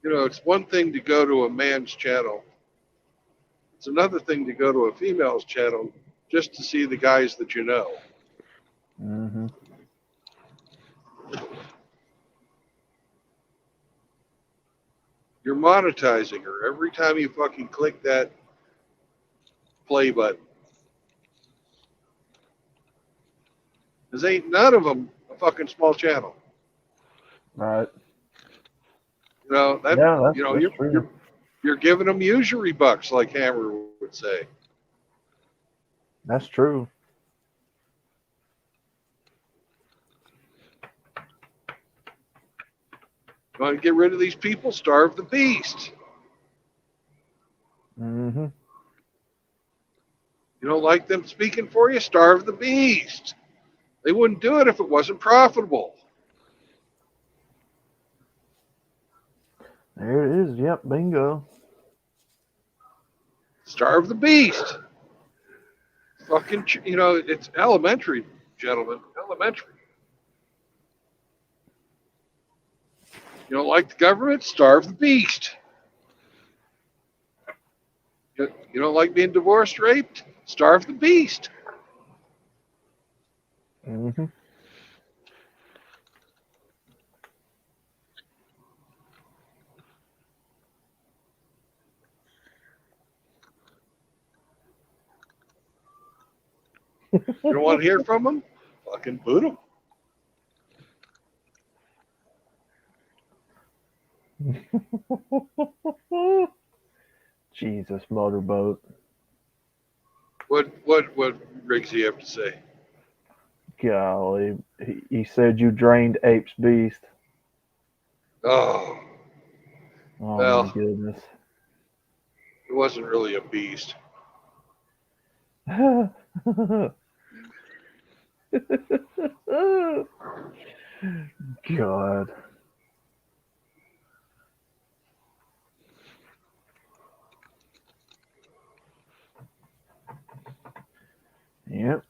It's one thing to go to a man's channel. It's another thing to go to a female's channel just to see the guys that you know. Mm-hmm. You're monetizing her every time you fucking click that play button. Because ain't none of them a fucking small channel. Right. That's true. you're giving them usury bucks, like Hammer would say. That's true. You want to get rid of these people? Starve the beast. Mm-hmm. You don't like them speaking for you? Starve the beast. They wouldn't do it if it wasn't profitable. There it is. Yep, bingo. Starve the beast. Fucking, it's elementary, gentlemen. Elementary. You don't like the government? Starve the beast. You don't like being divorced, raped? Starve the beast. Mm-hmm. You don't want to hear from them? Fucking boot them. Jesus, motorboat. What Riggsy have to say? Golly, he said you drained Ape's beast. Oh, Oh well, my goodness. it wasn't really a beast. God. Yep.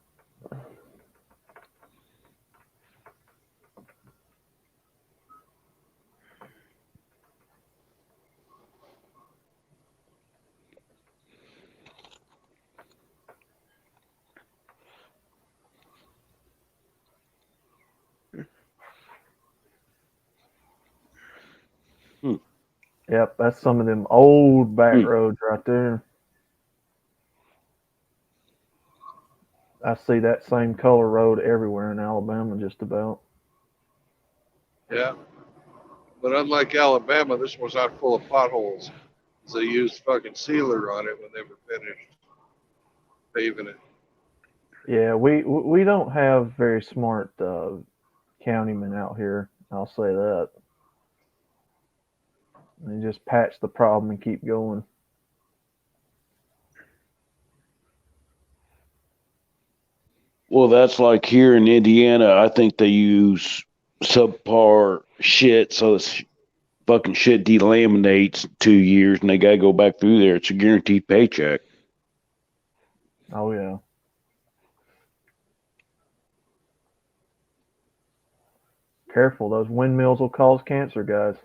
Yep, that's some of them old back roads right there. I see that same color road everywhere in Alabama, just about. Yeah. But unlike Alabama, this was not full of potholes. So they used fucking sealer on it when they were finished paving it. Yeah, we don't have very smart countymen out here. I'll say that. They just patch the problem and keep going. Well, that's like here in Indiana. I think they use subpar shit, so this fucking shit delaminates 2 years, and they gotta go back through there. It's a guaranteed paycheck. Oh yeah. Careful, those windmills will cause cancer, guys.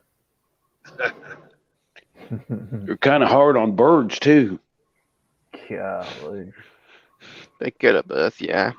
They're kind of hard on birds too. Golly. They get a bus, yeah.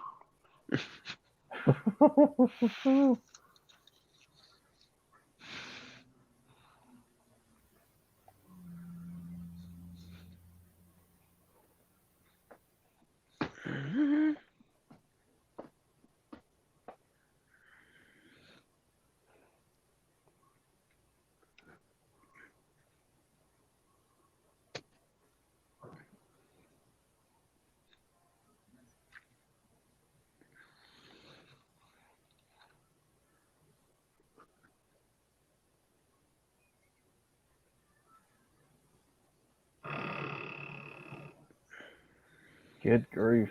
Good grief.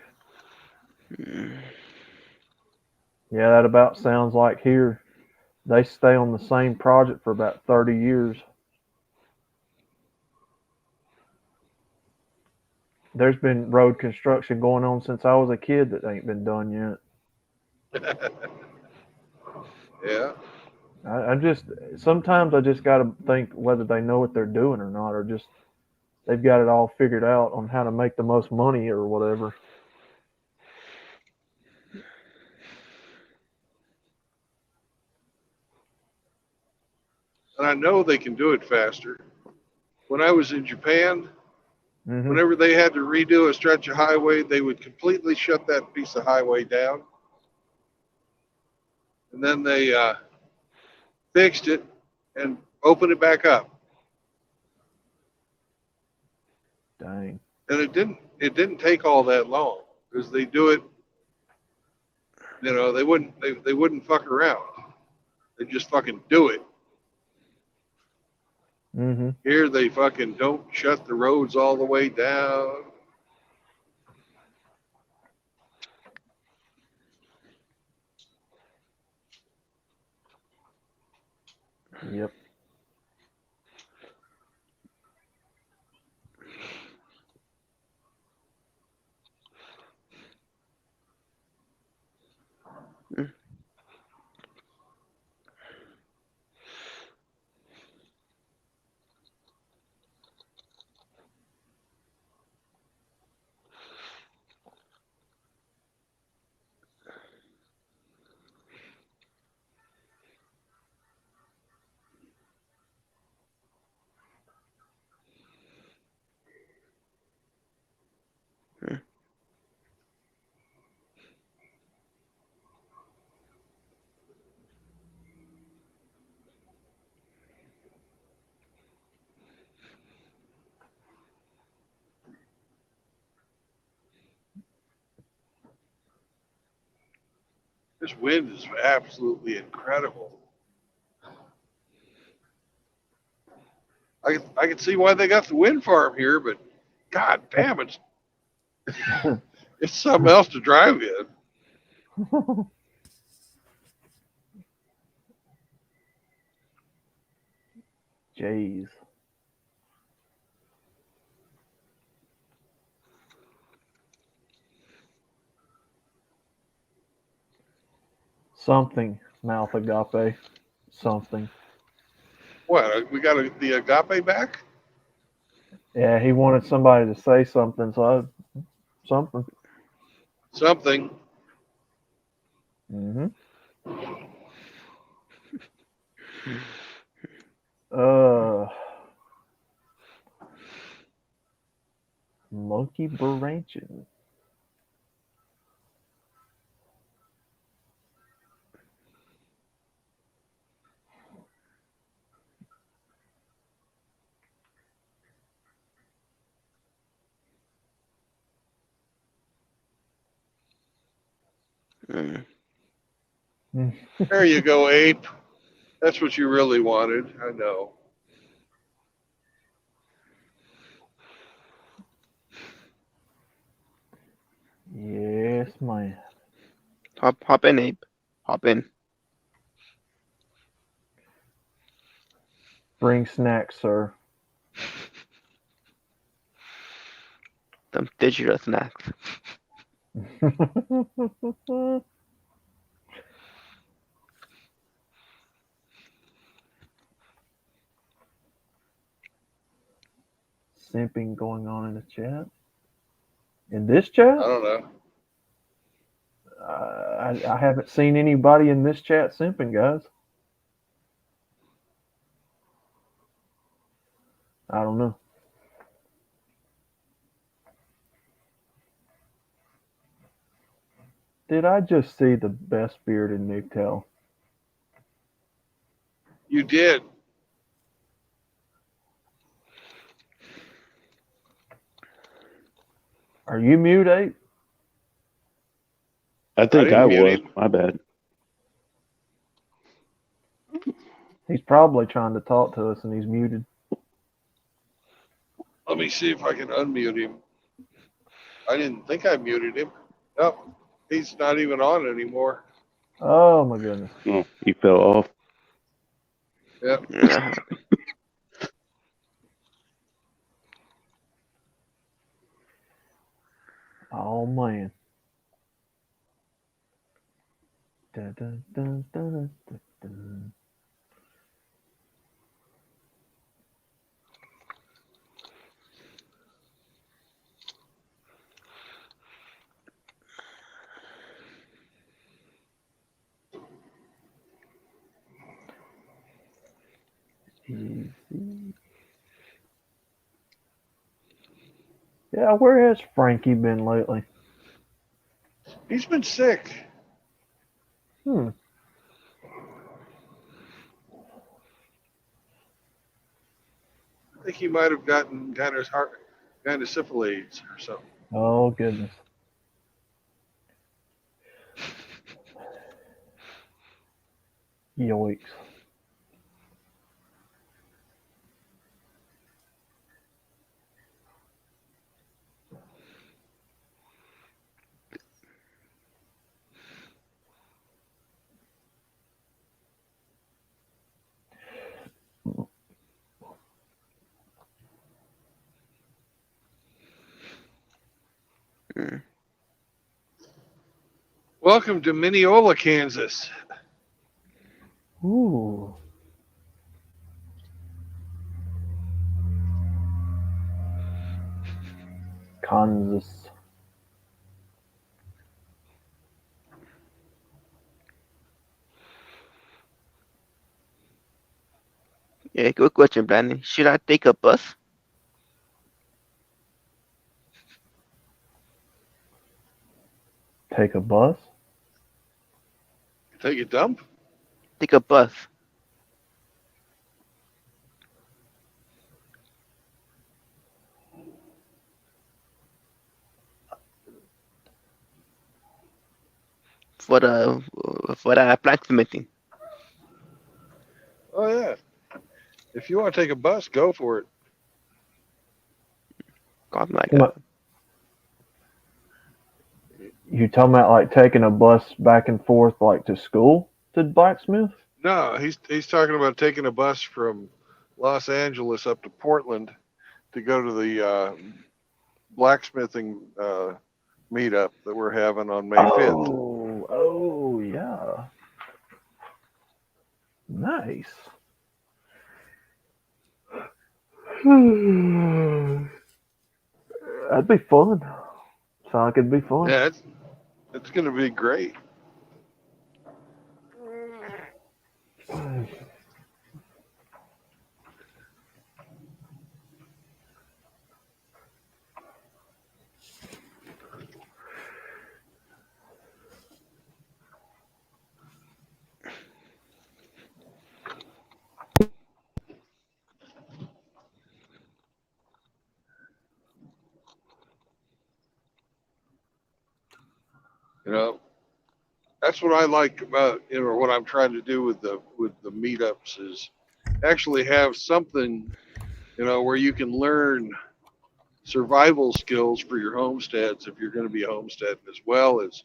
Yeah, that about sounds like here. They stay on the same project for about 30 years. There's been road construction going on since I was a kid that ain't been done yet. Yeah. I just sometimes I just got to think whether they know what they're doing or not, or just they've got it all figured out on how to make the most money or whatever. And I know they can do it faster. When I was in Japan, whenever they had to redo a stretch of highway, they would completely shut that piece of highway down. And then they fixed it and opened it back up. Dang. And it didn't take all that long because they do it. They wouldn't fuck around. They just fucking do it. Here they fucking don't shut the roads all the way down. Yep. This wind is absolutely incredible. I can see why they got the wind farm here, but god damn, it's something else to drive in. Jeez. Something, mouth agape. Something. What? We got the agape back? Yeah, he wanted somebody to say something, so something. Something. Mm-hmm. Monkey branching. There you go, Ape. That's what you really wanted. I know. Yes, man. Hop in, Abe. Hop in. Bring snacks, sir. Some digital snacks. Simping going on in the chat. In this chat? I don't know. I haven't seen anybody in this chat simping, guys. I don't know. Did I just see the best beard in MGTOW? You did. Are you mute, Ape? I think I didn't mute was. him. My bad. He's probably trying to talk to us and he's muted. Let me see if I can unmute him. I didn't think I muted him. Nope. He's not even on anymore. Oh my goodness. Oh, he fell off. Yep. Oh man. Dun, dun, dun, dun, dun, dun. Easy. Yeah, where has Frankie been lately? He's been sick. Hmm. I think he might have gotten kind of syphilis or something. Oh goodness. Yoicks. Welcome to Mineola, Kansas. Ooh. Kansas. Yeah, good question, Brandon. Should I take a bus? Take a bus? Take a dump? Take a bus. for the blacksmithing. Oh yeah. If you want to take a bus, go for it. God, like You talking about like taking a bus back and forth like to school to blacksmith? No, he's talking about taking a bus from Los Angeles up to Portland to go to the blacksmithing meetup that we're having on May 5th. Oh, yeah. Nice. That'd be fun. Sound like it'd be fun. Yeah, it's going to be great. You know, that's what I like about, you know, what I'm trying to do with the meetups is actually have something, you know, where you can learn survival skills for your homesteads if you're going to be homesteading, as well as,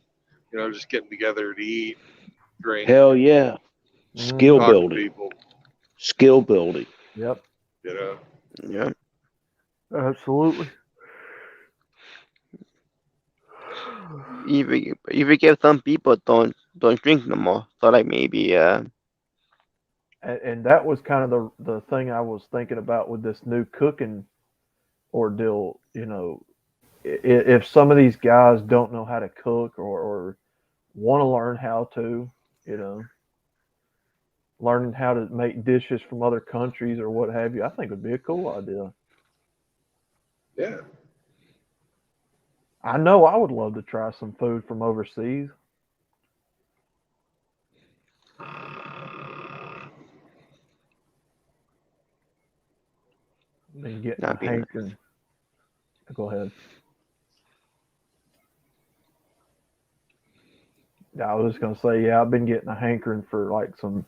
you know, just getting together to eat, drink. Hell yeah. Skill talk to building. people. Skill building. Yep. You know. Yep. Absolutely. Even if some people don't drink no more, so like maybe And that was kind of the thing I was thinking about with this new cooking ordeal. You know, if some of these guys don't know how to cook or want to learn how to, you know, learning how to make dishes from other countries or what have you, I think would be a cool idea. Yeah. I know I would love to try some food from overseas. Been getting a hankering. Go ahead. I was just gonna say, yeah, I've been getting a hankering for like some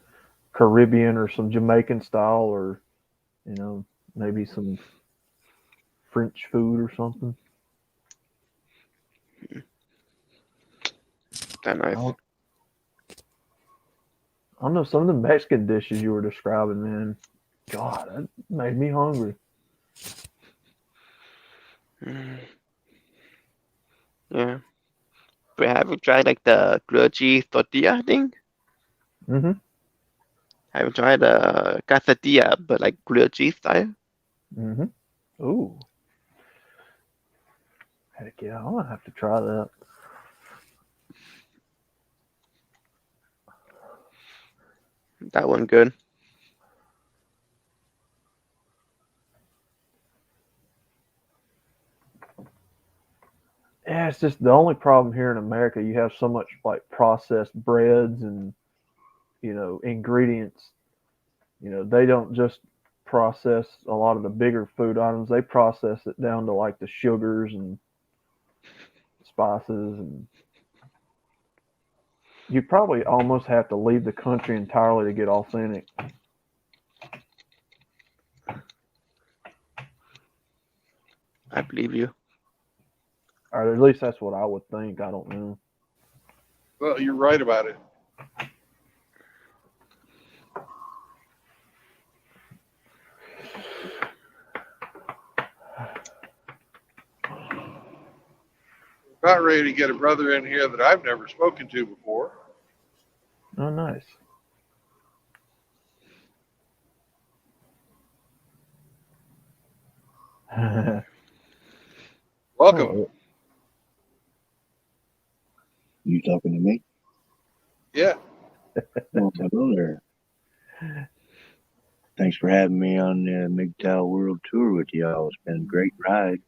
Caribbean or some Jamaican style, or you know, maybe some French food or something. that nice. I don't know, some of the Mexican dishes you were describing, man. God, that made me hungry. Yeah. But have you tried like the grilled cheese tortilla thing? Mm-hmm. Have you tried the quesadilla, but like grilled cheese style? Mm-hmm. Ooh. Heck yeah, I'm gonna have to try that. That one good. Yeah, it's just the only problem here in America. You have so much like processed breads and you know ingredients. You know they don't just process a lot of the bigger food items. They process it down to like the sugars and spices, and you probably almost have to leave the country entirely to get authentic. I believe you. Or at least that's what I would think. I don't know. Well, you're right about it. About ready to get a brother in here that I've never spoken to before. Oh, nice. Welcome. Oh. You talking to me? Yeah. Well, hello there. Thanks for having me on the MGTOW World Tour with y'all. It's been a great ride.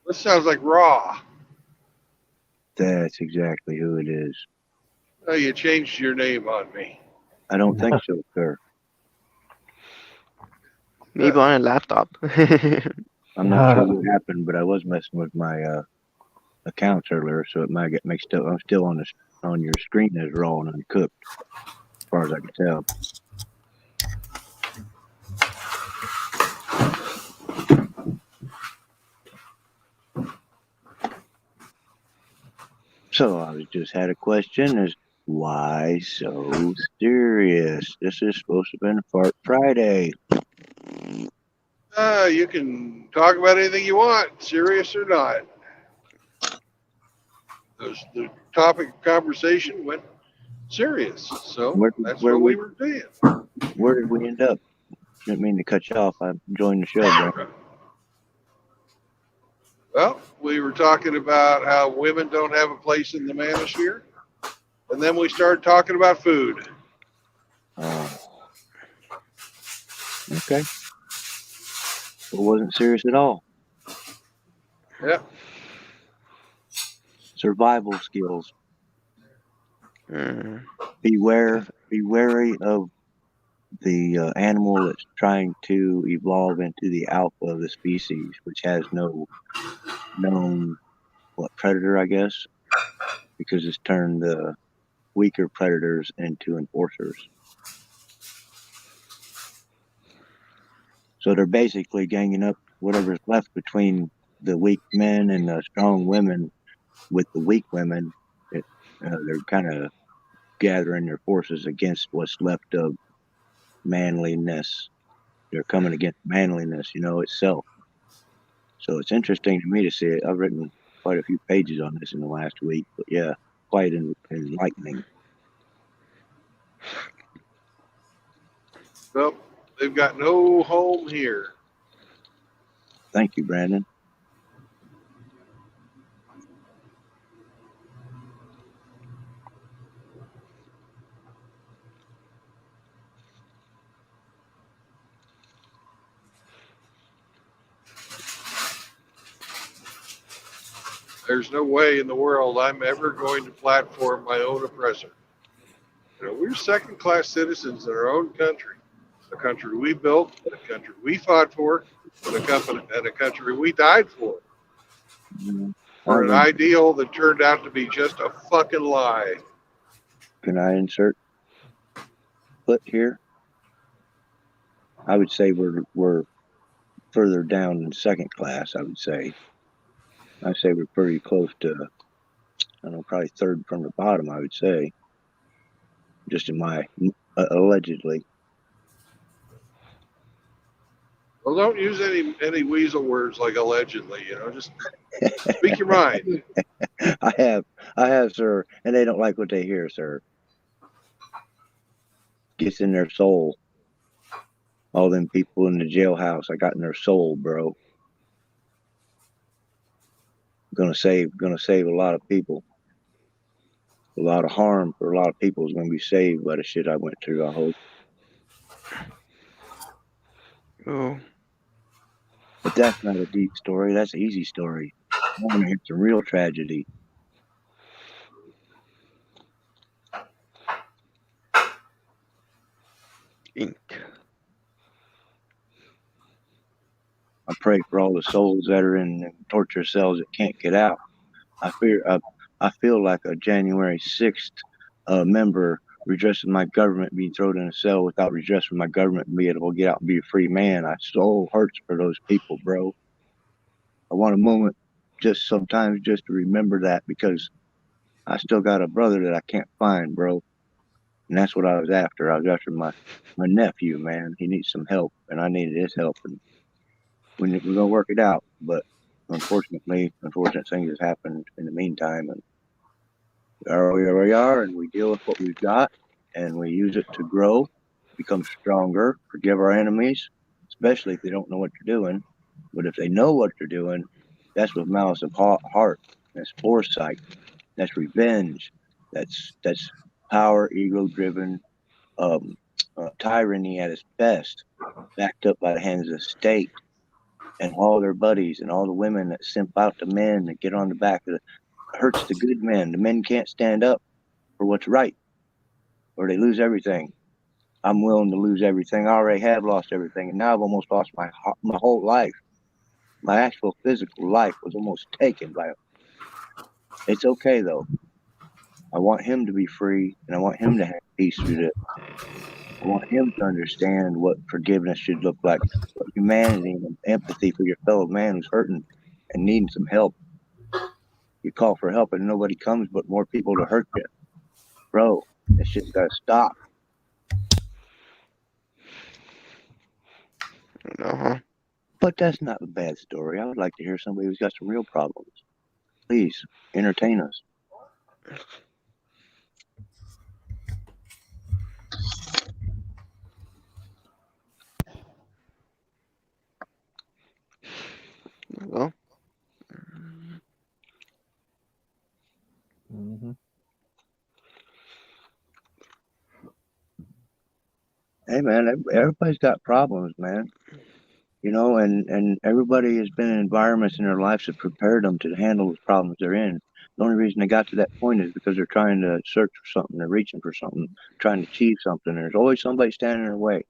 This sounds like Raw. That's exactly who it is. Oh, you changed your name on me. I don't think so, sir. Maybe on a laptop. I'm not sure what happened, but I was messing with my accounts earlier, so it might get mixed up. I'm still on on your screen is raw and uncooked, as far as I can tell. So I just had a question: is why so serious? This is supposed to have been Fart Friday. You can talk about anything you want, serious or not. The topic of conversation went serious, so that's what we were doing. Where did we end up? Didn't mean to cut you off. I joined the show, bro. Well, we were talking about how women don't have a place in the manosphere, and then we started talking about food. Okay. It wasn't serious at all. Yeah. Survival skills. Be wary of the animal that's trying to evolve into the alpha of the species, which has no known predator, I guess, because it's turned the weaker predators into enforcers. So they're basically ganging up whatever's left between the weak men and the strong women. With the weak women, they're kind of gathering their forces against what's left of manliness. They're coming against manliness, itself. So it's interesting to me to see it. I've written quite a few pages on this in the last week, but yeah, quite enlightening. Well, they've got no home here. Thank you, Brandon. There's no way in the world I'm ever going to platform my own oppressor. We're second-class citizens in our own country, a country we built, a country we fought for, and a country we died for. For an ideal that turned out to be just a fucking lie. Can I insert foot here? I would say we're further down in second class. I would say. I say we're pretty close to, I don't know, probably third from the bottom. I would say, just in my allegedly. Well, don't use any weasel words like allegedly. Just speak your mind. I have, sir, and they don't like what they hear, sir. Gets in their soul. All them people in the jailhouse, I got in their soul, bro. Gonna save a lot of people. A lot of harm for a lot of people is gonna be saved by the shit I went through, I hope. Oh. But that's not a deep story. That's an easy story. I want to hear some real tragedy. Ink. I pray for all the souls that are in torture cells that can't get out. I feel like a January 6th member redressing my government being thrown in a cell without redress from my government and being able to get out and be a free man. I so hurts for those people, bro. I want a moment just sometimes just to remember that, because I still got a brother that I can't find, bro. And that's what I was after. I was after my nephew, man. He needs some help, and I needed his help. And we're going to work it out. But unfortunate things have happened in the meantime. And where we are, and we deal with what we've got, and we use it to grow, become stronger, forgive our enemies, especially if they don't know what they're doing. But if they know what they're doing, that's with malice of heart. That's foresight. That's revenge. That's power, ego-driven tyranny at its best, backed up by the hands of the state and all their buddies and all the women that simp out the men that get on the back of hurts the good men. The men can't stand up for what's right, or they lose everything. I'm willing to lose everything. I already have lost everything, and now I've almost lost my whole life. My actual physical life was almost taken by it. It's okay though. I want him to be free, and I want him to have peace through this. I want him to understand what forgiveness should look like, what humanity and empathy for your fellow man who's hurting and needing some help. You call for help and nobody comes but more people to hurt you. Bro, that shit's got to stop. Uh-huh. But that's not a bad story. I would like to hear somebody who's got some real problems. Please, entertain us. Well. Mm-hmm. Hey, man, everybody's got problems, man. You know, and everybody has been in environments in their lives that prepared them to handle the problems they're in. The only reason they got to that point is because they're trying to search for something, they're reaching for something, trying to achieve something. There's always somebody standing in their way.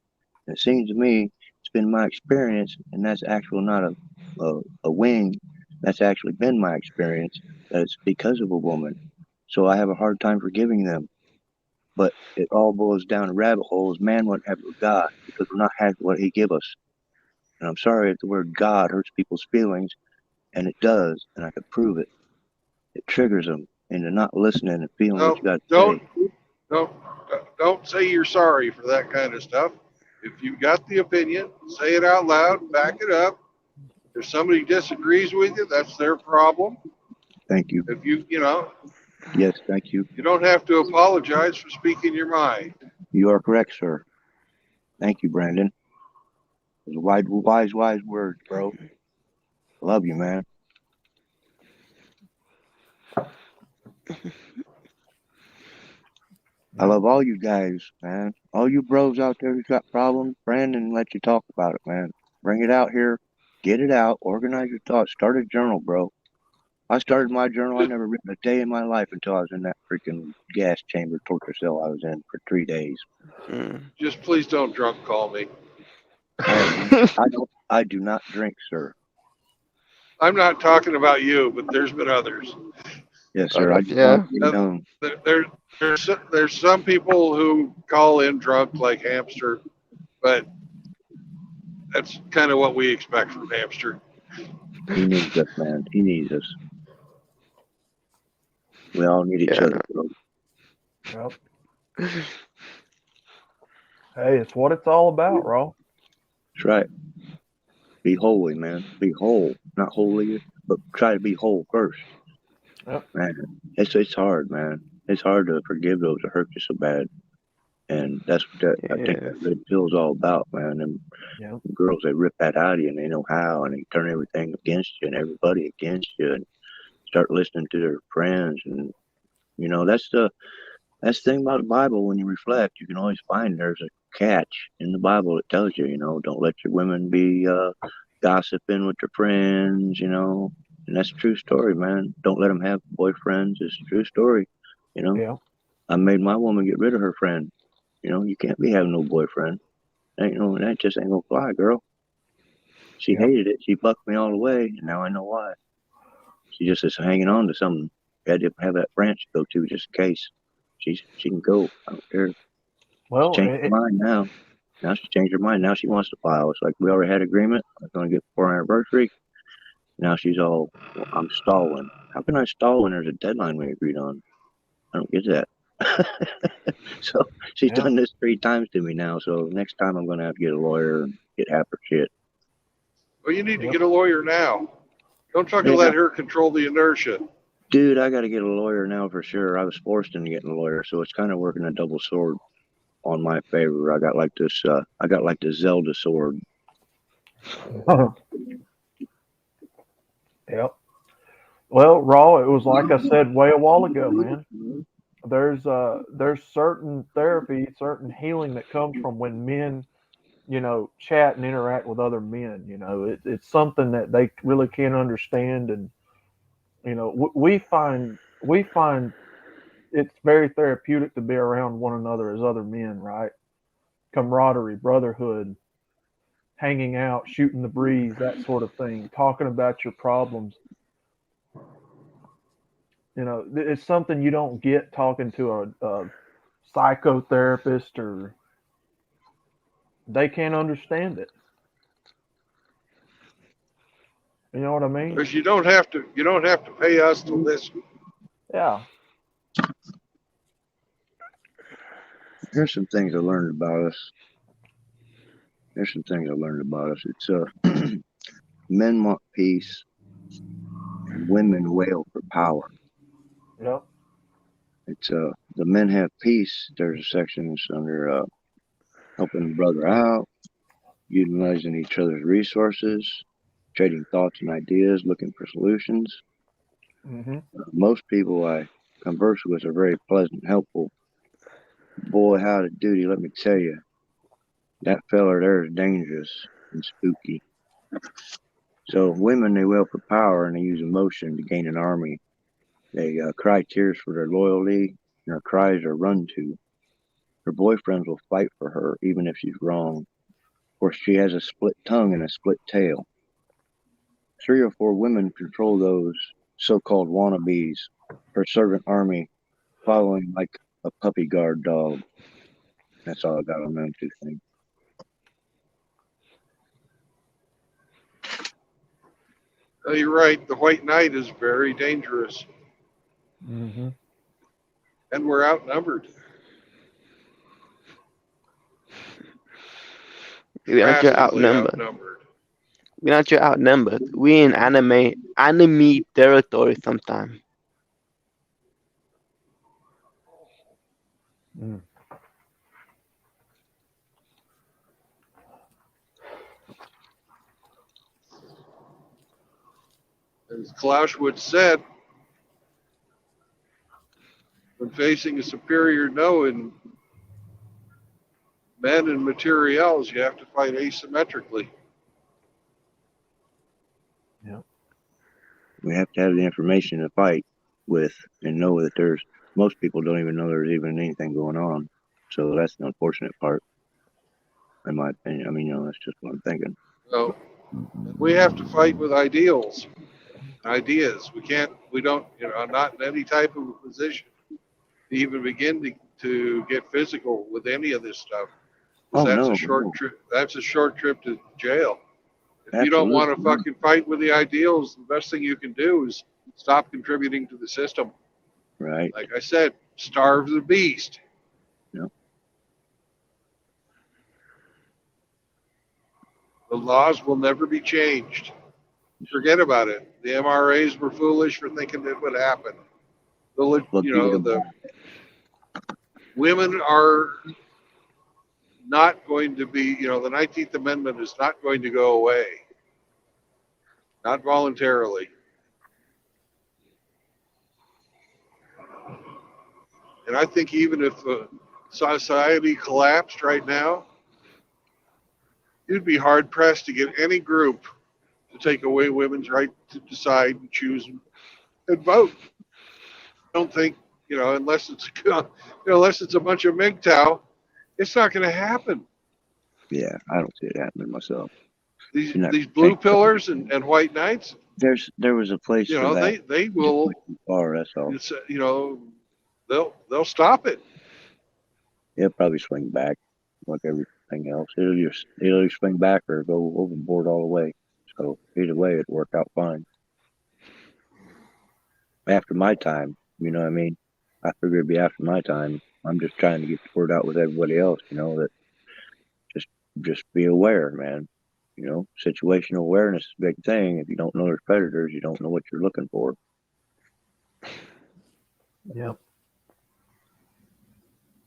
And it seems to me, it's been my experience, and that's actually not a wing. That's actually been my experience, that it's because of a woman. So I have a hard time forgiving them. But it all boils down to rabbit holes. Man wouldn't have with God because we're not having what he give us. And I'm sorry if the word God hurts people's feelings, and it does, and I can prove it. It triggers them into not listening and feeling what you got to say. Don't say you're sorry for that kind of stuff. If you've got the opinion, say it out loud, back it up. If somebody disagrees with you, that's their problem. Thank you. If you know. Yes, thank you. You don't have to apologize for speaking your mind. You are correct, sir. Thank you, Brandon. Those wise words, bro. Love you, man. I love all you guys, man. All you bros out there who's got problems, Brandon, let you talk about it, man. Bring it out here. Get it out. Organize your thoughts. Start a journal, bro. I started my journal. I never written a day in my life until I was in that freaking gas chamber torture cell I was in for 3 days. Just please don't drunk call me. I do not drink, sir. I'm not talking about you, but there's been others. Yes, sir. There's some people who call in drunk like Hamster, but that's kind of what we expect from Hamster. He needs us, man. He needs us. We all need each other, bro. Yep. Hey, it's what it's all about, Ro. That's right. Be holy, man. Be whole. Not holy, but try to be whole first. Yep. Man, it's hard, man. It's hard to forgive those that hurt you so bad. And that's what I think that red pill's all about, man. And girls, they rip that out of you, and they know how, and they turn everything against you and everybody against you, and start listening to their friends. And you know, that's the thing about the Bible. When you reflect, you can always find there's a catch in the Bible that tells you, you know, don't let your women be gossiping with their friends, you know. And that's a true story, man. Don't let them have boyfriends. It's a true story, you know. Yeah. I made my woman get rid of her friend. You know, you can't be having no boyfriend. That just ain't gonna fly, girl. She hated it. She bucked me all the way, and now I know why. She just is hanging on to something. You had to have that branch to go to just in case. She can go. I don't care. Well, she changed her mind now. Now she changed her mind. Now she wants to file. It's like we already had agreement. I was going to get for our anniversary. Now she's all, well, I'm stalling. How can I stall when there's a deadline we agreed on? I don't get that. So she's done this 3 times to me now. So next time I'm going to have to get a lawyer and get half her shit. Well, you need to get a lawyer now. Don't try to let her control the inertia. Dude, I got to get a lawyer now for sure. I was forced into getting a lawyer, so it's kind of working a double sword on my favor. I got like this. I got like the Zelda sword. Yep. Well, Raw, it was like I said way a while ago, man. There's certain therapy, certain healing that comes from when men, you know, chat and interact with other men. You know, it's something that they really can't understand, and you know, we find it's very therapeutic to be around one another as other men, right? Camaraderie, brotherhood, hanging out, shooting the breeze, that sort of thing, talking about your problems. You know, it's something you don't get talking to a psychotherapist, or they can't understand it. You know what I mean? Because you don't have to pay us to listen. Yeah. Here's some things I learned about us. It's men want peace, and women wail for power. Yep. It's the men have peace. There's a section that's under helping the brother out, utilizing each other's resources, trading thoughts and ideas, looking for solutions. Mm-hmm. Most people I converse with are very pleasant, helpful. Boy, howdy doody, let me tell you, that feller there is dangerous and spooky. So women, they wail for power and they use emotion to gain an army. They cry tears for their loyalty, and their cries are run to. Her boyfriends will fight for her even if she's wrong. Of course, she has a split tongue and a split tail. 3 or 4 women control those so-called wannabes, her servant army, following like a puppy guard dog. That's all I got on them 2 things. You're right. The White Knight is very dangerous, Mm-hmm. and we're outnumbered. We're not just Massively outnumbered. outnumbered. We're not just outnumbered. We in enemy territory sometimes. Mm. As Clausewitz said, when facing a superior no in men and materials, you have to fight asymmetrically. We have to have the information to fight with and know that there's most people don't even know there's even anything going on. So that's the unfortunate part, in my opinion. I mean, that's just what I'm thinking. So we have to fight with ideals, ideas. We don't, not in any type of a position to even begin to get physical with any of this stuff. Oh, That's no. a short trip. That's a short trip to jail. If you don't Absolutely. want to fucking fight with the ideals, the best thing you can do is stop contributing to the system. Right. Like I said, starve the beast. Yep. The laws will never be changed. Forget about it. The MRAs were foolish for thinking it would happen. The women are not going to be, the 19th Amendment is not going to go away. Not voluntarily. And I think even if society collapsed right now, you'd be hard pressed to get any group to take away women's right to decide and choose and vote. I don't think, unless it's a bunch of MGTOW, it's not going to happen. Yeah, I don't see it happening myself. These blue pillars and white knights. There was a place for that. They will. That's all. It's, they'll stop it. It'll probably swing back like everything else. It'll either swing back or go overboard all the way. So either way, it'd work out fine. After my time, you know what I mean? I figure it'd be after my time. I'm just trying to get the word out with everybody else, that just be aware, man. Situational awareness is a big thing. If you don't know there's predators, you don't know what you're looking for. Yep.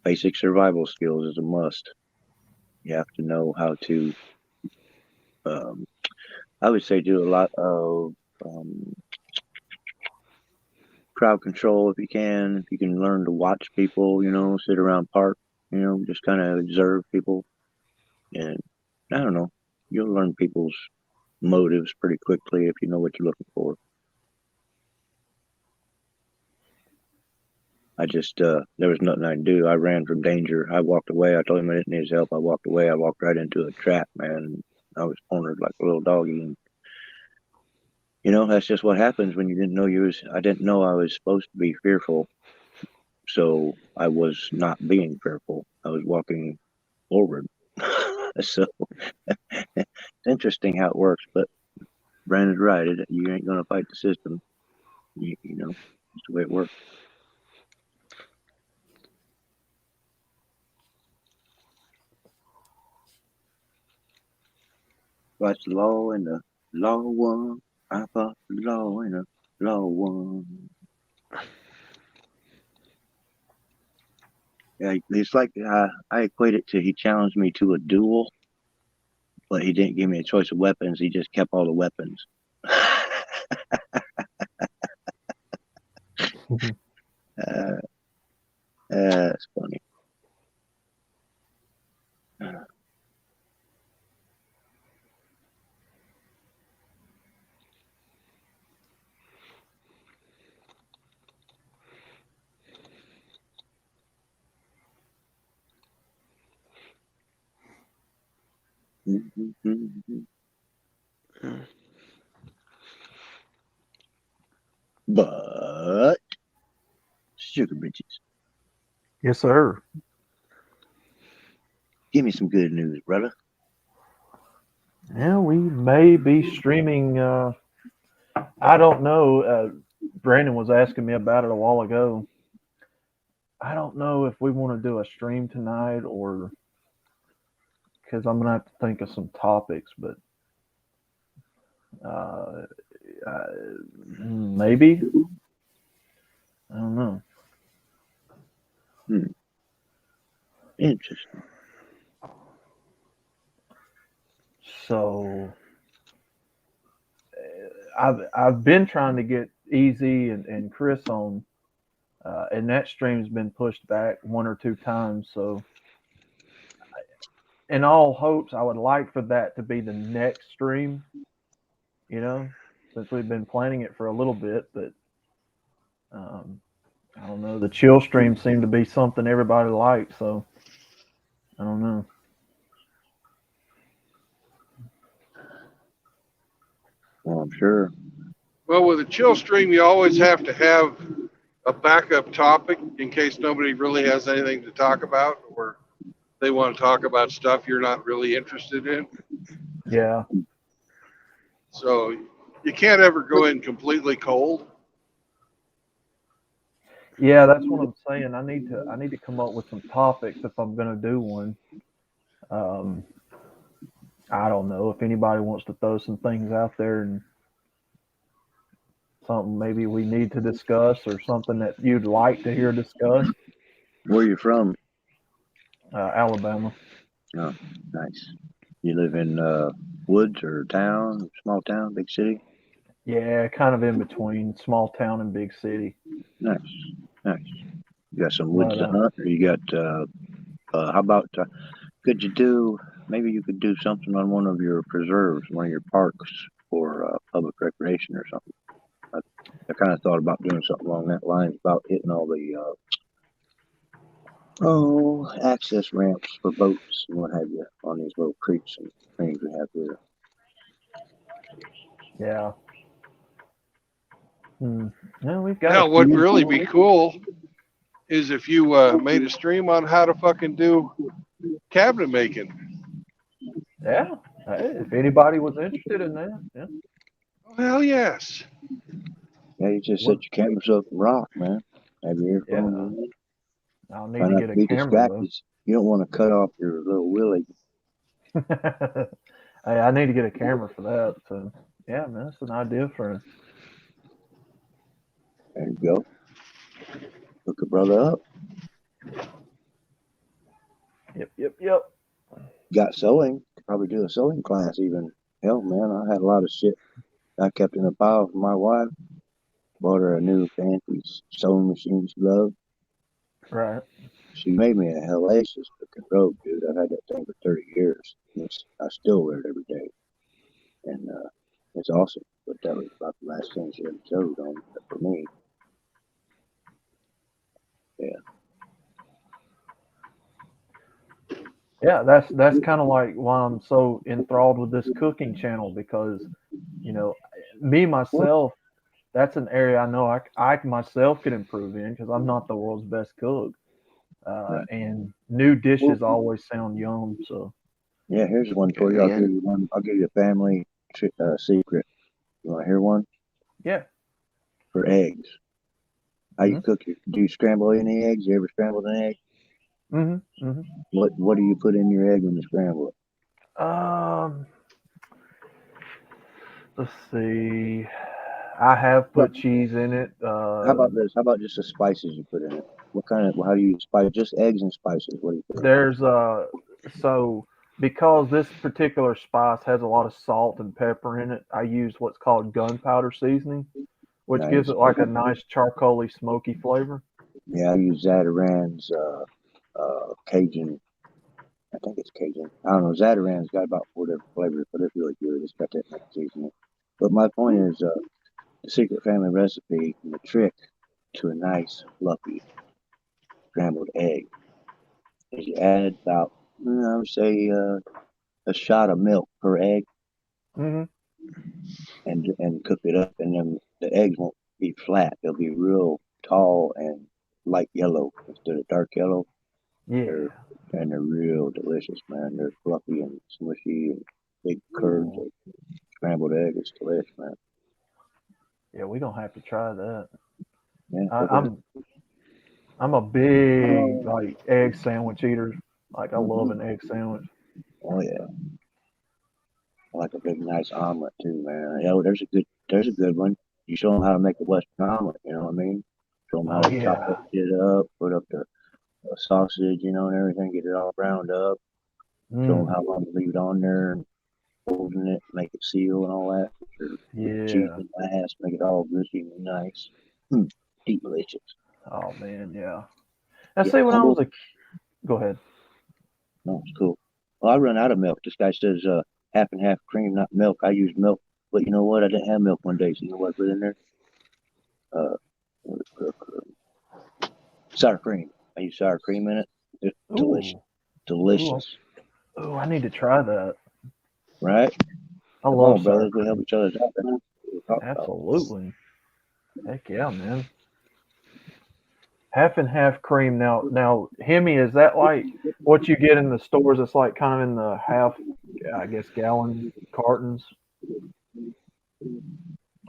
Basic survival skills is a must. You have to know how to, I would say, do a lot of crowd control if you can. If you can learn to watch people, sit around park, just kind of observe people. And I don't know, you'll learn people's motives pretty quickly if you know what you're looking for. I just, there was nothing I could do. I ran from danger. I walked away. I told him I didn't need his help. I walked away. I walked right into a trap, man. I was cornered like a little doggy. And You know, that's just what happens when you didn't know you was. I didn't know I was supposed to be fearful, so I was not being fearful. I was walking forward. So it's interesting how it works, but Brandon's right. You ain't gonna fight the system. You know, it's the way it works. Watch the law and the law won. I fought the law and the law won. Yeah, it's like I equate it to he challenged me to a duel, but he didn't give me a choice of weapons. He just kept all the weapons. That's funny. But Sugar Bridges, Yes, sir. give me some good news, brother. Yeah, we may be streaming. I don't know. Brandon was asking me about it a while ago. I don't know if we want to do a stream tonight or because I'm gonna have to think of some topics, but uh, maybe. I don't know. Interesting. So I've been trying to get Easy and Chris on, and that stream's been pushed back one or two times. So in all hopes, I would like for that to be the next stream. You know, since we've been planning it for a little bit, but I don't know. The chill stream seemed to be something everybody liked, so I don't know. Well, I'm sure. Well, with a chill stream, you always have to have a backup topic in case nobody really has anything to talk about, or they want to talk about stuff you're not really interested in. Yeah. So you can't ever go in completely cold. Yeah, that's what I'm saying. I need to come up with some topics if I'm gonna do one. Um, I don't know if anybody wants to throw some things out there and something maybe we need to discuss or something that you'd like to hear discussed. Where you from? Alabama. Oh, nice. You live in woods or town, small town, big city? Yeah, kind of in between small town and big city. Nice, nice. You got some woods But to hunt, or you got? How about? Could you do? Maybe you could do something on one of your preserves, one of your parks, for public recreation or something. I kind of thought about doing something along that line, about hitting all the access ramps for boats and what have you on these little creeks and things we have here. yeah. Yeah, we've got Hell, a what'd few. really be cool is if you made a stream on how to fucking do cabinet making. Yeah. Hey, if anybody was interested in that, yeah. Oh, hell yes. Yeah, you just set your cameras up and rock, man. Have your earphones on. I'll need Try to not get to a be camera distracted. You don't want to cut off your little willy. though. Hey, I need to get a camera for that. So yeah, man, that's an idea for. There you go. Hook a brother up. Yep. Got sewing. Could probably do a sewing class even. Hell, man, I had a lot of shit I kept in a pile for my wife. Bought her a new fancy sewing machine she loved. Right. She made me a hellacious looking robe, dude. I've had that thing for 30 years. I still wear it every day. And it's awesome. But that was about the last thing she ever sewed on for me. Yeah. Yeah, that's kind of like why I'm so enthralled with this cooking channel because, you know, me myself, that's an area I know I myself could improve in because I'm not the world's best cook. And new dishes always sound yum. So Yeah, here's one for you. I'll give you one. I'll give you a family secret. You want to hear one? yeah. For eggs. How you cook your? Do you scramble any eggs? You ever scrambled an egg? Mm-hmm. Mm-hmm. What do you put in your egg when you scramble it? Let's see. I have put cheese in it. How about this? How about just the spices you put in it? What kind of? How do you spice? Just eggs and spices. What do you put in it? There's so because this particular spice has a lot of salt and pepper in it, I use what's called gunpowder seasoning, which gives Nice. it like a nice charcoaly, smoky flavor. Yeah, I use Zataran's Cajun. I think it's Cajun. I don't know. Zataran's got about 4 different flavors, but it's really good. It's got that nice seasoning. But my point is, the secret family recipe and the trick to a nice, fluffy scrambled egg is you add about, I would say, a shot of milk per egg, Mm-hmm. and cook it up, and then the eggs won't be flat. They'll be real tall and light yellow instead of dark yellow. Yeah. They're real delicious, man. They're fluffy and smushy and big curds of scrambled egg. It's delicious, man. Yeah, we're gonna have to try that. Yeah, I'm a big like egg sandwich eater. Like I love an egg sandwich. Oh yeah, I like a big nice omelet too, man. Yeah, there's a good one. You show them how to make a Western omelet. You know what I mean? Show them how Oh to chop that yeah. shit up, put up the sausage, and everything, get it all browned up. Show them how Mm. long to leave it on there and holding it, make it seal and all that. Put the cheese Yeah. in last, make it all gushy and nice. Delicious. Oh man, yeah. Now Yeah, see when I I was will. a go ahead. No, it's cool. Well, I run out of milk. This guy says half and half cream, not milk. I use milk, but you know what? I didn't have milk one day, so you know what I put in there? Uh, sour cream. I use sour cream in it. It's delicious. Ooh. Delicious. Ooh, I need to try that. Right? I Come love on, sour brothers. We help cream. each other out. Man. Absolutely. Heck yeah, man. Half and half cream. Now, Hemi, is that like what you get in the stores? It's like kind of in the half, I guess, gallon cartons.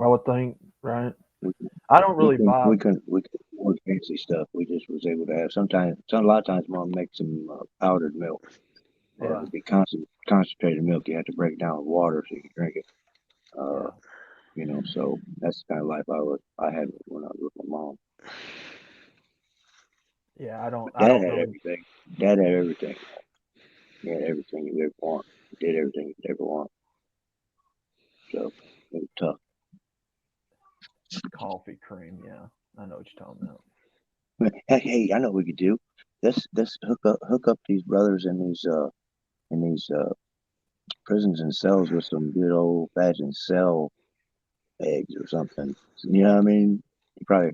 I would think, right? I don't really buy. We couldn't afford fancy stuff. We just was able to have a lot of times mom makes some powdered milk or Yeah, it'd be concentrated milk. You have to break it down with water so you can drink it. yeah, So that's the kind of life I had when I was with my mom. yeah. I don't. But I dad don't had really. everything. Dad had everything. He had everything you ever want. He did everything you ever want. So it was tough. Coffee cream. Yeah, I know what you're talking about. Hey, I know what we could do. Let's hook up these brothers in these prisons and cells with some good old fashioned cell eggs or something. You know what I mean? Probably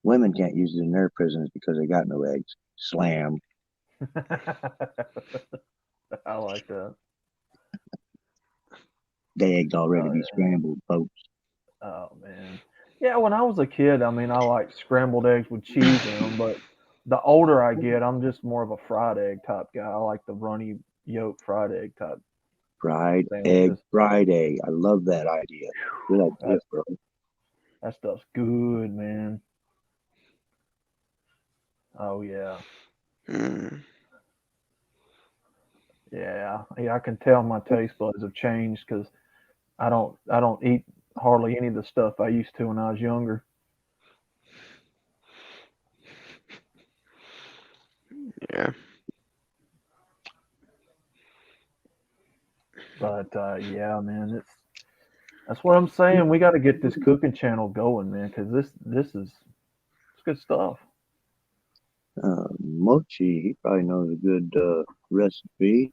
women can't use it in their prisons because they got no eggs. Slam. I like that. The eggs already Oh be yeah. scrambled, folks. Oh man. Yeah, when I was a kid, I mean, I like scrambled eggs with cheese in them, but the older I get, I'm just more of a fried egg type guy. I like the runny yolk fried egg type Fried egg sandwiches. Friday. I love that idea. Good idea, That bro. that stuff's good, man. Oh yeah. Mm. Yeah. Yeah, I can tell my taste buds have changed because I don't eat hardly any of the stuff I used to when I was younger. Yeah. But yeah, man, that's what I'm saying. We got to get this cooking channel going, man, because this is it's good stuff. Mochi, he probably knows a good recipe.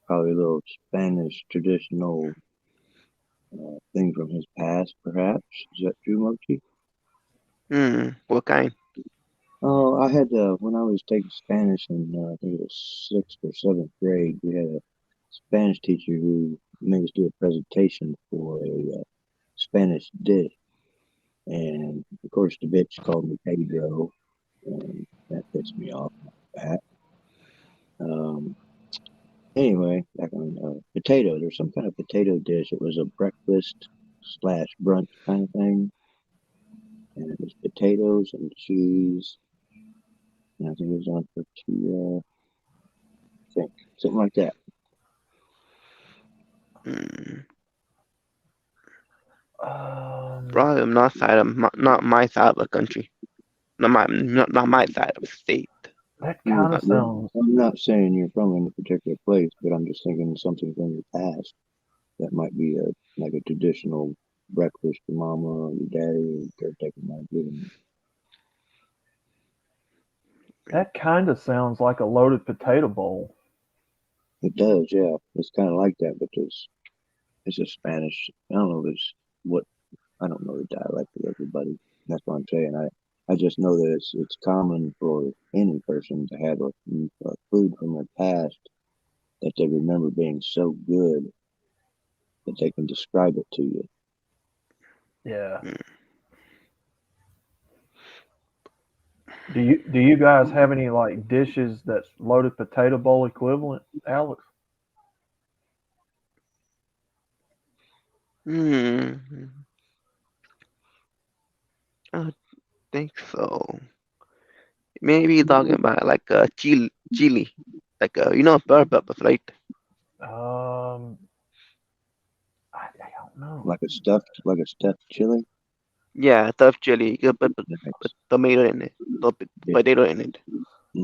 Probably a little Spanish traditional thing from his past, perhaps. Is that true, Mochi? What kind? Oh, I had when I was taking Spanish in I think it was 6th or 7th grade. We had a Spanish teacher who made us do a presentation for a Spanish dish. And of course, the bitch called me Pedro, and that pissed me off. That. Anyway, back on potatoes or some kind of potato dish. It was a breakfast slash brunch kind of thing, and it was potatoes and cheese. And I think it was on tortilla. I think something like that. Probably not my side of the country. Not my side of the state. That kind of sounds. I'm not saying you're from any particular place, but I'm just thinking something from your past that might be like a traditional breakfast your mama or your daddy or caretaker might give you. That kind of sounds like a loaded potato bowl. It does, yeah. It's kind of like that, but it's a Spanish. I don't know I don't know the dialect of everybody. That's what I'm saying. I just know that it's common for any person to have a food from their past that they remember being so good that they can describe it to you. Yeah. Do you guys have any like dishes that's loaded potato bowl equivalent, Alex? I think so. Maybe you're talking about like chili, like bell peppers, right? I don't know. Like a stuffed chili. Yeah, stuffed chili. You can put tomato in it, potato in it.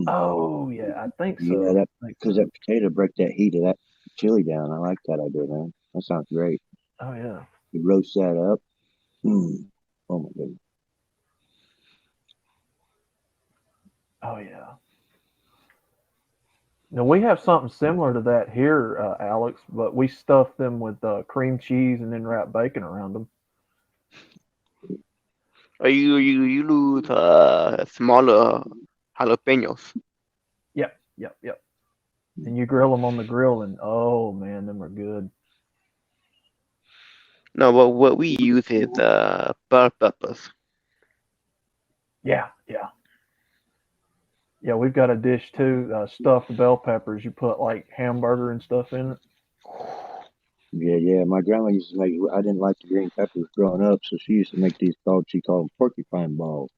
Oh yeah, I think so. Yeah, because that potato break that heat of that chili down. I like that idea, man. That sounds great. Oh yeah. You roast that up. Oh my goodness. Oh yeah. Now we have something similar to that here, Alex, but we stuff them with cream cheese and then wrap bacon around them. Or you use smaller jalapenos. Yep. And you grill them on the grill, and oh man, them are good. No, but what we use is bell peppers. Yeah. Yeah, we've got a dish too, stuffed bell peppers. You put like hamburger and stuff in it. Yeah. My grandma used to make. I didn't like the green peppers growing up, so she used to make these she called them porcupine balls.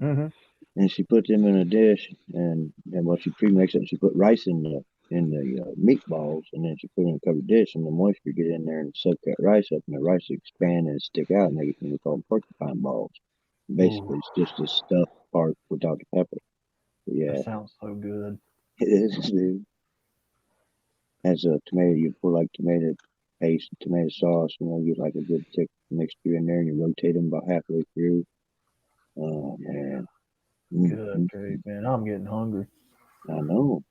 Mm-hmm. And she put them in a dish, and what she pre-mixed it, and she put rice in the meatballs, and then she put it in a covered dish, and the moisture get in there and soak that rice up, and the rice expand and stick out, and they call them porcupine balls. Basically, it's just the stuffed part without the pepper. But yeah, That sounds so good. it is, dude. As a tomato, you put like tomato paste, tomato sauce, get like a good thick mixture in there, and you rotate them about halfway through. Oh man. Good grief, man. I'm getting hungry. I know.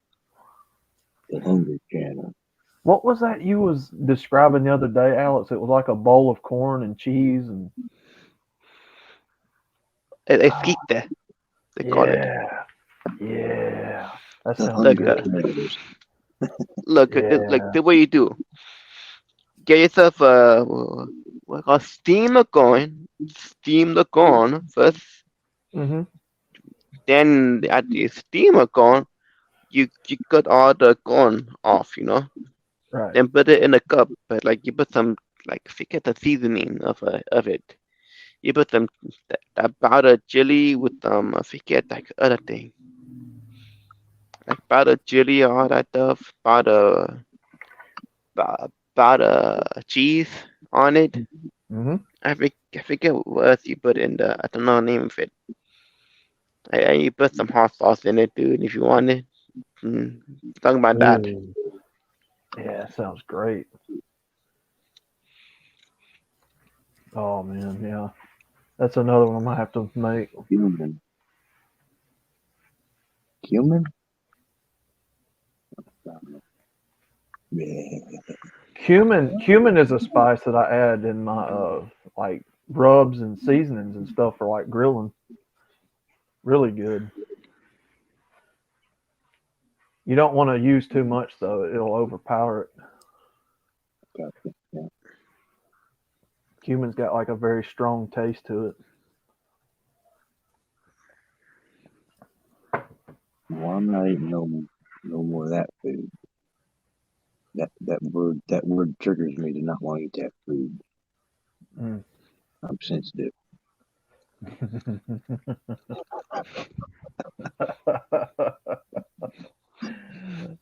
The Hungry Channel. What was that you was describing the other day, Alex? It was like a bowl of corn and cheese and Esquite, they call it. Yeah. That sounds Look, good. look, the way you do. Get yourself steam the corn. Steam the corn first. Mm-hmm. Then at the steamer corn, you cut all the corn off, Right. Then put it in a cup, but like you put some forget the seasoning of it. You put some that powdered chili with I forget like other thing. Like powdered chili, all that stuff, powder cheese on it. Mm-hmm. I forget what else you put in I don't know the name of it. And you put some hot sauce in it, dude, if you want it. Talking about that. Yeah, that sounds great. Oh man, yeah. That's another one I might have to make. Cumin? Cumin is a spice that I add in my like rubs and seasonings and stuff for like grilling. Really good. You don't want to use too much though; it'll overpower it. Gotcha. Yeah. Cumin's got like a very strong taste to it. Well, I'm not eating no more of that food. That word triggers me to not want to eat that food. Mm. I'm sensitive.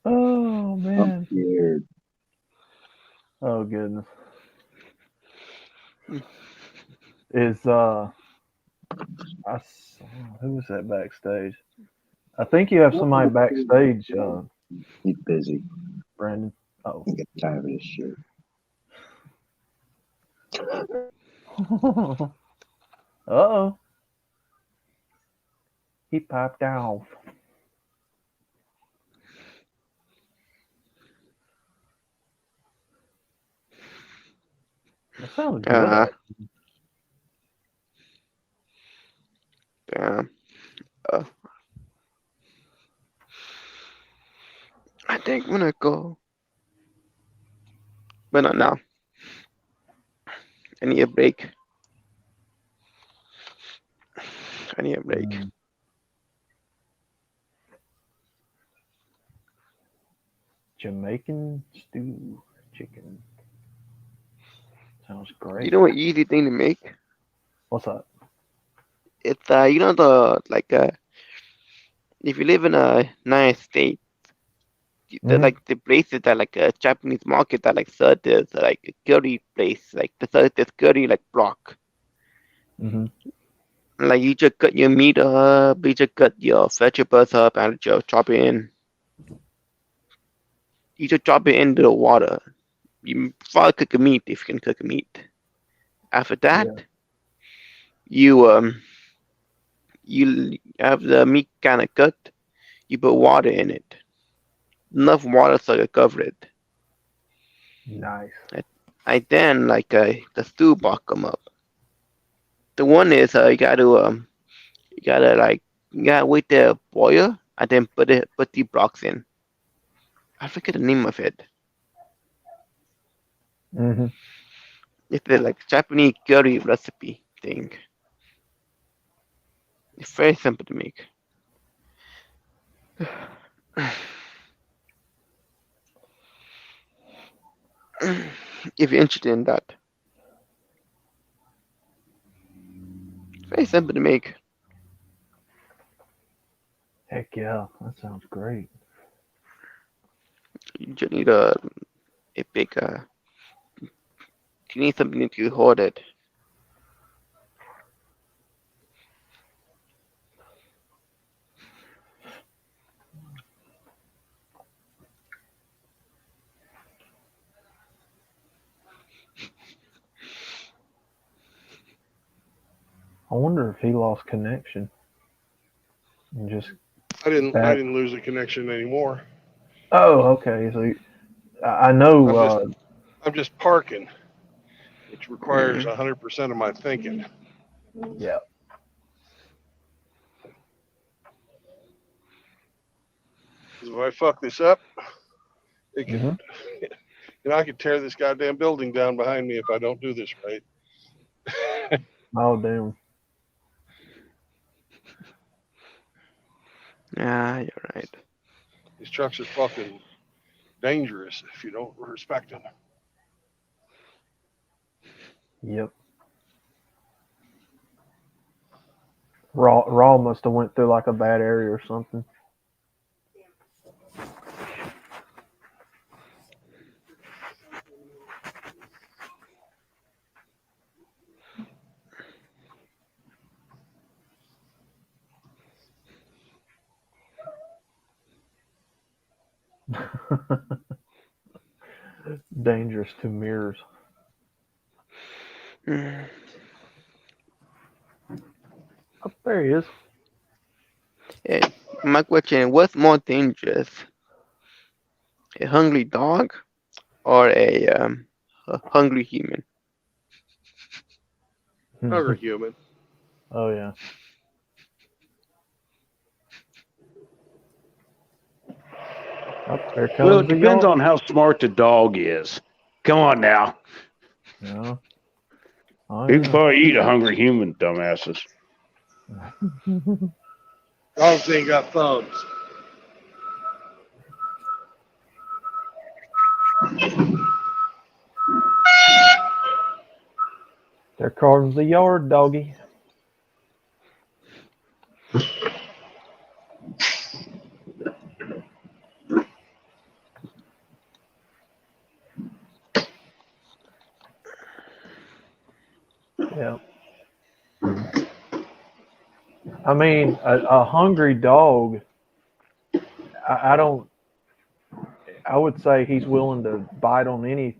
Oh man. I'm scared. Oh goodness. Is who was that backstage? I think you have somebody backstage. He's busy. Brandon. Oh. I get tired of this shit. Uh-oh. He popped off. That sounds good. Yeah. I think I'm gonna go. But not now. I need a break. I need a break. Jamaican stew chicken. Sounds great. You know what easy thing to make? What's that? It's you know if you live in a United States, there's like the places that like a Japanese market that like serve this like a curry place, like the serve this curry like block. Mm-hmm. Like you just cut your meat up, you just cut your vegetables up and just chop it in. You just drop it into the water. You probably cook a meat if you can cook a meat. After that, you have the meat kind of cooked. You put water in it, enough water so you cover it. Nice. I then like the stew box come up. The one is you gotta wait the boil and then put the blocks in. I forget the name of it. Mm-hmm. It's a like Japanese curry recipe thing. It's very simple to make. If you're interested in that. Very simple to make. Heck yeah, that sounds great. You just need a big you need something to hold it. I wonder if he lost connection. And just I didn't lose the connection anymore. Oh, okay. So I know. I'm just parking, which requires 100% of my thinking. Yeah. If I fuck this up, it can, I could tear this goddamn building down behind me if I don't do this right. Oh damn. Yeah, you're right. These trucks are fucking dangerous if you don't respect them. Yep. Raw must have went through like a bad area or something. Dangerous to mirrors. Oh, there he is. Hey, my question: what's more dangerous, a hungry dog or a hungry human? Hungry human. Oh yeah. Well, it depends on how smart the dog is. Come on now. Yeah. Oh, You can probably eat a hungry human, dumbasses. Dogs ain't got thumbs. There comes the yard doggy. Yeah. I mean, a hungry dog, I don't, I would say he's willing to bite on any,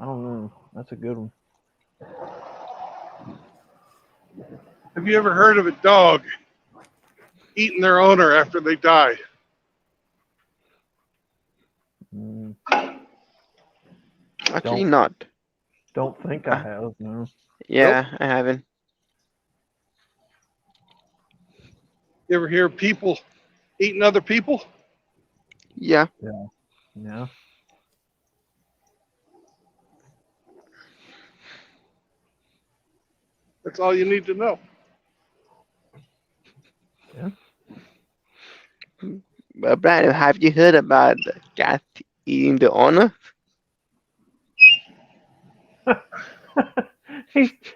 I don't know. That's a good one. Have you ever heard of a dog eating their owner after they die? Actually, not. Don't think I have, no. Yeah, I haven't. You ever hear people eating other people? Yeah. Yeah. Yeah. That's all you need to know. Yeah. But Brian, have you heard about the cat eating the owner?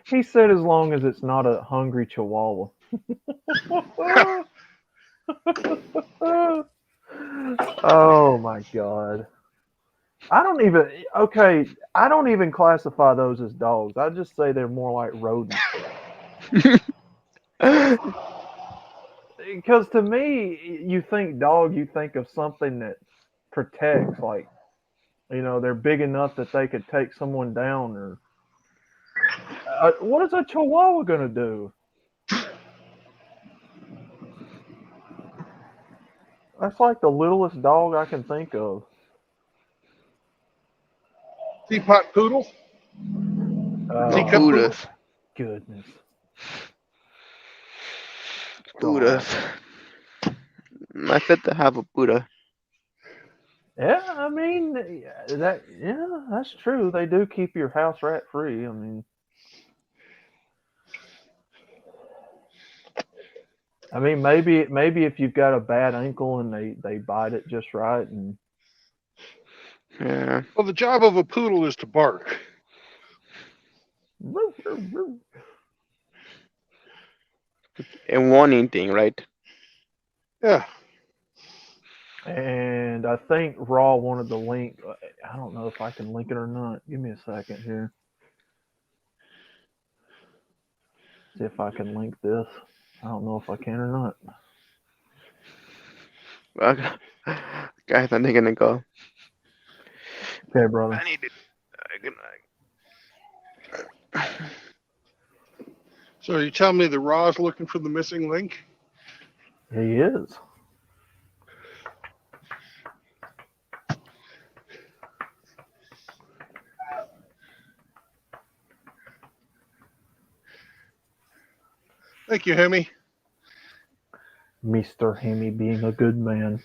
He said as long as it's not a hungry chihuahua. Oh my god. I don't even classify those as dogs. I just say they're more like rodents. Because to me, you think dog, you think of something that protects, like, they're big enough that they could take someone down, or what is a chihuahua gonna do? That's like the littlest dog I can think of. Teapot poodle? Teacup poodle? Buddhas. Goodness. Buddhas. I said to have a Buddha. Yeah, I mean that's true. They do keep your house rat free. I mean, maybe if you've got a bad ankle and they bite it just right, and Yeah. Well, the job of a poodle is to bark. And warning thing, right? Yeah. And I think Raw wanted the link. I don't know if I can link it or not. Give me a second here. See if I can link this. I don't know if I can or not. Well, guys, I'm gonna go. Okay, brother. I need to. Good night. So are you telling me the Raw's looking for the missing link? He is. Thank you, Hemi. Mr. Hemi being a good man.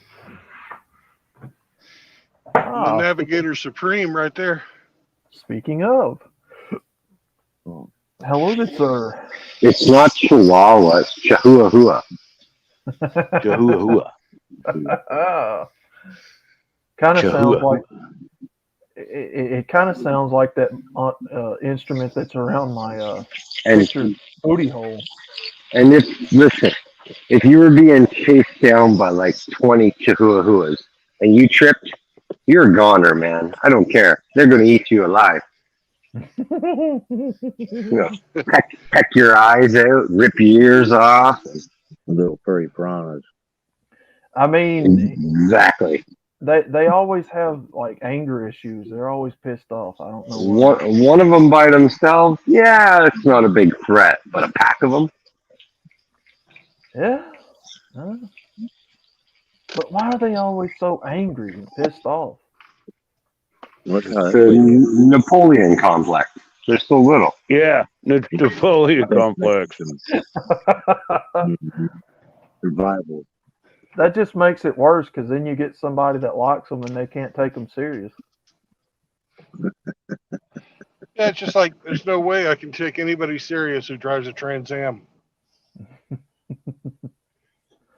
The Navigator Supreme right there. Speaking of. Hello, good sir. It's not Chihuahua, it's Chihuahua. Chihuahua. Kind of sounds like it kind of sounds like that instrument that's around my picture booty hole. And listen, if you were being chased down by like 20 Chihuahuas and you tripped, you're a goner, man. I don't care. They're going to eat you alive. Peck your eyes out, rip your ears off. Little furry piranhas. I mean, exactly. They always have like anger issues. They're always pissed off. I don't know why. One of them by themselves, yeah, it's not a big threat, but a pack of them. Yeah. But why are they always so angry and pissed off? The Napoleon complex. They're so little. Yeah, Napoleon complex. Survival. That just makes it worse because then you get somebody that likes them and they can't take them serious. Yeah, it's just like there's no way I can take anybody serious who drives a Trans Am.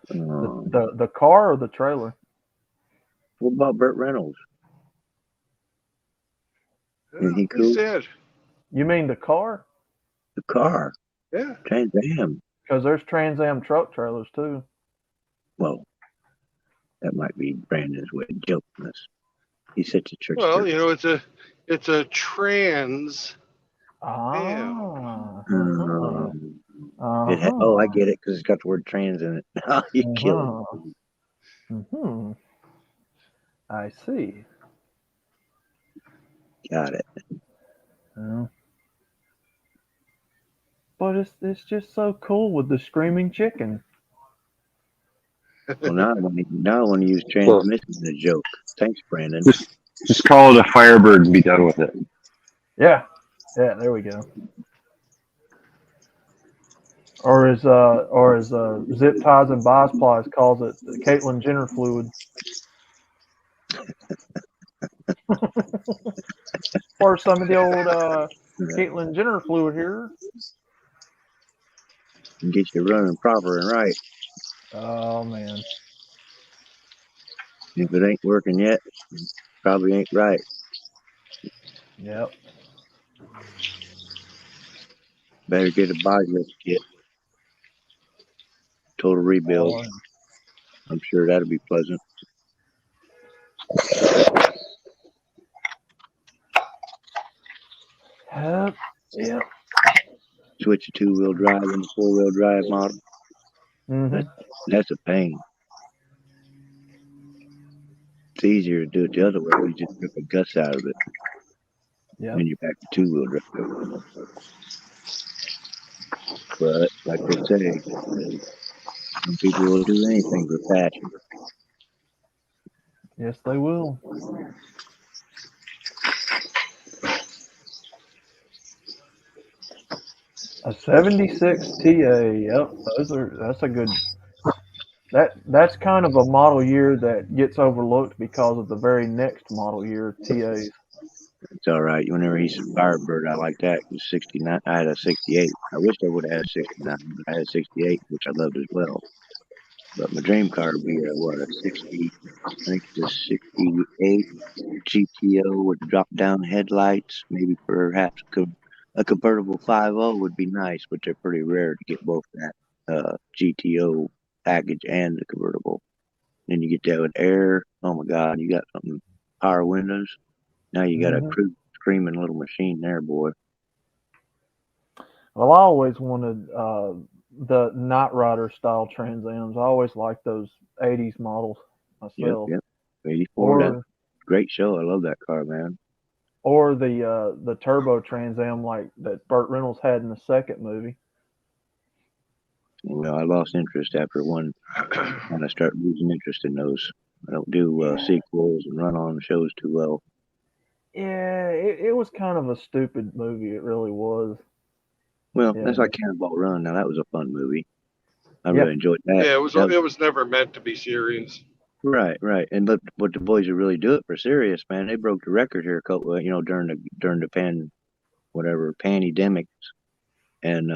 The car or the trailer? What about Burt Reynolds? Is he cool? Said. You mean the car? The car. Yeah. Trans Am. Because there's Trans Am truck trailers too. Well, that might be Brandon's way of joking us. He's such a trickster. Well, you know, it's a Trans Am. Oh, I get it, because it's got the word trans in it. You killed it. I see. Got it. But it's just so cool with the screaming chicken. Well, now I want to use transmission as a joke. Thanks, Brandon. Just call it a Firebird and be done with it. Yeah, there we go. Or as Zip Ties and Biosplice calls it, the Caitlyn Jenner fluid. Or some of the old Caitlyn Jenner fluid here. Get you running proper and right. Oh man. If it ain't working yet, it probably ain't right. Yep. Better get a body lift kit. Total rebuild. I'm sure that'll be pleasant. Yep. Switch a 2-wheel drive into 4-wheel drive model. That's a pain. It's easier to do it the other way. You just rip the guts out of it. Yeah. And you're back to 2-wheel drive. But like they say, some people will do anything for passion. Yes, they will. A 76 TA. Yep, that's a good. That's kind of a model year that gets overlooked because of the very next model year TAs. It's all right. Whenever he's a Firebird, I like that. It was 69. I had a 68. I wish I would have had a 69, but I had a 68, which I loved as well. But my dream car would be a 60, I think it's a 68 GTO with drop-down headlights. Maybe perhaps a convertible 5.0 would be nice, but they're pretty rare to get both that GTO package and the convertible. Then you get that with air. Oh my God, you got something. Power windows. Now you got a screaming little machine there, boy. Well, I always wanted the Knight Rider style Trans Ams. I always liked those 80s models myself. Yep. 84. Great show. I love that car, man. Or the turbo Trans Am like that Burt Reynolds had in the second movie. Well, I lost interest after one, and I started losing interest in those. I don't do sequels and run-on shows too well. Yeah, it was kind of a stupid movie. It really was. Well, that's like Cannonball Run. Now that was a fun movie. I really enjoyed that. Yeah, it was never meant to be serious. Right. And but the boys who really do it for serious, man, they broke the record here. During the pandemic, and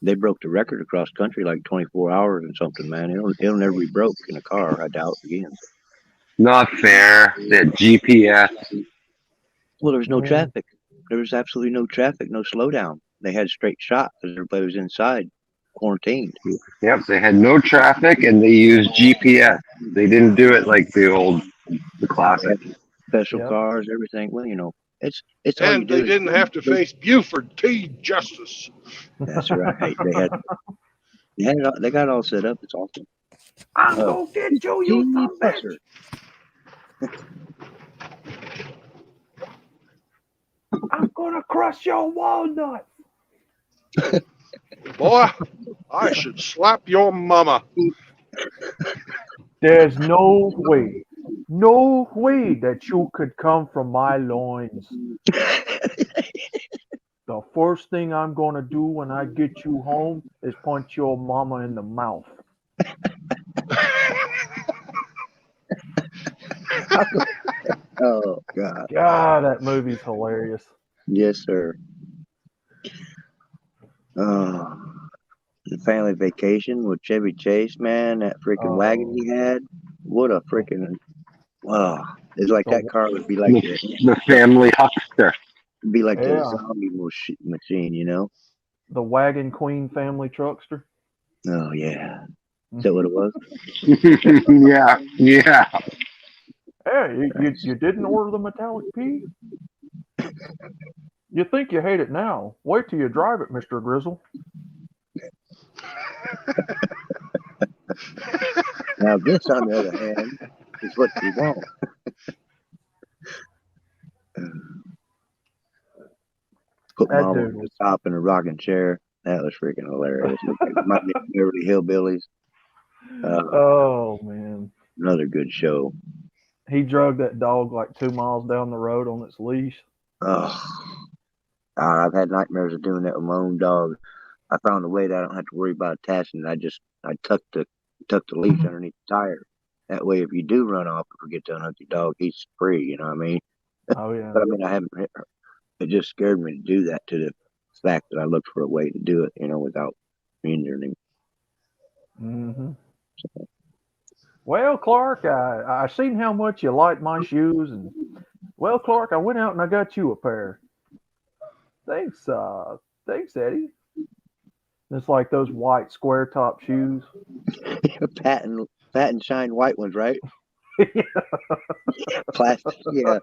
they broke the record across country like 24 hours and something, man. It'll never be broke in a car. I doubt again. Not fair. That GPS. Well, there was no traffic. There was absolutely no traffic, no slowdown. They had straight shot because everybody was inside, quarantined. Yep, they had no traffic and they used GPS. They didn't do it like the classic. Special cars, everything. Well, it's and they didn't have to face Buford T. Justice. That's right. They got it all set up. It's awesome. I'm gonna get you, you son of a bitch. I'm gonna crush your walnuts. Boy, I should slap your mama. There's no way that you could come from my loins. The first thing I'm gonna do when I get you home is punch your mama in the mouth. Oh God! God, that movie's hilarious. Yes, sir. The family vacation with Chevy Chase, man. That freaking wagon he had. What a freaking. Oh, it's like that car would be like The family huckster. be like a Yeah. zombie machine, you know? The Wagon Queen family truckster. Oh yeah. Is that what it was? Yeah, yeah. Hey, you didn't order the metallic P? You think you hate it now. Wait till you drive it, Mr. Grizzle. Now this, on the other hand, is what you want. Put That mom dude on was. top in a rocking chair. That was freaking hilarious. My Beverly Hillbillies. Oh man. Another good show. He drug that dog like 2 miles down the road on its leash. Oh, God, I've had nightmares of doing that with my own dog. I found a way that I don't have to worry about attaching it. I tuck the leash underneath the tire. That way, if you do run off and forget to unhook your dog, he's free. You know what I mean? Oh yeah. But I mean, I haven't. It just scared me to do that, to the fact that I looked for a way to do it, you know, without injuring him. hmm Well, Clark, I seen how much you like my shoes, and well, Clark, I went out and I got you a pair. Thanks, Eddie. It's like those white square top shoes. patent shine white ones, right? Plastic, yeah.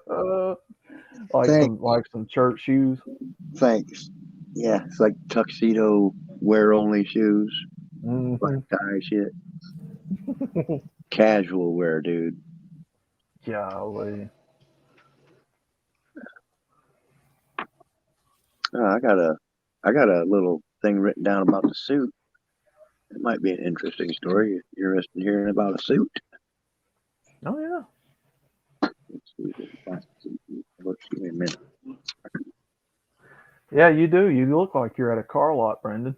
Thanks. like some church shoes. Thanks. Yeah, it's like tuxedo wear only shoes, black tie shit, casual wear, dude. Golly. I got a little thing written down about the suit. It might be an interesting story. You're interested in hearing about a suit? Oh yeah. Give me a minute. Yeah, you do. You look like you're at a car lot, Brendan.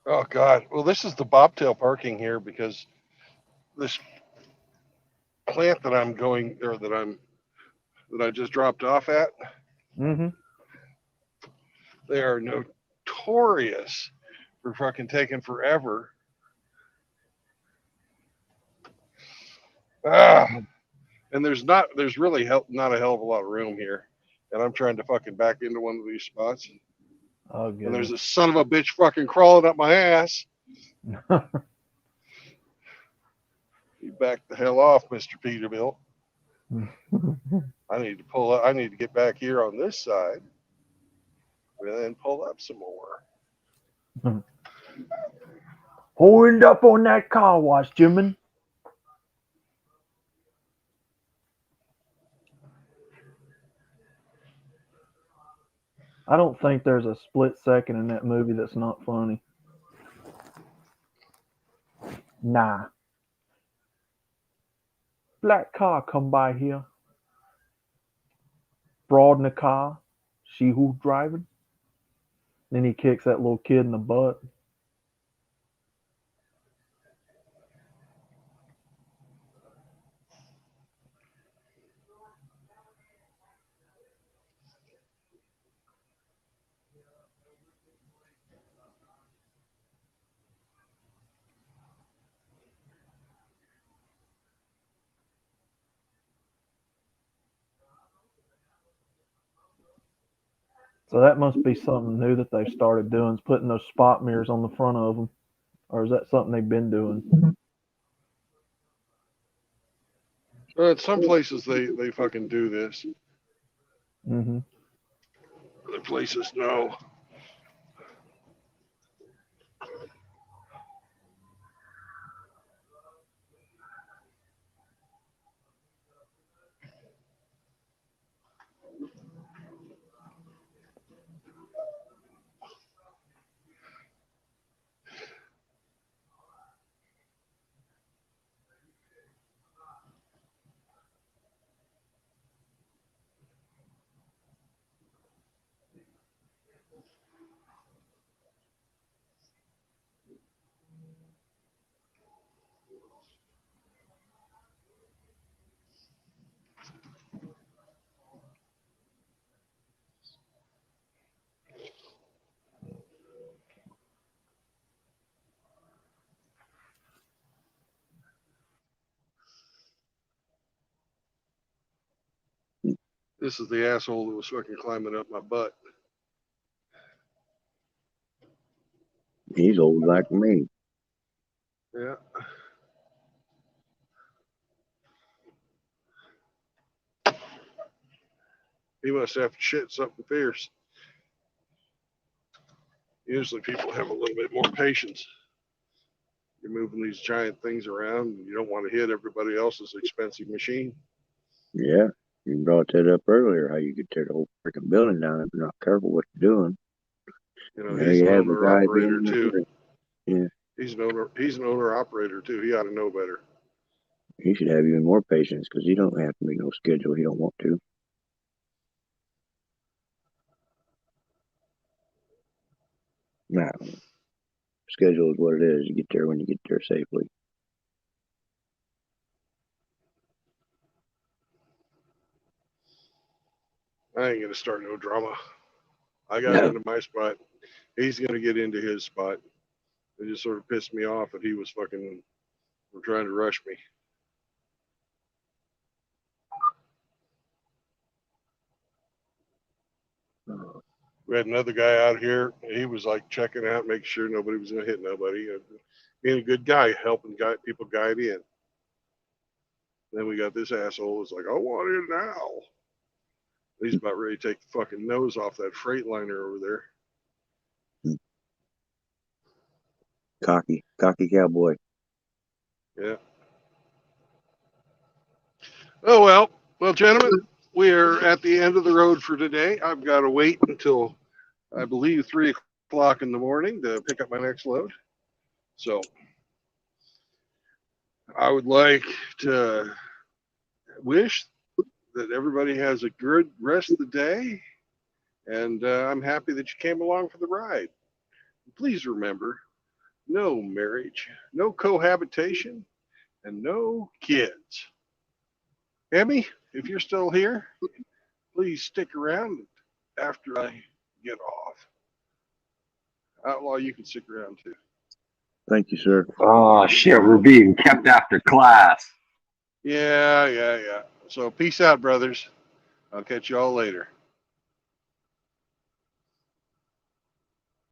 Oh God! Well, this is the bobtail parking here because this plant that I'm going or that I just dropped off at. Mm-hmm. They are notorious for fucking taking forever. And there's really not a hell of a lot of room here, and I'm trying to fucking back into one of these spots. Oh, good. And there's a son of a bitch fucking crawling up my ass. You back the hell off, Mr. Peterbilt. I need to pull up. I need to get back here on this side, and then pull up some more. Hold up on that car wash, Jimin. I don't think there's a split second in that movie that's not funny. Nah. Black car come by here. Broad in the car. She who's driving. Then he kicks that little kid in the butt. So that must be something new that they started doing, is putting those spot mirrors on the front of them. Or is that something they've been doing? At some places they fucking do this. Mm-hmm. Other places no. This is the asshole that was fucking climbing up my butt. He's old like me. Yeah. He must have shit something fierce. Usually people have a little bit more patience. You're moving these giant things around and you don't want to hit everybody else's expensive machine. Yeah, you brought that up earlier, how you could tear the whole freaking building down if you're not careful what you're doing. You know, There he's you an have the owner guy operator being too. yeah. He's an owner operator too. He ought to know better. He should have even more patience because he don't have to make no schedule he don't want to. No. Schedule is what it is. You get there when you get there safely. I ain't gonna start no drama. I got into my spot. He's gonna get into his spot. It just sort of pissed me off that he was fucking trying to rush me. We had another guy out here. He was like checking out, making sure nobody was gonna hit nobody. Being a good guy, helping people guide in. Then we got this asshole who's like, I want in now. He's about ready to take the fucking nose off that Freightliner over there. Cocky cowboy. Yeah. Oh, well, gentlemen, we are at the end of the road for today. I've got to wait until, I believe, 3 o'clock in the morning to pick up my next load. So I would like to wish that everybody has a good rest of the day. And I'm happy that you came along for the ride. Please remember, no marriage, no cohabitation, and no kids. Emmy, if you're still here, please stick around after I get off. Outlaw, you can stick around too. Thank you, sir. Oh shit, we're being kept after class. Yeah. So peace out, brothers. I'll catch you all later.